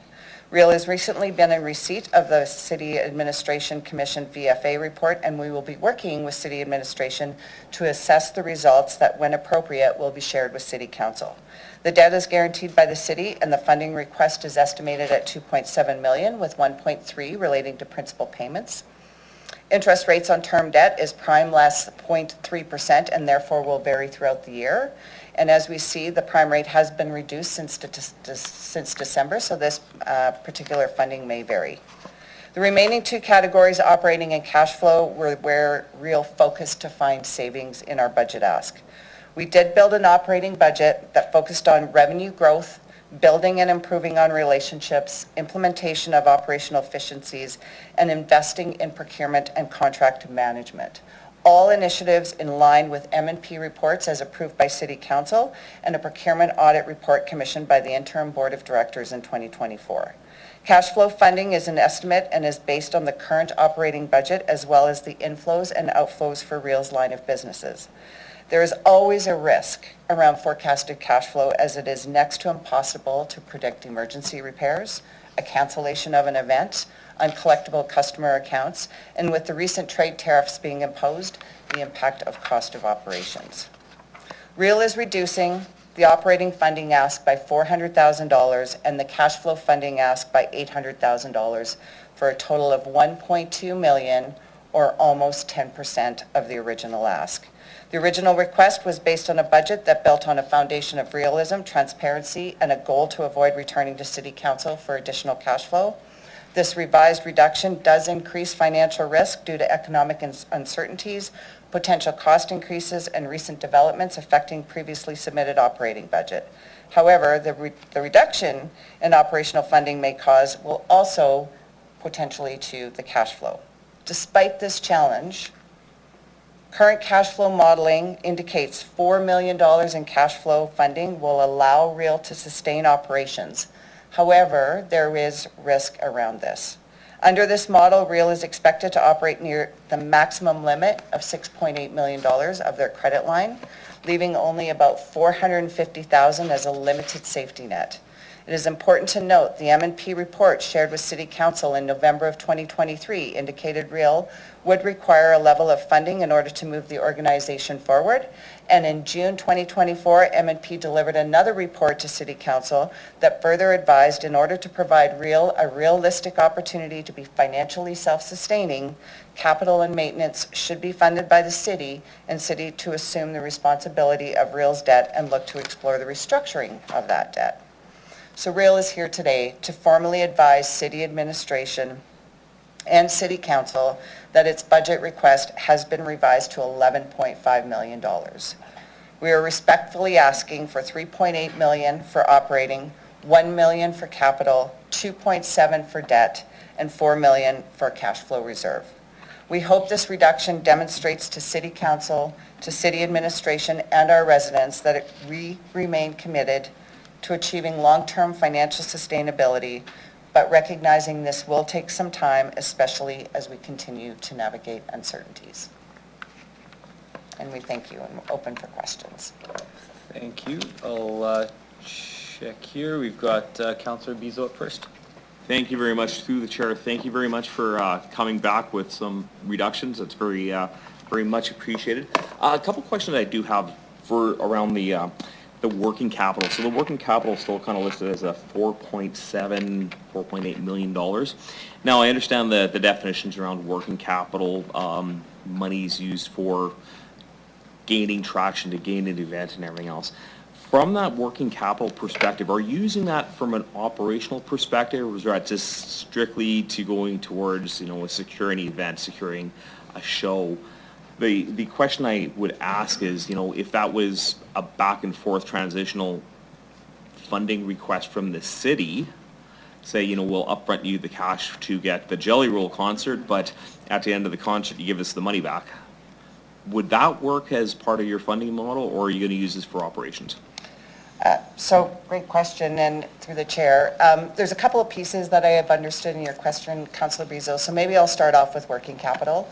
Real has recently been in receipt of the City Administration Commission VFA report, and we will be working with City Administration to assess the results that, when appropriate, will be shared with City Council. The debt is guaranteed by the city, and the funding request is estimated at 2.7 million, with 1.3 relating to principal payments. Interest rates on term debt is prime less 0.3% and therefore will vary throughout the year. And as we see, the prime rate has been reduced since December, so this particular funding may vary. The remaining two categories, operating and cash flow, were where Real focused to find savings in our budget ask. We did build an operating budget that focused on revenue growth, building and improving on relationships, implementation of operational efficiencies, and investing in procurement and contract management. All initiatives in line with M&P reports as approved by City Council and a procurement audit report commissioned by the Interim Board of Directors in 2024. Cash flow funding is an estimate and is based on the current operating budget as well as the inflows and outflows for Real's line of businesses. There is always a risk around forecasted cash flow, as it is next to impossible to predict emergency repairs, a cancellation of an event, uncollectible customer accounts, and with the recent trade tariffs being imposed, the impact of cost of operations. Real is reducing the operating funding ask by $400,000 and the cash flow funding ask by $800,000 for a total of 1.2 million, or almost 10% of the original ask. The original request was based on a budget that built on a foundation of realism, transparency, and a goal to avoid returning to City Council for additional cash flow. This revised reduction does increase financial risk due to economic uncertainties, potential cost increases, and recent developments affecting previously submitted operating budget. However, the reduction in operational funding may cause will also potentially to the cash flow. Despite this challenge, current cash flow modeling indicates $4 million in cash flow funding will allow Real to sustain operations. However, there is risk around this. Under this model, Real is expected to operate near the maximum limit of $6.8 million of their credit line, leaving only about $450,000 as a limited safety net. It is important to note the M&P report shared with City Council in November of 2023 indicated Real would require a level of funding in order to move the organization forward. And in June 2024, M&P delivered another report to City Council that further advised in order to provide Real a realistic opportunity to be financially self-sustaining, capital and maintenance should be funded by the city and city to assume the responsibility of Real's debt and look to explore the restructuring of that debt. So Real is here today to formally advise City Administration and City Council that its budget request has been revised to $11.5 million. We are respectfully asking for $3.8 million for operating, $1 million for capital, $2.7 for debt, and $4 million for cash flow reserve. We hope this reduction demonstrates to City Council, to City Administration, and our residents that we remain committed to achieving long-term financial sustainability, but recognizing this will take some time, especially as we continue to navigate uncertainties. And we thank you and we're open for questions. Thank you. I'll check here. We've got Councillor Bezo up first. Thank you very much, through the chair. Thank you very much for coming back with some reductions. That's very much appreciated. A couple questions I do have for around the the working capital. So the working capital is still kind of listed as a $4.8 million. Now, I understand the definitions around working capital, monies used for gaining traction to gain an event and everything else. From that working capital perspective, are you using that from an operational perspective, or is that just strictly to going towards, securing an event, securing a show? The question I would ask is, if that was a back and forth transitional funding request from the city, say, we'll upfront you the cash to get the Jelly Roll concert, but at the end of the concert, you give us the money back. Would that work as part of your funding model, or are you going to use this for operations? So, great question, and through the chair. There's a couple of pieces that I have understood in your question, Councillor Bezo, so maybe I'll start off with working capital.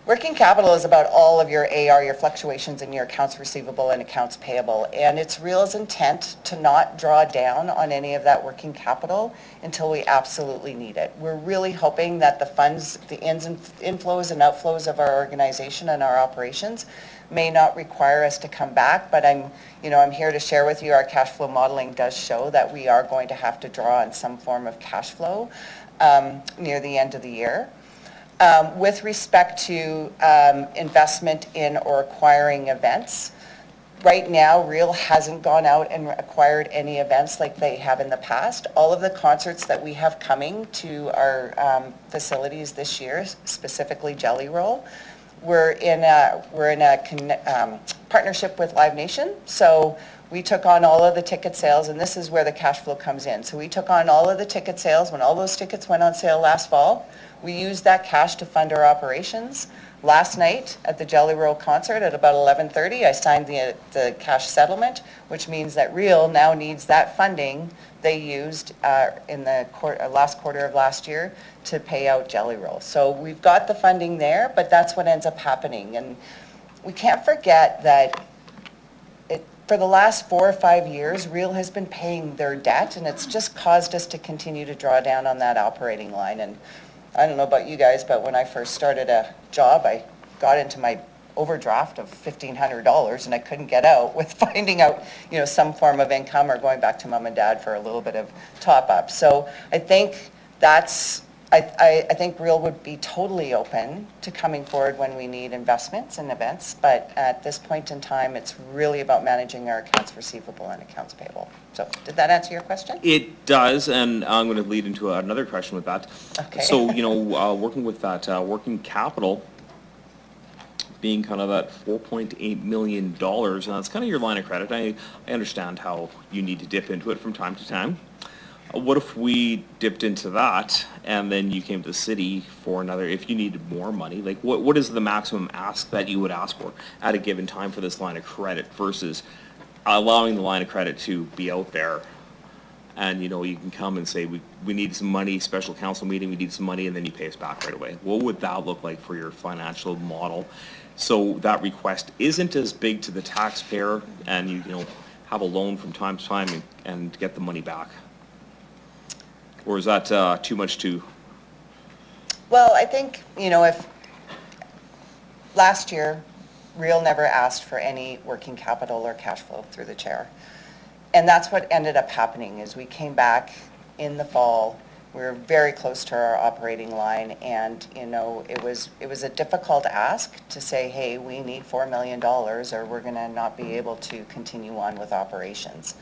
Working capital is about all of your AR, your fluctuations in your accounts receivable and accounts payable, and it's Real's intent to not draw down on any of that working capital until we absolutely need it. We're really hoping that the funds, the inflows and outflows of our organization and our operations may not require us to come back, but I'm here to share with you our cash flow modeling does show that we are going to have to draw on some form of cash flow near the end of the year. With respect to investment in or acquiring events, right now Real hasn't gone out and acquired any events like they have in the past. All of the concerts that we have coming to our facilities this year, specifically Jelly Roll, we're in a partnership with Live Nation, so we took on all of the ticket sales, and this is where the cash flow comes in. So we took on all of the ticket sales when all those tickets went on sale last fall. We used that cash to fund our operations. Last night at the Jelly Roll concert at about 11:30, I signed the cash settlement, which means that Real now needs that funding they used in the last quarter of last year to pay out Jelly Roll. So we've got the funding there, but that's what ends up happening. And we can't forget that for the last 4 or 5 years, Real has been paying their debt, and it's just caused us to continue to draw down on that operating line. And I don't know about you guys, but when I first started a job, I got into my overdraft of $1,500 and I couldn't get out with finding out, some form of income or going back to mom and dad for a little bit of top up. So I think I think Real would be totally open to coming forward when we need investments and events, but at this point in time, it's really about managing our accounts receivable and accounts payable. So did that answer your question? It does, and I'm going to lead into another question with that. Okay. So, working with that working capital being kind of that $4.8 million, and that's kind of your line of credit. I understand how you need to dip into it from time to time. What if we dipped into that and then you came to the city for another, if you needed more money, like what is the maximum ask that you would ask for at a given time for this line of credit versus allowing the line of credit to be out there and, you can come and say, we need some money, special council meeting, we need some money, and then you pay us back right away. What would that look like for your financial model? So that request isn't as big to the taxpayer and you have a loan from time to time and get the money back. Or is that too much to? Well, I think, if last year, Real never asked for any working capital or cash flow through the chair. And that's what ended up happening is we came back in the fall, we were very close to our operating line, and, it was a difficult ask to say, hey, we need $4 million or we're going to not be able to continue on with operations.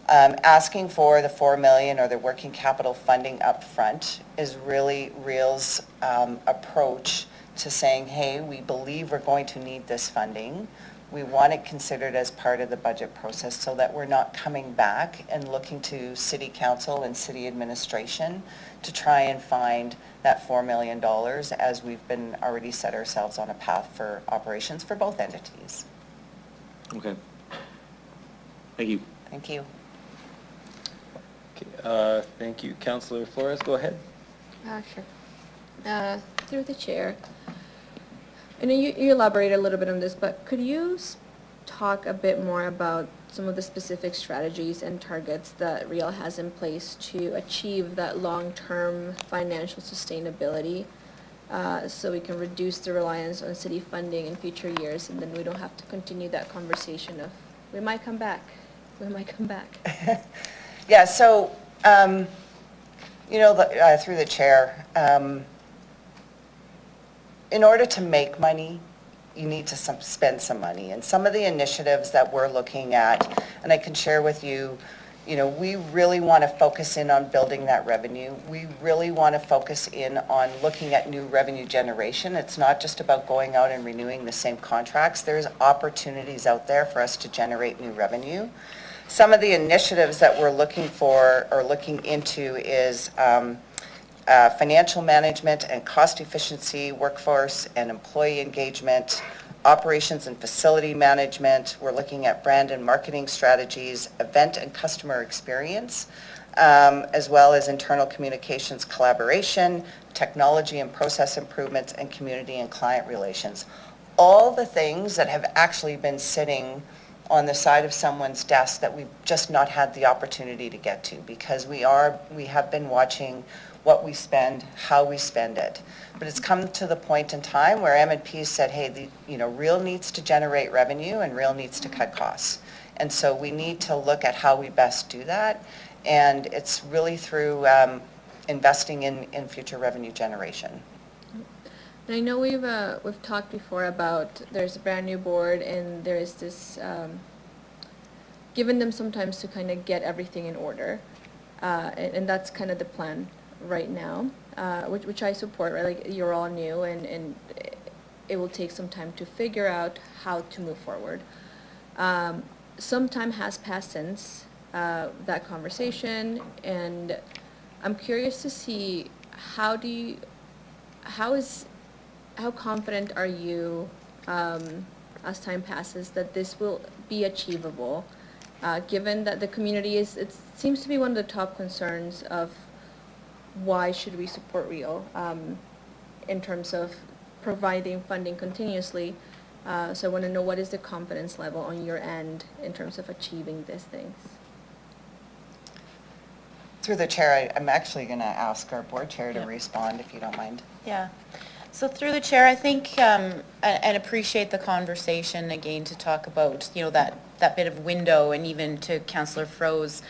Asking for the $4 million or the working capital funding up front is really Real's approach to saying, hey, we believe we're going to need this funding. We want it considered as part of the budget process so that we're not coming back and looking to city council and city administration to try and find that $4 million as we've been already set ourselves on a path for operations for both entities. Okay. Thank you. Thank you. Okay, thank you. Councillor Flores, go ahead. Sure. Through the chair. I know you elaborated a little bit on this, but could you talk a bit more about some of the specific strategies and targets that Real has in place to achieve that long-term financial sustainability so we can reduce the reliance on city funding in future years and then we don't have to continue that conversation of We might come back. We might come back. Yeah, so, you know, through the chair, in order to make money, you need to spend some money. And some of the initiatives that we're looking at, and I can share with you, you know, we really want to focus in on building that revenue. We really want to focus in on looking at new revenue generation. It's not just about going out and renewing the same contracts. There's opportunities out there for us to generate new revenue. Some of the initiatives that we're looking for or looking into is financial management and cost efficiency, workforce and employee engagement, operations and facility management. We're looking at brand and marketing strategies, event and customer experience, as well as internal communications collaboration, technology and process improvements, and community and client relations. All the things that have actually been sitting on the side of someone's desk that we've just not had the opportunity to get to, because we have been watching what we spend, how we spend it. But it's come to the point in time where M&P said, hey, Real needs to generate revenue and Real needs to cut costs. And so we need to look at how we best do that. And it's really through investing in future revenue generation. And I know we've talked before about there's a brand new board and there is this giving them some time to kind of get everything in order, and that's kind of the plan right now, which I support. Right, like you're all new and it will take some time to figure out how to move forward. Some time has passed since that conversation, and I'm curious to see how confident are you, as time passes, that this will be achievable, given that the community it seems to be one of the top concerns of why should we support Real in terms of providing funding continuously. So I want to know, what is the confidence level on your end in terms of achieving these things? Through the chair, I'm actually going to ask our board chair to respond, if you don't mind. Yeah. So through the chair, I think, and appreciate the conversation again to talk about, that bit of window, and even to Councillor Fro's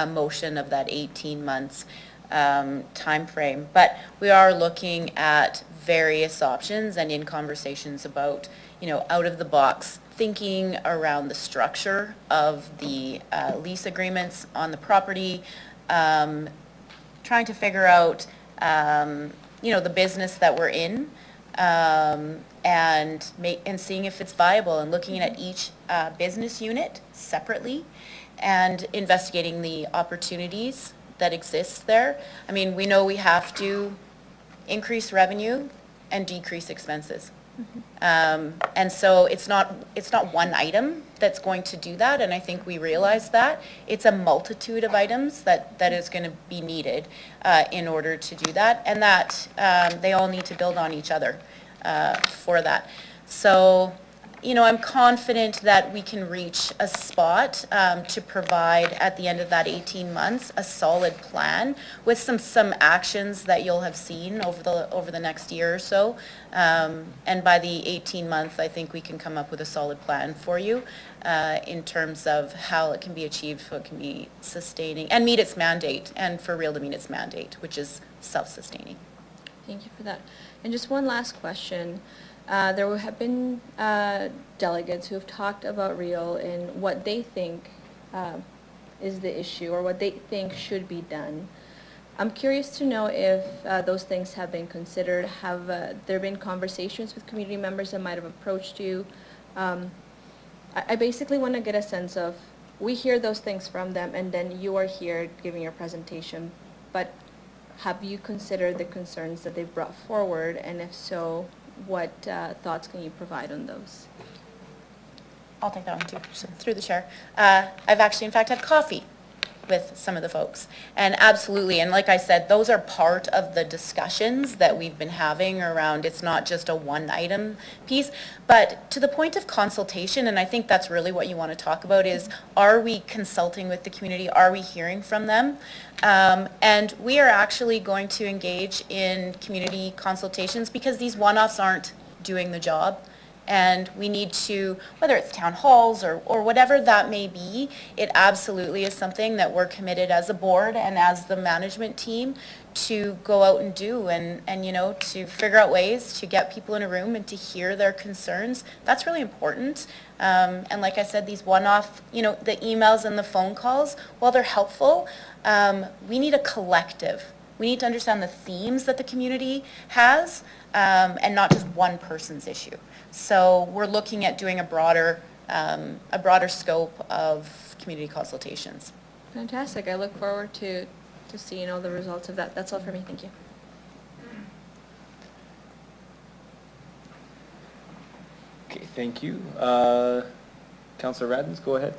motion of that 18 months time frame. But we are looking at various options and in conversations about, out of the box thinking around the structure of the lease agreements on the property, trying to figure out the business that we're in, and seeing if it's viable, and looking at each business unit separately and investigating the opportunities that exist there. I mean, we know we have to increase revenue and decrease expenses. And so it's not one item that's going to do that, and I think we realize that. It's a multitude of items that is going to be needed in order to do that, and that they all need to build on each other for that. So, I'm confident that we can reach a spot to provide at the end of that 18 months a solid plan with some actions that you'll have seen over the next year or so. And by the 18 month, I think we can come up with a solid plan for you in terms of how it can be achieved, how it can be sustaining, and meet its mandate, and for Real to meet its mandate, which is self-sustaining. Thank you for that. And just one last question. There have been delegates who have talked about Real and what they think is the issue, or what they think should be done. I'm curious to know if those things have been considered. Have there been conversations with community members that might have approached you? I basically want to get a sense of, we hear those things from them, and then you are here giving your presentation, but have you considered the concerns that they've brought forward, and if so, what thoughts can you provide on those? I'll take that one too, through the chair. I've actually, in fact, had coffee with some of the folks. And absolutely, and like I said, those are part of the discussions that we've been having around, it's not just a one item piece, but to the point of consultation, and I think that's really what you want to talk about is, are we consulting with the community? Are we hearing from them? And we are actually going to engage in community consultations, because these one-offs aren't doing the job. And we need to, whether it's town halls or whatever that may be, it absolutely is something that we're committed as a board and as the management team to go out and do, and you know, to figure out ways to get people in a room and to hear their concerns. That's really important. And like I said, these one-off, you know, the emails and the phone calls, while they're helpful, we need a collective. We need to understand the themes that the community has, and not just one person's issue. So we're looking at doing a broader scope of community consultations. Fantastic. I look forward to seeing all the results of that. That's all for me. Thank you. Okay, thank you. Councillor Radens, go ahead.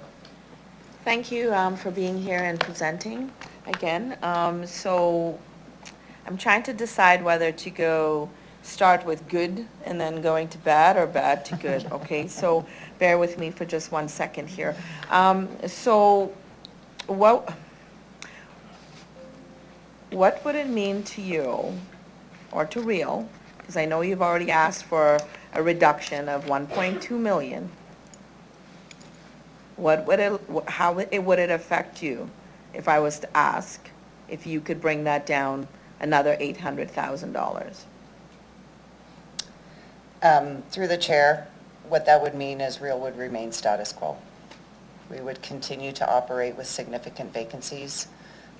Thank you for being here and presenting again. So I'm trying to decide whether to start with good and then going to bad, or bad to good. Okay, so bear with me for just 1 second here. So what would it mean to you or to Real, because I know you've already asked for a reduction of 1.2 million. How would it affect you if I was to ask if you could bring that down another $800,000? Through the chair, what that would mean is Real would remain status quo. We would continue to operate with significant vacancies.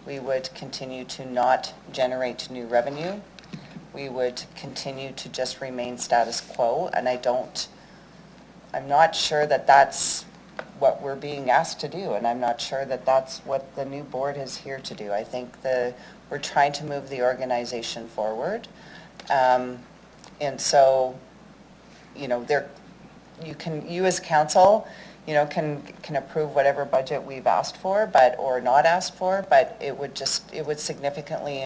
We would continue to not generate new revenue. We would continue to just remain status quo, and I'm not sure that that's what we're being asked to do, and I'm not sure that that's what the new board is here to do. I think we're trying to move the organization forward, and so, you know, you as council, you know, can approve whatever budget we've asked for, or not asked for, but it would significantly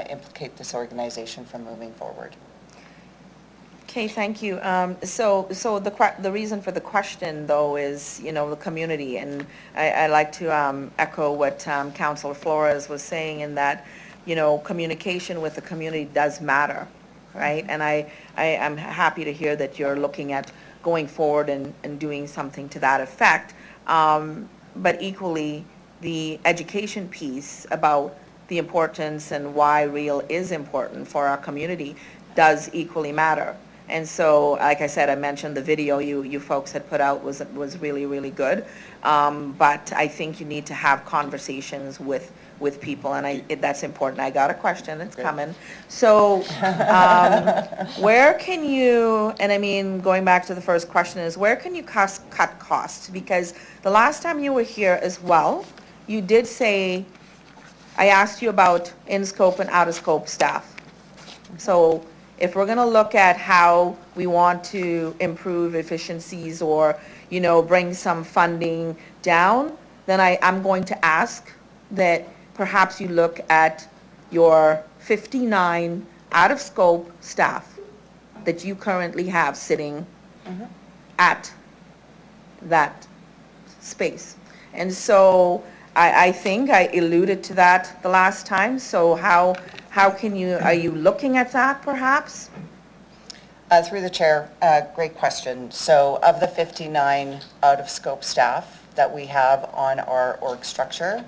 implicate this organization from moving forward. Okay, thank you. So the reason for the question, though, is, you know, the community, and I like to echo what Councillor Flores was saying, in that, you know, communication with the community does matter, right? And I am happy to hear that you're looking at going forward and doing something to that effect. But equally, the education piece about the importance and why Real is important for our community does equally matter. And so, like I said, I mentioned the video you folks had put out was really, really good. But I think you need to have conversations with people, and that's important. I got a question, it's coming. So where can you, and I mean, going back to the first question, is where can you cut costs? Because the last time you were here as well, you did say, I asked you about in-scope and out-of-scope staff. So if we're going to look at how we want to improve efficiencies, or, you know, bring some funding down, then I'm going to ask that perhaps you look at your 59 out-of-scope staff that you currently have sitting at that space. And so I think I alluded to that the last time. So how are you looking at that perhaps? Through the chair, great question. So of the 59 out-of-scope staff that we have on our org structure,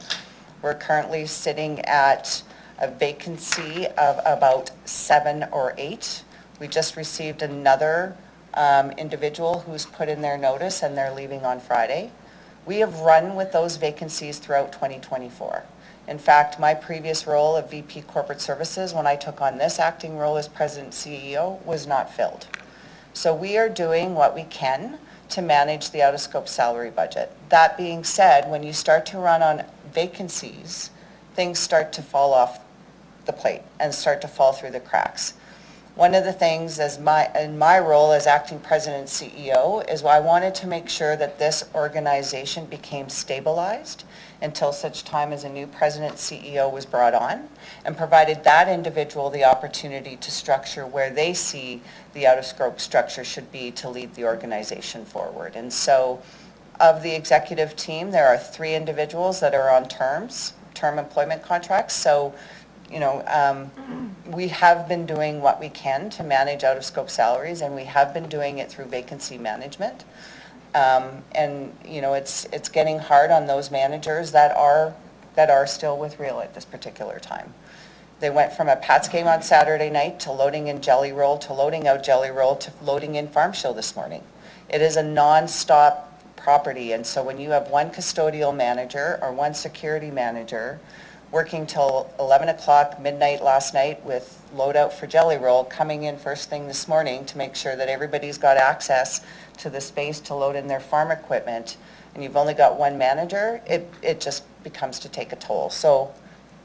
we're currently sitting at a vacancy of about 7 or 8. We just received another individual who's put in their notice, and they're leaving on Friday. We have run with those vacancies throughout 2024. In fact, my previous role of VP Corporate Services, when I took on this acting role as President CEO, was not filled. So we are doing what we can to manage the out-of-scope salary budget. That being said, when you start to run on vacancies, things start to fall off the plate and start to fall through the cracks. One of the things in my role as acting president and CEO is I wanted to make sure that this organization became stabilized until such time as a new president and CEO was brought on, and provided that individual the opportunity to structure where they see the out-of-scope structure should be to lead the organization forward. And so of the executive team, there are 3 individuals that are on term employment contracts. So you know, we have been doing what we can to manage out-of-scope salaries, and we have been doing it through vacancy management. And, you know, it's getting hard on those managers that are still with Real at this particular time. They went from a Pats game on Saturday night to loading in Jelly Roll, to loading out Jelly Roll, to loading in Farm Show this morning. It is a non-stop property, and so when you have one custodial manager or one security manager working till 11 o'clock midnight last night with loadout for Jelly Roll, coming in first thing this morning to make sure that everybody's got access to the space to load in their farm equipment, and you've only got one manager, it just becomes to take a toll. So,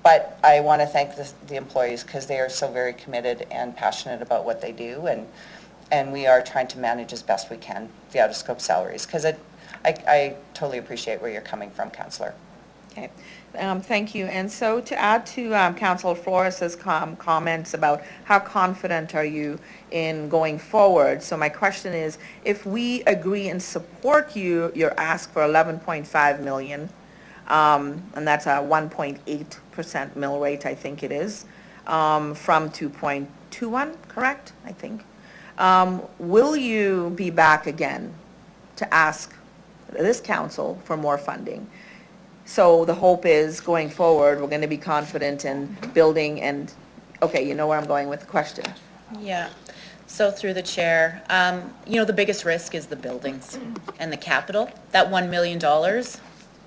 but I want to thank the employees, because they are so very committed and passionate about what they do, and we are trying to manage as best we can the out-of-scope salaries, because I totally appreciate where you're coming from, Councillor. Okay, thank you. And so to add to Councillor Flores' comments about how confident are you in going forward, so my question is, if we agree and support your ask for 11.5 million, and that's a 1.8% mill rate, I think it is, from 2.21, correct, I think? Will you be back again to ask this council for more funding? So the hope is, going forward, we're going to be confident in building and, okay, you know where I'm going with the question. Yeah. So through the chair, you know, the biggest risk is the buildings and the capital. That $1 million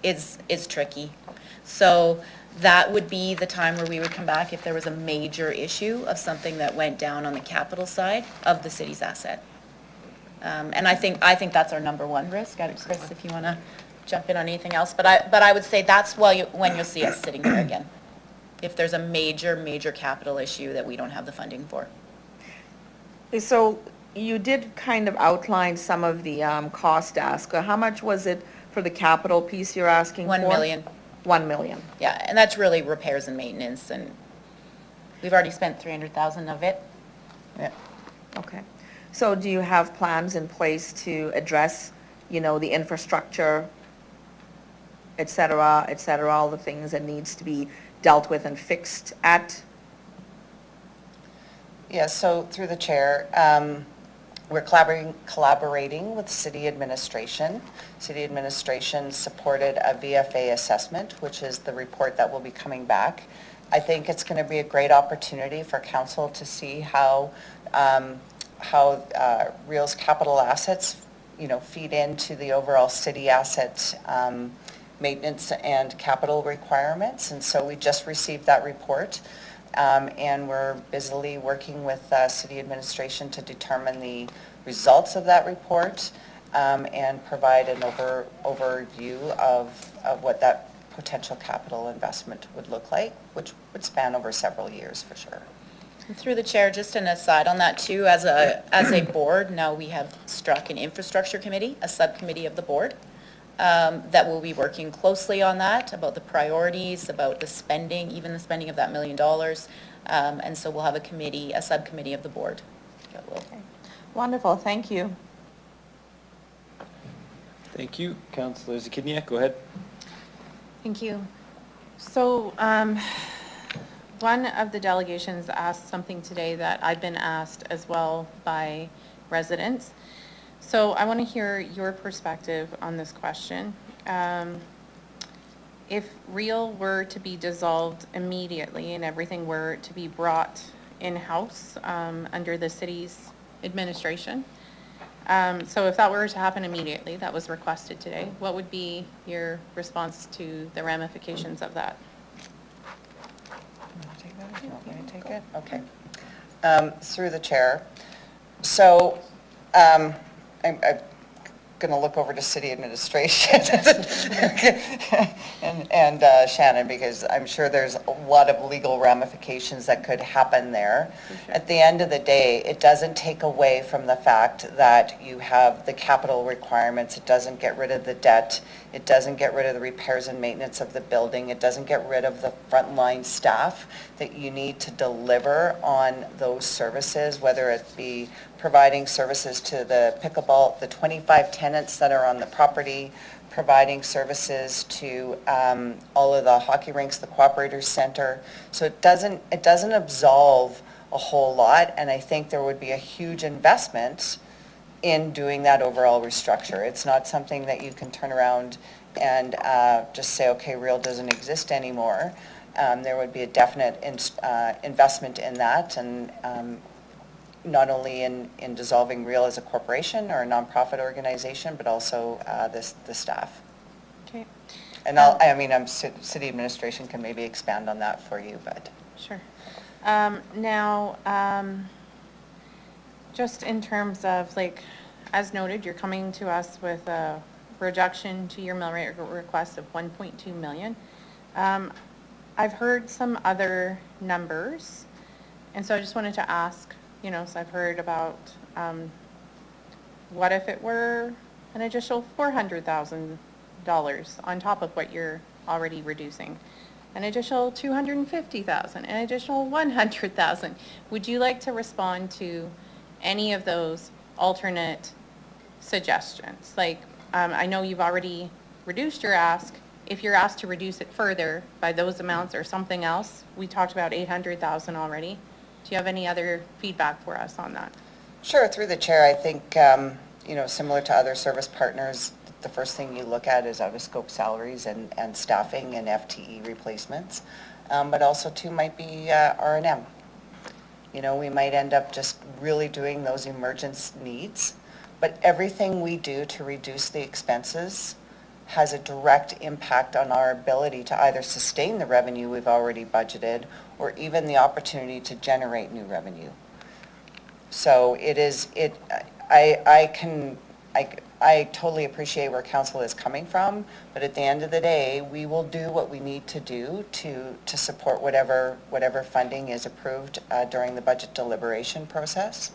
is tricky. So that would be the time where we would come back if there was a major issue of something that went down on the capital side of the city's asset. And I think that's our number one risk. Chris, if you want to jump in on anything else, but I would say that's when you'll see us sitting there again, if there's a major capital issue that we don't have the funding for. So you did kind of outline some of the cost ask. How much was it for the capital piece you're asking for? 1 million. 1 million. Yeah, and that's really repairs and maintenance, and we've already spent 300,000 of it. Yeah. Okay. So do you have plans in place to address, you know, the infrastructure, et cetera, all the things that needs to be dealt with and fixed at? Yeah, so through the chair, we're collaborating with city administration. City administration supported a VFA assessment, which is the report that will be coming back. I think it's going to be a great opportunity for council to see how Real's capital assets, you know, feed into the overall city asset maintenance and capital requirements. And so we just received that report. And we're busily working with city administration to determine the results of that report and provide an overview of what that potential capital investment would look like, which would span over several years for sure. And through the chair, just an aside on that too, as a board, now we have struck an infrastructure committee, a subcommittee of the board, that will be working closely on that, about the priorities, about the spending, even the spending of that $1 million. And so we'll have a subcommittee of the board. Okay. Wonderful, thank you. Thank you. Councillor Zakidniak, go ahead. Thank you. So one of the delegations asked something today that I've been asked as well by residents. So I want to hear your perspective on this question. If Real were to be dissolved immediately and everything were to be brought in-house under the city's administration, so if that were to happen immediately, that was requested today, what would be your response to the ramifications of that? You want me to take it? Okay. Through the chair. So I'm going to look over to city administration and Shannon, because I'm sure there's a lot of legal ramifications that could happen there. Sure. At the end of the day, it doesn't take away from the fact that you have the capital requirements. It doesn't get rid of the debt. It doesn't get rid of the repairs and maintenance of the building. It doesn't get rid of the frontline staff that you need to deliver on those services, whether it be providing services to the pickleball, the 25 tenants that are on the property, providing services to all of the hockey rinks, the Cooperators Center. So it doesn't absolve a whole lot, and I think there would be a huge investment in doing that overall restructure. It's not something that you can turn around and just say, okay, Real doesn't exist anymore. There would be a definite investment in that, and not only in dissolving Real as a corporation or a nonprofit organization, but also the staff. Okay. And city administration can maybe expand on that for you, but. Sure. Now, just in terms of, like, as noted, you're coming to us with a reduction to your mill rate request of 1.2 million. I've heard some other numbers, and so I just wanted to ask, so I've heard about what if it were an additional $400,000 on top of what you're already reducing? An additional $250,000, an additional $100,000. Would you like to respond to any of those alternate suggestions? Like, I know you've already reduced your ask. If you're asked to reduce it further by those amounts or something else, we talked about $800,000 already. Do you have any other feedback for us on that? Sure, through the chair, I think, similar to other service partners, the first thing you look at is out-of-scope salaries and staffing and FTE replacements, but also too might be R&M. We might end up just really doing those emergence needs, but everything we do to reduce the expenses has a direct impact on our ability to either sustain the revenue we've already budgeted or even the opportunity to generate new revenue. So I totally appreciate where council is coming from, but at the end of the day, we will do what we need to do to support whatever funding is approved during the budget deliberation process,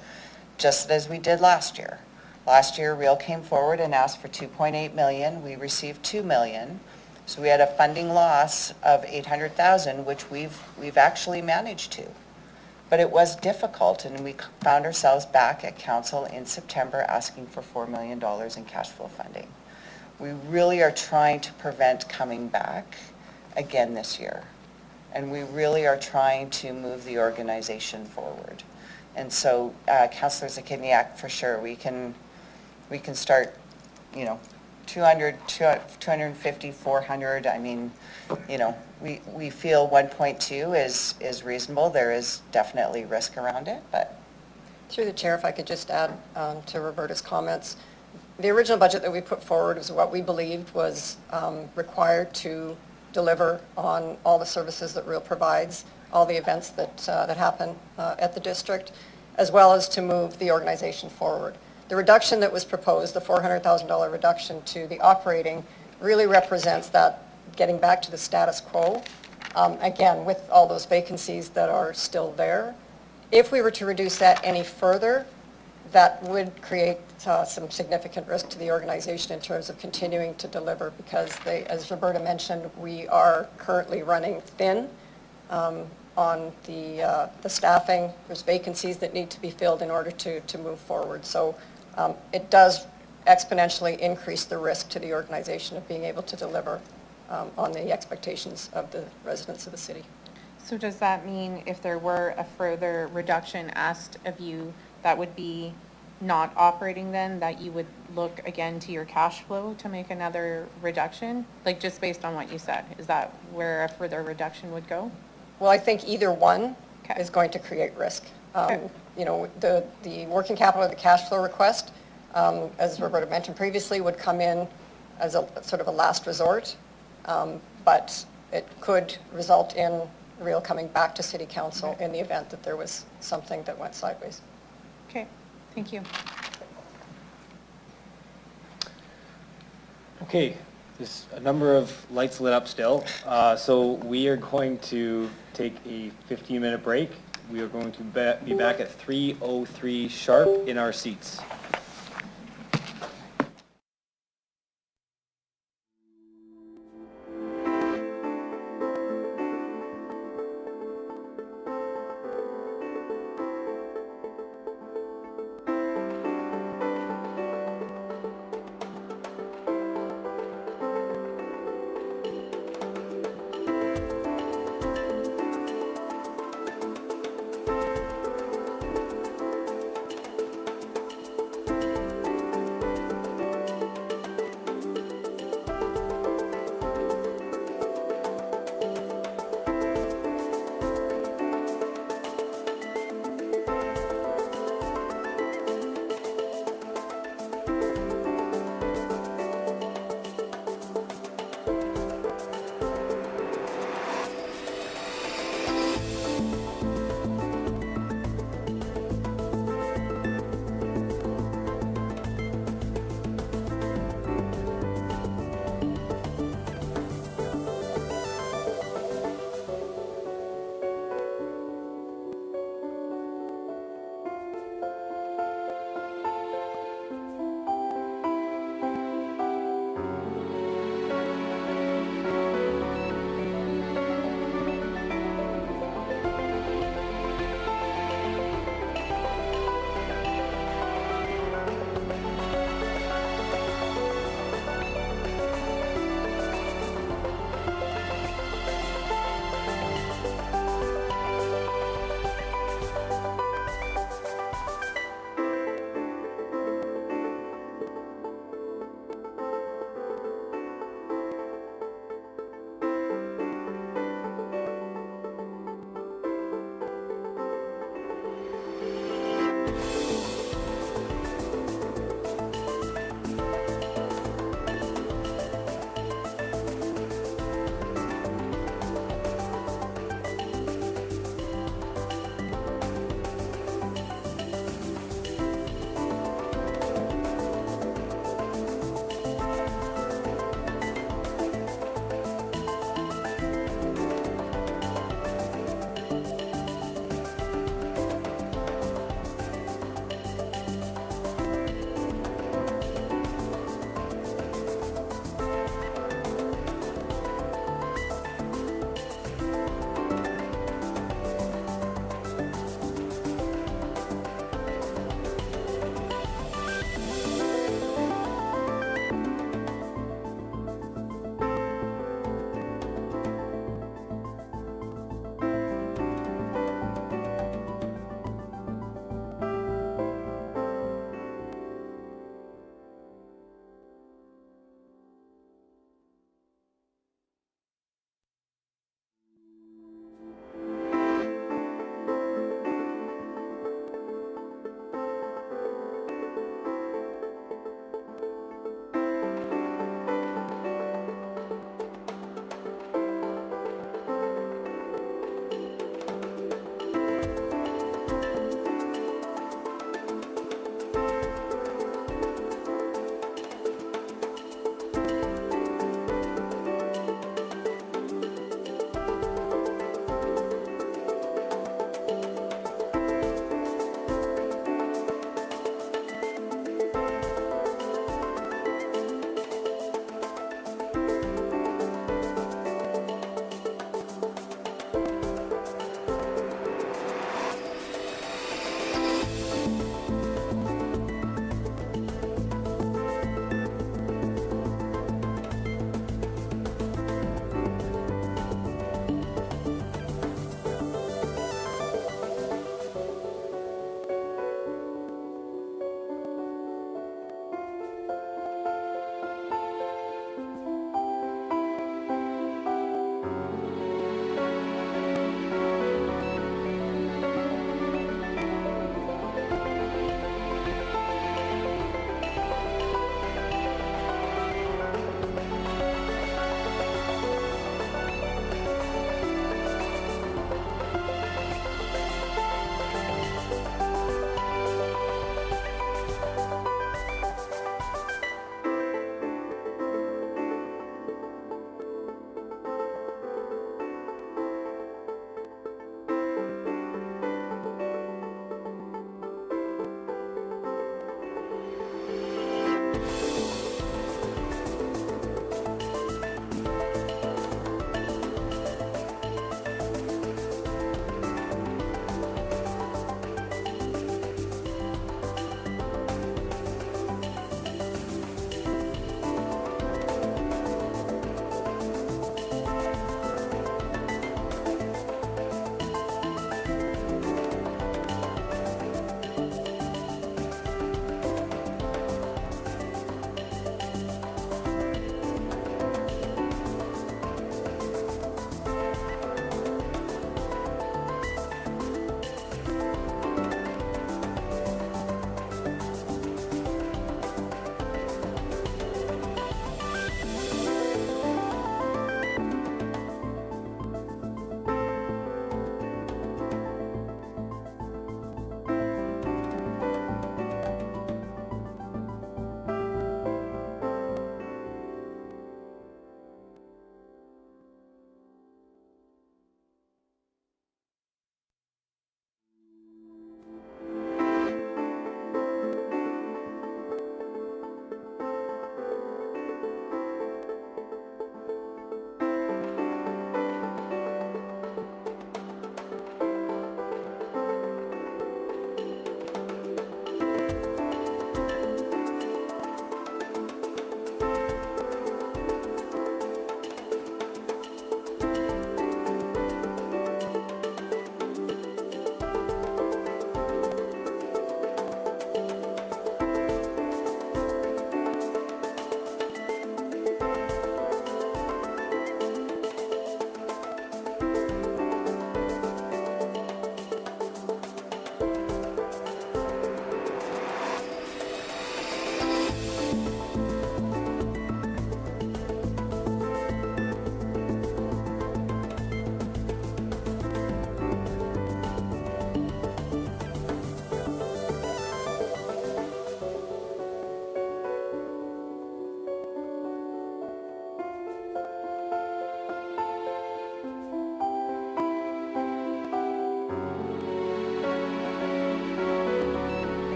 just as we did last year. Last year, Real came forward and asked for 2.8 million. We received 2 million. So we had a funding loss of 800,000, which we've actually managed to. But it was difficult, and we found ourselves back at council in September asking for $4 million in cash flow funding. We really are trying to prevent coming back again this year. And we really are trying to move the organization forward. And so, Councillor Zakiniak, for sure, we can start, 200, 250, 400. I mean, we feel 1.2 is reasonable. There is definitely risk around it, but. Through the chair, if I could just add to Roberta's comments. The original budget that we put forward was what we believed was required to deliver on all the services that Real provides, all the events that happen at the district, as well as to move the organization forward. The reduction that was proposed, the $400,000 reduction to the operating, really represents that getting back to the status quo, again, with all those vacancies that are still there. If we were to reduce that any further, that would create some significant risk to the organization in terms of continuing to deliver, because as Roberta mentioned, we are currently running thin on the staffing. There's vacancies that need to be filled in order to move forward. So it does exponentially increase the risk to the organization of being able to deliver on the expectations of the residents of the city. So does that mean if there were a further reduction asked of you, that would be not operating then, that you would look again to your cash flow to make another reduction? Like, just based on what you said, is that where a further reduction would go? Well, I think either one is going to create risk. The working capital or the cash flow request, as Roberta mentioned previously, would come in as a sort of a last resort, but it could result in Real coming back to City Council in the event that there was something that went sideways. Okay, thank you. Okay, there's a number of lights lit up still, so we are going to take a 15-minute break. We are going to be back at 3:03 sharp in our seats.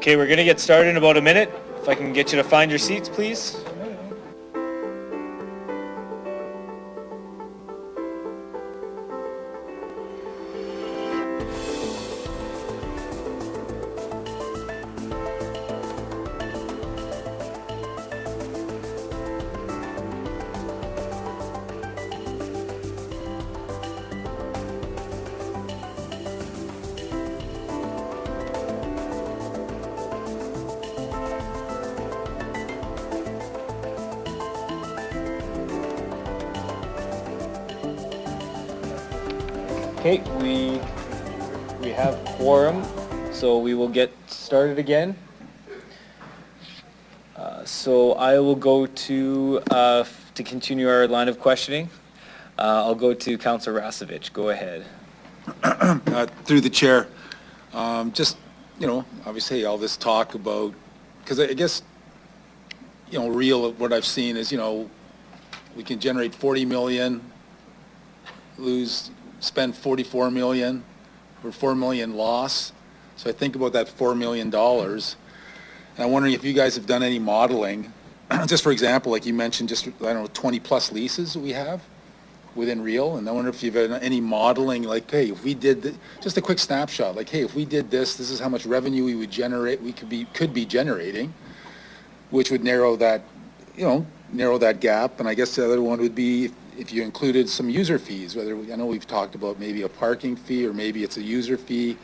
Okay, we're going to get started in about a minute. If I can get you to find your seats, please. Okay, we have quorum, so we will get started again. So I will go to continue our line of questioning. I'll go to Councillor Rasevich. Go ahead. Through the chair, just, you know, obviously all this talk about, because I guess, you know, real, what I've seen is, you know, we can generate 40 million, spend 44 million, or 4 million loss. So I think about that $4 million. And I'm wondering if you guys have done any modeling, just for example, like you mentioned, just, I don't know, 20 plus leases that we have within Real. And I wonder if you've done any modeling, like, hey, if we did, just a quick snapshot, like, hey, if we did this is how much revenue we would generate, could be generating, which would narrow that, you know, narrow that gap. And I guess the other one would be if you included some user fees, whether, I know we've talked about maybe a parking fee or maybe it's a user fee,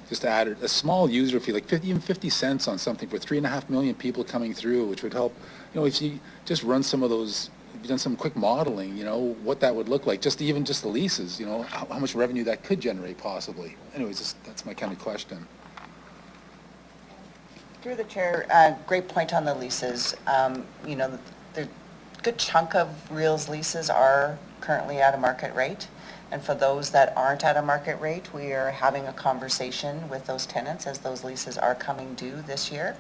just add a small user fee, like even 50 cents on something for 3.5 million people coming through, which would help, you know, if you just run some of those, if you've done some quick modeling, you know, what that would look like, just the leases, you know, how much revenue that could generate possibly. Anyways, that's my kind of question. Through the chair, great point on the leases. You know, the good chunk of Real's leases are currently at a market rate. And for those that aren't at a market rate, we are having a conversation with those tenants as those leases are coming due this year.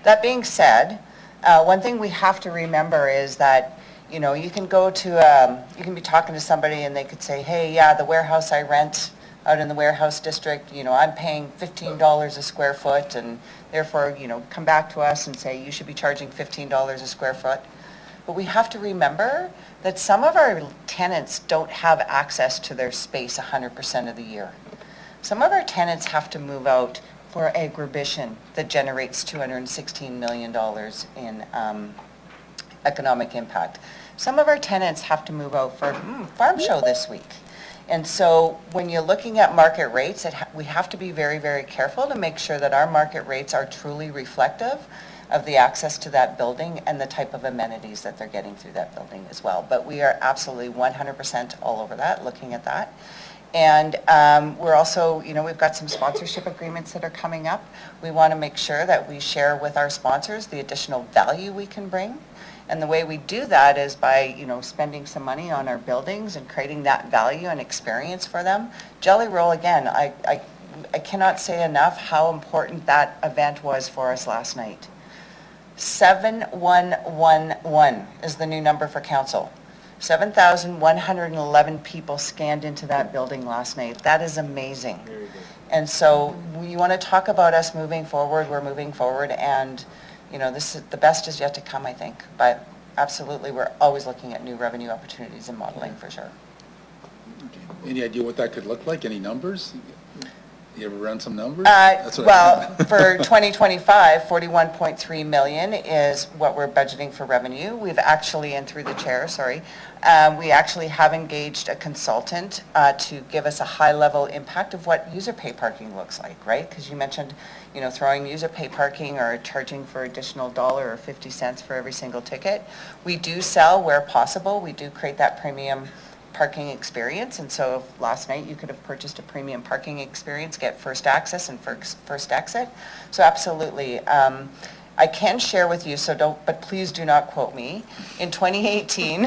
That being said, one thing we have to remember is that, you know, you can go to, you can be talking to somebody and they could say, hey, yeah, the warehouse I rent out in the warehouse district, you know, I'm paying $15 a square foot, and therefore, you know, come back to us and say you should be charging $15 a square foot. But we have to remember that some of our tenants don't have access to their space 100% of the year. Some of our tenants have to move out for agribition that generates $216 million in economic impact. Some of our tenants have to move out for farm show this week. And so when you're looking at market rates, we have to be very, very careful to make sure that our market rates are truly reflective of the access to that building and the type of amenities that they're getting through that building as well. But we are absolutely 100% all over that, looking at that. And we're also, you know, we've got some sponsorship agreements that are coming up. We want to make sure that we share with our sponsors the additional value we can bring. And the way we do that is by, you know, spending some money on our buildings and creating that value and experience for them. Jelly Roll, again, I cannot say enough how important that event was for us last night. 7111 is the new number for council. 7,111 people scanned into that building last night. That is amazing. And so you want to talk about us moving forward, we're moving forward, and you know, this is, the best is yet to come, I think. But absolutely, we're always looking at new revenue opportunities and modeling for sure. Okay. Any idea what that could look like? Any numbers? You ever run some numbers? Well, for 2025, 41.3 million is what we're budgeting for revenue. We've actually, and through the chair, sorry, we actually have engaged a consultant to give us a high-level impact of what user pay parking looks like, right? Because you mentioned, you know, throwing user pay parking or charging for additional $1 or 50 cents for every single ticket. We do sell where possible. We do create that premium parking experience, and so last night you could have purchased a premium parking experience, get first access and first exit. So absolutely. I can share with you, but please do not quote me. In 2018,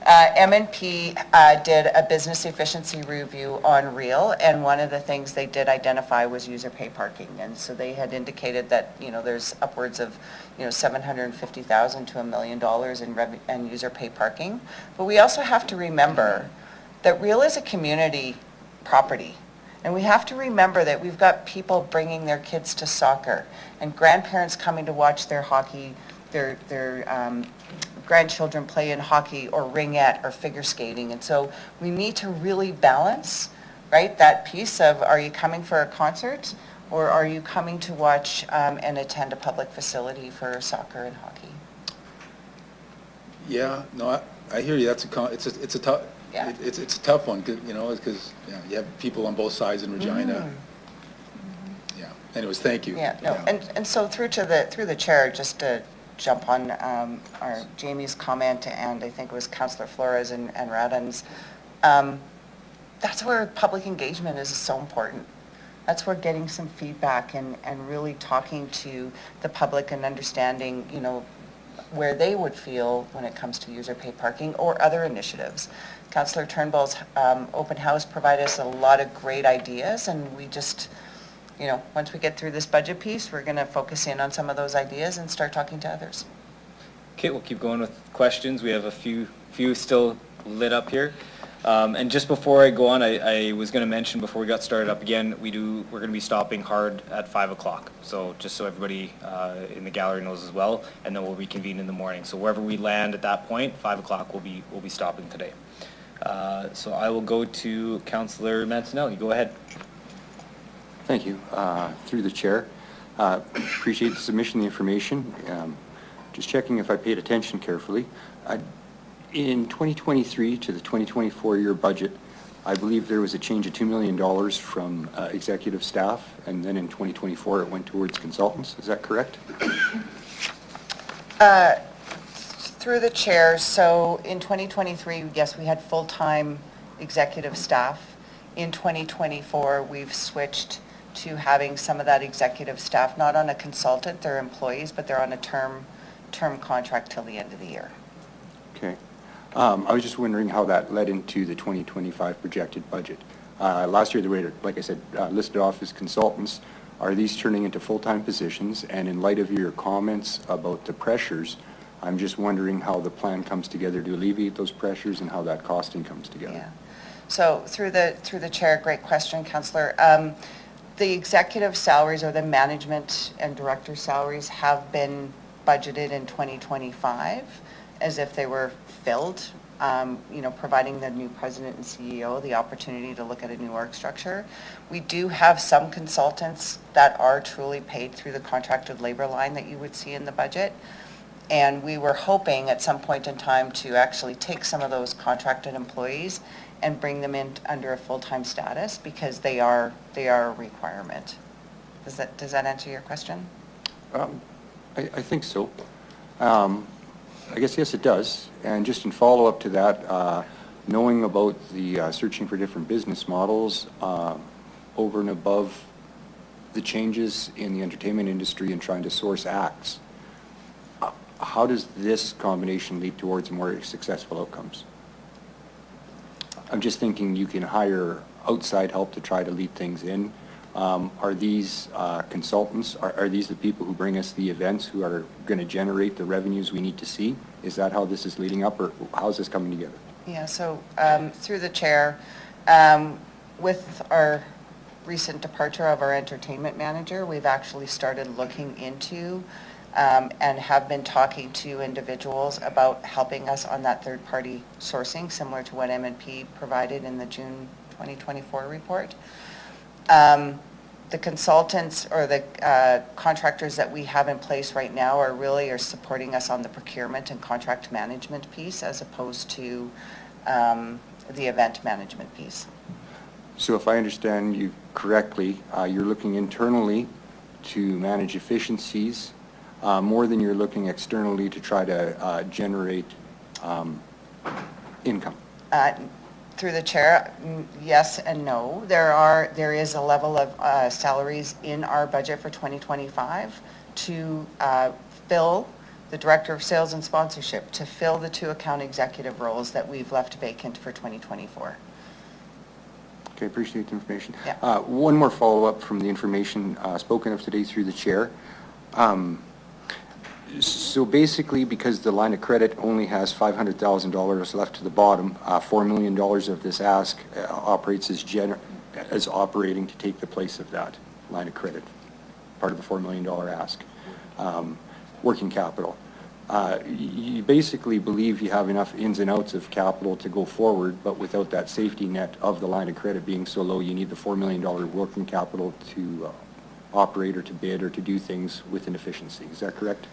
M&P did a business efficiency review on Real, and one of the things they did identify was user pay parking. And so they had indicated that, you know, there's upwards of, you know, $750,000 to $1 million in user pay parking. But we also have to remember that Real is a community property. And we have to remember that we've got people bringing their kids to soccer and grandparents coming to watch their hockey, their grandchildren play in hockey or ringette or figure skating. And so we need to really balance, right, that piece of, are you coming for a concert or are you coming to watch and attend a public facility for soccer and hockey? Yeah, no, I hear you. It's a tough, Yeah. it's a tough one, you know, because, you have people on both sides in Regina. Yeah, anyways, thank you. Yeah, no, and so through the chair, just to jump on our Jamie's comment, and I think it was Councillor Flores and Radon's, that's where public engagement is so important. That's where getting some feedback and really talking to the public and understanding, you know, where they would feel when it comes to user paid parking or other initiatives. Councillor Turnbull's open house provided us a lot of great ideas, and we just, you know, once we get through this budget piece, we're going to focus in on some of those ideas and start talking to others. Okay, we'll keep going with questions. We have a few still lit up here. And just before I go on, I was going to mention before we got started up again, we're going to be stopping hard at 5 o'clock. So just so everybody in the gallery knows as well, and then we'll reconvene in the morning. So wherever we land at that point, 5 o'clock we'll be stopping today. So I will go to Councillor Mancinelli. Go ahead. Thank you. Through the chair, appreciate the submission of the information. Just checking if I paid attention carefully. In 2023 to the 2024 year budget, I believe there was a change of $2 million from executive staff, and then in 2024 it went towards consultants. Is that correct? Through the chair, so in 2023, yes, we had full-time executive staff. In 2024, we've switched to having some of that executive staff, not on a consultant, they're employees, but they're on a term contract till the end of the year. Okay. I was just wondering how that led into the 2025 projected budget. Last year, they were, like I said, listed off as consultants. Are these turning into full-time positions? And in light of your comments about the pressures, I'm just wondering how the plan comes together to alleviate those pressures and how that costing comes together. Yeah. So through the chair, great question, Councillor. The executive salaries or the management and director salaries have been budgeted in 2025 as if they were filled, you know, providing the new president and CEO the opportunity to look at a new org structure. We do have some consultants that are truly paid through the contracted labor line that you would see in the budget. And we were hoping at some point in time to actually take some of those contracted employees and bring them in under a full-time status because they are a requirement. Does that answer your question? I think so. I guess, yes, it does. And just in follow-up to that, knowing about the searching for different business models over and above the changes in the entertainment industry and trying to source acts, how does this combination lead towards more successful outcomes? I'm just thinking you can hire outside help to try to lead things in. Are these consultants, are these the people who bring us the events who are going to generate the revenues we need to see? Is that how this is leading up, or how is this coming together? Yeah, so through the chair, with our recent departure of our entertainment manager, we've actually started looking into and have been talking to individuals about helping us on that third-party sourcing, similar to what M&P provided in the June 2024 report. The consultants or the contractors that we have in place right now are supporting us on the procurement and contract management piece as opposed to the event management piece. So if I understand you correctly, you're looking internally to manage efficiencies more than you're looking externally to try to generate income. Through the chair, yes and no. There is a level of salaries in our budget for 2025 to fill the Director of Sales and Sponsorship, to fill the 2 account executive roles that we've left vacant for 2024. Okay, appreciate the information. Yeah. One more follow-up from the information spoken of today through the chair. So basically, because the line of credit only has $500,000 left to the bottom, $4 million of this ask operates as as operating to take the place of that line of credit, part of the $4 million ask. Working capital. You basically believe you have enough ins and outs of capital to go forward, but without that safety net of the line of credit being so low, you need the $4 million working capital to operate or to bid or to do things with an efficiency. Is that correct?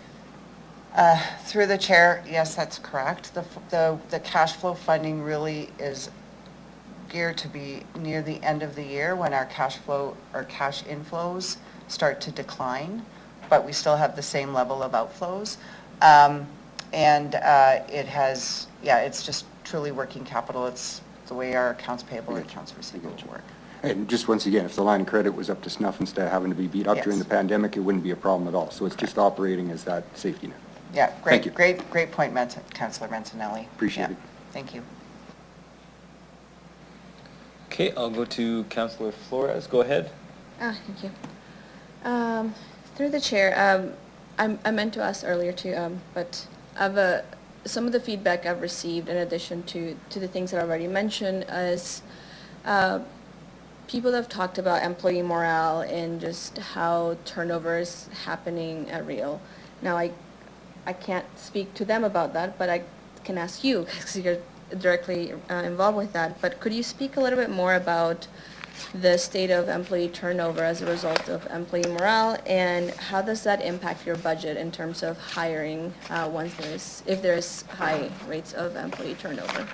Through the chair, yes, that's correct. The cash flow funding really is geared to be near the end of the year when our cash flow or cash inflows start to decline, but we still have the same level of outflows. It has, it's just truly working capital. It's the way our accounts payable and accounts receivable work. And just once again, if the line of credit was up to snuff instead of having to be beat up during the pandemic, it wouldn't be a problem at all. So it's just operating as that safety net. Yeah, Thank you. great point, Councillor Mancinelli. Appreciate it. Thank you. Okay, I'll go to Councillor Flores. Go ahead. Thank you. Through the chair, I meant to ask earlier too, but some of the feedback I've received in addition to the things that I already mentioned is people have talked about employee morale and just how turnover is happening at Real. Now, I can't speak to them about that, but I can ask you because you're directly involved with that. But could you speak a little bit more about the state of employee turnover as a result of employee morale, and how does that impact your budget in terms of hiring if there's high rates of employee turnover?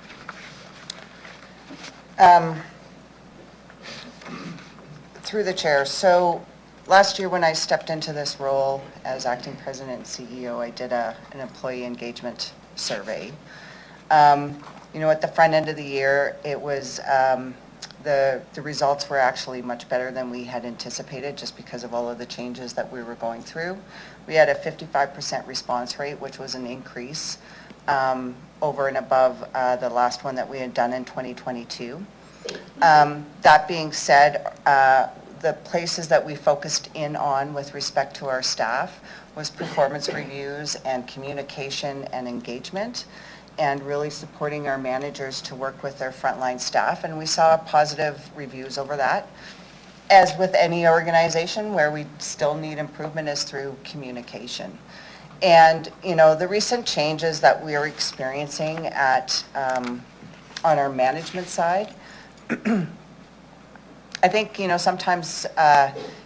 Through the chair. So last year when I stepped into this role as acting president and CEO, I did an employee engagement survey. At the front end of the year, it was the results were actually much better than we had anticipated just because of all of the changes that we were going through. We had a 55% response rate, which was an increase over and above the last one that we had done in 2022. That being said, the places that we focused in on with respect to our staff was performance reviews and communication and engagement, and really supporting our managers to work with their frontline staff. And we saw positive reviews over that. As with any organization, where we still need improvement is through communication. And, the recent changes that we are experiencing on our management side, I think, sometimes,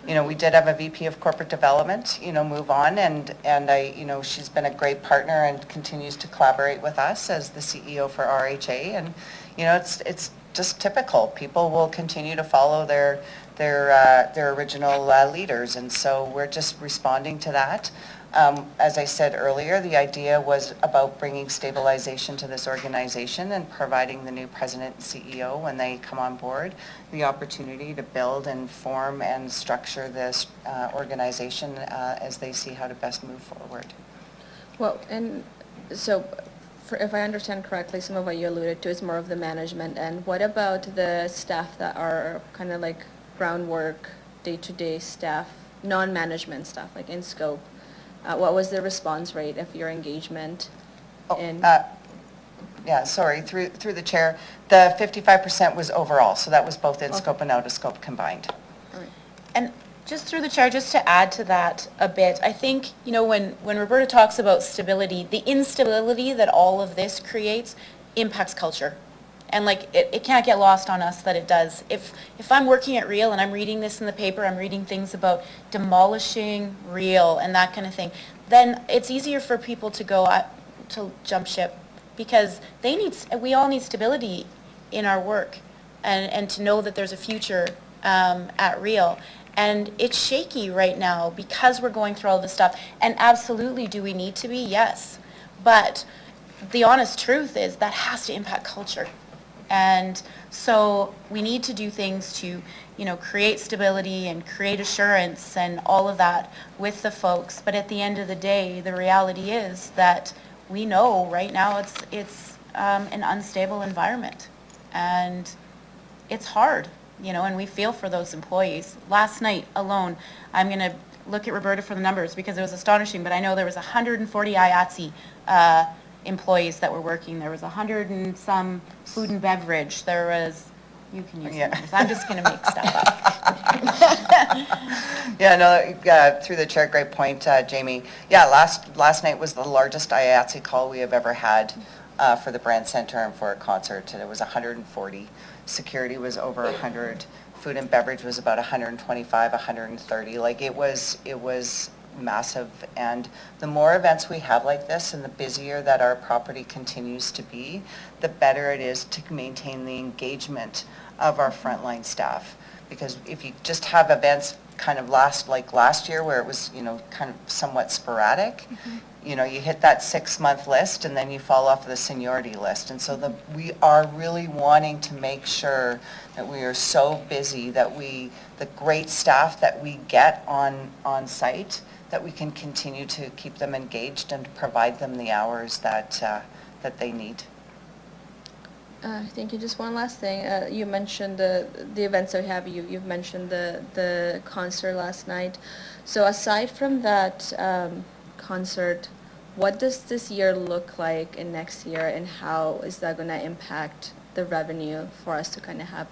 we did have a VP of corporate development, move on, and she's been a great partner and continues to collaborate with us as the CEO for RHA. And, it's just typical. People will continue to follow their original leaders. And so we're just responding to that. As I said earlier, the idea was about bringing stabilization to this organization and providing the new president and CEO, when they come on board, the opportunity to build and form and structure this organization as they see how to best move forward. Well, and so if I understand correctly, some of what you alluded to is more of the management. And what about the staff that are kind of like groundwork, day-to-day staff, non-management staff, like in scope? What was the response rate of your engagement? Through the chair. The 55% was overall, so that was both in scope and out of scope combined. All right. And just through the chair, just to add to that a bit, I think, when Roberta talks about stability, the instability that all of this creates impacts culture. And it can't get lost on us that it does. If I'm working at Real and I'm reading this in the paper, I'm reading things about demolishing Real and that kind of thing, then it's easier for people to go to jump ship, because we all need stability in our work and to know that there's a future at Real. And it's shaky right now because we're going through all this stuff. And absolutely, do we need to be? Yes. But the honest truth is that has to impact culture. And so we need to do things to, create stability and create assurance and all of that with the folks. But at the end of the day, the reality is that we know right now it's an unstable environment. And it's hard, and we feel for those employees. Last night alone, I'm going to look at Roberta for the numbers because it was astonishing, but I know there was 140 IATSE employees that were working. There was 100 and some food and beverage. There was You can use Yeah. numbers. I'm just going to make stuff up. Yeah, no, through the chair, great point, Jamie. Yeah, last night was the largest IATSE call we have ever had for the Brand Center and for a concert. And it was 140. Security was over 100. Food and beverage was about 125, 130. Like it was massive. And the more events we have like this and the busier that our property continues to be, the better it is to maintain the engagement of our frontline staff. Because if you just have events kind of like last year where it was, kind of somewhat sporadic, you hit that 6-month list and then you fall off the seniority list. And so we are really wanting to make sure that we are so busy that the great staff that we get on site, that we can continue to keep them engaged and provide them the hours that they need. Thank you. Just one last thing. You mentioned the events that we have. You've mentioned the concert last night. So aside from that concert, what does this year look like in next year, and how is that going to impact the revenue for us to kind of have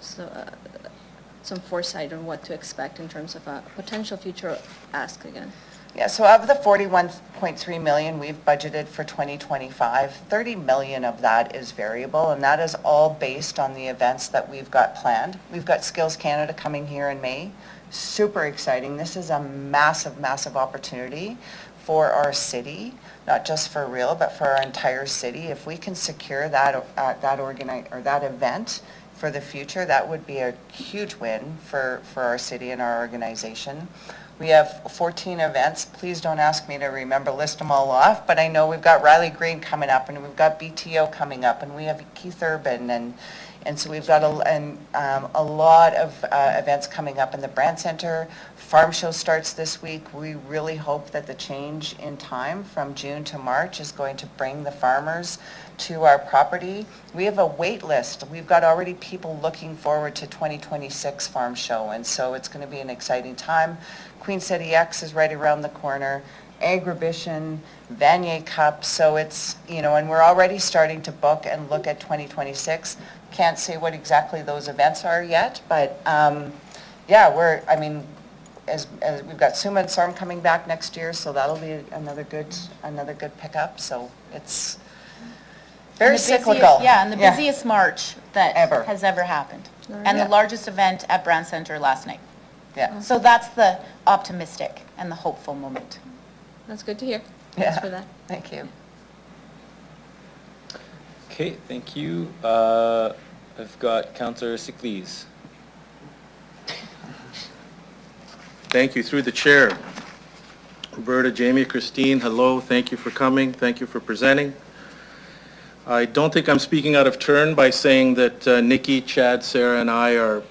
some foresight on what to expect in terms of a potential future ask again? Yeah, so of the 41.3 million we've budgeted for 2025, 30 million of that is variable, and that is all based on the events that we've got planned. We've got Skills Canada coming here in May. Super exciting. This is a massive, massive opportunity for our city, not just for Real, but for our entire city. If we can secure that event for the future, that would be a huge win for our city and our organization. We have 14 events. Please don't ask me to list them all off, but I know we've got Riley Green coming up, and we've got BTO coming up, and we have Keith Urban, and so we've got a lot of events coming up in the Brand Center. Farm Show starts this week. We really hope that the change in time from June to March is going to bring the farmers to our property. We have a wait list. We've got already people looking forward to 2026 Farm Show, and so it's going to be an exciting time. Queen City X is right around the corner. Agribition, Vanier Cup, so it's, and we're already starting to book and look at 2026. Can't say what exactly those events are yet, but as we've got Suma and Sarm coming back next year, so that'll be another good pickup. So it's very cyclical. And the busiest March that has ever happened, and Yeah. the largest event at Brand Center last night. Yeah. So that's the optimistic and the hopeful moment. That's good to hear. Thanks for that. Thank you. Okay, thank you. I've got Councillor Siklees. Thank you. Through the chair. Roberta, Jamie, Christine, hello. Thank you for coming. Thank you for presenting. I don't think I'm speaking out of turn by saying that Nikki, Chad, Sarah, and I are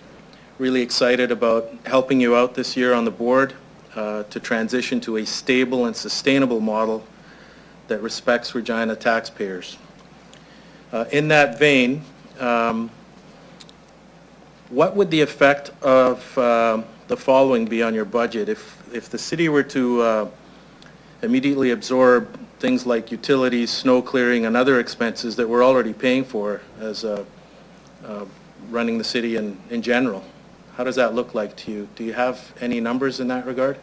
really excited about helping you out this year on the board to transition to a stable and sustainable model that respects Regina taxpayers. In that vein, what would the effect of the following be on your budget if the city were to immediately absorb things like utilities, snow clearing, and other expenses that we're already paying for as running the city in general? How does that look like to you? Do you have any numbers in that regard?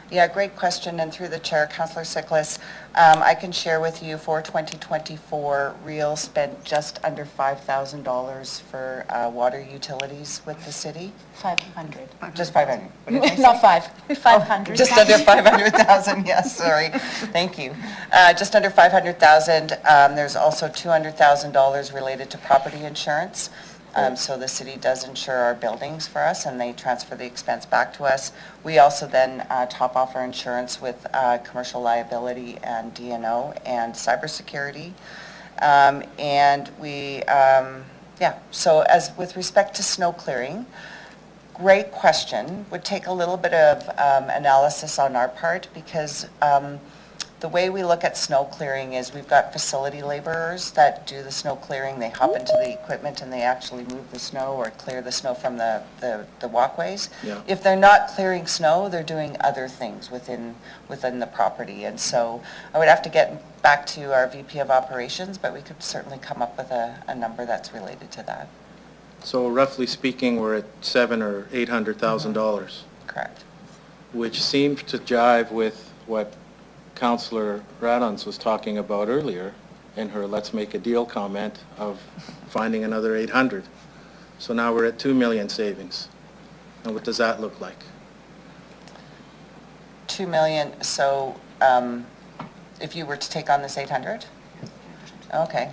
Yeah, great question, and through the chair, Councillor Siklees, I can share with you for 2024, Real spent just under $5,000 for water utilities with the city. 500. Just 500. What did I say? Not 5. 500. Just under 500,000, yes, sorry. Thank you. Just under 500,000. There's also $200,000 related to property insurance. So the city does insure our buildings for us, and they transfer the expense back to us. We also then top off our insurance with commercial liability and D&O and cybersecurity. And we, so as with respect to snow clearing, great question. Would take a little bit of analysis on our part, because the way we look at snow clearing is we've got facility laborers that do the snow clearing. They hop into the equipment and they actually move the snow or clear the snow from the walkways. Yeah. If they're not clearing snow, they're doing other things within the property. And so I would have to get back to our VP of Operations, but we could certainly come up with a number that's related to that. So roughly speaking, we're at $700,000 or $800,000. Correct. Which seems to jive with what Councillor Radons was talking about earlier in her let's make a deal comment of finding another 800. So now we're at 2 million savings. And what does that look like? 2 million, so if you were to take on this 800? Okay.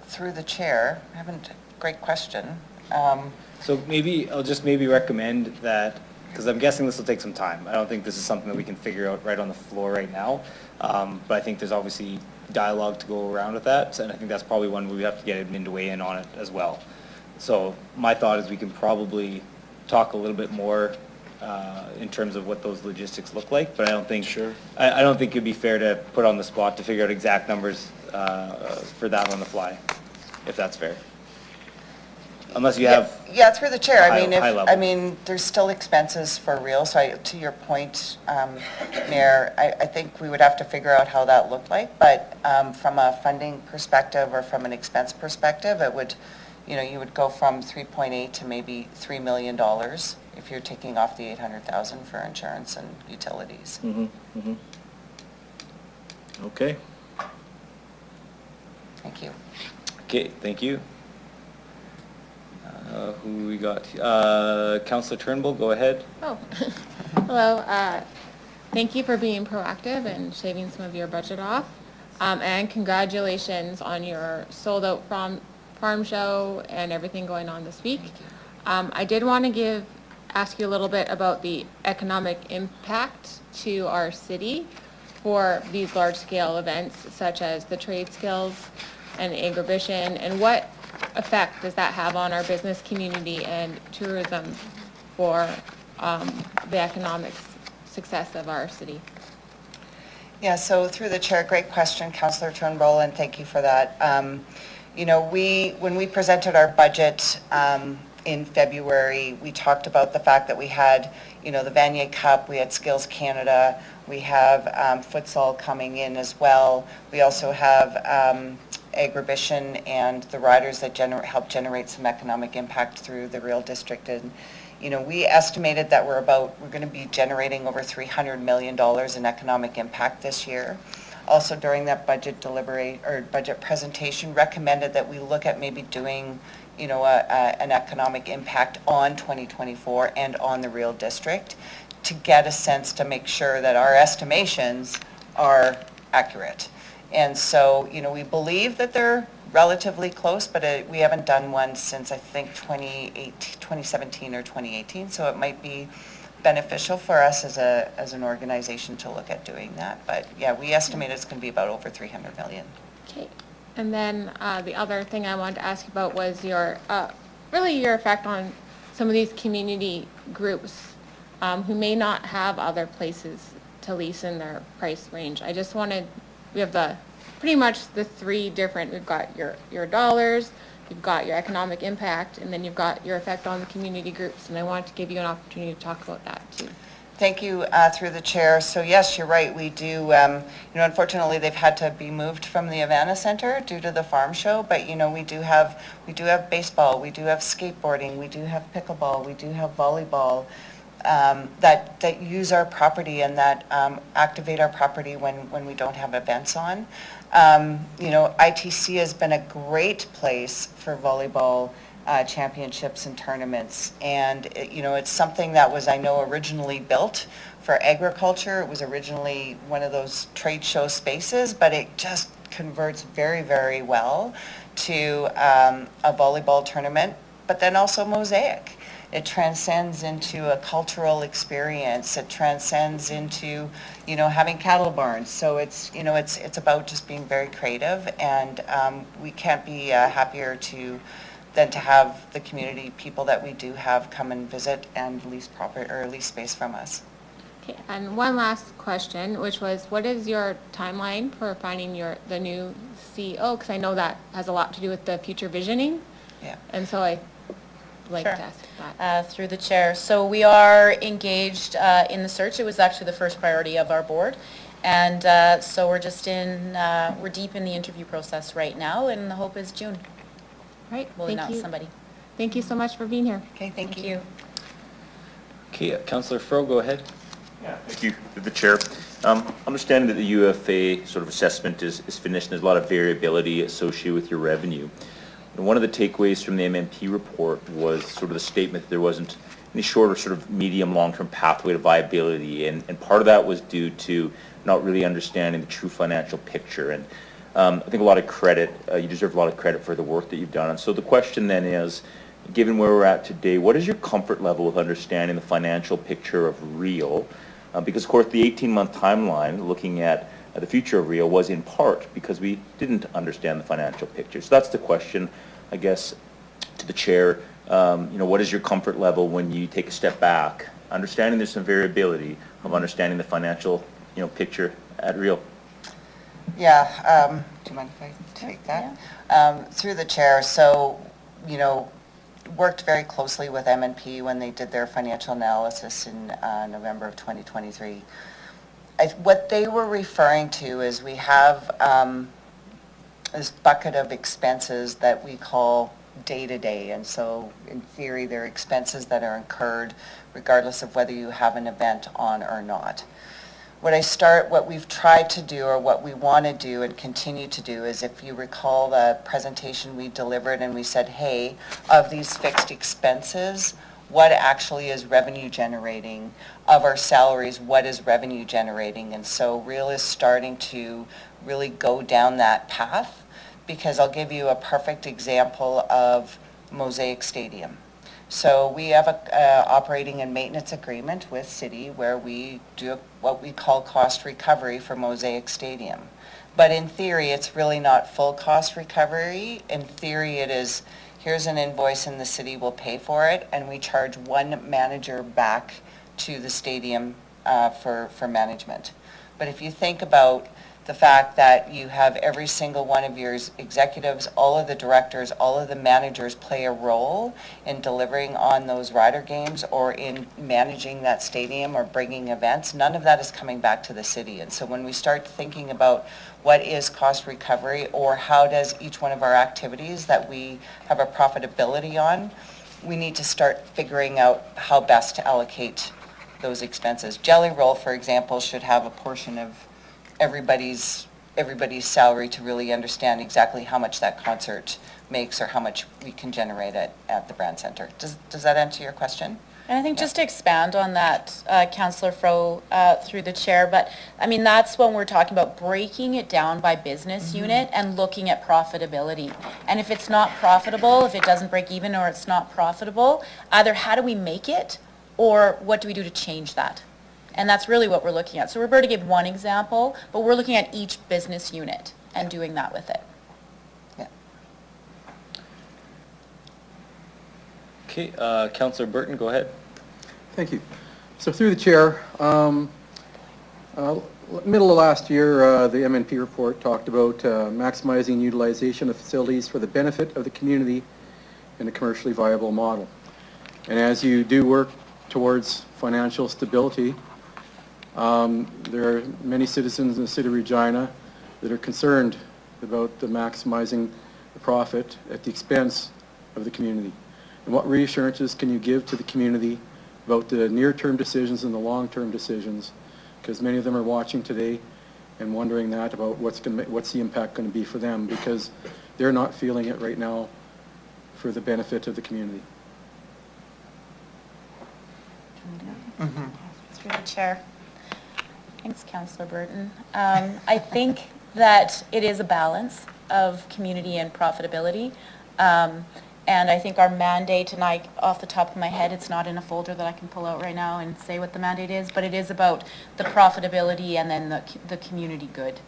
Through the chair, great question. So maybe, I'll just maybe recommend that, because I'm guessing this will take some time. I don't think this is something that we can figure out right on the floor right now. But I think there's obviously dialogue to go around with that, and I think that's probably one where we have to get admin to weigh in on it as well. So my thought is we can probably talk a little bit more in terms of what those logistics look like, but I don't think I don't think it'd be fair to put on the spot to figure out exact numbers for that on the fly, if that's fair. Unless you have Yeah, through the chair. high level. I mean, there's still expenses for real, so to your point, Mayor, I think we would have to figure out how that looked like, but from a funding perspective or from an expense perspective, it would, you would go from 3.8 to maybe $3 million if you're taking off the 800,000 for insurance and utilities. Okay. Thank you. Okay, thank you. Who we got? Councillor Turnbull, go ahead. Oh, hello. Thank you for being proactive and shaving some of your budget off. And congratulations on your sold out farm show and everything going on this week. I did want to ask you a little bit about the economic impact to our city for these large scale events such as the trade skills and the agribition, and what effect does that have on our business community and tourism for the economic success of our city? Yeah, so through the chair, great question, Councillor Turnbull, and thank you for that. When we presented our budget in February, we talked about the fact that we had, the Vanier Cup, we had Skills Canada, we have futsal coming in as well. We also have agribition and the riders that help generate some economic impact through the Real District. And, we estimated that we're going to be generating over $300 million in economic impact this year. Also during that budget presentation, recommended that we look at maybe doing, an economic impact on 2024 and on the Real District to get a sense to make sure that our estimations are accurate. And so, we believe that they're relatively close, but we haven't done one since I think 2017 or 2018, so it might be beneficial for us as an organization to look at doing that. But yeah, we estimate it's going to be about over 300 million. Okay. And then the other thing I wanted to ask you about was your effect on some of these community groups who may not have other places to lease in their price range. We have pretty much the three different, we've got your dollars, you've got your economic impact, and then you've got your effect on the community groups, and I wanted to give you an opportunity to talk about that too. Thank you, through the chair. So yes, you're right, we do, unfortunately they've had to be moved from the Havana Center due to the farm show, but we do have baseball, we do have skateboarding, we do have pickleball, we do have volleyball, that use our property and that activate our property when we don't have events on. ITC has been a great place for volleyball championships and tournaments, and it's something that was, I know, originally built for agriculture. It was originally one of those trade show spaces, but it just converts very, very well to a volleyball tournament, but then also mosaic. It transcends into a cultural experience. It transcends into, having cattle barns. So it's about just being very creative, and we can't be happier than to have the community people that we do have come and visit and lease space from us. Okay, and one last question, which was, what is your timeline for finding the new CEO? Because I know that has a lot to do with the future visioning. Yeah. And so I like to ask that. Through the chair. So we are engaged in the search. It was actually the first priority of our board. And so we're just we're deep in the interview process right now, and the hope is June. Right, We'll thank announce you. somebody. Thank you so much for being here. Okay, thank you. Okay, Councillor Fro, go ahead. Yeah, thank you, to the chair. Understanding that the UFA sort of assessment is finished, and there's a lot of variability associated with your revenue. And one of the takeaways from the MMP report was sort of the statement that there wasn't any short or sort of medium long-term pathway to viability, and part of that was due to not really understanding the true financial picture. And I think a lot of credit, you deserve a lot of credit for the work that you've done. And so the question then is, given where we're at today, what is your comfort level with understanding the financial picture of REAL? Because, of course, the 18-month timeline looking at the future of REAL was in part because we didn't understand the financial picture. So that's the question, I guess, to the chair. What is your comfort level when you take a step back, understanding there's some variability of understanding the financial, picture at REAL? Yeah, do you mind if I take that? Yeah. Through the chair, so, worked very closely with M&P when they did their financial analysis in November of 2023. What they were referring to is we have this bucket of expenses that we call day-to-day, and so in theory they're expenses that are incurred regardless of whether you have an event on or not. What we've tried to do, or what we want to do and continue to do, is, if you recall the presentation we delivered and we said, hey, of these fixed expenses, what actually is revenue generating? Of our salaries, what is revenue generating? And so REAL is starting to really go down that path, because I'll give you a perfect example of Mosaic Stadium. So we have a operating and maintenance agreement with City where we do what we call cost recovery for Mosaic Stadium. But in theory, it's really not full cost recovery. In theory, it is, here's an invoice and the city will pay for it, and we charge one manager back to the stadium for management. But if you think about the fact that you have every single one of your executives, all of the directors, all of the managers play a role in delivering on those rider games or in managing that stadium or bringing events, none of that is coming back to the city. And so when we start thinking about what is cost recovery, or how does each one of our activities that we have a profitability on, we need to start figuring out how best to allocate those expenses. Jelly Roll, for example, should have a portion of everybody's salary to really understand exactly how much that concert makes or how much we can generate at the Brand Center. Does that answer your question? And I think just to expand on that, Councillor Fro, through the chair, but I mean, that's when we're talking about breaking it down by business unit and looking at profitability. And if it's not profitable, if it doesn't break even or it's not profitable, either how do we make it or what do we do to change that? And that's really what we're looking at. So Roberta gave one example, but we're looking at each business unit and doing that with it. Yeah. Okay, Councillor Burton, go ahead. Thank you. So through the chair, middle of last year, the MNP report talked about maximizing utilization of facilities for the benefit of the community in a commercially viable model. And as you do work towards financial stability, there are many citizens in the city of Regina that are concerned about the maximizing the profit at the expense of the community. And what reassurances can you give to the community about the near-term decisions and the long-term decisions? Because many of them are watching today and wondering that about what's the impact going to be for them, because they're not feeling it right now for the benefit of the community. Through the chair. Thanks, Councillor Burton. I think that it is a balance of community and profitability. And I think our mandate, and off the top of my head, it's not in a folder that I can pull out right now and say what the mandate is, but it is about the profitability and then the community good,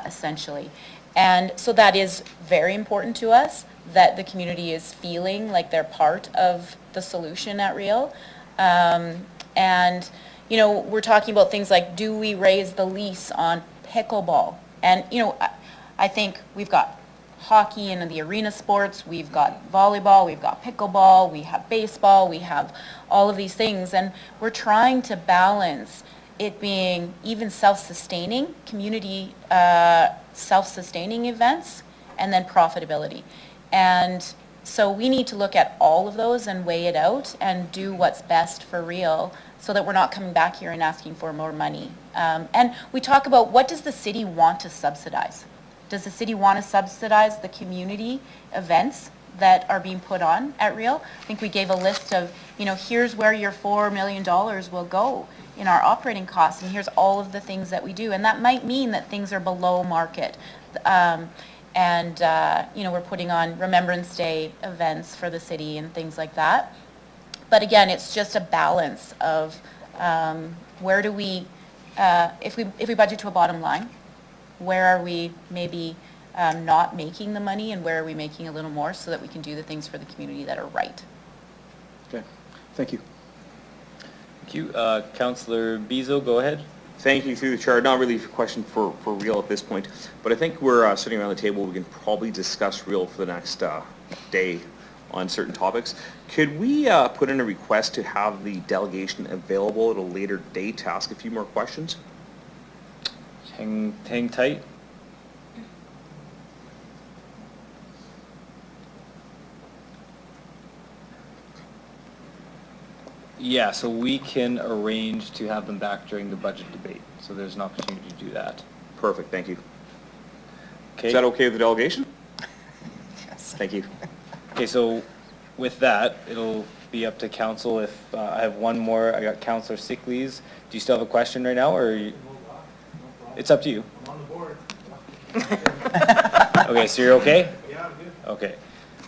essentially. And so that is very important to us, that the community is feeling like they're part of the solution at REAL. And, you know, we're talking about things like, do we raise the lease on pickleball? And, you know, I think we've got hockey and the arena sports, we've got volleyball, we've got pickleball, we have baseball, we have all of these things. And we're trying to balance it being even self-sustaining, community self-sustaining events, and then profitability. And so we need to look at all of those and weigh it out and do what's best for real so that we're not coming back here and asking for more money. And we talk about, what does the city want to subsidize? Does the city want to subsidize the community events that are being put on at Real? I think we gave a list of, here's where your $4 million will go in our operating costs, and here's all of the things that we do. And that might mean that things are below market. We're putting on Remembrance Day events for the city and things like that. But again, it's just a balance of where do we, if we budget to a bottom line, where are we maybe not making the money, and where are we making a little more so that we can do the things for the community that are right. Okay, thank you. Thank you. Councillor Bezo, go ahead. Thank you, through the chair. Not really a question for Real at this point, but I think we're sitting around the table. We can probably discuss Real for the next day on certain topics. Could we put in a request to have the delegation available at a later date to ask a few more questions? Hang tight. Yeah, so we can arrange to have them back during the budget debate. So there's an opportunity to do that. Perfect, thank you. Okay. Is that okay with the delegation? Yes. Thank you. Okay, so with that, it'll be up to council. If I have one more, I got Councillor Sickleys. Do you still have a question right now, or it's up to you? I'm on the board. Okay, so you're okay? Yeah, I'm good. Okay.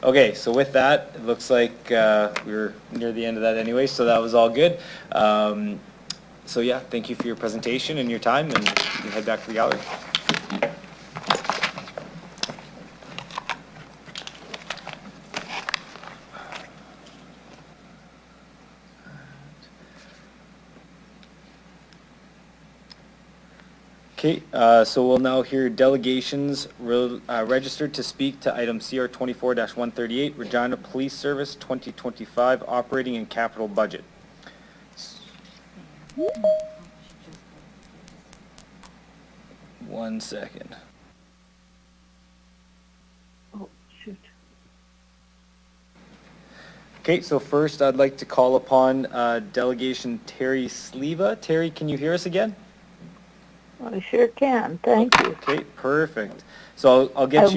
Okay, so with that, it looks like we're near the end of that anyway, so that was all good. So yeah, thank you for your presentation and your time, and you can head back to the gallery. Okay, so we'll now hear delegations registered to speak to item CR 24-138, Regina Police Service 2025 Operating and Capital Budget. One second. Oh, shoot. Okay, so first I'd like to call upon Delegation Terry Sleva. Terry, can you hear us again? I sure can, thank you. Okay, perfect. So I'll get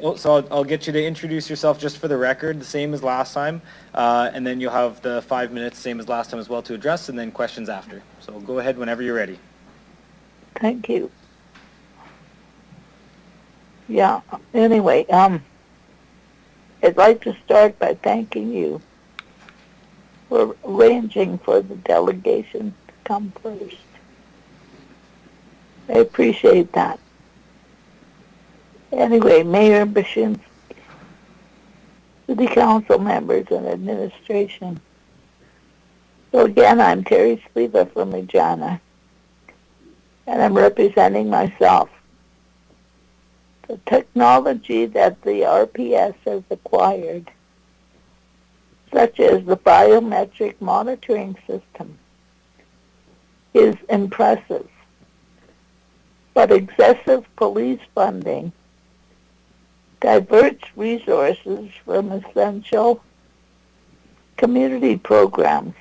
I'll get you to introduce yourself just for the record, the same as last time, and then you'll have the 5 minutes, same as last time as well, to address, and then questions after. So go ahead whenever you're ready. Thank you. Yeah, anyway, I'd like to start by thanking you for arranging for the delegation to come first. I appreciate that. Anyway, Mayor Bashinsky, City Council members and administration. So again, I'm Terry Sleva from Regina, and I'm representing myself. The technology that the RPS has acquired, such as the biometric monitoring system, is impressive. But excessive police funding diverts resources from essential community programs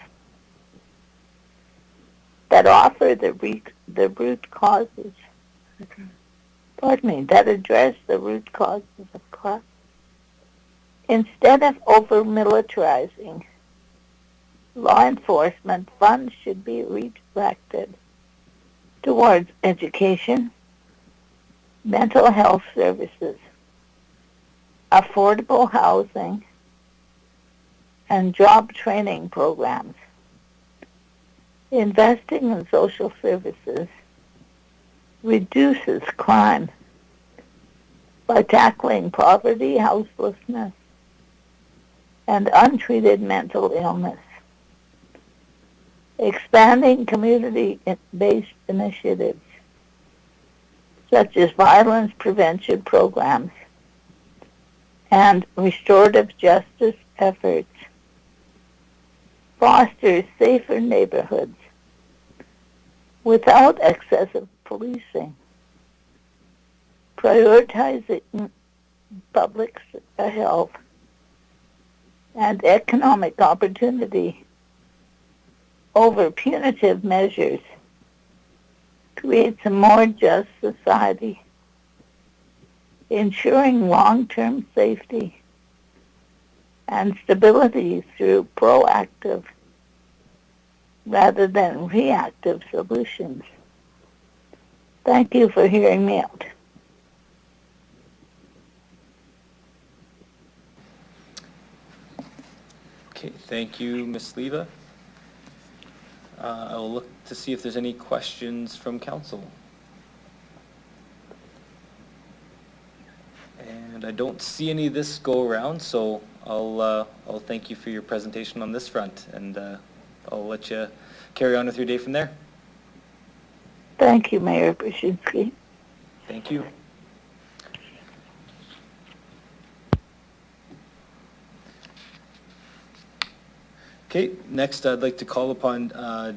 that offer that address the root causes of crime. Instead of over-militarizing law enforcement, funds should be redirected towards education, mental health services, affordable housing, and job training programs. Investing in social services reduces crime by tackling poverty, houselessness, and untreated mental illness. Expanding community-based initiatives such as violence prevention programs and restorative justice efforts fosters safer neighborhoods without excessive policing, prioritizing public health and economic opportunity over punitive measures creates a more just society, ensuring long-term safety and stability through proactive rather than reactive solutions. Thank you for hearing me out. Okay, thank you, Ms. Leva. I will look to see if there's any questions from council. And I don't see any this go around, so I'll thank you for your presentation on this front, and I'll let you carry on with your day from there. Thank you, Mayor Brzezinski. Thank you. Okay, next I'd like to call upon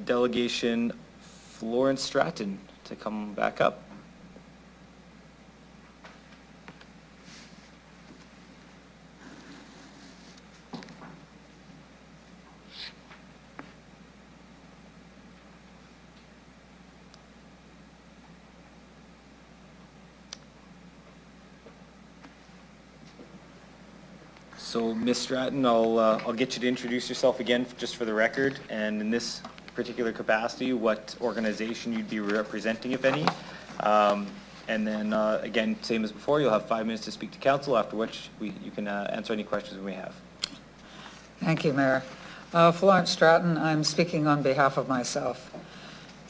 Delegation Florence Stratton to come back up. So, Ms. Stratton, I'll get you to introduce yourself again, just for the record, and in this particular capacity, what organization you'd be representing, if any. And then, again, same as before, you'll have 5 minutes to speak to council, after which you can answer any questions we may have. Thank you, Mayor. Florence Stratton, I'm speaking on behalf of myself.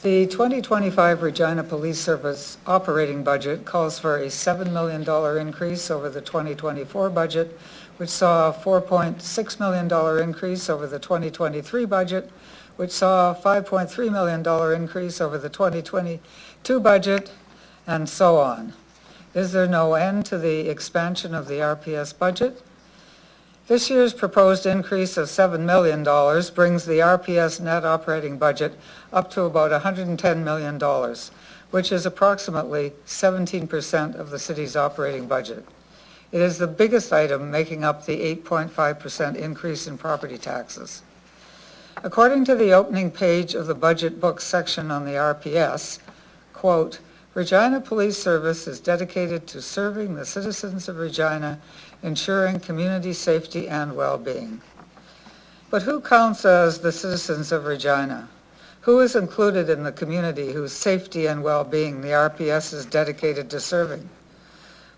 The 2025 Regina Police Service operating budget calls for a $7 million increase over the 2024 budget, which saw a $4.6 million increase over the 2023 budget, which saw a $5.3 million increase over the 2022 budget, and so on. Is there no end to the expansion of the RPS budget? This year's proposed increase of $7 million brings the RPS net operating budget up to about $110 million, which is approximately 17% of the city's operating budget. It is the biggest item, making up the 8.5% increase in property taxes. According to the opening page of the budget book section on the RPS, quote, Regina Police Service is dedicated to serving the citizens of Regina, ensuring community safety and well-being. But who counts as the citizens of Regina? Who is included in the community whose safety and well-being the RPS is dedicated to serving?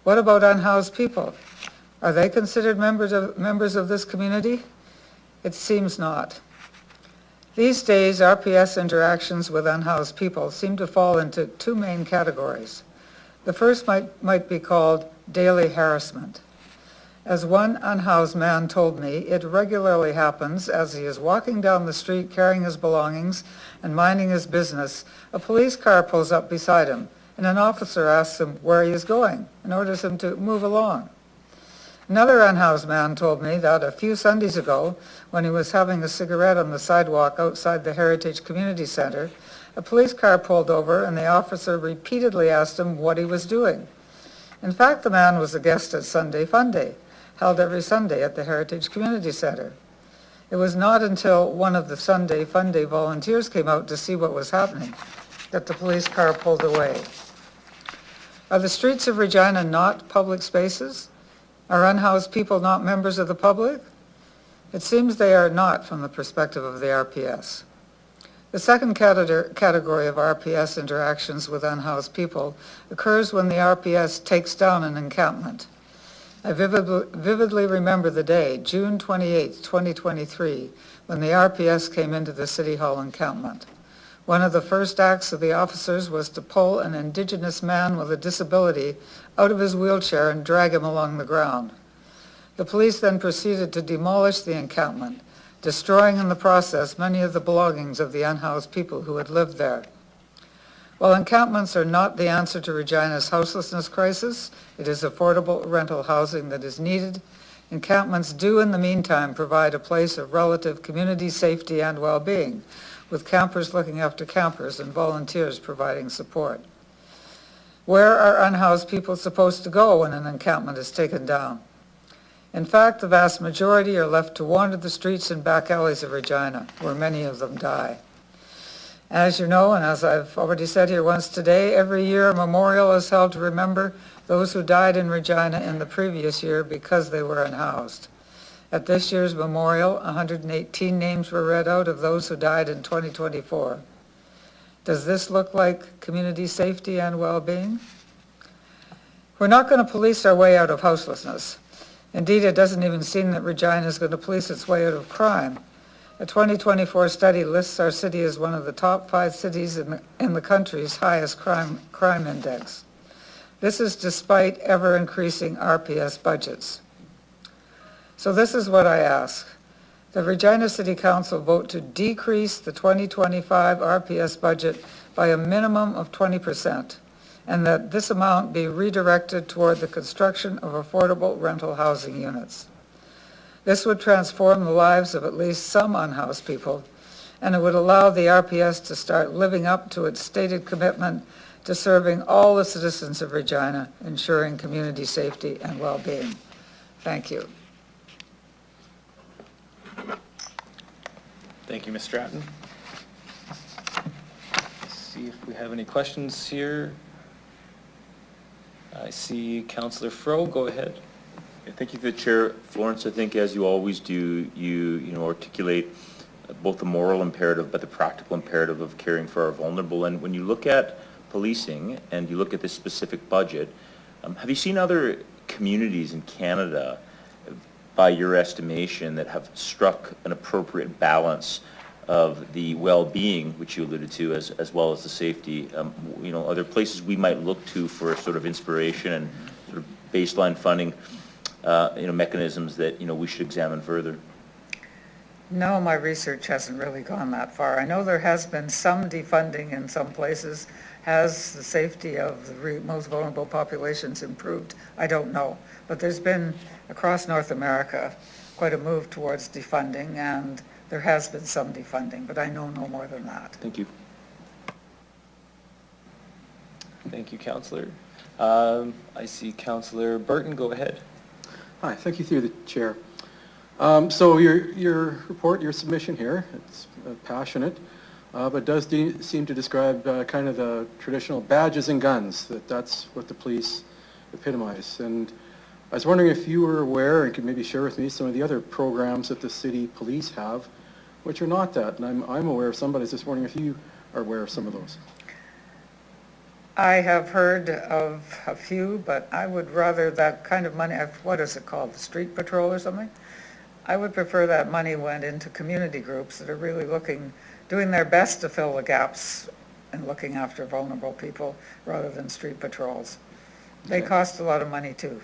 What about unhoused people? Are they considered members of this community? It seems not. These days, RPS interactions with unhoused people seem to fall into two main categories. The first might be called daily harassment. As one unhoused man told me, it regularly happens as he is walking down the street carrying his belongings and minding his business. A police car pulls up beside him, and an officer asks him where he is going and orders him to move along. Another unhoused man told me that a few Sundays ago, when he was having a cigarette on the sidewalk outside the Heritage Community Center, a police car pulled over and the officer repeatedly asked him what he was doing. In fact, the man was a guest at Sunday Fun Day, held every Sunday at the Heritage Community Center. It was not until one of the Sunday Fun Day volunteers came out to see what was happening that the police car pulled away. Are the streets of Regina not public spaces? Are unhoused people not members of the public? It seems they are not from the perspective of the RPS. The second category of RPS interactions with unhoused people occurs when the RPS takes down an encampment. I vividly remember the day, June 28, 2023, when the RPS came into the City Hall encampment. One of the first acts of the officers was to pull an Indigenous man with a disability out of his wheelchair and drag him along the ground. The police then proceeded to demolish the encampment, destroying in the process many of the belongings of the unhoused people who had lived there. While encampments are not the answer to Regina's houselessness crisis, it is affordable rental housing that is needed. Encampments do, in the meantime, provide a place of relative community safety and well-being, with campers looking after campers and volunteers providing support. Where are unhoused people supposed to go when an encampment is taken down? In fact, the vast majority are left to wander the streets and back alleys of Regina, where many of them die. As you know, and as I've already said here once today, every year a memorial is held to remember those who died in Regina in the previous year because they were unhoused. At this year's memorial, 118 names were read out of those who died in 2024. Does this look like community safety and well-being? We're not going to police our way out of houselessness. Indeed, it doesn't even seem that Regina is going to police its way out of crime. A 2024 study lists our city as one of the top 5 cities in the country's highest crime index. This is despite ever-increasing RPS budgets. So this is what I ask. The Regina City Council vote to decrease the 2025 RPS budget by a minimum of 20%, and that this amount be redirected toward the construction of affordable rental housing units. This would transform the lives of at least some unhoused people, and it would allow the RPS to start living up to its stated commitment to serving all the citizens of Regina, ensuring community safety and well-being. Thank you. Thank you, Ms. Stratton. Let's see if we have any questions here. I see Councillor Fro, go ahead. Thank you to the Chair. Florence, I think as you always do, you articulate both the moral imperative but the practical imperative of caring for our vulnerable. And when you look at policing and you look at this specific budget, have you seen other communities in Canada, by your estimation, that have struck an appropriate balance of the well-being, which you alluded to, as well as the safety? Are there places we might look to for sort of inspiration and sort of baseline funding mechanisms that we should examine further? No, my research hasn't really gone that far. I know there has been some defunding in some places. Has the safety of the most vulnerable populations improved? I don't know. But there's been, across North America, quite a move towards defunding, and there has been some defunding, but I know no more than that. Thank you. Thank you, Councillor. I see Councillor Burton, go ahead. Hi, thank you through the chair. So your report, your submission here, it's passionate, but does seem to describe kind of the traditional badges and guns, that's what the police epitomize. And I was wondering if you were aware and could maybe share with me some of the other programs that the city police have, which are not that. And I'm aware of some, but I was just wondering if you are aware of some of those. I have heard of a few, but I would rather that kind of money, what is it called, the street patrol or something? I would prefer that money went into community groups that are really doing their best to fill the gaps and looking after vulnerable people rather than street patrols. They cost a lot of money too.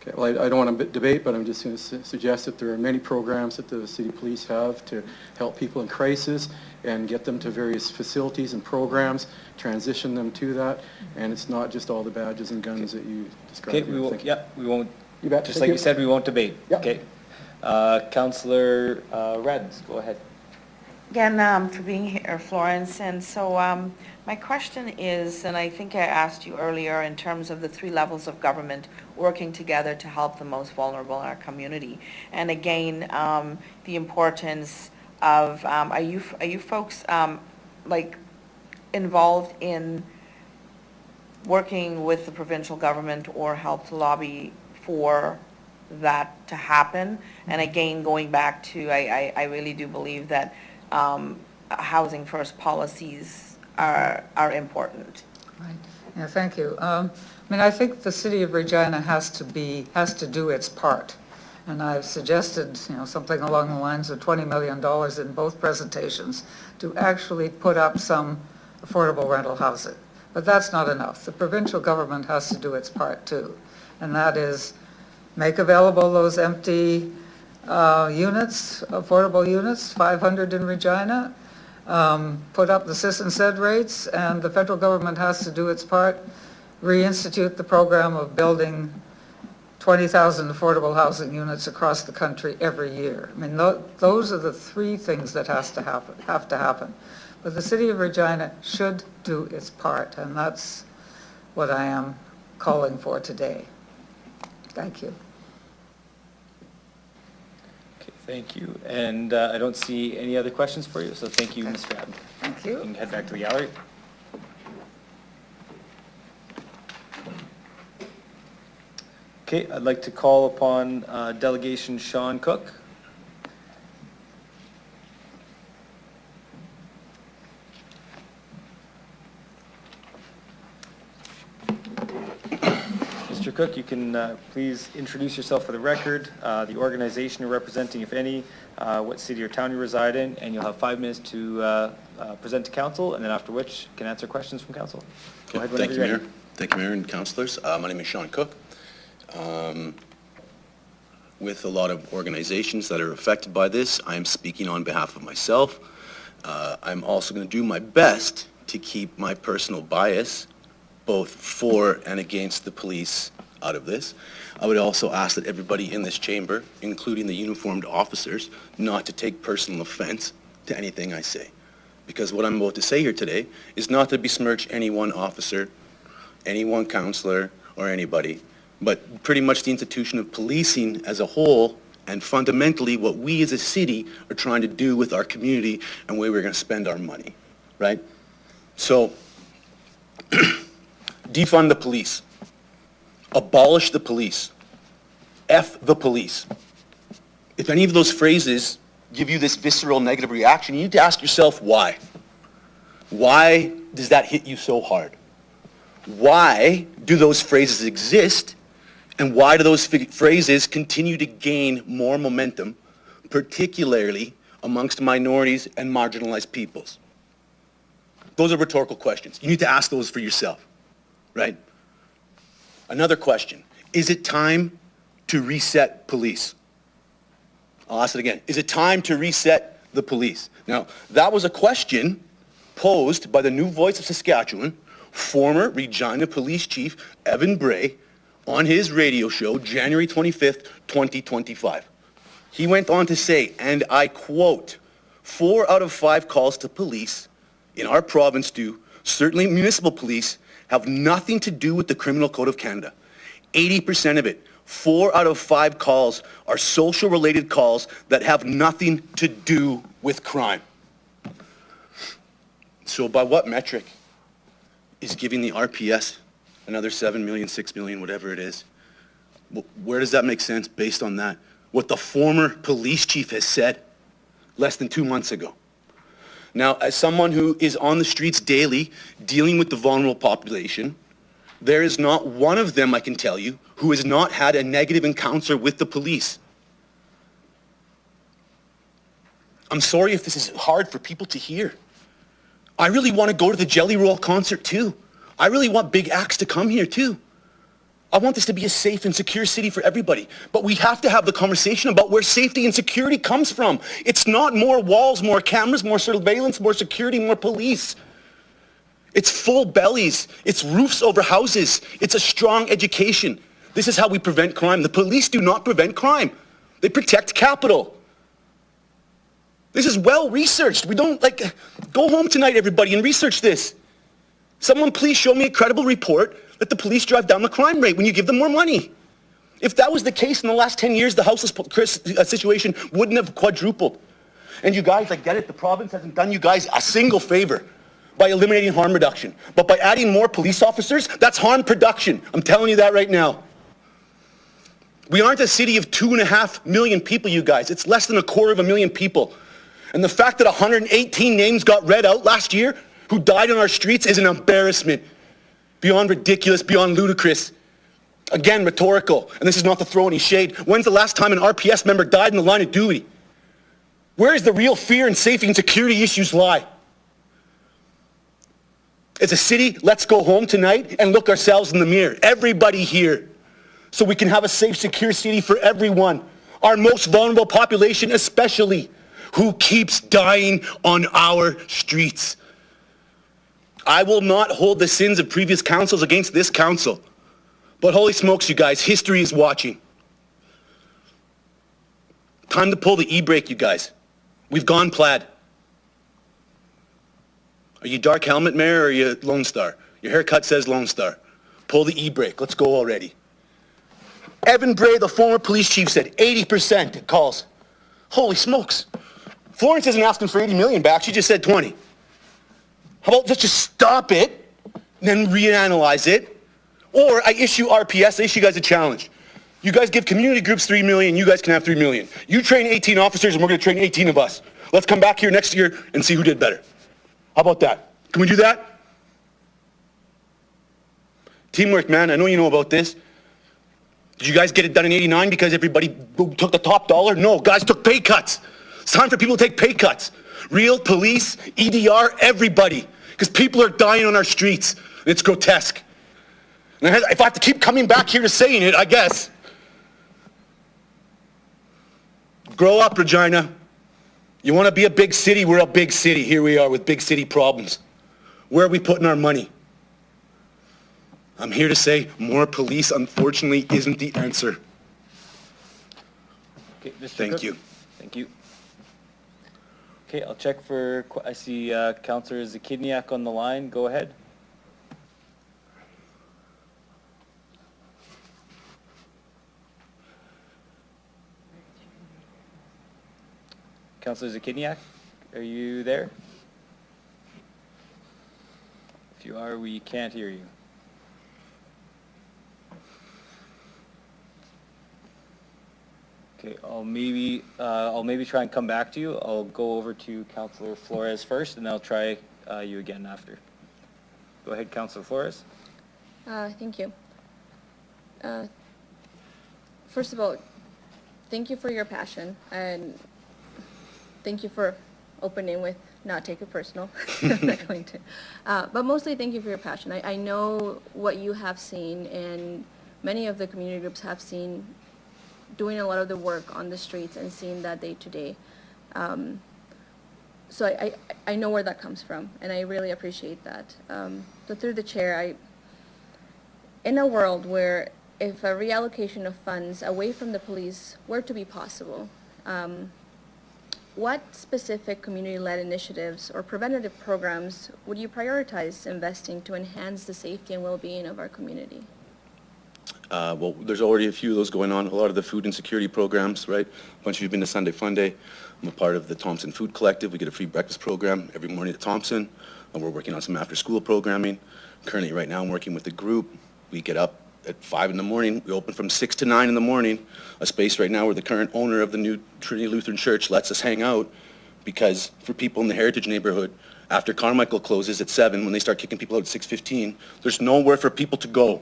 Okay, well, I don't want to debate, but I'm just going to suggest that there are many programs that the city police have to help people in crisis and get them to various facilities and programs, transition them to that, and it's not just all the badges and guns that you described. Okay, we won't, you bet. Just like you said, we won't debate. Yep. Okay. Councillor Reds, go ahead. Again, for being here, Florence, and so my question is, and I think I asked you earlier in terms of the 3 levels of government working together to help the most vulnerable in our community, and again, the importance of, are you folks like involved in working with the provincial government or help to lobby for that to happen? And again, going back to, I really do believe that housing first policies are important. Right. Yeah, thank you. I think the city of Regina has to do its part. And I've suggested, something along the lines of $20 million in both presentations to actually put up some affordable rental housing. But that's not enough. The provincial government has to do its part too. And that is make available those empty units, affordable units, 500 in Regina, put up the SIS and SED rates, and the federal government has to do its part, reinstitute the program of building 20,000 affordable housing units across the country every year. Those are the 3 things that have to happen. but the city of Regina should do its part, and that's what I am calling for today. Thank you. Okay, thank you. And I don't see any other questions for you, so thank you, Ms. Stratton. Thank you. You can head back to the gallery. Okay, I'd like to call upon Delegation Sean Cook. Mr. Cook, you can please introduce yourself for the record, the organization you're representing, if any, what city or town you reside in, and you'll have 5 minutes to present to council, and then after which you can answer questions from council. Go ahead whenever you're ready. Thank you, Mayor and councillors. My name is Sean Cook. With a lot of organizations that are affected by this, I am speaking on behalf of myself. I'm also going to do my best to keep my personal bias both for and against the police out of this. I would also ask that everybody in this chamber, including the uniformed officers, not to take personal offense to anything I say. Because what I'm about to say here today is not to besmirch any one officer, any one councillor, or anybody, but pretty much the institution of policing as a whole, and fundamentally what we as a city are trying to do with our community and where we're going to spend our money, right? So, defund the police, abolish the police, F the police. If any of those phrases give you this visceral negative reaction, you need to ask yourself why. Why does that hit you so hard? Why do those phrases exist, and why do those phrases continue to gain more momentum, particularly amongst minorities and marginalized peoples? Those are rhetorical questions. You need to ask those for yourself, right? Another question, is it time to reset police? I'll ask it again. Is it time to reset the police? Now, that was a question posed by the New Voice of Saskatchewan, former Regina Police Chief Evan Bray, on his radio show, January 25th, 2025. He went on to say, and I quote, 4 out of 5 calls to police in our province do, certainly municipal police, have nothing to do with the Criminal Code of Canada. 80% of it, 4 out of 5 calls are social-related calls that have nothing to do with crime. So by what metric is giving the RPS another 7 million, 6 million, whatever it is? Where does that make sense based on that? What the former police chief has said less than 2 months ago. Now, as someone who is on the streets daily dealing with the vulnerable population, there is not one of them, I can tell you, who has not had a negative encounter with the police. I'm sorry if this is hard for people to hear. I really want to go to the Jelly Roll concert too. I really want big acts to come here too. I want this to be a safe and secure city for everybody. But we have to have the conversation about where safety and security comes from. It's not more walls, more cameras, more surveillance, more security, more police. It's full bellies. It's roofs over houses. It's a strong education. This is how we prevent crime. The police do not prevent crime. They protect capital. This is well researched. We don't, go home tonight, everybody, and research this. Someone please show me a credible report that the police drive down the crime rate when you give them more money. If that was the case in the last 10 years, the houseless situation wouldn't have quadrupled. And you guys, I get it, the province hasn't done you guys a single favor by eliminating harm reduction. But by adding more police officers, that's harm production. I'm telling you that right now. We aren't a city of 2.5 million people, you guys. It's less than 250,000 people. And the fact that 118 names got read out last year who died on our streets is an embarrassment. Beyond ridiculous, beyond ludicrous. Again, rhetorical, and this is not to throw any shade. When's the last time an RPS member died in the line of duty? Where is the real fear and safety and security issues lie? As a city, let's go home tonight and look ourselves in the mirror. Everybody here. So we can have a safe, secure city for everyone. Our most vulnerable population especially, who keeps dying on our streets. I will not hold the sins of previous councils against this council. But holy smokes, you guys, history is watching. Time to pull the e-brake, you guys. We've gone plaid. Are you dark helmet, Mayor, or are you Lone Star? Your haircut says Lone Star. Pull the e-brake. Let's go already. Evan Bray, the former police chief, said 80% calls. Holy smokes. Florence isn't asking for 80 million back. She just said 20. How about let's just stop it, then reanalyze it? Or I issue RPS, I issue you guys a challenge. You guys give community groups 3 million, you guys can have 3 million. You train 18 officers and we're gonna train 18 of us. Let's come back here next year and see who did better. How about that? Can we do that? Teamwork, man, I know you know about this. Did you guys get it done in '89 because everybody took the top dollar? No, guys took pay cuts. It's time for people to take pay cuts. Real, police, EDR, everybody. Because people are dying on our streets. It's grotesque. And if I have to keep coming back here to saying it, I guess. Grow up, Regina. You want to be a big city? We're a big city. Here we are with big city problems. Where are we putting our money? I'm here to say more police, unfortunately, isn't the answer. Okay, Mr. Thank Cook. you. Thank you. Okay, I'll check for, I see Councillor Zakidniak on the line. Go ahead. Councillor Zakidniak, are you there? If you are, we can't hear you. Okay, I'll maybe try and come back to you. I'll go over to Councillor Flores first, and I'll try you again after. Go ahead, Councillor Flores. Thank you. First of all, thank you for your passion, and thank you for opening with not take it personal. I'm not going to. But mostly thank you for your passion. I know what you have seen, and many of the community groups have seen, doing a lot of the work on the streets and seeing that day to day. So I know where that comes from, and I really appreciate that. So through the chair, in a world where if a reallocation of funds away from the police were to be possible, what specific community-led initiatives or preventative programs would you prioritize investing to enhance the safety and well-being of our community? Well, there's already a few of those going on. A lot of the food insecurity programs, right? A bunch of you have been to Sunday Fun Day. I'm a part of the Thompson Food Collective. We get a free breakfast program every morning at Thompson. And we're working on some after-school programming. Currently, right now, I'm working with a group. We get up at 5 in the morning. We open from 6 to 9 in the morning. A space right now where the current owner of the new Trinity Lutheran Church lets us hang out, because for people in the Heritage neighborhood, after Carmichael closes at 7, when they start kicking people out at 6:15, there's nowhere for people to go.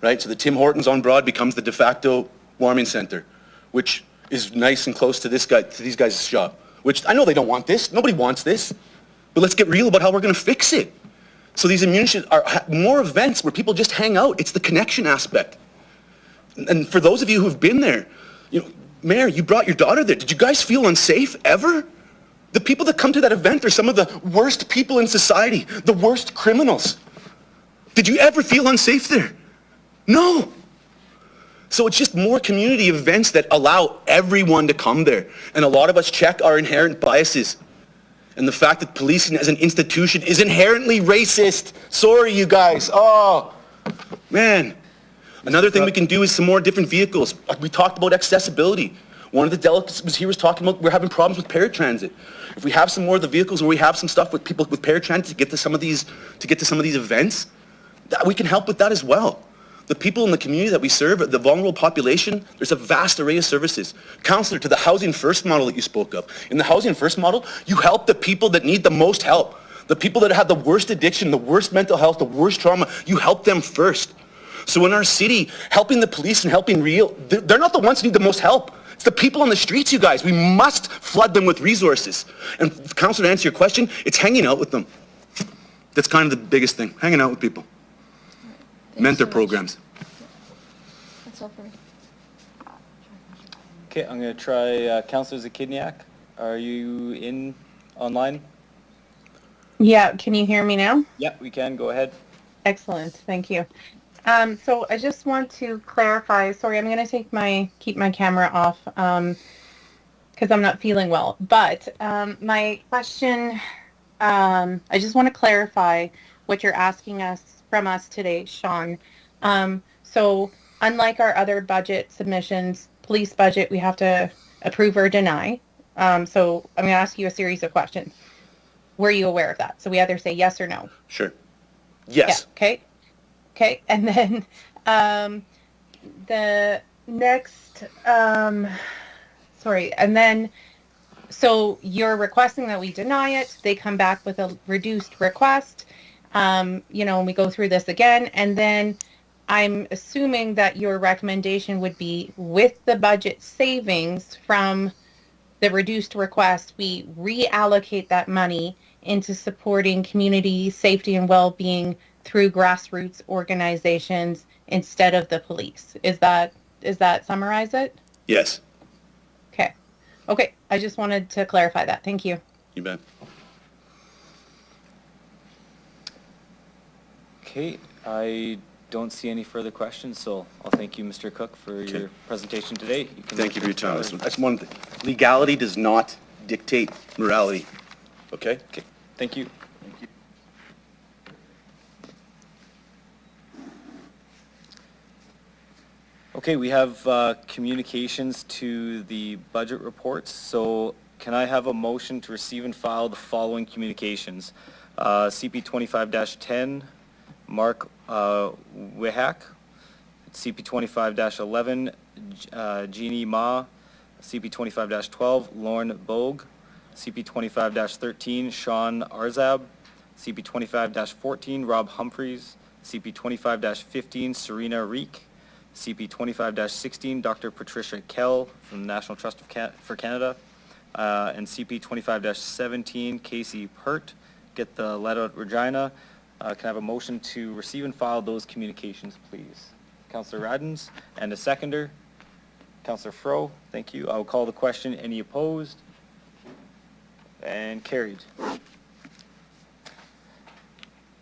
Right? So the Tim Hortons on Broad becomes the de facto warming center, which is nice and close to these guys' shop, which I know they don't want this. Nobody wants this. But let's get real about how we're going to fix it. So these immunities are more events where people just hang out. It's the connection aspect. And for those of you who've been there, Mayor, you brought your daughter there. Did you guys feel unsafe ever? The people that come to that event are some of the worst people in society, the worst criminals. Did you ever feel unsafe there? No. So it's just more community events that allow everyone to come there. And a lot of us check our inherent biases. And the fact that policing as an institution is inherently racist. Sorry, you guys. Oh, man. Another thing we can do is some more different vehicles. We talked about accessibility. One of the delegates was talking about we're having problems with paratransit. If we have some more of the vehicles, where we have some stuff with people with paratransit to get to some of these events, we can help with that as well. The people in the community that we serve, the vulnerable population, there's a vast array of services. Counselor, to the Housing First model that you spoke of. In the Housing First model, you help the people that need the most help. The people that have the worst addiction, the worst mental health, the worst trauma, you help them first. So in our city, helping the police and helping they're not the ones who need the most help. It's the people on the streets, you guys. We must flood them with resources. And Counselor, to answer your question, it's hanging out with them. That's kind of the biggest thing, hanging out with people. Mentor programs. That's all for me. Okay, I'm going to try Councillor Zakidniak. Are you online? Yeah, can you hear me now? Yeah, we can. Go ahead. Excellent, thank you. So I just want to clarify, sorry, I'm going to keep my camera off because I'm not feeling well. But my question I just want to clarify what you're asking from us today, Sean. So unlike our other budget submissions, police budget, we have to approve or deny. So I'm going to ask you a series of questions. Were you aware of that? So we either say yes or no. Sure. Yes. Yeah, okay. Okay. And then the next, sorry. And then, so you're requesting that we deny it. They come back with a reduced request. And we go through this again. And then I'm assuming that your recommendation would be with the budget savings from the reduced request, we reallocate that money into supporting community safety and well-being through grassroots organizations instead of the police. Is that summarize it? Yes. Okay. Okay. I just wanted to clarify that. Thank you. You bet. Okay, I don't see any further questions, so I'll thank you, Mr. Cook, for your presentation today. Thank you for your time. That's one thing. Legality does not dictate morality. Okay? Okay, thank you. Okay, we have communications to the budget reports. So can I have a motion to receive and file the following communications? CP 25-10, Mark Wihak. CP 25-11, Jeannie Ma. CP 25-12, Lauren Bogue. CP 25-13, Sean Arzab. CP 25-14, Rob Humphreys. CP 25-15, Serena Reek. CP 25-16, Dr. Patricia Kell from the National Trust for Canada. And CP 25-17, Casey Pert. Get the letter at Regina. Can I have a motion to receive and file those communications, please? Councillor Radens, and a seconder. Councillor Fro, thank you. I will call the question. Any opposed? And carried.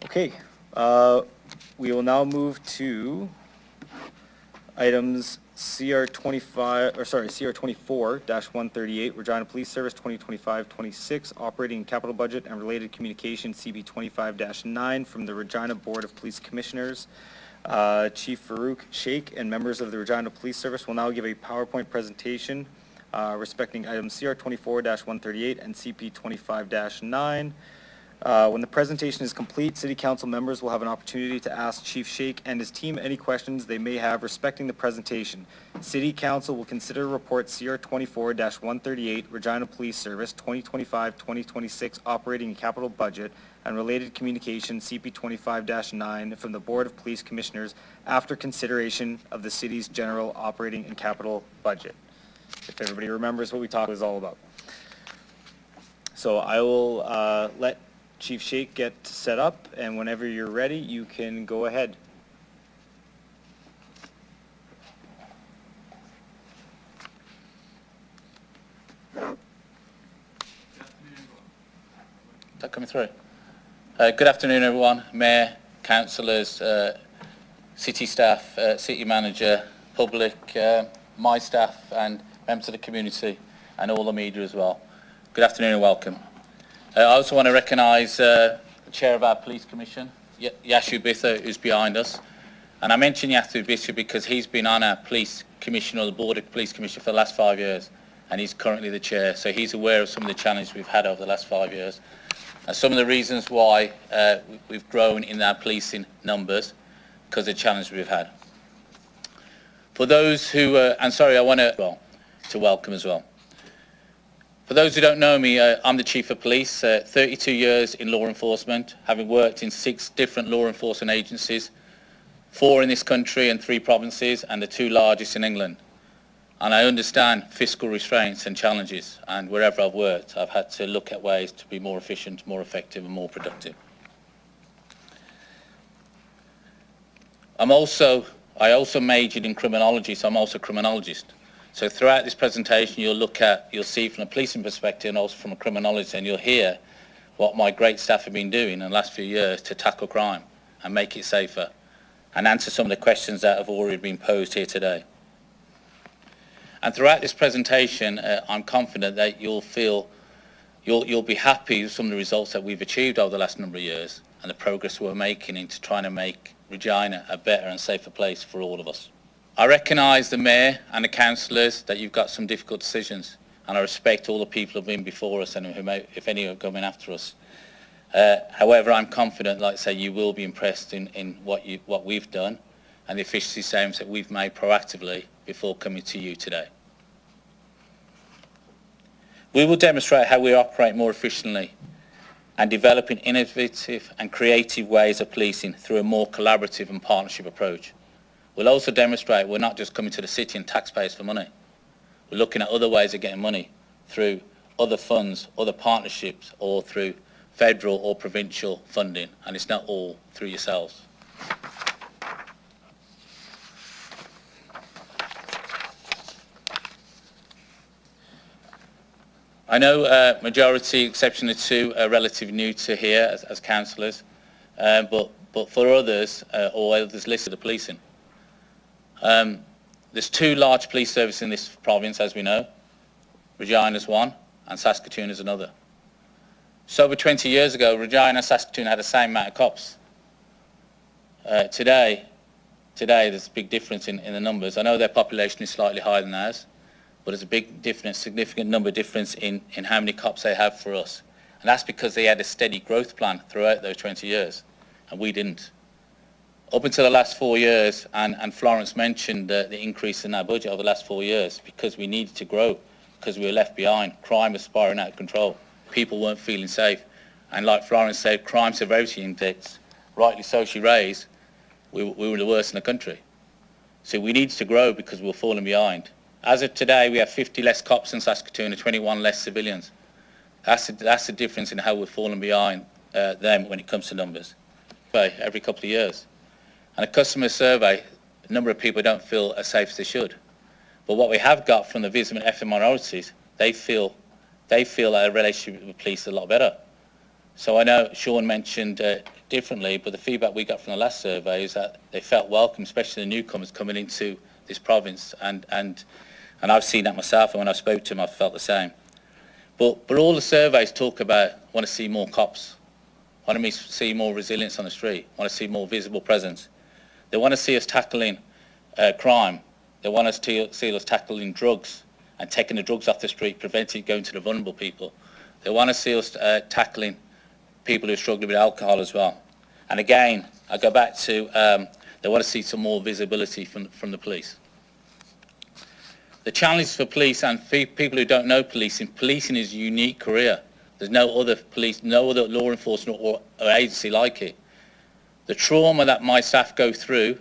Okay, we will now move to items CR 24-138, Regina Police Service 2025-26, Operating and Capital Budget and Related Communication CB 25-9 from the Regina Board of Police Commissioners. Chief Farouk Sheikh and members of the Regina Police Service will now give a PowerPoint presentation respecting items CR 24-138 and CP 25-9. When the presentation is complete, City Council members will have an opportunity to ask Chief Sheikh and his team any questions they may have respecting the presentation. City Council will consider report CR 24-138, Regina Police Service 2025-2026 Operating and Capital Budget and Related Communication CP 25-9 from the Board of Police Commissioners after consideration of the city's general operating and capital budget. If everybody remembers what we talked was all about. So I will let Chief Sheikh get set up, and whenever you're ready, you can go ahead. Is that coming through? Good afternoon, everyone. Mayor, councillors, city staff, city manager, public, my staff, and members of the community, and all the media as well. Good afternoon and welcome. I also want to recognise the chair of our police commission, Yashu Bitha, who's behind us. And I mention Yashu Bitha because he's been on our police commission, or the Board of Police Commission, for the last 5 years, and he's currently the chair. So he's aware of some of the challenges we've had over the last 5 years, and some of the reasons why we've grown in our policing numbers, because of the challenge we've had. For those who, and sorry, I want to welcome as well. For those who don't know me, I'm the Chief of Police, 32 years in law enforcement, having worked in 6 different law enforcement agencies, 4 in this country and 3 provinces, and the 2 largest in England. And I understand fiscal restraints and challenges, and wherever I've worked, I've had to look at ways to be more efficient, more effective, and more productive. I also majored in criminology, so I'm also a criminologist. So throughout this presentation, you'll see from a policing perspective and also from a criminologist, and you'll hear what my great staff have been doing in the last few years to tackle crime and make it safer, and answer some of the questions that have already been posed here today. And throughout this presentation, I'm confident that you'll feel you'll be happy with some of the results that we've achieved over the last number of years and the progress we're making into trying to make Regina a better and safer place for all of us. I recognise the Mayor and the councillors that you've got some difficult decisions, and I respect all the people who have been before us and who may, if any, are coming after us. However, I'm confident, like I say, you will be impressed in what we've done and the efficiency savings that we've made proactively before coming to you today. We will demonstrate how we operate more efficiently and developing innovative and creative ways of policing through a more collaborative and partnership approach. We'll also demonstrate we're not just coming to the city and taxpayers for money. We're looking at other ways of getting money through other funds, other partnerships, or through federal or provincial funding, and it's not all through yourselves. I know majority, exception of two, are relatively new to here as councillors, but for others, or others listed, the policing. There's two large police services in this province, as we know. Regina's one, and Saskatoon is another. So over 20 years ago, Regina and Saskatoon had the same amount of cops. Today there's a big difference in the numbers. I know their population is slightly higher than ours, but there's a big difference, significant number difference in how many cops they have for us. And that's because they had a steady growth plan throughout those 20 years, and we didn't. Up until the last 4 years, and Florence mentioned the increase in our budget over the last 4 years, because we needed to grow, because we were left behind. Crime was spiraling out of control. People weren't feeling safe. And like Florence said, crime severity index, rightly so she raised, we were the worst in the country. So we needed to grow because we were falling behind. As of today, we have 50 less cops in Saskatoon and 21 less civilians. That's the difference in how we're falling behind them when it comes to numbers. Every couple of years. And a customer survey, a number of people don't feel as safe as they should. But what we have got from the visible and ethnic minorities, they feel our relationship with the police is a lot better. So I know Sean mentioned differently, but the feedback we got from the last survey is that they felt welcome, especially the newcomers coming into this province, and I've seen that myself, and when I spoke to them, I felt the same. But all the surveys talk about want to see more cops, want to see more resilience on the street, want to see more visible presence. They want to see us tackling crime. They want us to see us tackling drugs and taking the drugs off the street, preventing it going to the vulnerable people. They want to see us tackling people who are struggling with alcohol as well. And again, I go back to they want to see some more visibility from the police. The challenge for police and people who don't know policing is a unique career. There's no other police, no other law enforcement or agency like it. The trauma that my staff go through,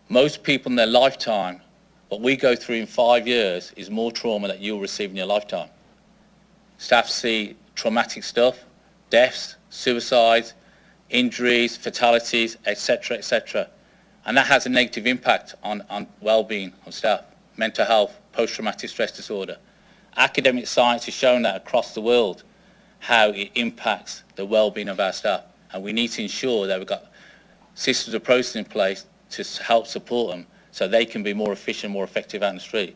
most people in their lifetime, what we go through in 5 years is more trauma that you'll receive in your lifetime. Staff see traumatic stuff, deaths, suicides, injuries, fatalities, etc., etc. And that has a negative impact on well-being of staff, mental health, post-traumatic stress disorder. Academic science has shown that across the world, how it impacts the well-being of our staff. And we need to ensure that we've got systems of process in place to help support them so they can be more efficient, more effective out in the street.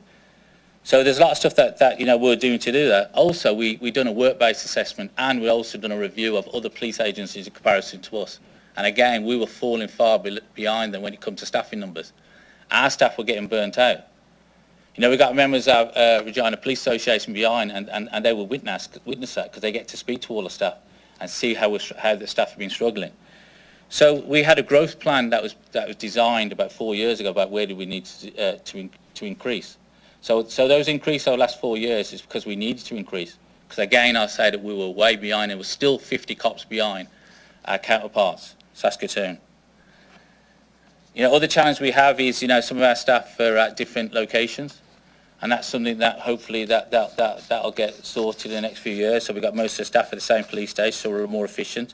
So there's a lot of stuff that we're doing to do that. Also, we've done a work-based assessment, and we've also done a review of other police agencies in comparison to us. And again, we were falling far behind them when it comes to staffing numbers. Our staff were getting burnt out. We got members of Regina Police Association behind, and they will witness that because they get to speak to all the staff and see how the staff have been struggling. So we had a growth plan that was designed about 4 years ago about where do we need to increase. So those increases over the last 4 years is because we needed to increase. Because again, I say that we were way behind. There was still 50 cops behind our counterparts, Saskatoon. Other challenge we have is, some of our staff are at different locations. And that's something that hopefully that'll get sorted in the next few years. So we've got most of the staff at the same police station, so we're more efficient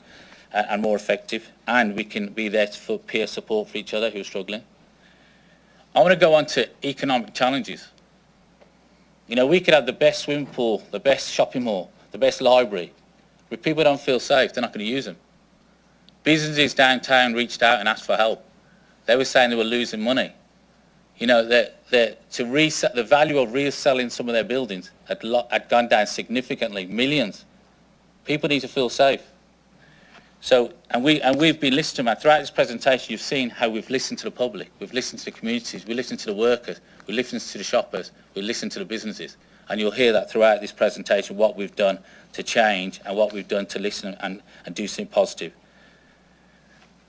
and more effective. And we can be there for peer support for each other who are struggling. I want to go on to economic challenges. We could have the best swimming pool, the best shopping mall, the best library. But if people don't feel safe, they're not going to use them. Businesses downtown reached out and asked for help. They were saying they were losing money. To reset the value of reselling some of their buildings had gone down significantly, millions People need to feel safe. So, and we've been listening to them. Throughout this presentation, you've seen how we've listened to the public, we've listened to the communities, we've listened to the workers, we've listened to the shoppers, we've listened to the businesses. And you'll hear that throughout this presentation, what we've done to change and what we've done to listen and do something positive.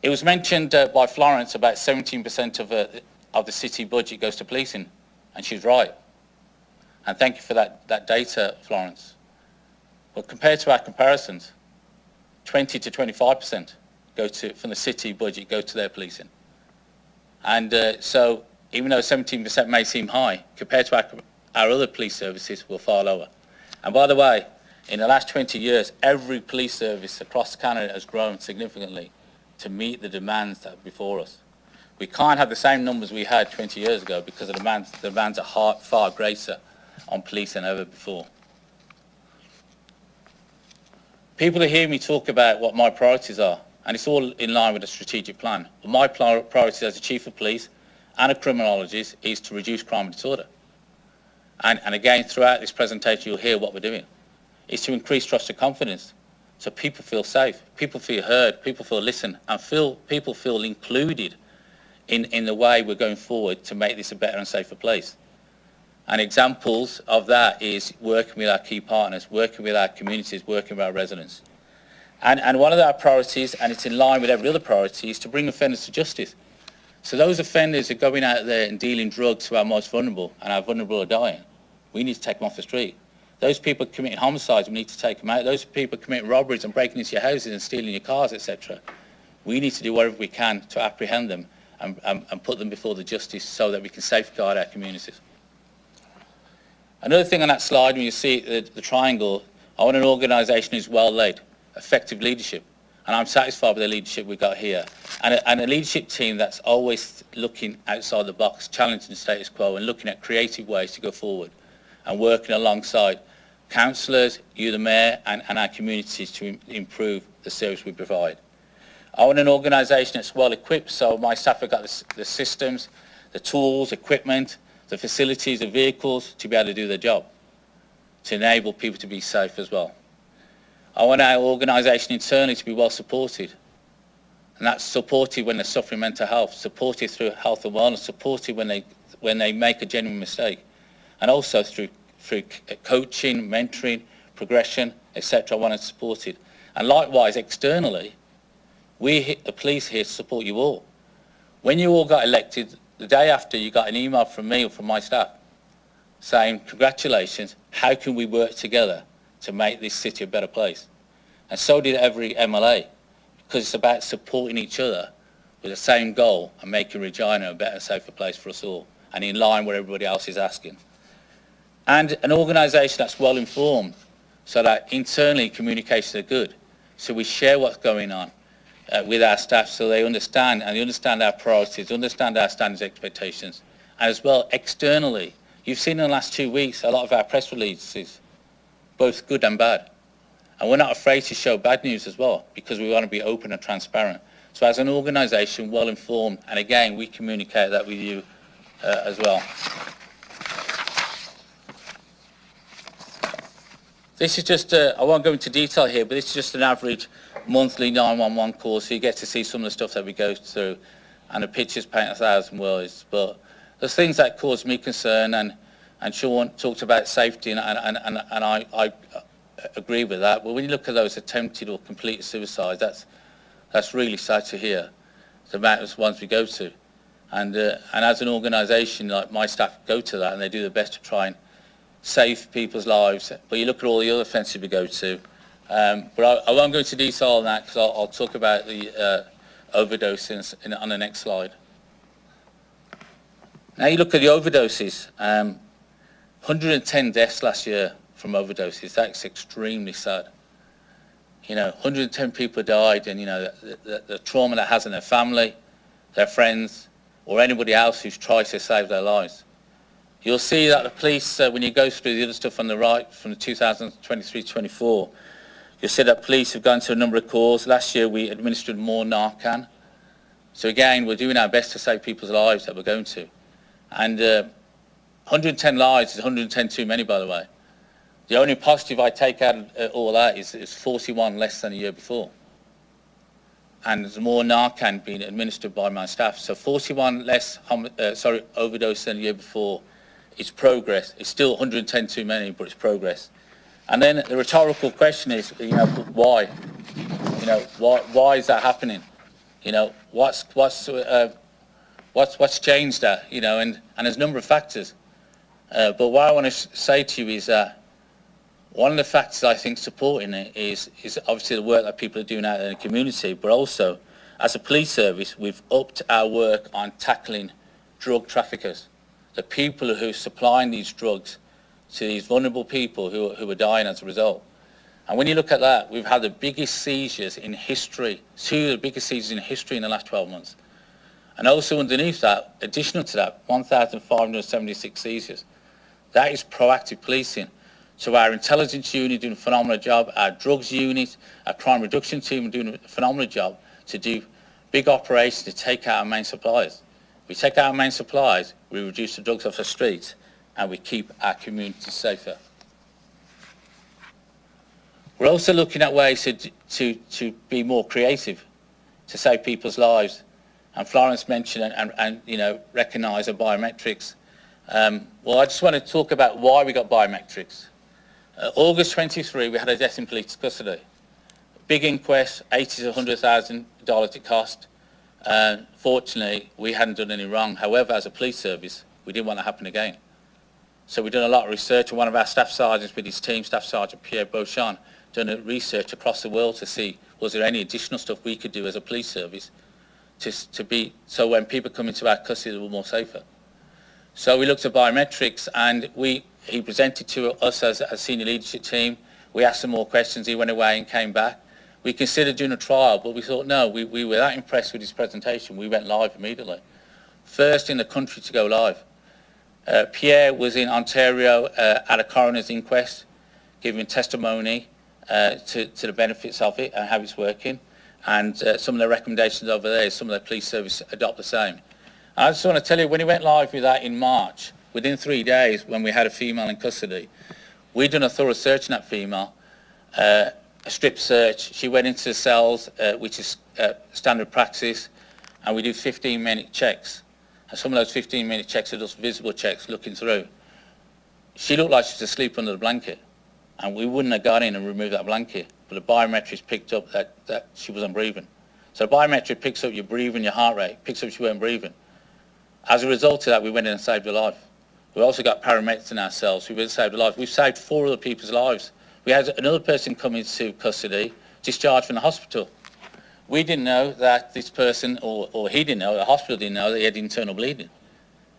It was mentioned by Florence about 17% of the city budget goes to policing, and she's right. And thank you for that data, Florence. But compared to our comparisons, 20 to 25% from the city budget go to their policing. And so even though 17% may seem high, compared to our other police services, we're far lower. And by the way, in the last 20 years, every police service across Canada has grown significantly to meet the demands that are before us. We can't have the same numbers we had 20 years ago because the demands are far greater on police than ever before. People who hear me talk about what my priorities are, and it's all in line with the strategic plan. But my priority as a chief of police and a criminologist is to reduce crime and disorder. And again, throughout this presentation, you'll hear what we're doing. It's to increase trust and confidence, so people feel safe, people feel heard, people feel listened, and people feel included in the way we're going forward to make this a better and safer place. And examples of that is working with our key partners, working with our communities, working with our residents. And one of our priorities, and it's in line with every other priority, is to bring offenders to justice. So those offenders are going out there and dealing drugs to our most vulnerable, and our vulnerable are dying. We need to take them off the street. Those people committing homicides, we need to take them out. Those people committing robberies and breaking into your houses and stealing your cars, etc. We need to do whatever we can to apprehend them and put them before the justice so that we can safeguard our communities. Another thing on that slide, when you see the triangle, I want an organisation who's well led, effective leadership. And I'm satisfied with the leadership we've got here. And a leadership team that's always looking outside the box, challenging the status quo and looking at creative ways to go forward and working alongside councillors, you the mayor, and our communities to improve the service we provide. I want an organisation that's well equipped, so my staff have got the systems, the tools, equipment, the facilities, the vehicles to be able to do their job, to enable people to be safe as well. I want our organisation internally to be well supported, and that's supported when they're suffering mental health, supported through health and wellness, supported when they make a genuine mistake, and also through coaching, mentoring, progression, etc. I want it supported. And likewise, externally, the police here to support you all. When you all got elected, the day after, you got an email from me or from my staff saying, congratulations, how can we work together to make this city a better place? And so did every MLA, because it's about supporting each other with the same goal and making Regina a better, safer place for us all, and in line with what everybody else is asking. And an organisation that's well informed, so that internally communications are good. So we share what's going on with our staff so they understand, and they understand our priorities, understand our standards, expectations. And as well, externally, you've seen in the last 2 weeks a lot of our press releases, both good and bad. And we're not afraid to show bad news as well, because we want to be open and transparent. So as an organisation, well informed, and again, we communicate that with you as well. This is just, I won't go into detail here, but this is just an average monthly 911 call, so you get to see some of the stuff that we go through, and the pictures paint 1,000 words. But there's things that cause me concern, and Sean talked about safety, and I agree with that. But when you look at those attempted or completed suicides, that's really sad to hear, the amount of ones we go to. And as an organisation, like my staff go to that, and they do their best to try and save people's lives. But you look at all the other offences we go to. But I won't go into detail on that, because I'll talk about the overdoses on the next slide. Now you look at the overdoses. 110 deaths last year from overdoses. That's extremely sad. 110 people died, and the trauma that has on their family, their friends, or anybody else who's tried to save their lives. You'll see that the police, when you go through the other stuff on the right from the 2023-24, you'll see that police have gone to a number of calls. Last year we administered more Narcan. So again, we're doing our best to save people's lives that we're going to. And 110 lives is 110 too many, by the way. The only positive I take out of all that is 41 less than the year before. And there's more Narcan being administered by my staff. So 41 less overdose than the year before. It's progress. It's still 110 too many, but it's progress. And then the rhetorical question is, why? Why is that happening? What's changed that? And there's a number of factors. But what I want to say to you is that one of the factors I think supporting it is obviously the work that people are doing out in the community, but also as a police service, we've upped our work on tackling drug traffickers, the people who are supplying these drugs to these vulnerable people who are dying as a result. And when you look at that, we've had the biggest seizures in history, 2 of the biggest seizures in history in the last 12 months. And also underneath that, additional to that, 1,576 seizures. That is proactive policing. So our intelligence unit doing a phenomenal job, our drugs unit, our crime reduction team are doing a phenomenal job to do big operations to take out our main suppliers. We take out our main suppliers, we reduce the drugs off the streets, and we keep our communities safer. We're also looking at ways to be more creative, to save people's lives. And Florence mentioned and recognise the biometrics. Well, I just want to talk about why we got biometrics. August 23, we had a death in police custody. Big inquest, $80,000 to $100,000 it cost. Fortunately, we hadn't done any wrong. However, as a police service, we didn't want to happen again. So we've done a lot of research, and one of our staff sergeants with his team, Staff Sergeant Pierre Beauchamp, done a research across the world to see was there any additional stuff we could do as a police service to be, so when people come into our custody, they were more safer. So we looked at biometrics, and he presented to us as a senior leadership team. We asked him more questions. He went away and came back. We considered doing a trial, but we thought, no, we were that impressed with his presentation. We went live immediately. First in the country to go live. Pierre was in Ontario at a coroner's inquest, giving testimony to the benefits of it and how it's working. And some of the recommendations over there, some of the police service adopt the same. And I just want to tell you, when he went live with that in March, within 3 days, when we had a female in custody, we'd done a thorough search on that female, a strip search. She went into the cells, which is standard practice, and we do 15-minute checks. And some of those 15-minute checks are just visible checks looking through. She looked like she was asleep under the blanket, and we wouldn't have got in and removed that blanket, but the biometrics picked up that she wasn't breathing. So the biometric picks up your breathing, your heart rate, picks up she weren't breathing. As a result of that, we went in and saved her life. We also got paramedics in ourselves. We've saved her life. We've saved 4 other people's lives. We had another person come into custody, discharged from the hospital. We didn't know that this person, or he didn't know, the hospital didn't know that he had internal bleeding.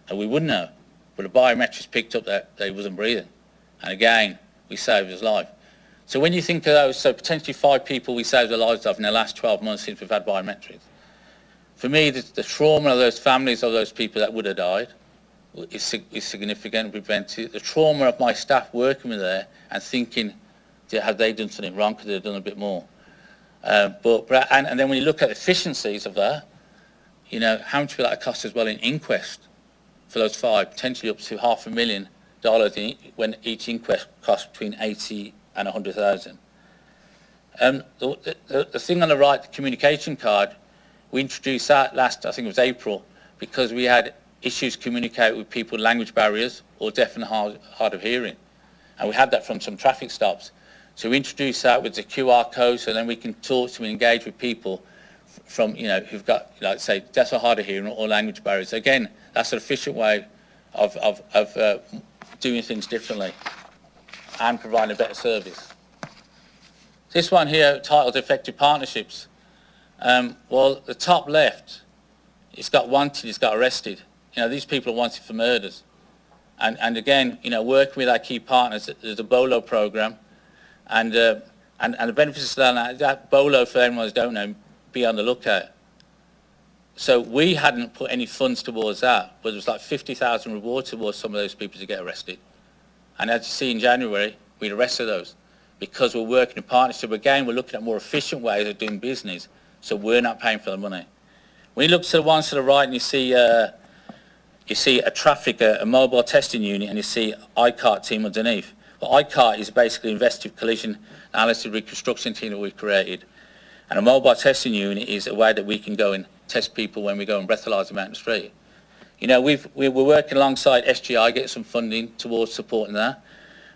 And we wouldn't know. But the biometrics picked up that he wasn't breathing. And again, we saved his life. So when you think of those, so potentially 5 people we saved the lives of in the last 12 months since we've had biometrics. For me, the trauma of those families of those people that would have died is significant, prevented. The trauma of my staff working with there and thinking, have they done something wrong? Could they have done a bit more? And then when you look at the efficiencies of that, how much will that cost as well in inquest for those 5, potentially up to $500,000 when each inquest costs between 80 and 100,000. The thing on the right, the communication card, we introduced that last, I think it was April, because we had issues communicating with people with language barriers or deaf and hard of hearing. And we had that from some traffic stops. So we introduced that with the QR code, so then we can talk to and engage with people from, who've got, like say, deaf or hard of hearing or language barriers. Again, that's an efficient way of doing things differently and providing a better service. This one here, titled Effective Partnerships. Well, the top left, it's got wanted, it's got arrested. These people are wanted for murders. And again, working with our key partners, there's a BOLO program. And the benefits of that BOLO, for anyone who don't know, be on the lookout. So we hadn't put any funds towards that, but there was like 50,000 reward towards some of those people to get arrested. And as you see in January, we arrested those because we're working in partnership. Again, we're looking at more efficient ways of doing business, so we're not paying for the money. When you look to the ones to the right and you see a traffic, a mobile testing unit, and you see ICART team underneath, But ICAR is basically investigative collision analysis reconstruction team that we've created. And a mobile testing unit is a way that we can go and test people when we go and breathalyse them out in the street. You know, we're working alongside SGI, getting some funding towards supporting that.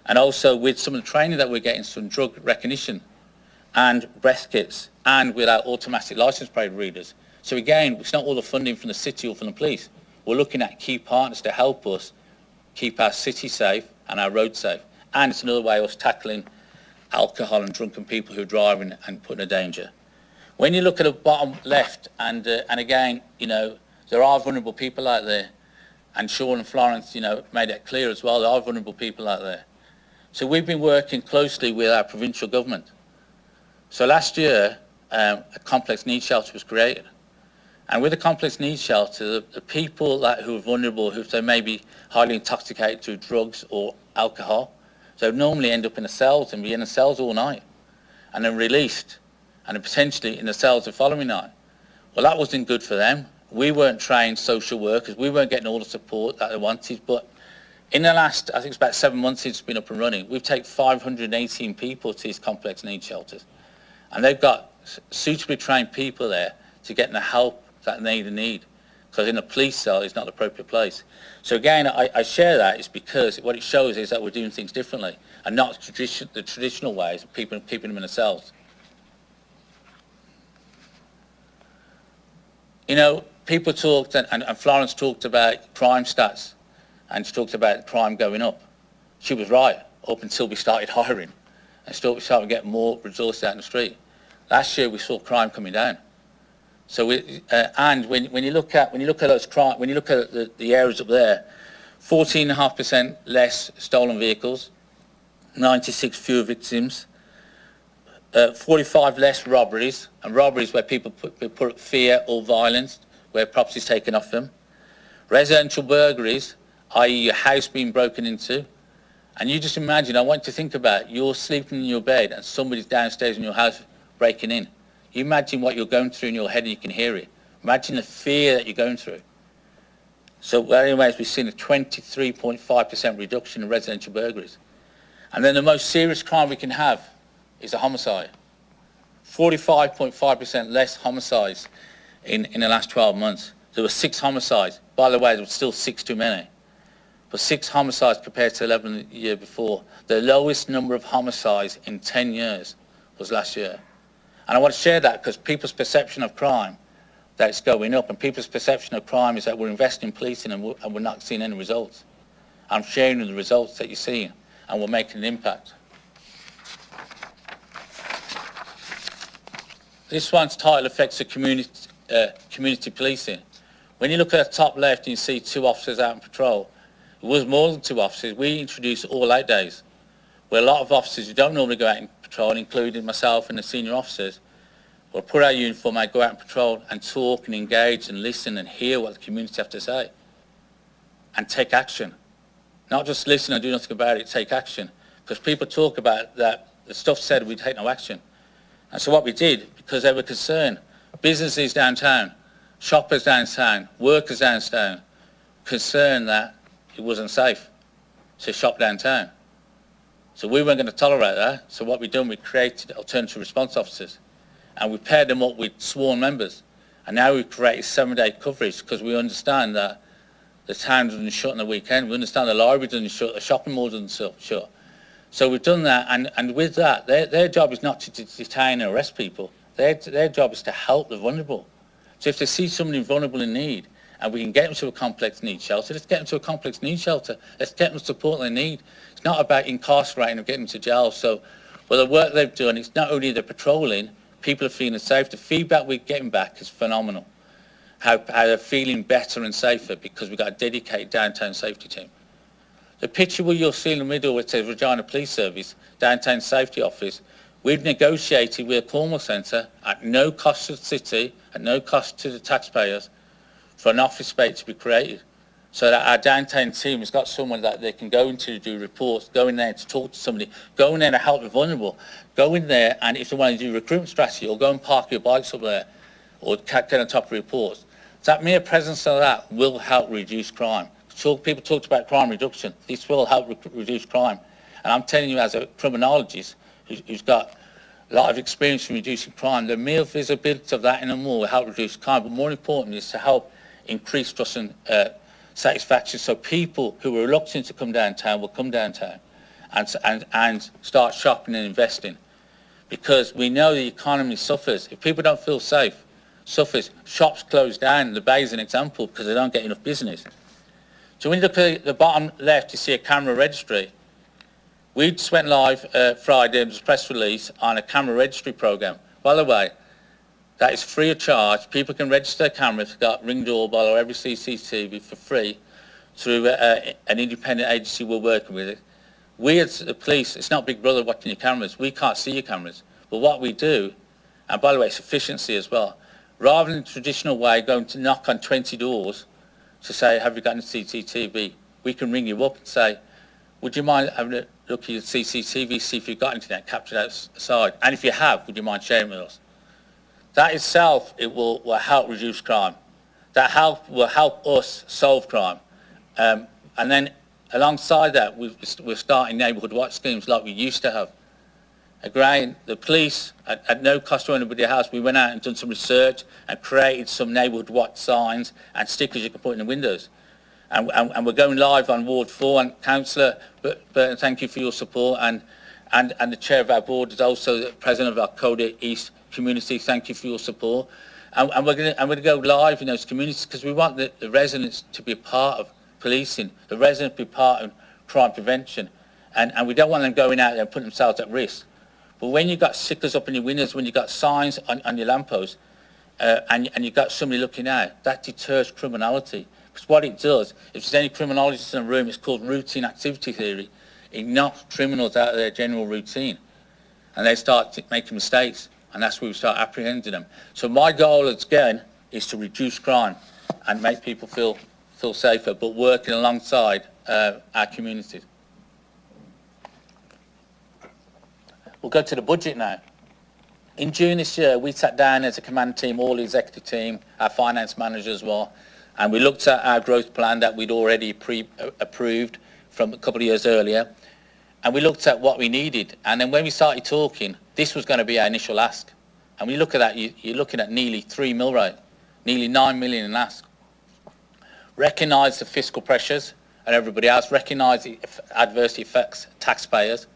And also with some of the training that we're getting, some drug recognition and breath kits, and with our automatic licence plate readers. So again, it's not all the funding from the city or from the police. We're looking at key partners to help us keep our city safe and our road safe. And it's another way of us tackling alcohol and drunken people who are driving and putting in danger. When you look at the bottom left, and again, you know, there are vulnerable people out there, and Sean and Florence, you know, made that clear as well, there are vulnerable people out there. So we've been working closely with our provincial government. So last year, a complex needs shelter was created. And with a complex needs shelter, the people who are vulnerable, who they may be highly intoxicated through drugs or alcohol, so normally end up in the cells and be in the cells all night, and then released, and then potentially in the cells the following night. Well, that wasn't good for them. We weren't trained social workers. We weren't getting all the support that they wanted. But in the last, I think it's about 7 months since it's been up and running, we've taken 518 people to these complex needs shelters. And they've got suitably trained people there to get the help that they need. Because in a police cell, it's not the appropriate place. So again, I share that is because what it shows is that we're doing things differently and not the traditional ways of keeping them in the cells. You know, people talked, and Florence talked about crime stats, and she talked about crime going up. She was right, up until we started hiring, and we started getting more resources out in the street. Last year, we saw crime coming down. So, and when you look at those crime, when you look at the areas up there, 14.5% less stolen vehicles, 96 fewer victims, 45 less robberies, and robberies where people put fear or violence, where property is taken off them. Residential burglaries, i.e. your house being broken into. And you just imagine, I want you to think about, you're sleeping in your bed and somebody's downstairs in your house breaking in. You imagine what you're going through in your head and you can hear it. Imagine the fear that you're going through. So anyways, we've seen a 23.5% reduction in residential burglaries. And then the most serious crime we can have is a homicide. 45.5% less homicides in the last 12 months. There were 6 homicides. By the way, there were still 6 too many. But 6 homicides compared to 11 the year before. The lowest number of homicides in 10 years was last year. And I want to share that because people's perception of crime, that it's going up, and people's perception of crime is that we're investing in policing and we're not seeing any results. I'm sharing the results that you're seeing, and we're making an impact. This one's title affects the community policing. When you look at the top left and you see 2 officers out on patrol, it was more than 2 officers. We introduced all-out days, where a lot of officers who don't normally go out in patrol, including myself and the senior officers, will put our uniform out, go out and patrol and talk and engage and listen and hear what the community have to say and take action. Not just listen and do nothing about it, take action. Because people talk about that, the stuff said we take no action. And so what we did, because they were concerned, businesses downtown, shoppers downtown, workers downtown, concerned that it wasn't safe to shop downtown. So we weren't going to tolerate that. So what we done, we created alternative response officers, and we paired them up with sworn members. And now we've created 7-day coverage because we understand that the town doesn't shut on the weekend. We understand the library doesn't shut, the shopping mall doesn't shut. So we've done that, and with that, their job is not to detain and arrest people. Their job is to help the vulnerable. So if they see somebody vulnerable in need, and we can get them to a complex needs shelter, let's get them to a complex needs shelter. Let's get them the support they need. It's not about incarcerating or getting them to jail. So, well, the work they've done, it's not only the patrolling, people are feeling safe. The feedback we're getting back is phenomenal. How they're feeling better and safer because we've got a dedicated downtown safety team. The picture where you'll see in the middle where it says Regina Police Service, Downtown Safety Office, we've negotiated with a Cornwall Centre at no cost to the city, at no cost to the taxpayers, for an office space to be created. So that our downtown team has got someone that they can go into to do reports, go in there to talk to somebody, go in there to help the vulnerable, go in there and if they want to do recruitment strategy or go and park your bikes up there or get on top of reports. So that mere presence of that will help reduce crime. People talked about crime reduction. This will help reduce crime. And I'm telling you, as a criminologist who's got a lot of experience in reducing crime, the mere visibility of that in a mall will help reduce crime, but more importantly is to help increase trust and satisfaction, so people who are reluctant to come downtown will come downtown and start shopping and investing. Because we know the economy suffers. If people don't feel safe, suffers. Shops close down. The Bay is an example because they don't get enough business. So when you look at the bottom left, you see a camera registry. We just went live Friday, there was a press release on a camera registry program. By the way, that is free of charge. People can register their cameras, they've got Ring Doorbell or every CCTV for free through an independent agency we're working with. We as the police, it's not Big Brother watching your cameras. We can't see your cameras. But what we do, and by the way, it's efficiency as well. Rather than the traditional way, going to knock on 20 doors to say, have you got any CCTV? We can ring you up and say, would you mind having a look at your CCTV, see if you've got anything that captured outside? And if you have, would you mind sharing with us? That itself, it will help reduce crime. That will help us solve crime. And then alongside that, we're starting neighbourhood watch schemes like we used to have. Again, the police, at no cost to anybody else, we went out and done some research and created some neighbourhood watch signs and stickers you can put in the windows. And we're going live on Ward 4, and Councillor Burton, thank you for your support, and the Chair of our board is also the President of our Coda East community, thank you for your support. And we're going to go live in those communities because we want the residents to be a part of policing, the residents to be part of crime prevention, and we don't want them going out there and putting themselves at risk. But when you've got stickers up in your windows, when you've got signs on your lampposts, and you've got somebody looking out, that deters criminality. Because what it does, if there's any criminologists in the room, it's called routine activity theory. It knocks criminals out of their general routine, and they start making mistakes, and that's where we start apprehending them. So my goal, again, is to reduce crime and make people feel safer, but working alongside our communities. We'll go to the budget now. In June this year, we sat down as a command team, all the executive team, our finance manager as well, and we looked at our growth plan that we'd already approved from a couple of years earlier, and we looked at what we needed. And then when we started talking, this was going to be our initial ask. And when you look at that, you're looking at nearly 3 mil, right? Nearly 9 million in ask. Recognise the fiscal pressures and everybody else, recognise the adverse effects taxpayers.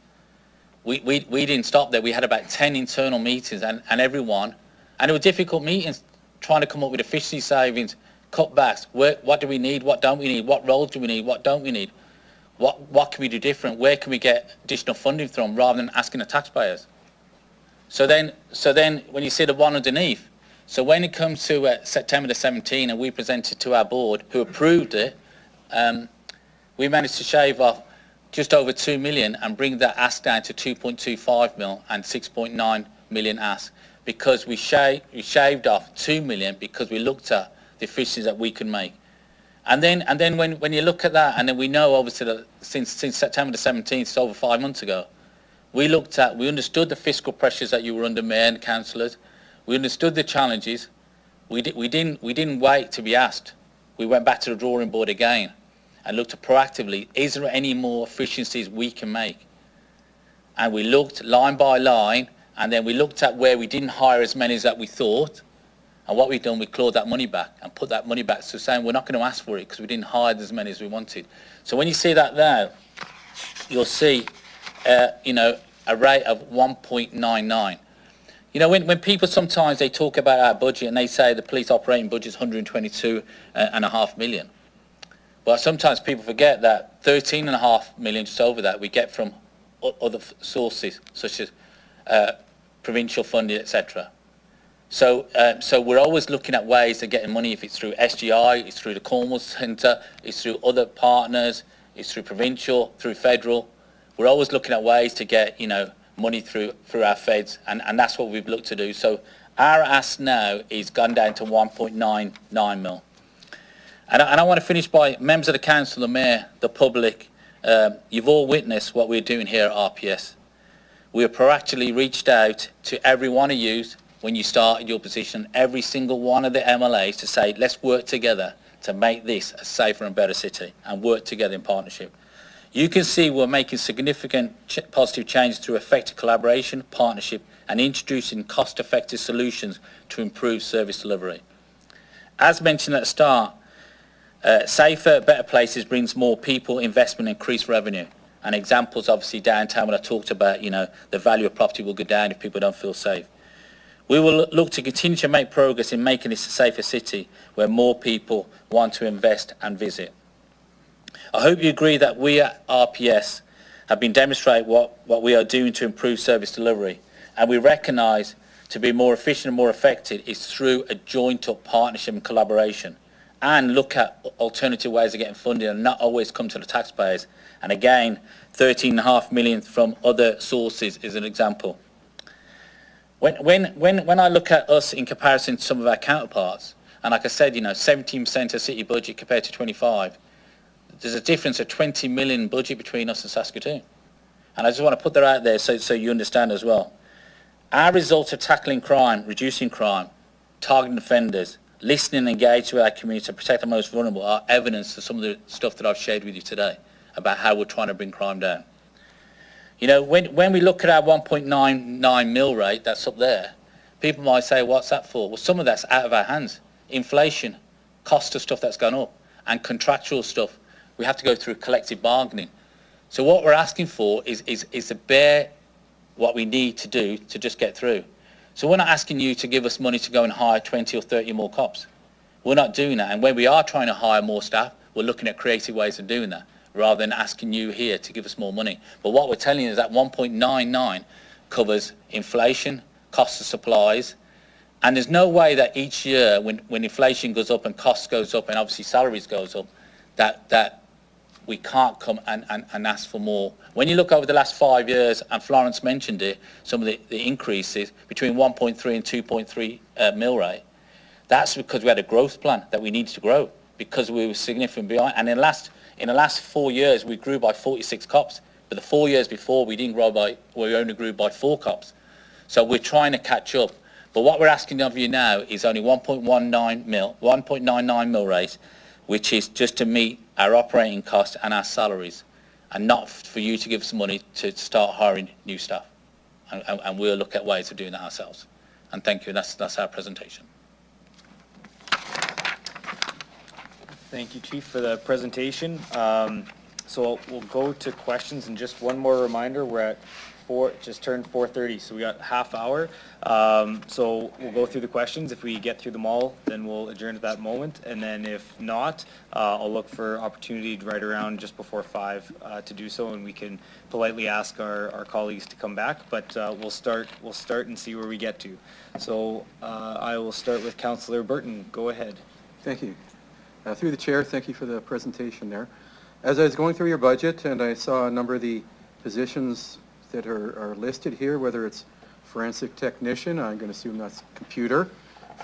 We didn't stop there. We had about 10 internal meetings and everyone, and it were difficult meetings trying to come up with efficiency savings, cutbacks. What do we need? What don't we need? What roles do we need? What don't we need? What can we do different? Where can we get additional funding from rather than asking the taxpayers? So then when you see the one underneath, so when it comes to September the 17th and we presented to our board who approved it, we managed to shave off just over 2 million and bring that ask down to 2.25 mil and 6.9 million ask, because we shaved off 2 million because we looked at the efficiencies that we can make. And then when you look at that, and then we know obviously that since September the 17th, it's over 5 months ago, we understood the fiscal pressures that you were under, Mayor and councillors. We understood the challenges. We didn't wait to be asked. We went back to the drawing board again and looked at proactively, is there any more efficiencies we can make? And we looked line by line, and then we looked at where we didn't hire as many as that we thought. And what we've done, we clawed that money back and put that money back. So saying we're not going to ask for it because we didn't hire as many as we wanted. So when you see that there, you'll see, a rate of 1.99. You know, when people sometimes they talk about our budget and they say the police operating budget is 122.5 million. Well, sometimes people forget that 13.5 million, just over that, we get from other sources such as provincial funding, etc. So we're always looking at ways of getting money, if it's through SGI, it's through the Cornwall Centre, it's through other partners, it's through provincial, through federal. We're always looking at ways to get, money through our feds, and that's what we've looked to do. So our ask now is gone down to 1.99 mil. And I want to finish by members of the council, the mayor, the public. You've all witnessed what we're doing here at RPS. We have proactively reached out to every one of you when you started your position, every single one of the MLAs, to say, let's work together to make this a safer and better city, and work together in partnership. You can see we're making significant positive changes through effective collaboration, partnership, and introducing cost-effective solutions to improve service delivery. As mentioned at the start, safer, better places brings more people, investment, increased revenue. And examples, obviously, downtown, when I talked about, the value of property will go down if people don't feel safe. We will look to continue to make progress in making this a safer city where more people want to invest and visit. I hope you agree that we at RPS have been demonstrating what we are doing to improve service delivery, and we recognise to be more efficient and more effective is through a joint-up partnership and collaboration, and look at alternative ways of getting funding and not always come to the taxpayers. And again, 13.5 million from other sources is an example. When I look at us in comparison to some of our counterparts, and like I said, 17% of city budget compared to 25, there's a difference of 20 million budget between us and Saskatoon. And I just want to put that out there so you understand as well. Our results of tackling crime, reducing crime, targeting offenders, listening and engaging with our community to protect the most vulnerable are evidence of some of the stuff that I've shared with you today about how we're trying to bring crime down. When we look at our 1.99 mil rate, that's up there, people might say, what's that for? Well, some of that's out of our hands. Inflation, cost of stuff that's gone up, and contractual stuff. We have to go through collective bargaining. So what we're asking for is to bear what we need to do to just get through. So we're not asking you to give us money to go and hire 20 or 30 more cops. We're not doing that. And when we are trying to hire more staff, we're looking at creative ways of doing that, rather than asking you here to give us more money. But what we're telling you is that 1.99 covers inflation, cost of supplies, and there's no way that each year when inflation goes up and costs goes up and obviously salaries goes up, that we can't come and ask for more. When you look over the last 5 years, and Florence mentioned it, some of the increases between 1.3 and 2.3 mil rate, that's because we had a growth plan that we needed to grow because we were significantly behind. And in the last 4 years, we grew by 46 cops. But the 4 years before, we only grew by 4 cops. So we're trying to catch up. But what we're asking of you now is only 1.99 mil rate, which is just to meet our operating costs and our salaries, and not for you to give us money to start hiring new staff. And we'll look at ways of doing that ourselves. And thank you. That's our presentation. Thank you, Chief, for the presentation. So we'll go to questions, and just one more reminder, we're at just turned 4:30, so we got half hour. So we'll go through the questions. If we get through them all, then we'll adjourn at that moment, and then if not, I'll look for opportunity right around just before 5 to do so, and we can politely ask our colleagues to come back, but we'll start and see where we get to. So I will start with Councillor Burton. Go ahead. Thank you. Through the chair, thank you for the presentation there. As I was going through your budget and I saw a number of the positions that are listed here, whether it's forensic technician, I'm going to assume that's computer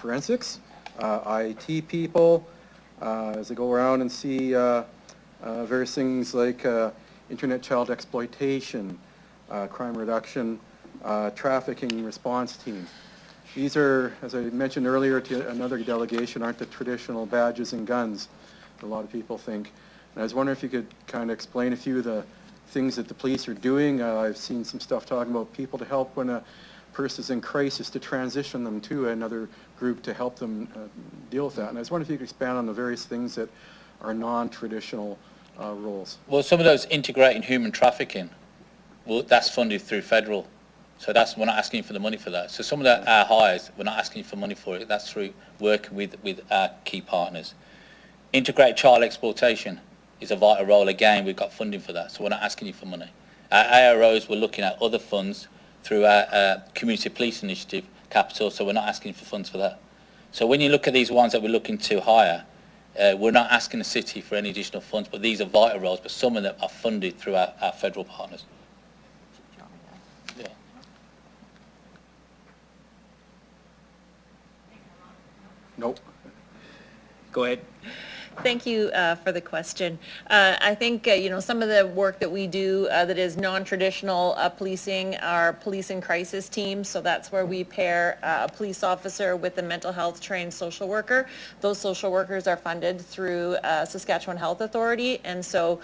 forensics, IT people, as I go around and see various things like internet child exploitation, crime reduction, trafficking response team. These are, as I mentioned earlier to another delegation, aren't the traditional badges and guns that a lot of people think. And I was wondering if you could kind of explain a few of the things that the police are doing. I've seen some stuff talking about people to help when a person is in crisis, to transition them to another group to help them deal with that. And I was wondering if you could expand on the various things that are non-traditional roles. Well, some of those integrating human trafficking, well, that's funded through federal. So we're not asking for the money for that. So some of our hires, we're not asking for money for it. That's through working with our key partners. Integrated child exploitation is a vital role. Again, we've got funding for that, so we're not asking you for money. Our AROs, we're looking at other funds through our community police initiative, capital, so we're not asking for funds for that. So when you look at these ones that we're looking to hire, we're not asking the city for any additional funds, but these are vital roles, but some of them are funded through our federal partners. Yeah. Nope. Go ahead. Thank you for the question. I think, some of the work that we do that is non-traditional policing, our police and crisis team. So that's where we pair a police officer with a mental health trained social worker. Those social workers are funded through Saskatchewan Health Authority. And so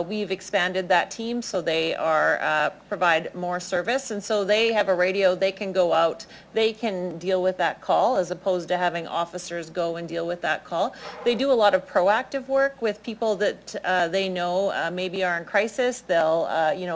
we've expanded that team so they are provide more service. And so they have a radio, they can go out, they can deal with that call as opposed to having officers go and deal with that call. They do a lot of proactive work with people that they know maybe are in crisis. They'll,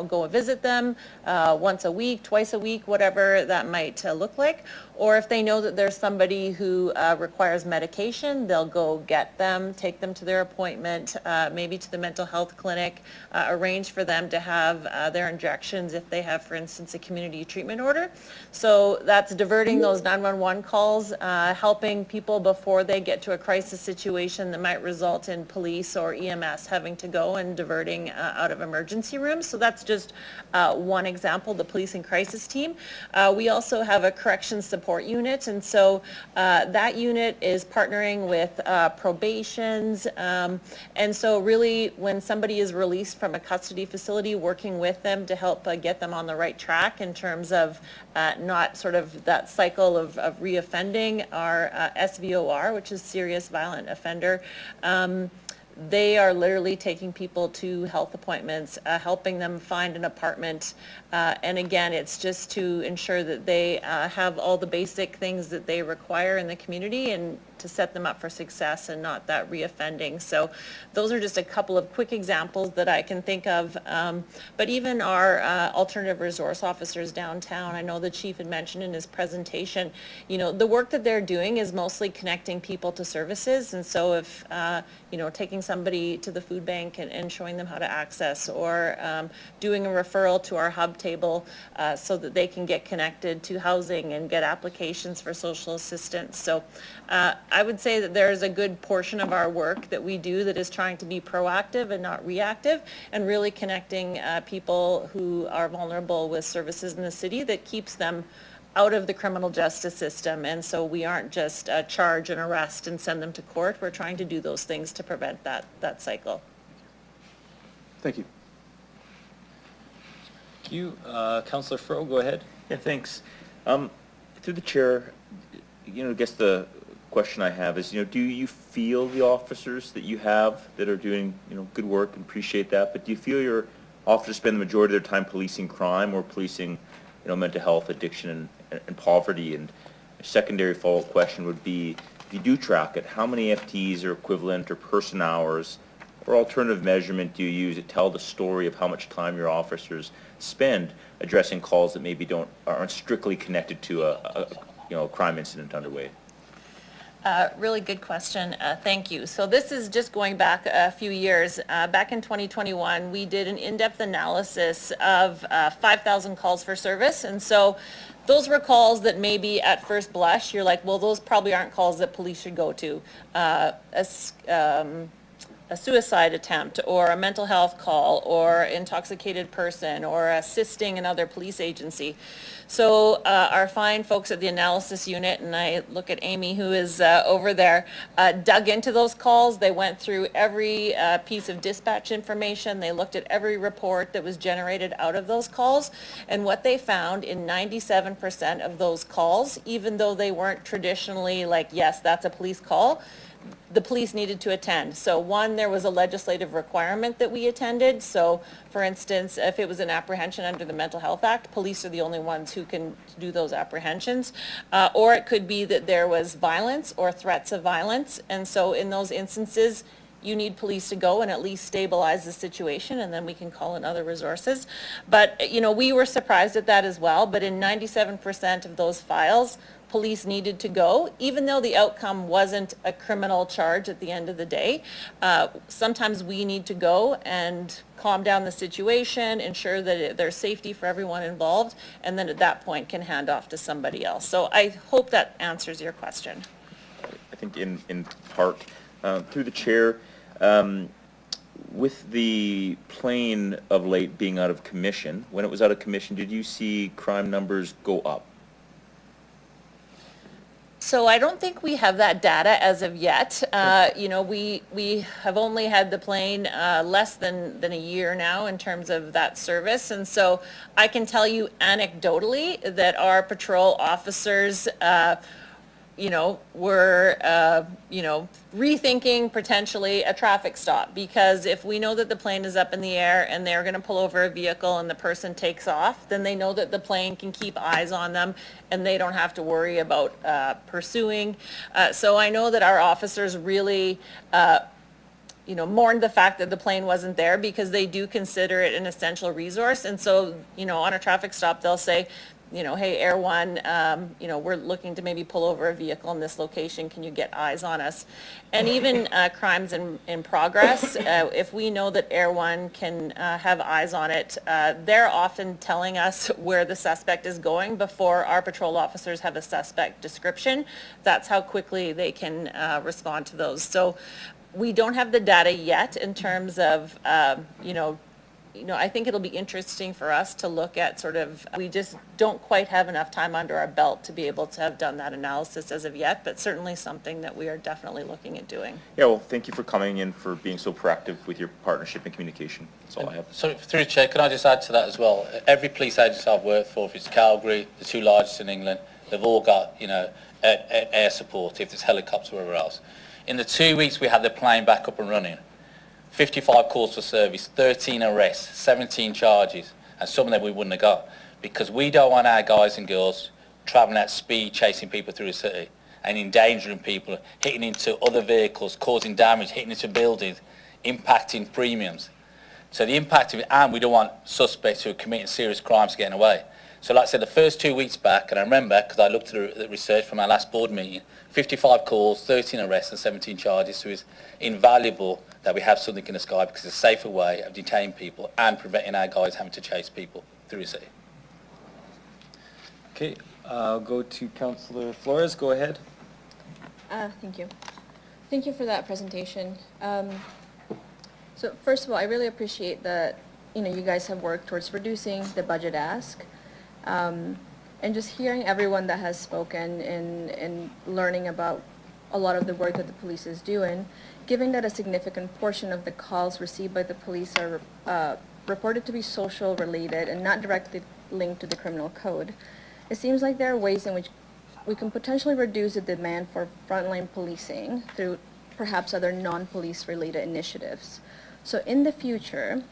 go and visit them once a week, twice a week, whatever that might look like. Or if they know that there's somebody who requires medication, they'll go get them, take them to their appointment, maybe to the mental health clinic, arrange for them to have their injections if they have, for instance, a community treatment order. So that's diverting those 911 calls, helping people before they get to a crisis situation that might result in police or EMS having to go and diverting out of emergency rooms. So that's just one example, the police and crisis team. We also have a corrections support unit, and so that unit is partnering with probations, and so really when somebody is released from a custody facility, working with them to help get them on the right track in terms of not sort of that cycle of reoffending. Our SVOR, which is serious violent offender, they are literally taking people to health appointments, helping them find an apartment, and again, it's just to ensure that they have all the basic things that they require in the community and to set them up for success and not that reoffending. So those are just a couple of quick examples that I can think of. But even our alternative resource officers downtown, I know the chief had mentioned in his presentation, the work that they're doing is mostly connecting people to services. And so if, taking somebody to the food bank and showing them how to access, or doing a referral to our hub table so that they can get connected to housing and get applications for social assistance. So I would say that there's a good portion of our work that we do that is trying to be proactive and not reactive, and really connecting people who are vulnerable with services in the city that keeps them out of the criminal justice system. And so we aren't just charge and arrest and send them to court. We're trying to do those things to prevent that cycle. Thank you. Thank you. Councillor Fro, go ahead. Yeah, thanks. Through the chair, I guess the question I have is, do you feel the officers that you have that are doing, good work, and appreciate that, but do you feel your officers spend the majority of their time policing crime or policing, mental health, addiction, and poverty? And a secondary follow-up question would be, if you do track it, how many FTEs or equivalent or person hours or alternative measurement do you use to tell the story of how much time your officers spend addressing calls that maybe aren't strictly connected to a crime incident underway? Really good question. Thank you. So this is just going back a few years. Back in 2021, we did an in-depth analysis of 5,000 calls for service. And so those were calls that maybe at first blush, you're like, well, those probably aren't calls that police should go to. A suicide attempt, or a mental health call, or intoxicated person, or assisting another police agency. So our fine folks at the analysis unit, and I look at Amy who is over there, dug into those calls. They went through every piece of dispatch information. They looked at every report that was generated out of those calls. And what they found in 97% of those calls, even though they weren't traditionally like, yes, that's a police call, the police needed to attend. So one, there was a legislative requirement that we attended. So for instance, if it was an apprehension under the Mental Health Act, police are the only ones who can do those apprehensions. Or it could be that there was violence or threats of violence. And so in those instances, you need police to go and at least stabilize the situation, and then we can call in other resources. But, we were surprised at that as well. But in 97% of those files, police needed to go, even though the outcome wasn't a criminal charge at the end of the day. Sometimes we need to go and calm down the situation, ensure that there's safety for everyone involved, and then at that point can hand off to somebody else. So I hope that answers your question. I think in part, through the chair, with the plane of late being out of commission, when it was out of commission, did you see crime numbers go up? So I don't think we have that data as of yet. You know, we have only had the plane less than a year now in terms of that service. And so I can tell you anecdotally that our patrol officers, you know, were, you know, rethinking potentially a traffic stop, because if we know that the plane is up in the air and they're going to pull over a vehicle and the person takes off, then they know that the plane can keep eyes on them and they don't have to worry about pursuing. So I know that our officers really you know, mourned the fact that the plane wasn't there, because they do consider it an essential resource. And so, you know, on a traffic stop, they'll say, you know, hey, Air One, you know, we're looking to maybe pull over a vehicle in this location. Can you get eyes on us? And even crimes in progress, if we know that Air One can have eyes on it, they're often telling us where the suspect is going before our patrol officers have a suspect description. That's how quickly they can respond to those. So we don't have the data yet in terms of, you know, I think it'll be interesting for us to look at sort of, we just don't quite have enough time under our belt to be able to have done that analysis as of yet, but certainly something that we are definitely looking at doing. Yeah, well, thank you for coming in, for being so proactive with your partnership and communication. That's all I have. So through the chair, can I just add to that as well? Every police agency I've worked for, if it's Calgary, the two largest in England, they've all got, you know, air support, if there's helicopters or wherever else. In the 2 weeks we had the plane back up and running, 55 calls for service, 13 arrests, 17 charges, and some of them we wouldn't have got, because we don't want our guys and girls travelling at speed, chasing people through the city and endangering people, hitting into other vehicles, causing damage, hitting into buildings, impacting premiums. So the impact of it, and we don't want suspects who are committing serious crimes getting away. So like I said, the first 2 weeks back, and I remember, because I looked at the research from our last board meeting, 55 calls, 13 arrests and 17 charges, so it's invaluable that we have something in the sky, because it's a safer way of detaining people and preventing our guys having to chase people through the city. Okay, I'll go to Councillor Flores. Go ahead. Thank you. Thank you for that presentation. So first of all, I really appreciate that, you know, you guys have worked towards reducing the budget ask. And just hearing everyone that has spoken and learning about a lot of the work that the police is doing, given that a significant portion of the calls received by the police are reported to be social related and not directly linked to the criminal code, it seems like there are ways in which we can potentially reduce the demand for frontline policing through perhaps other non-police related initiatives. So in the future,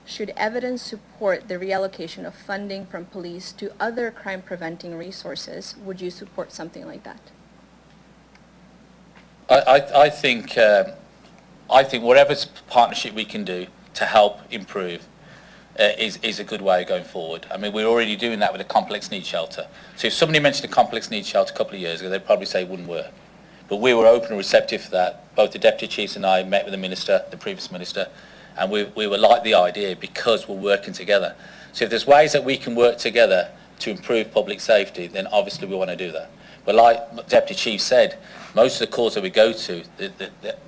should evidence support the reallocation of funding from police to other crime-preventing resources, would you support something like that? I think whatever partnership we can do to help improve is a good way of going forward. I mean, we're already doing that with a complex needs shelter. So if somebody mentioned a complex needs shelter a couple of years ago, they'd probably say it wouldn't work. But we were open and receptive for that. Both the Deputy Chiefs and I met with the Minister, the previous Minister, and we were like the idea because we're working together. So if there's ways that we can work together to improve public safety, then obviously we want to do that. But like Deputy Chief said, most of the calls that we go to,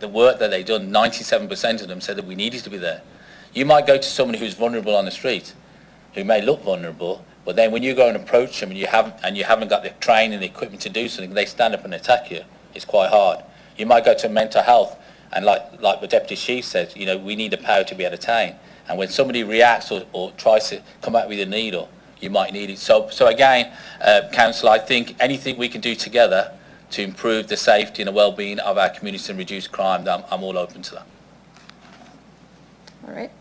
the work that they've done, 97% of them said that we needed to be there. You might go to someone who's vulnerable on the street, who may look vulnerable, but then when you go and approach them and you haven't got the training and the equipment to do something, they stand up and attack you. It's quite hard. You might go to mental health, and like the Deputy Chief said, you know, we need the power to be entertained. And when somebody reacts or tries to come out with a needle, you might need it. So again, Council, I think anything we can do together to improve the safety and the well-being of our communities and reduce crime, I'm all open to that. All right.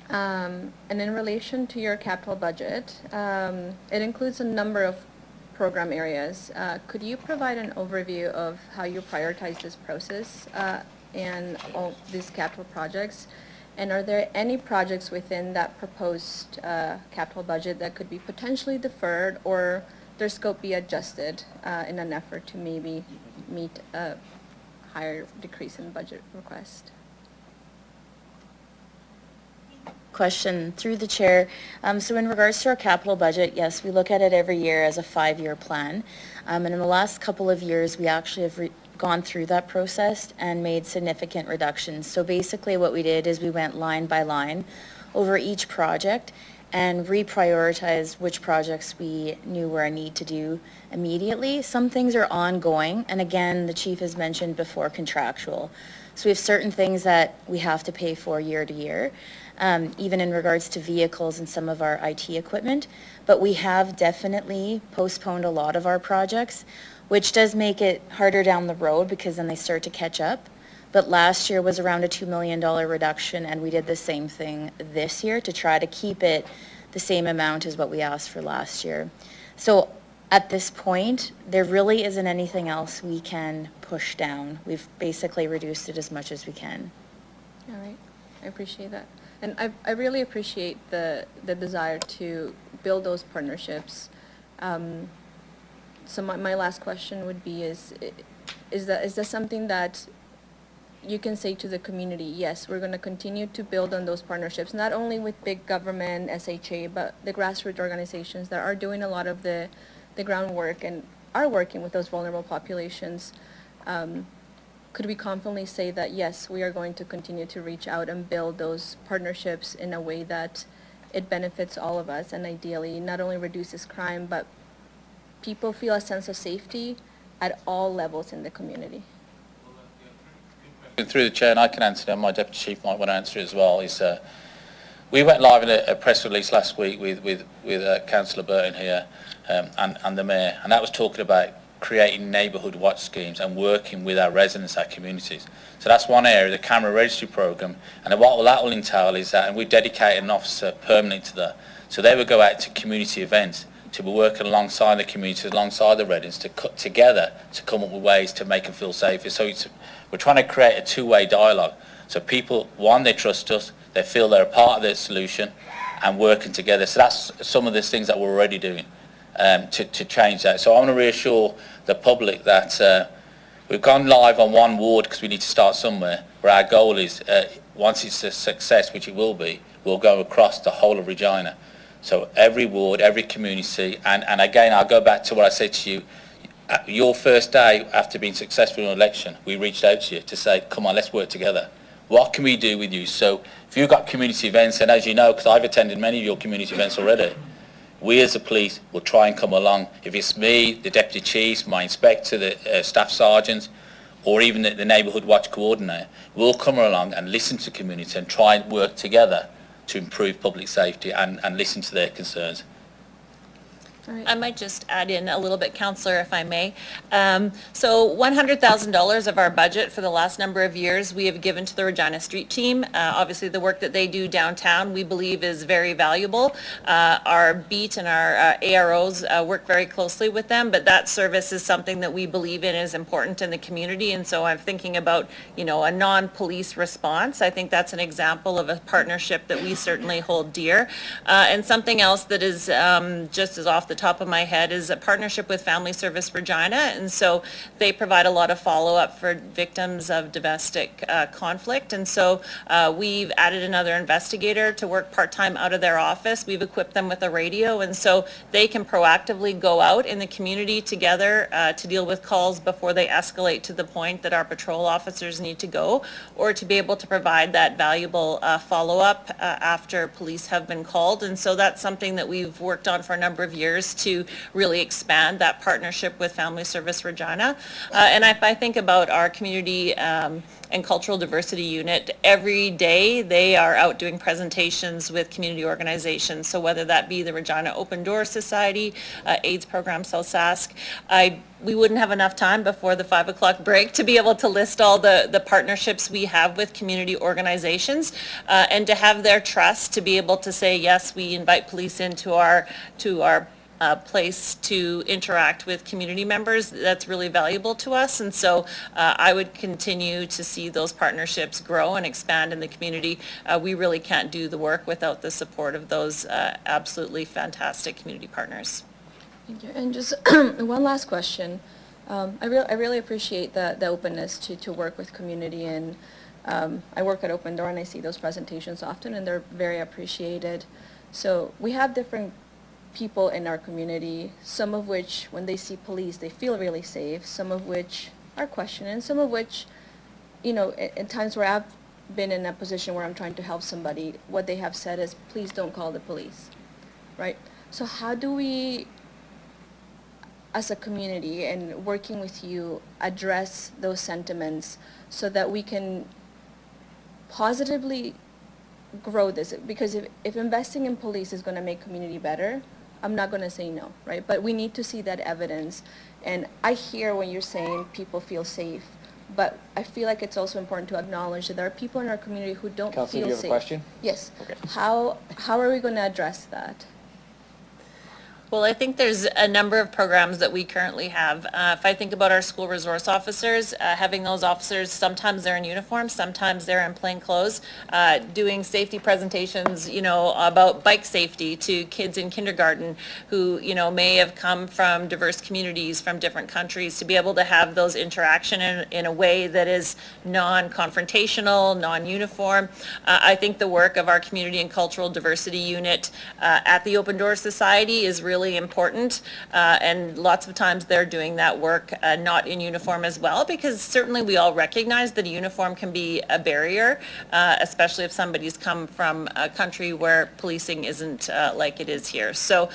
And in relation to your capital budget, it includes a number of program areas. Could you provide an overview of how you prioritize this process and all these capital projects? And are there any projects within that proposed capital budget that could be potentially deferred or their scope be adjusted in an effort to maybe meet a higher decrease in budget request? Question through the chair. So in regards to our capital budget, yes, we look at it every year as a 5-year plan. And in the last couple of years, we actually have gone through that process and made significant reductions. So basically what we did is we went line by line over each project and reprioritize which projects we knew were a need to do immediately. Some things are ongoing, and again, the chief has mentioned before, contractual. So we have certain things that we have to pay for year to year, even in regards to vehicles and some of our IT equipment. But we have definitely postponed a lot of our projects, which does make it harder down the road because then they start to catch up. But last year was around a $2 million reduction, and we did the same thing this year to try to keep it the same amount as what we asked for last year. So at this point, there really isn't anything else we can push down. We've basically reduced it as much as we can. All right, I appreciate that. And I really appreciate the desire to build those partnerships. So my last question would be is that something that you can say to the community, yes, we're going to continue to build on those partnerships, not only with big government, SHA, but the grassroots organizations that are doing a lot of the groundwork and are working with those vulnerable populations. Could we confidently say that, yes, we are going to continue to reach out and build those partnerships in a way that it benefits all of us and ideally not only reduces crime, but people feel a sense of safety at all levels in the community? Through the chair, and I can answer that, my deputy chief might want to answer it as well, is we went live in a press release last week with Councillor Burton here and the Mayor, and that was talking about creating neighbourhood watch schemes and working with our residents, our communities. So that's one area, the camera registry programme, and what that will entail is that, and we've dedicated an officer permanently to that, so they will go out to community events to be working alongside the community, alongside the residents, to cut together to come up with ways to make them feel safer. So we're trying to create a two-way dialogue. So people, one, they trust us, they feel they're a part of the solution and working together. So that's some of the things that we're already doing to change that. So I want to reassure the public that we've gone live on one ward because we need to start somewhere, where our goal is, once it's a success, which it will be, we'll go across the whole of Regina. So every ward, every community, and again, I'll go back to what I said to you, your first day after being successful in an election, we reached out to you to say, come on, let's work together. What can we do with you? So if you've got community events, and as you know, because I've attended many of your community events already, we as a police will try and come along. If it's me, the deputy chiefs, my inspector, the staff sergeants, or even the neighbourhood watch coordinator, we'll come along and listen to community and try and work together to improve public safety and listen to their concerns. I might just add in a little bit, Councillor, if I may. So $100,000 of our budget for the last number of years we have given to the Regina Street Team. Obviously the work that they do downtown we believe is very valuable. Our beat and our AROs work very closely with them, but that service is something that we believe in is important in the community, and so I'm thinking about, you know, a non-police response. I think that's an example of a partnership that we certainly hold dear. And something else that is just as off the top of my head is a partnership with Family Service Regina, and so they provide a lot of follow-up for victims of domestic conflict, and so we've added another investigator to work part-time out of their office. We've equipped them with a radio, and so they can proactively go out in the community together to deal with calls before they escalate to the point that our patrol officers need to go, or to be able to provide that valuable follow-up after police have been called. And so that's something that we've worked on for a number of years to really expand that partnership with Family Service Regina. And if I think about our community and cultural diversity unit, every day they are out doing presentations with community organizations. So whether that be the Regina Open Door Society, AIDS Program South Sask, we wouldn't have enough time before the 5 o'clock break to be able to list all the partnerships we have with community organizations, and to have their trust to be able to say, yes, we invite police into our place to interact with community members. That's really valuable to us, and so I would continue to see those partnerships grow and expand in the community. We really can't do the work without the support of those absolutely fantastic community partners. Thank you. And just one last question. I really appreciate the openness to work with community, and I work at Open Door and I see those presentations often and they're very appreciated. So we have different people in our community, some of which when they see police they feel really safe, some of which are questioning, some of which, you know, in times where I've been in a position where I'm trying to help somebody, what they have said is, please don't call the police. right? So how do we, as a community and working with you, address those sentiments so that we can positively grow this? Because if investing in police is going to make community better, I'm not going to say no, right? But we need to see that evidence. And I hear when you're saying people feel safe, but I feel like it's also important to acknowledge that there are people in our community who don't Councilor, feel do you have safe. a question? Yes. Okay. How are we going to address that? Well, I think there's a number of programs that we currently have. If I think about our school resource officers, having those officers, sometimes they're in uniform, sometimes they're in plain clothes, doing safety presentations, you know, about bike safety to kids in kindergarten who, you know, may have come from diverse communities from different countries, to be able to have those interaction in a way that is non-confrontational, non-uniform. I think the work of our Community and Cultural Diversity Unit at the Open Doors Society is really important, and lots of times they're doing that work not in uniform as well, because certainly we all recognize that a uniform can be a barrier, especially if somebody's come from a country where policing isn't like it is here. So,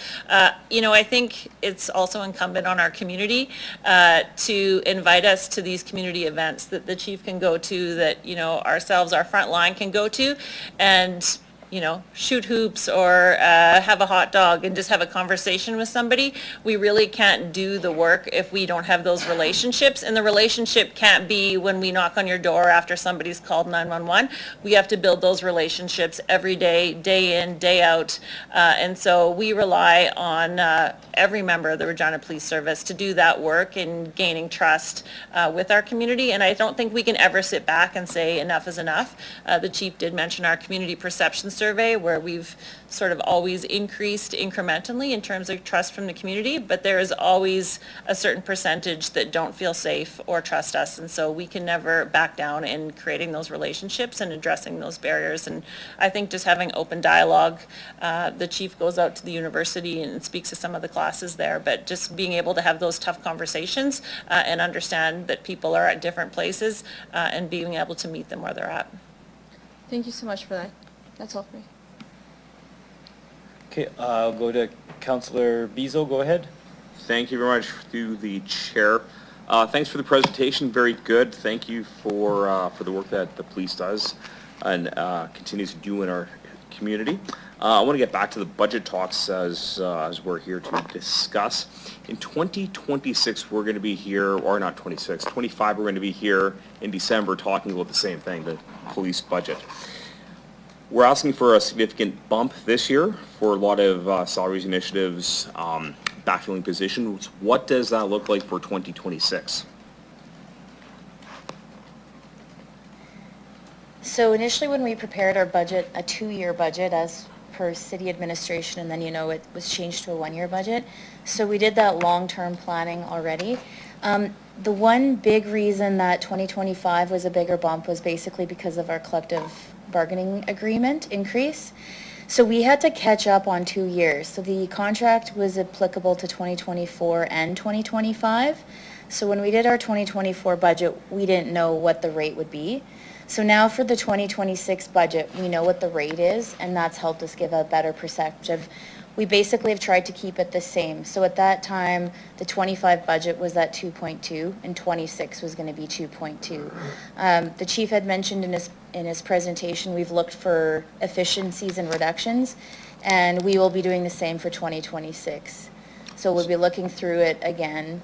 you know, I think it's also incumbent on our community to invite us to these community events that the chief can go to, that, you know, ourselves, our front line can go to, and you know, shoot hoops or have a hot dog and just have a conversation with somebody. We really can't do the work if we don't have those relationships. And the relationship can't be when we knock on your door after somebody's called 911. We have to build those relationships every day, day in, day out. And so we rely on every member of the Regina Police Service to do that work in gaining trust with our community. And I don't think we can ever sit back and say enough is enough. The chief did mention our community perception survey, where we've sort of always increased incrementally in terms of trust from the community, but there is always a certain percentage that don't feel safe or trust us, and so we can never back down in creating those relationships and addressing those barriers. And I think just having open dialogue, the chief goes out to the university and speaks to some of the classes there, but just being able to have those tough conversations and understand that people are at different places and being able to meet them where they're at. Thank you so much for that. That's all for me. Okay, I'll go to Councillor Bezo. Go ahead. Thank you very much through the chair. Thanks for the presentation. Very good. Thank you for the work that the police does and continues to do in our community. I want to get back to the budget talks as we're here to discuss. In 2026, we're going to be here, or not 26, 25, we're going to be here in December talking about the same thing, the police budget. We're asking for a significant bump this year for a lot of salaries initiatives, backfilling positions. What does that look like for 2026? So initially when we prepared our budget, a 2-year budget as per city administration, and then, you know, it was changed to a 1-year budget. So we did that long-term planning already. The one big reason that 2025 was a bigger bump was basically because of our collective bargaining agreement increase. So we had to catch up on 2 years. So the contract was applicable to 2024 and 2025. So when we did our 2024 budget, we didn't know what the rate would be. So now for the 2026 budget, we know what the rate is, and that's helped us give a better perspective. We basically have tried to keep it the same. So at that time, the 25 budget was at 2.2, and 26 was going to be 2.2. The chief had mentioned in his presentation, we've looked for efficiencies and reductions, and we will be doing the same for 2026. So we'll be looking through it again.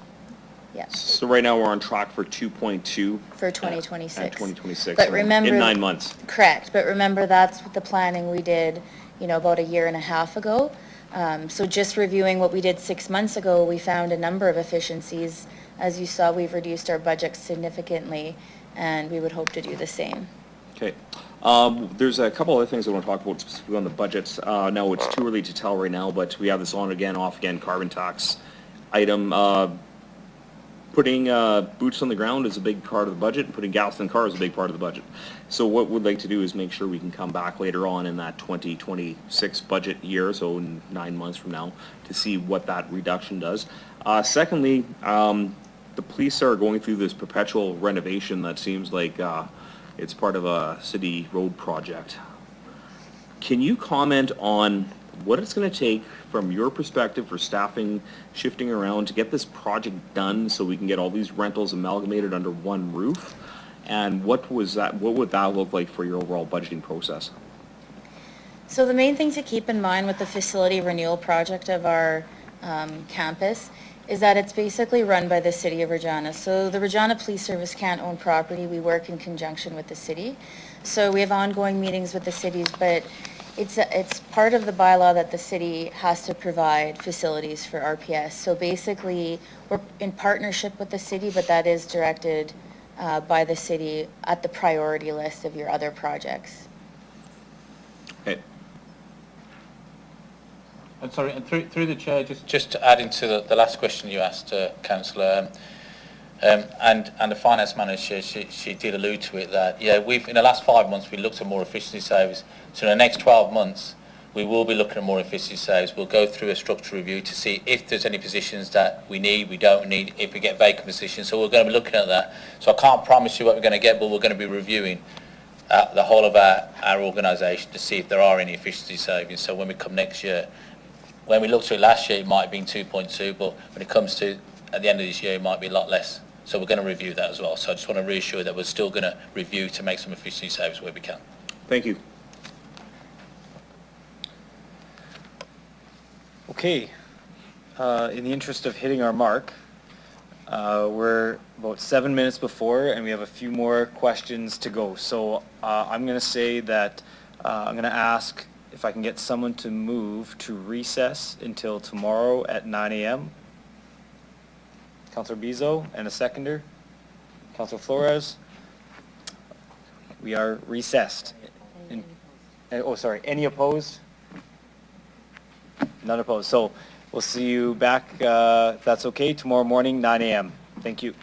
Yeah. So right now we're on track for 2.2 for 2026. At 2026. But remember, in 9 months. Correct, but remember that's the planning we did, you know, about 1.5 years ago. So just reviewing what we did 6 months ago, we found a number of efficiencies. As you saw, we've reduced our budget significantly, and we would hope to do the same. Okay. There's a couple other things I want to talk about specifically on the budgets. Now, it's too early to tell right now, but we have this on again, off again carbon tax item. Putting boots on the ground is a big part of the budget, and putting gas in the car is a big part of the budget. So what we'd like to do is make sure we can come back later on in that 2026 budget year, so in 9 months from now, to see what that reduction does. Secondly, the police are going through this perpetual renovation that seems like it's part of a city road project. Can you comment on what it's going to take from your perspective for staffing shifting around to get this project done so we can get all these rentals amalgamated under one roof? And what would that look like for your overall budgeting process? So the main thing to keep in mind with the facility renewal project of our campus is that it's basically run by the City of Regina. So the Regina Police Service can't own property. We work in conjunction with the city. So we have ongoing meetings with the cities, but it's part of the bylaw that the city has to provide facilities for RPS. So basically, we're in partnership with the city, but that is directed by the city at the priority list of your other projects. Okay. I'm sorry, and through the chair, just to add into the last question you asked, Councillor, and the finance manager, she did allude to it that, yeah, in the last 5 months, we looked at more efficiency saves. So in the next 12 months, we will be looking at more efficiency saves. We'll go through a structural review to see if there's any positions that we need, we don't need, if we get vacant positions. So we're going to be looking at that. So I can't promise you what we're going to get, but we're going to be reviewing the whole of our organisation to see if there are any efficiency savings. So when we come next year, when we looked at it last year, it might have been 2.2, but when it comes to at the end of this year, it might be a lot less. So we're going to review that as well. So I just want to reassure that we're still going to review to make some efficiency saves where we can. Thank you. Okay, in the interest of hitting our mark, we're about 7 minutes before and we have a few more questions to go. So I'm going to say that I'm going to ask if I can get someone to move to recess until tomorrow at 9 a.m. Councillor Bizo, and a seconder. Councillor Flores. We are recessed. Any opposed? None opposed. So we'll see you back, if that's okay, tomorrow morning, 9 a.m. Thank you.